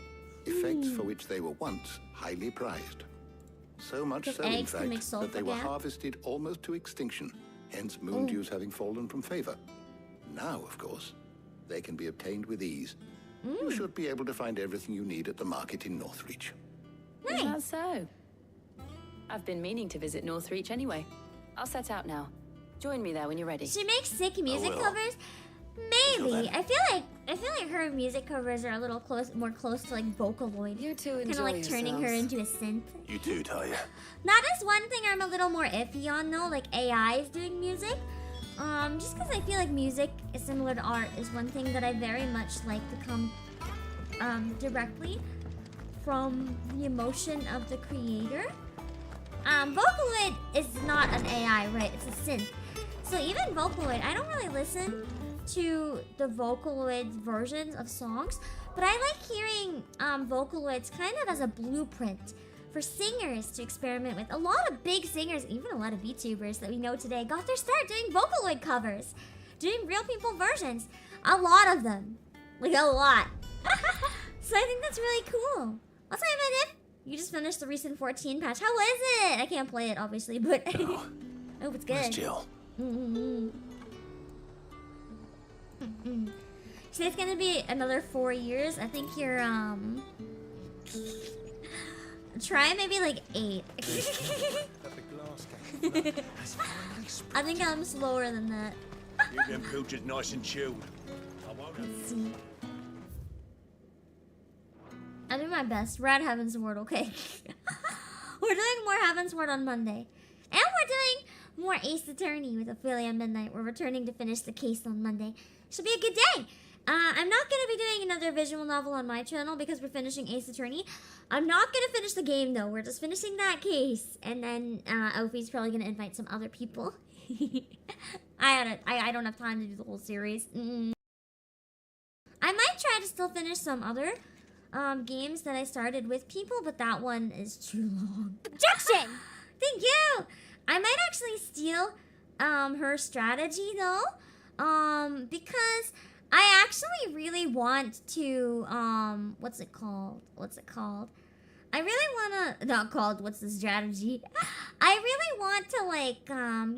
Effects for which they were once highly prized. So much so, in fact, that they were harvested almost to extinction, hence moon dews having fallen from favor. Now, of course, they can be obtained with ease. You should be able to find everything you need at the market in Northreach. Nice. Is that so? I've been meaning to visit Northreach anyway. I'll set out now. Join me there when you're ready. She makes sick music covers? Maybe. I feel like her music covers are a little more close to like Vocaloid. You two enjoy kind of like turning her into a synth. You too, Talia. That is one thing I'm a little more iffy on though, like AIs doing music. Just because I feel like music is similar to art is one thing that I very much like to come directly from the emotion of the creator. Vocaloid is not an AI, right? It's a synth. So even Vocaloid, I don't really listen to the Vocaloid versions of songs, but I like hearing Vocaloids kind of as a blueprint for singers to experiment with. A lot of big singers, even a lot of VTubers that we know today, got their start doing Vocaloid covers, doing real people versions. A lot of them. Like, a lot. So I think that's really cool. Also, if you just finished the recent 14 patch. How is it? I can't play it, obviously, but I hope it's good. Where's Jill? So it's gonna be another 4 years. I think you're, try maybe like 8. I think I'm slower than that. Keep them pooches nice and chilled. Let's see. I'll do my best. We're at Heaven's Ward, okay? We're doing more Heaven's Ward on Monday. And we're doing more Ace Attorney with Ophelia Midnight. We're returning to finish the case on Monday. Should be a good day. I'm not going to be doing another visual novel on my channel because we're finishing Ace Attorney. I'm not going to finish the game, though. We're just finishing that case. And then Ophi's probably going to invite some other people. I don't have time to do the whole series. still finish some other games that I started with people, but that one is too long. Objection! Thank you! I might actually steal her strategy though, because I actually really want to, what's it called? I really wanna, not called, what's the strategy? I really want to, like,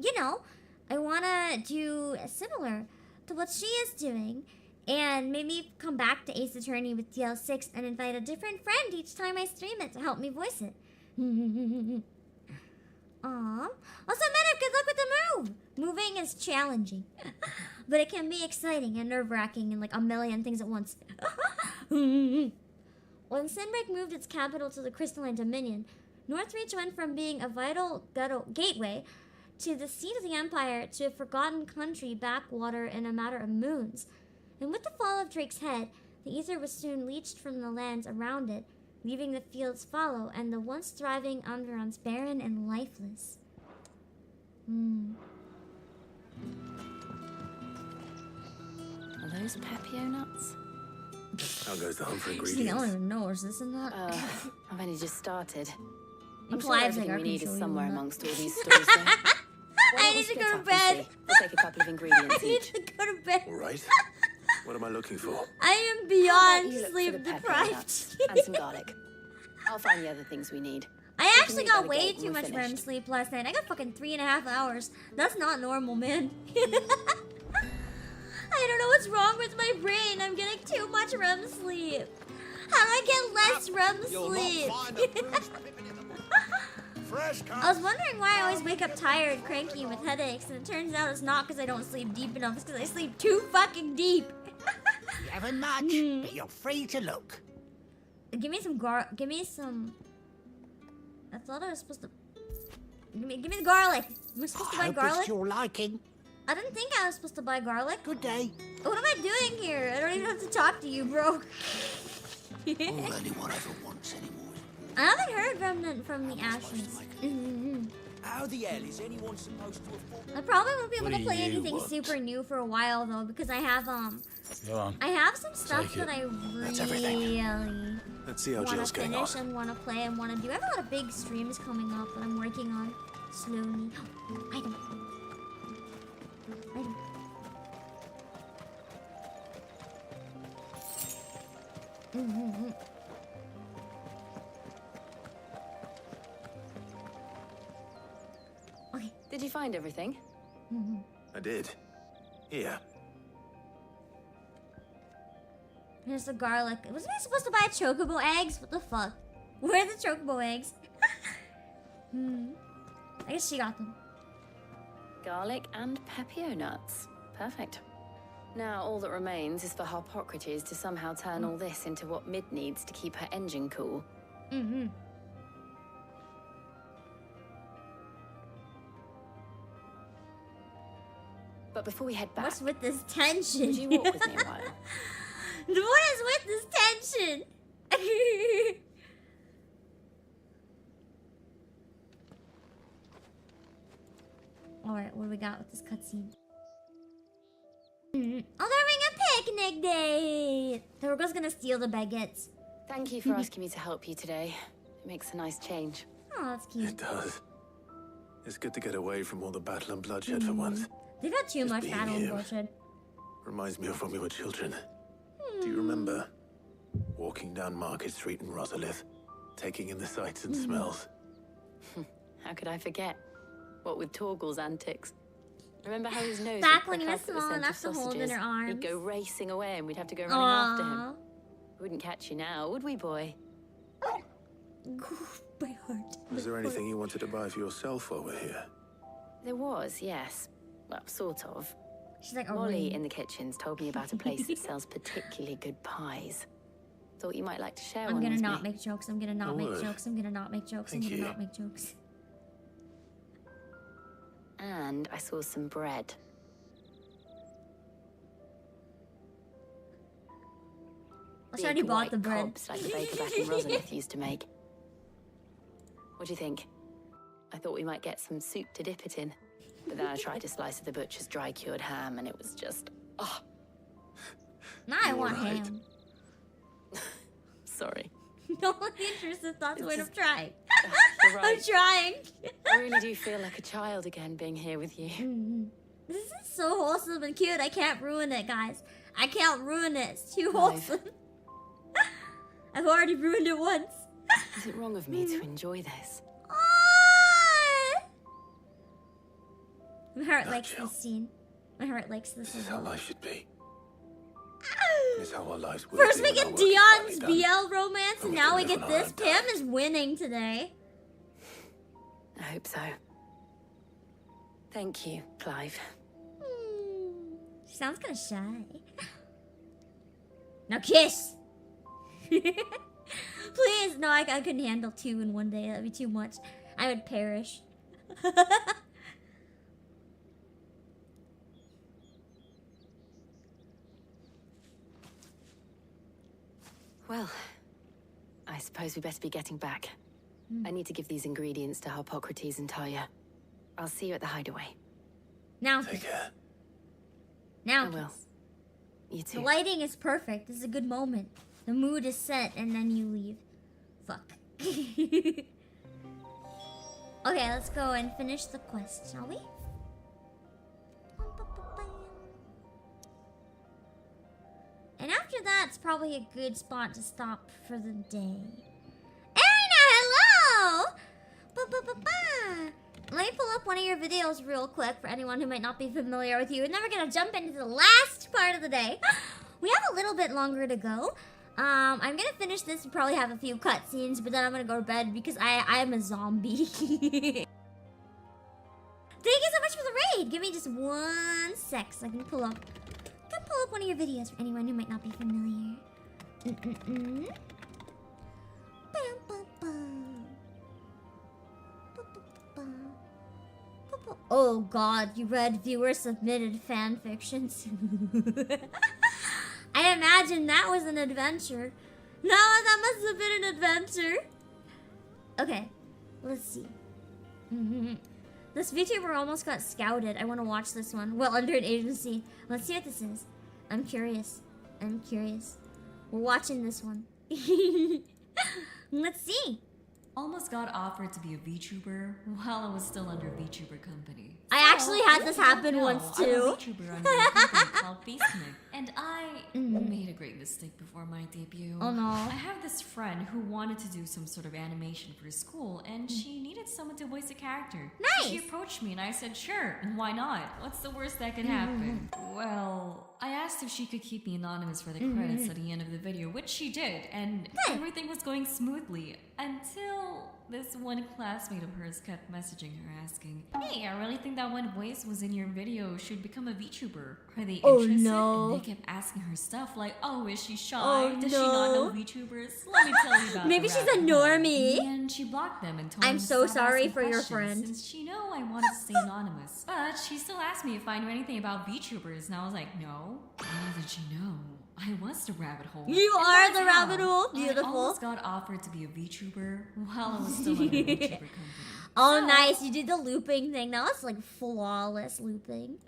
you know, I wanna do similar to what she is doing, and maybe come back to Ace Attorney with DL6 and invite a different friend each time I stream it to help me voice it. Aww. Also, Medic, good luck with the move! Moving is challenging, but it can be exciting and nerve-wracking and like a million things at once. When Sinbreak moved its capital to the Crystalline Dominion, Northreach went from being a vital gateway to the seat of the Empire to a forgotten country backwater in a matter of moons. And with the fall of Drake's head, the ether was soon leached from the lands around it, leaving the fields fallow and the once thriving Onderons barren and lifeless. Are those Pepio nuts? How goes the hunt for I ingredients? don't even know, is this a nut? I've only just started. I'm Implies sure like everything our we need is control somewhere unit. amongst all these stores. Though. I need to go to bed. We'll take a couple of ingredients I need each. to go to bed. All right. What am I looking for? I am How about beyond you look for sleep the pepper deprived. nuts and some garlic. I'll find the other things we need. I We can actually meet by got the way gate too when we're much REM finished. sleep last night. I got fucking 3.5 hours. That's not normal, man. I don't know what's wrong with my brain. I'm getting too much REM sleep. How do I get less REM sleep? I was wondering why I always wake up tired, cranky, and with headaches, and it turns out it's not because I don't sleep deep enough. It's because I sleep too fucking deep. You haven't much, but you're free to look. Give me some I thought I was supposed to. Give me the garlic. Am I supposed to buy Hope garlic? it's your liking. I didn't think I was supposed to buy garlic. Good day. What am I doing here? I don't even have to talk to you, bro. All anyone ever wants anymore. I haven't heard Remnant from the Ashes. How the hell is anyone supposed to afford? I probably won't be able What to do play you anything want? super new for a while though, because I have Go on. I have some stuff Take that it. I That's really everything. Let's see how want Jill's to getting finish on. and want to play and want to do. I have a lot of big streams coming up that I'm working on slowly. Item. Okay. Did you find everything? I did. Here. Here's the garlic. Wasn't I supposed to buy chocobo eggs? What the fuck? Where are the chocobo eggs? I guess she got them. Garlic and Pepio nuts. Perfect. Now all that remains is for Harpocrates to somehow turn all this into what Mid needs to keep her engine cool. But before we head back, What's with this tension? would you walk with me a while? What is with this tension? Alright, what do we got with this cutscene? Oh, they're having a picnic date! The Virgo's gonna steal the baguettes. Thank you for asking me to help you today. It makes a nice change. Oh, that's cute. It does. It's good to get away from all the battle and bloodshed for once. They've had too much being battle and here. bullshit. Reminds me of when we were children. Do you remember? Walking down Market Street in Rosalith, taking in the sights and smells. How could I forget? What with Torgal's antics. Remember how his nose Back would when he prick was up at the small scent enough of to hold in sausages. her arms. He'd go racing away and we'd have to go running after him. We wouldn't catch you now, would we, boy? My heart. Was there anything you wanted to buy for yourself while we're here? There was, yes. Well, sort of. She's like a Molly ring. in the kitchen's told me about a place that sells particularly good pies. Thought you might like to share I'm one gonna with not me. make jokes. I'm gonna not I make would. jokes. I'm gonna not make jokes. I'm Thank gonna you. not make jokes. And I saw some bread. I already Big bought white the bread. cobs like the baker back in Rosalith used to make. What do you think? I thought we might get some soup to dip it in. But then I tried a slice of the butcher's dry-cured ham and it was just... Oh, Now I You're want right. ham. Sorry. No intrusive thoughts. Wait, I'm trying. You're right. I'm trying. I really do feel like a child again being here with you. This is so wholesome and cute. I can't ruin it, guys. I can't ruin it. It's too wholesome. I've already ruined it once. Is it wrong of me to enjoy this? My heart likes this scene. My heart likes this This is as how well. life should be. This is how our lives will First be we when our get work is Dion's finally done. BL romance, and we now can we live get on our this. own Pam is winning today. I hope so. Thank you, Clive. She sounds kind of shy. Now kiss! Please! No, I couldn't handle 2 in one day. That'd be too much. I would perish. Well, I suppose we best be getting back. I need to give these ingredients to Harpocrates and Talia. I'll see you at the hideaway. Now Take care. Now I will. kiss. You too. The lighting is perfect. This is a good moment. The mood is set, and then you leave. Fuck. Okay, let's go and finish the quest, shall we? And after that, it's probably a good spot to stop for the day. Erina, hello! Ba-ba-ba-ba! Let me pull up one of your videos real quick for anyone who might not be familiar with you. And then we're gonna jump into the last part of the day. We have a little bit longer to go. I'm gonna finish this and probably have a few cutscenes, but then I'm gonna go to bed because I am a zombie. Thank you so much for the raid! Give me just 1 sec so I can pull up one of your videos for anyone who might not be familiar. Bam, bam, bam. Oh god, you read viewer submitted fan fictions. I imagine that was an adventure. No, that must have been an adventure. Okay, let's see. This VTuber almost got scouted. I want to watch this one. Well, under an agency. Let's see what this is. I'm curious. I'm curious. We're watching this one. Let's see. Almost got offered to be a VTuber while I was still under VTuber company. I actually had this happen once too. I'm a VTuber under a company called Basement, and I made a great mistake before my debut. Oh no. I have this friend who wanted to do some sort of animation for school, and she needed someone to voice a character. Nice. So she approached me, and I said, sure, and why not? What's the worst that could happen? Well, I asked if she could keep me anonymous for the credits at the end of the video, which she did, and everything was going smoothly until this one classmate of hers kept messaging her asking, hey, I really think that one voice was in your video should become a VTuber. Are they interested? no. And they kept asking her stuff like, oh, is she shy? Oh, Does she not know no. VTubers? Let me tell you about Maybe the she's a rabbit hole." normie. And she blocked them and told I'm them to so stop sorry asking for your questions friend. since she knew I wanted to stay anonymous. But she still asked me if I knew anything about VTubers, and I was like, no. Little did she know, I was the rabbit hole. You And are that's the how rabbit hole. I Beautiful. almost got offered to be a VTuber while I was still under a VTuber company. Oh, So- nice. You did the looping thing. That was like flawless looping.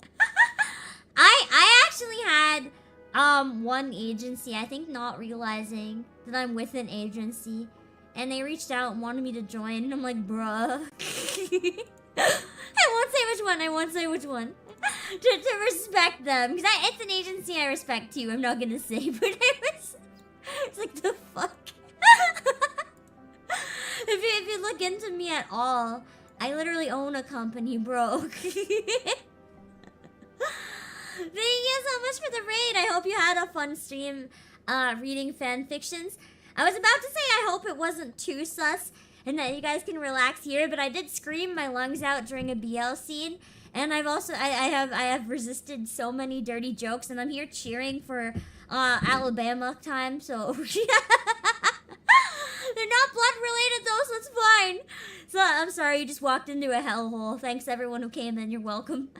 I actually had one agency, I think not realizing that I'm with an agency, and they reached out and wanted me to join, and I'm like, bruh. I won't say which one. I won't say which one. to respect them, because it's an agency I respect too. I'm not gonna say, but it's like, the fuck. If you look into me at all, I literally own a company, bro. Thank you so much for the raid. I hope you had a fun stream reading fan fictions. I was about to say I hope it wasn't too sus and that you guys can relax here, but I did scream my lungs out during a BL scene, and I've also I have resisted so many dirty jokes, and I'm here cheering for Alabama time, so they're not blood related though, so it's fine. So I'm sorry you just walked into a hellhole. Thanks everyone who came in. You're welcome.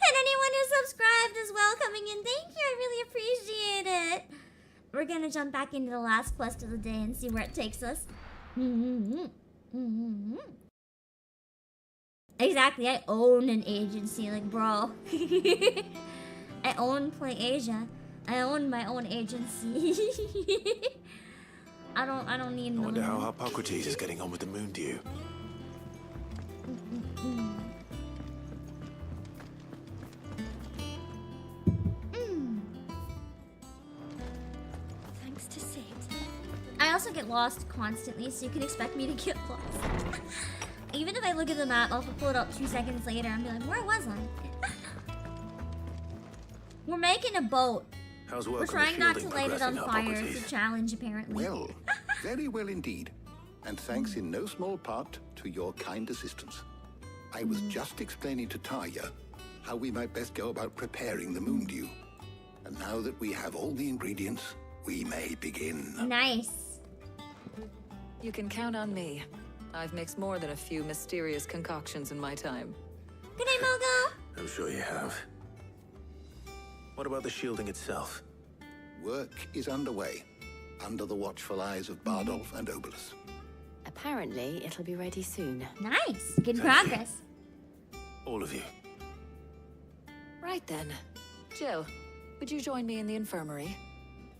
And anyone who subscribed as well coming in, thank you. I really appreciate it. We're gonna jump back into the last quest of the day and see where it takes us. Exactly, I own an agency, like, bro. I own Play Asia. I own my own agency. I don't need I no wonder how more. Hippocrates is getting on with the moon dew. Thanks to Sid. I also get lost constantly, so you can expect me to get lost. Even if I look at the map, I'll pull it up 2 seconds later and be like, where was I? We're making a boat. How's work We're on the trying not to shielding light it on progressing, fire. It's a Hippocrates? challenge, apparently. Well, very well indeed. And thanks in no small part to your kind assistance. I was just explaining to Taya how we might best go about preparing the moon dew. And now that we have all the ingredients, we may begin. Nice. You can count on me. I've mixed more than a few mysterious concoctions in my time. Good day, Mogo. I'm sure you have. What about the shielding itself? Work is underway, under the watchful eyes of Bardolph and Obolus. Apparently, it'll be ready soon. Nice. Good progress. All of you. Right then. Jill, would you join me in the infirmary?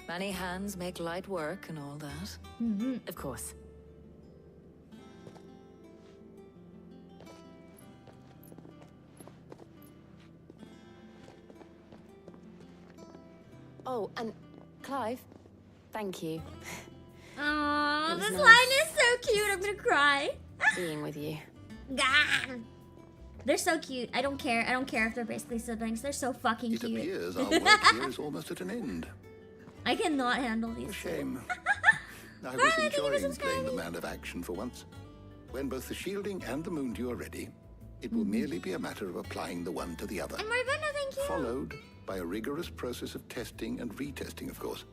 Many hands make light work and all that. Of course. Oh, and Clive, thank you. Aww, It was this nice line is so cute. I'm gonna cry. being with you. Gah. They're so cute. I don't care. I don't care if they're basically siblings. They're so fucking It cute. appears our work here is almost at an end. I cannot handle these. A shame. I was Alright, thank you for enjoying playing the subscribing. man of action for once. When both the shielding and the moon dew are ready, it will merely be a matter of applying the one to the other. And Moribunda, thank you. Followed by a rigorous process of testing and retesting, of course.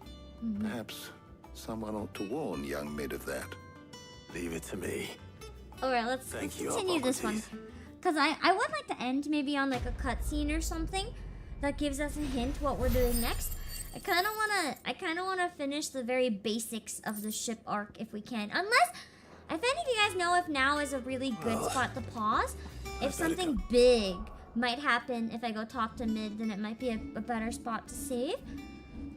Perhaps someone ought to warn young Mid of that. Leave it to me. Alright, let's Thank you, continue this one. Because I would like to end maybe on like a cutscene or something that gives us a hint what we're doing next. I kind of wanna finish the very basics of the ship arc if we can. Unless, if any of you guys know if now is a really good spot to pause. If something big might happen if I go talk to Mid, then it might be a better spot to save.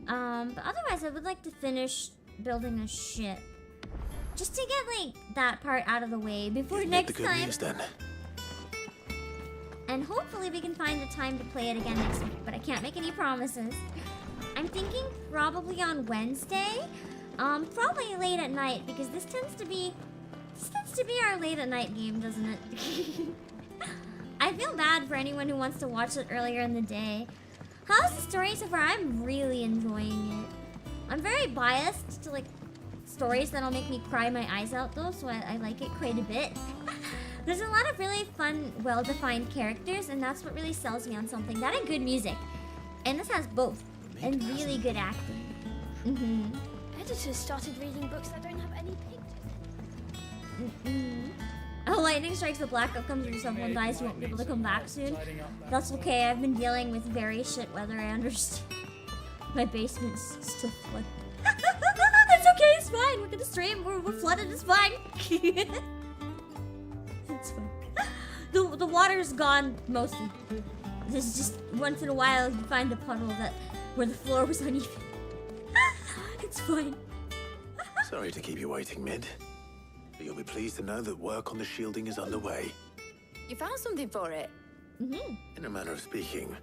But otherwise, I would like to finish building a ship. Just to get, like, that part out of the way before Make next the good time. news then. And hopefully we can find the time to play it again next week, but I can't make any promises. I'm thinking probably on Wednesday. Probably late at night, because this tends to be our late at night game, doesn't it? I feel bad for anyone who wants to watch it earlier in the day. How's the story so far? I'm really enjoying it. I'm very biased to like stories that'll make me cry my eyes out though, so I like it quite a bit. There's a lot of really fun, well-defined characters, and that's what really sells me on something. That and good music. And this has both. And really good acting. Editors started reading books that don't have any pictures. Oh, lightning strikes, the blackout comes when someone dies, you won't be able to come back soon. That's okay, I've been dealing with very shit weather, I understand. My basement's still flooded. It's okay, it's fine, we're gonna stream, we're flooded, it's fine. It's fine. The water's gone, mostly. There's just, once in a while, you find a puddle where the floor was uneven. It's fine. Sorry to keep you waiting, Mid. But you'll be pleased to know that work on the shielding is underway. You found something for it? In a manner of speaking,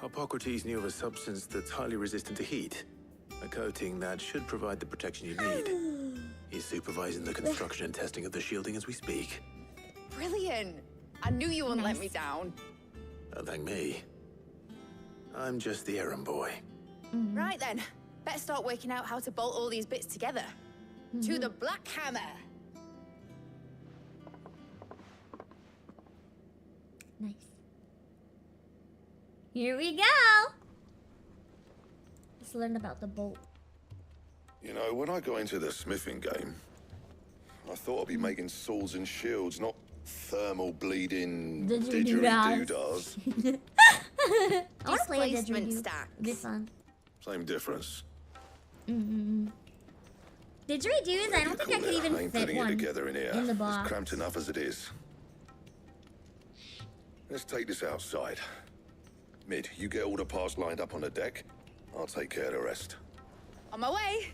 Hippocrates knew of a substance that's highly resistant to heat. A coating that should provide the protection you need. He's supervising the construction and testing of the shielding as we speak. Brilliant. I knew you wouldn't let me down. Don't thank me. I'm just the errand boy. Right then. Better start working out how to bolt all these bits together. To the Black Hammer. Nice. Here we go. Let's learn about the boat. You know, when I got into the smithing game, I thought I'd be making swords and shields, not thermal bleeding didgeridoo-dahs. I want to play a Displacement didgeridoo. stacks. It'd be fun. Same difference. Didgeridoos, I don't think I could I even ain't fit putting it one together in here. in the It's box. cramped enough as it is. Let's take this outside. Mid, you get all the parts lined up on the deck. I'll take care of the rest. On my way.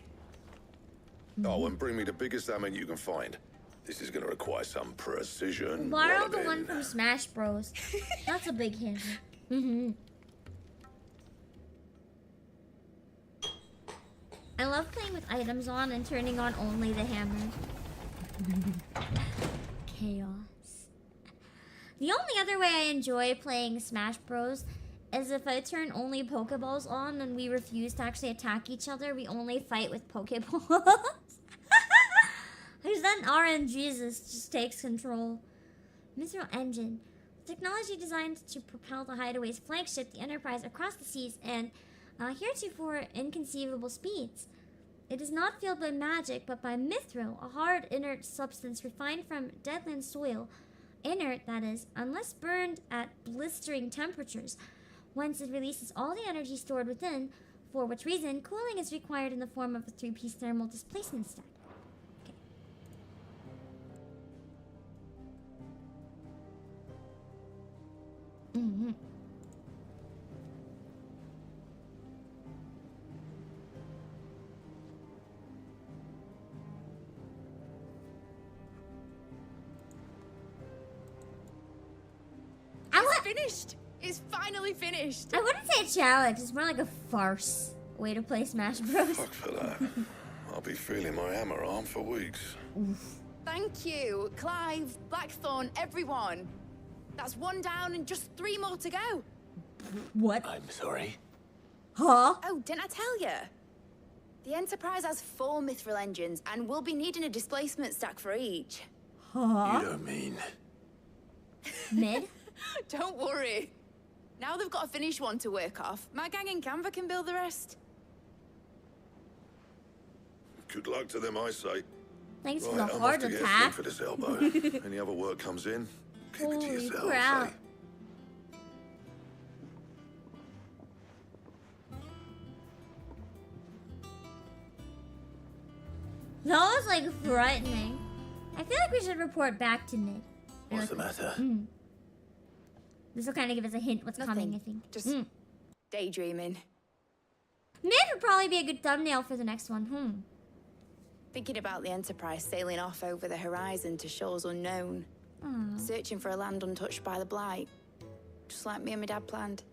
Oh, and bring me the biggest salmon you can find. This is gonna require some precision. Borrow the one from Smash Bros. That's a big hint. I love playing with items on and turning on only the hammer. Chaos. The only other way I enjoy playing Smash Bros is if I turn only Pokeballs on and we refuse to actually attack each other. We only fight with Pokeballs. Because then RNG just takes control. Mithril engine. Technology designed to propel the Hideaway's flagship, the Enterprise, across the seas and heretofore inconceivable speeds. It is not fueled by magic, but by mithril, a hard, inert substance refined from deadland soil. Inert, that is, unless burned at blistering temperatures, whence it releases all the energy stored within, for which reason cooling is required in the form of a 3-piece thermal displacement stack. Finished! It's finally finished! I wouldn't say a challenge, it's more like a farce way to play Smash Bros. Fuck for that. I'll be feeling my hammer arm for weeks. Thank you, Clive, Blackthorn, everyone. That's one down and just 3 more to go. What? I'm sorry. Huh? Oh, didn't I tell you? The Enterprise has 4 mithril engines, and we'll be needing a displacement stack for each. Huh? You don't mean... Mid? Don't worry. Now they've got a finished one to work off. My gang in Canva can build the rest. Good luck to them, I say. Thanks for Right, the I'm heart off to get attack. food for this elbow. Any other work comes in, keep it to Holy yourself, crap. eh? That was like frightening. I feel like we should report back to Mid. What's the matter? This will kind of give us a hint what's coming, I think. Just daydreaming. Mid would probably be a good thumbnail for the next one. Thinking about the Enterprise sailing off over the horizon to shores unknown. Searching for a land untouched by the Blight. Just like me and my dad planned.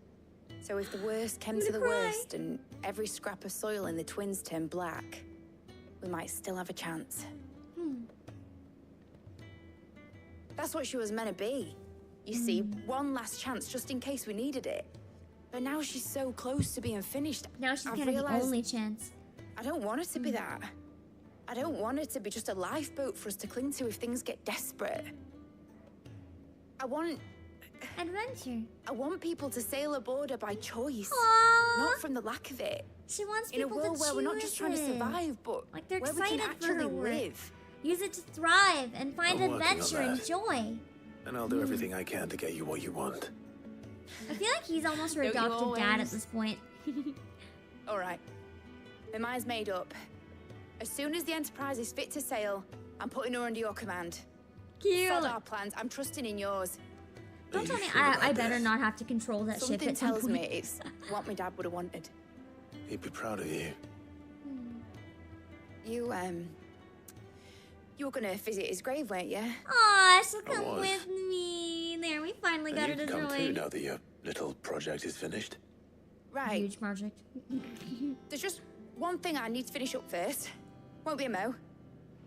So if the worst came to the worst and every scrap of soil in the Twins turned black, we might still have a chance. That's what she was meant to be. You see, one last chance just in case we needed it. But now she's so close to being finished. Now she's kind of the only chance. I don't want it to be that. I don't want it to be just a lifeboat for us to cling to if things get desperate. I want... adventure. I want people to sail aboard her by choice. Aww. Not from the lack of it. She wants in a people world to where we're not just trying to choose it. survive, but like they're where we excited can for actually her work. live. Use it to thrive and find I'm working on adventure and that. joy. And I'll do everything I can to get you what you want. I feel like he's almost her Don't you adopted dad at always? this point. All right. My mind's made up. As soon as the Enterprise is fit to sail, I'm putting her under your command. Cute. Sod our plans. I'm trusting in yours. Don't tell me I better not have to control that ship Something at some tells point. me it's what my dad would have wanted. He'd be proud of you. You were gonna visit his grave, weren't you? Aw, she'll I come was. with me. There, we finally got her And to you can come too join. now that your little project is finished. Right. Huge project. There's just one thing I need to finish up first. Won't be a mo.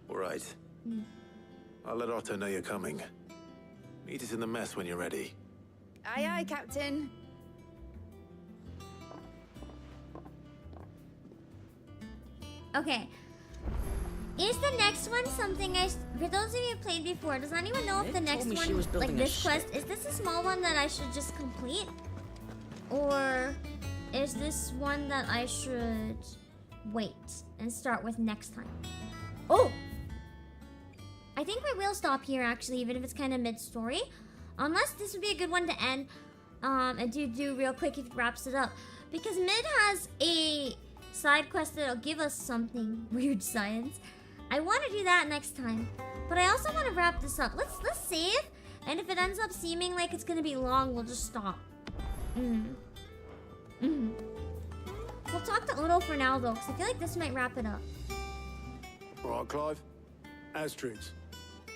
All right. I'll let Otto know you're coming. Meet us in the mess when you're ready. Aye, aye, Captain. Okay. Is the next one something for those of you who played before, does anyone know if the next told me she one, was building like a this quest, is this a small one that I should just complete? Or is this one that I should wait and start with next time? Oh! I think we will stop here actually, even if it's kind of mid-story. Unless this would be a good one to end and do real quick if it wraps it up. Because Mid has a side quest that'll give us something. Weird science. I want to do that next time. But I also want to wrap this up. Let's save. And if it ends up seeming like it's going to be long, we'll just stop. We'll talk to Uno for now though, because I feel like this might wrap it up. Right, Clive? Asterix.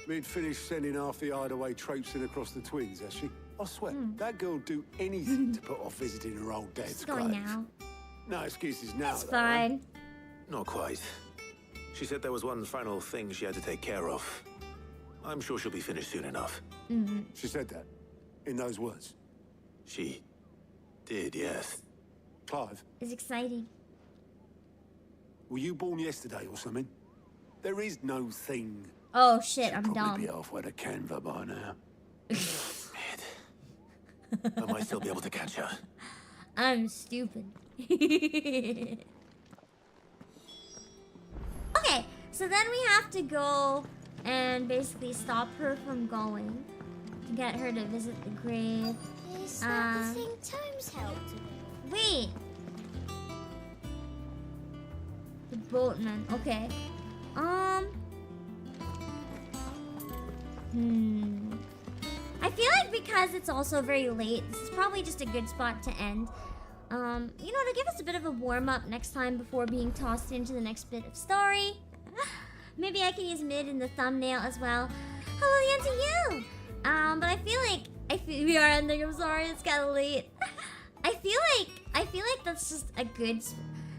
We'd finished sending half the hideaway traipsing across the twins, has she? I swear, that girl'd do anything to put off visiting her old dad's Go grave. now. No excuses now, It's though, eh? fine. Not quite. She said there was one final thing she had to take care of. I'm sure she'll be finished soon enough. She said that? In those words? She did, yes. Clive, It's exciting. were you born yesterday or something? There is no thing. Oh shit, I'm Probably dumb. be halfway to Canva by now. I might still be able to catch her. I'm stupid. Okay, so then we have to go and basically stop her from going to get her to visit the grave. Is that the thing Tomes helped? Wait. The boatman. Okay. I feel like because it's also very late, this is probably just a good spot to end. You know, to give us a bit of a warm-up next time before being tossed into the next bit of story. Maybe I can use mid in the thumbnail as well. Hello again to you! But I feel like we are ending, I'm sorry, it's kinda late. I feel like that's just a good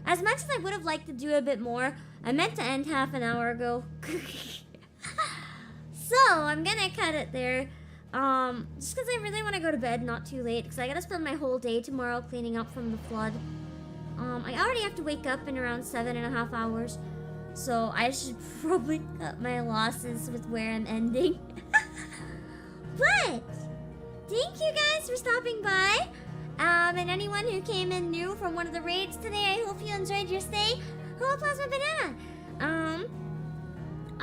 as much as I would have liked to do a bit more, I meant to end half an hour ago. So I'm gonna cut it there. Just because I really want to go to bed, not too late, because I gotta spend my whole day tomorrow cleaning up from the flood. I already have to wake up in around 7.5 hours, so I should probably cut my losses with where I'm ending. But thank you guys for stopping by, and anyone who came in new from one of the raids today, I hope you enjoyed your stay. Hello, Plasma Banana.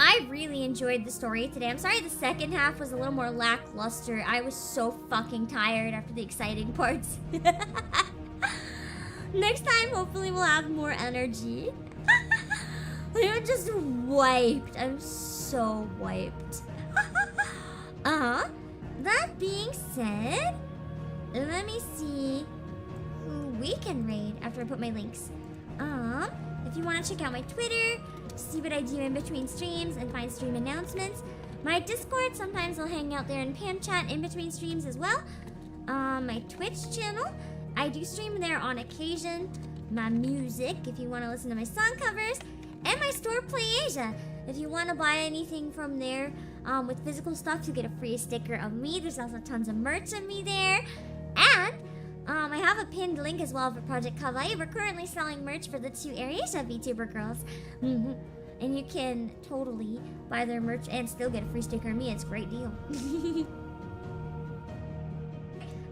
I really enjoyed the story today. I'm sorry the second half was a little more lackluster. I was so fucking tired after the exciting parts. Next time, hopefully we'll have more energy. I'm just wiped. I'm so wiped. That being said, let me see who we can raid after I put my links. If you want to check out my Twitter, see what I do in between streams and find stream announcements. My Discord, sometimes I'll hang out there and pan chat in between streams as well. My Twitch channel, I do stream there on occasion. My music, if you want to listen to my song covers. And my store, PlayAsia. If you want to buy anything from there with physical stuff, you get a free sticker of me. There's also tons of merch of me there. And I have a pinned link as well for Project Kawaii. We're currently selling merch for the 2 areas of VTuber girls. And you can totally buy their merch and still get a free sticker of me. It's a great deal.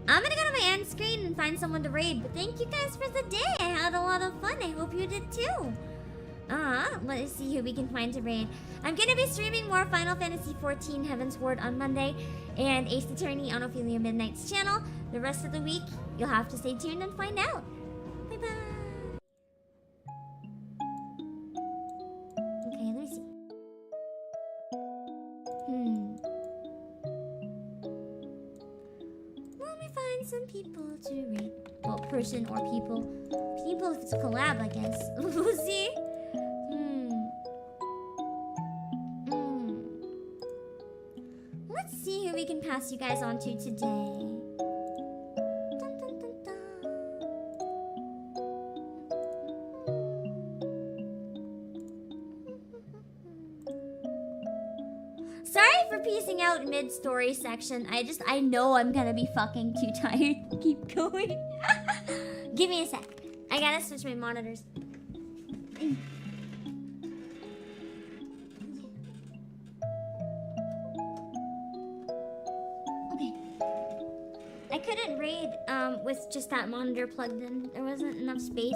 I'm gonna go to my end screen and find someone to raid. But thank you guys for the day. I had a lot of fun. I hope you did too. Let's see who we can find to raid. I'm gonna be streaming more Final Fantasy XIV Heaven's Ward on Monday and Ace Attorney on Ophelia Midnight's channel. The rest of the week, you'll have to stay tuned and find out. Bye bye. Okay, let me see. Let me find some people to raid. Well, person or people. People if it's a collab, I guess. We'll see. Let's see who we can pass you guys on to today. Dun, dun, dun, dun. Sorry for piecing out mid-story section. I know I'm gonna be fucking too tired to keep going. Give me a sec. I gotta switch my monitors. Okay. I couldn't raid with just that monitor plugged in. There wasn't enough space.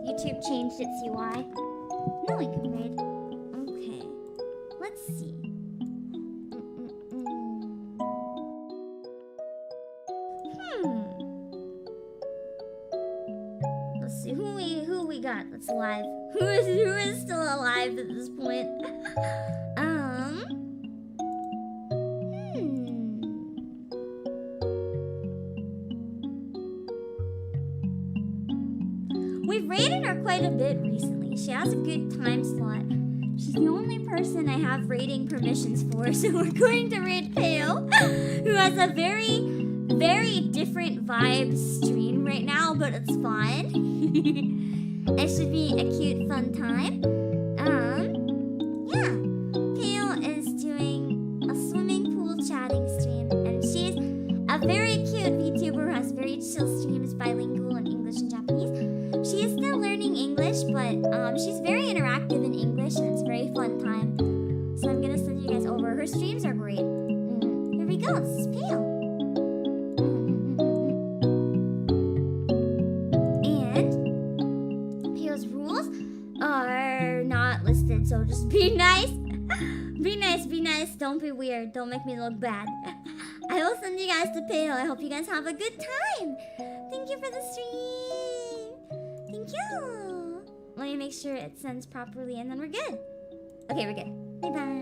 YouTube changed its UI. No, I can raid. Okay. Let's see. Let's see who we got that's alive. Who is still alive at this point? We've raided her quite a bit recently. She has a good time slot. She's the only person I have rating permissions for, so we're going to raid Pale, who has a very, very different vibe stream right now, but it's fun. It should be a cute, fun time. Yeah. Pale is doing a swimming pool chatting stream, and she's a very cute VTuber who has very chill streams, bilingual in English and Japanese. She is still learning English, but she's very interactive in English, and it's a very fun time. So I'm gonna send you guys over. Her streams are great. Here we go. This is Pale. And Pale's rules are not listed, so just be nice. Be nice, be nice. Don't be weird. Don't make me look bad. I will send you guys to Pale. I hope you guys have a good time. Thank you for the stream. Thank you. Let me make sure it sends properly and then we're good. Okay, we're good. Bye-bye.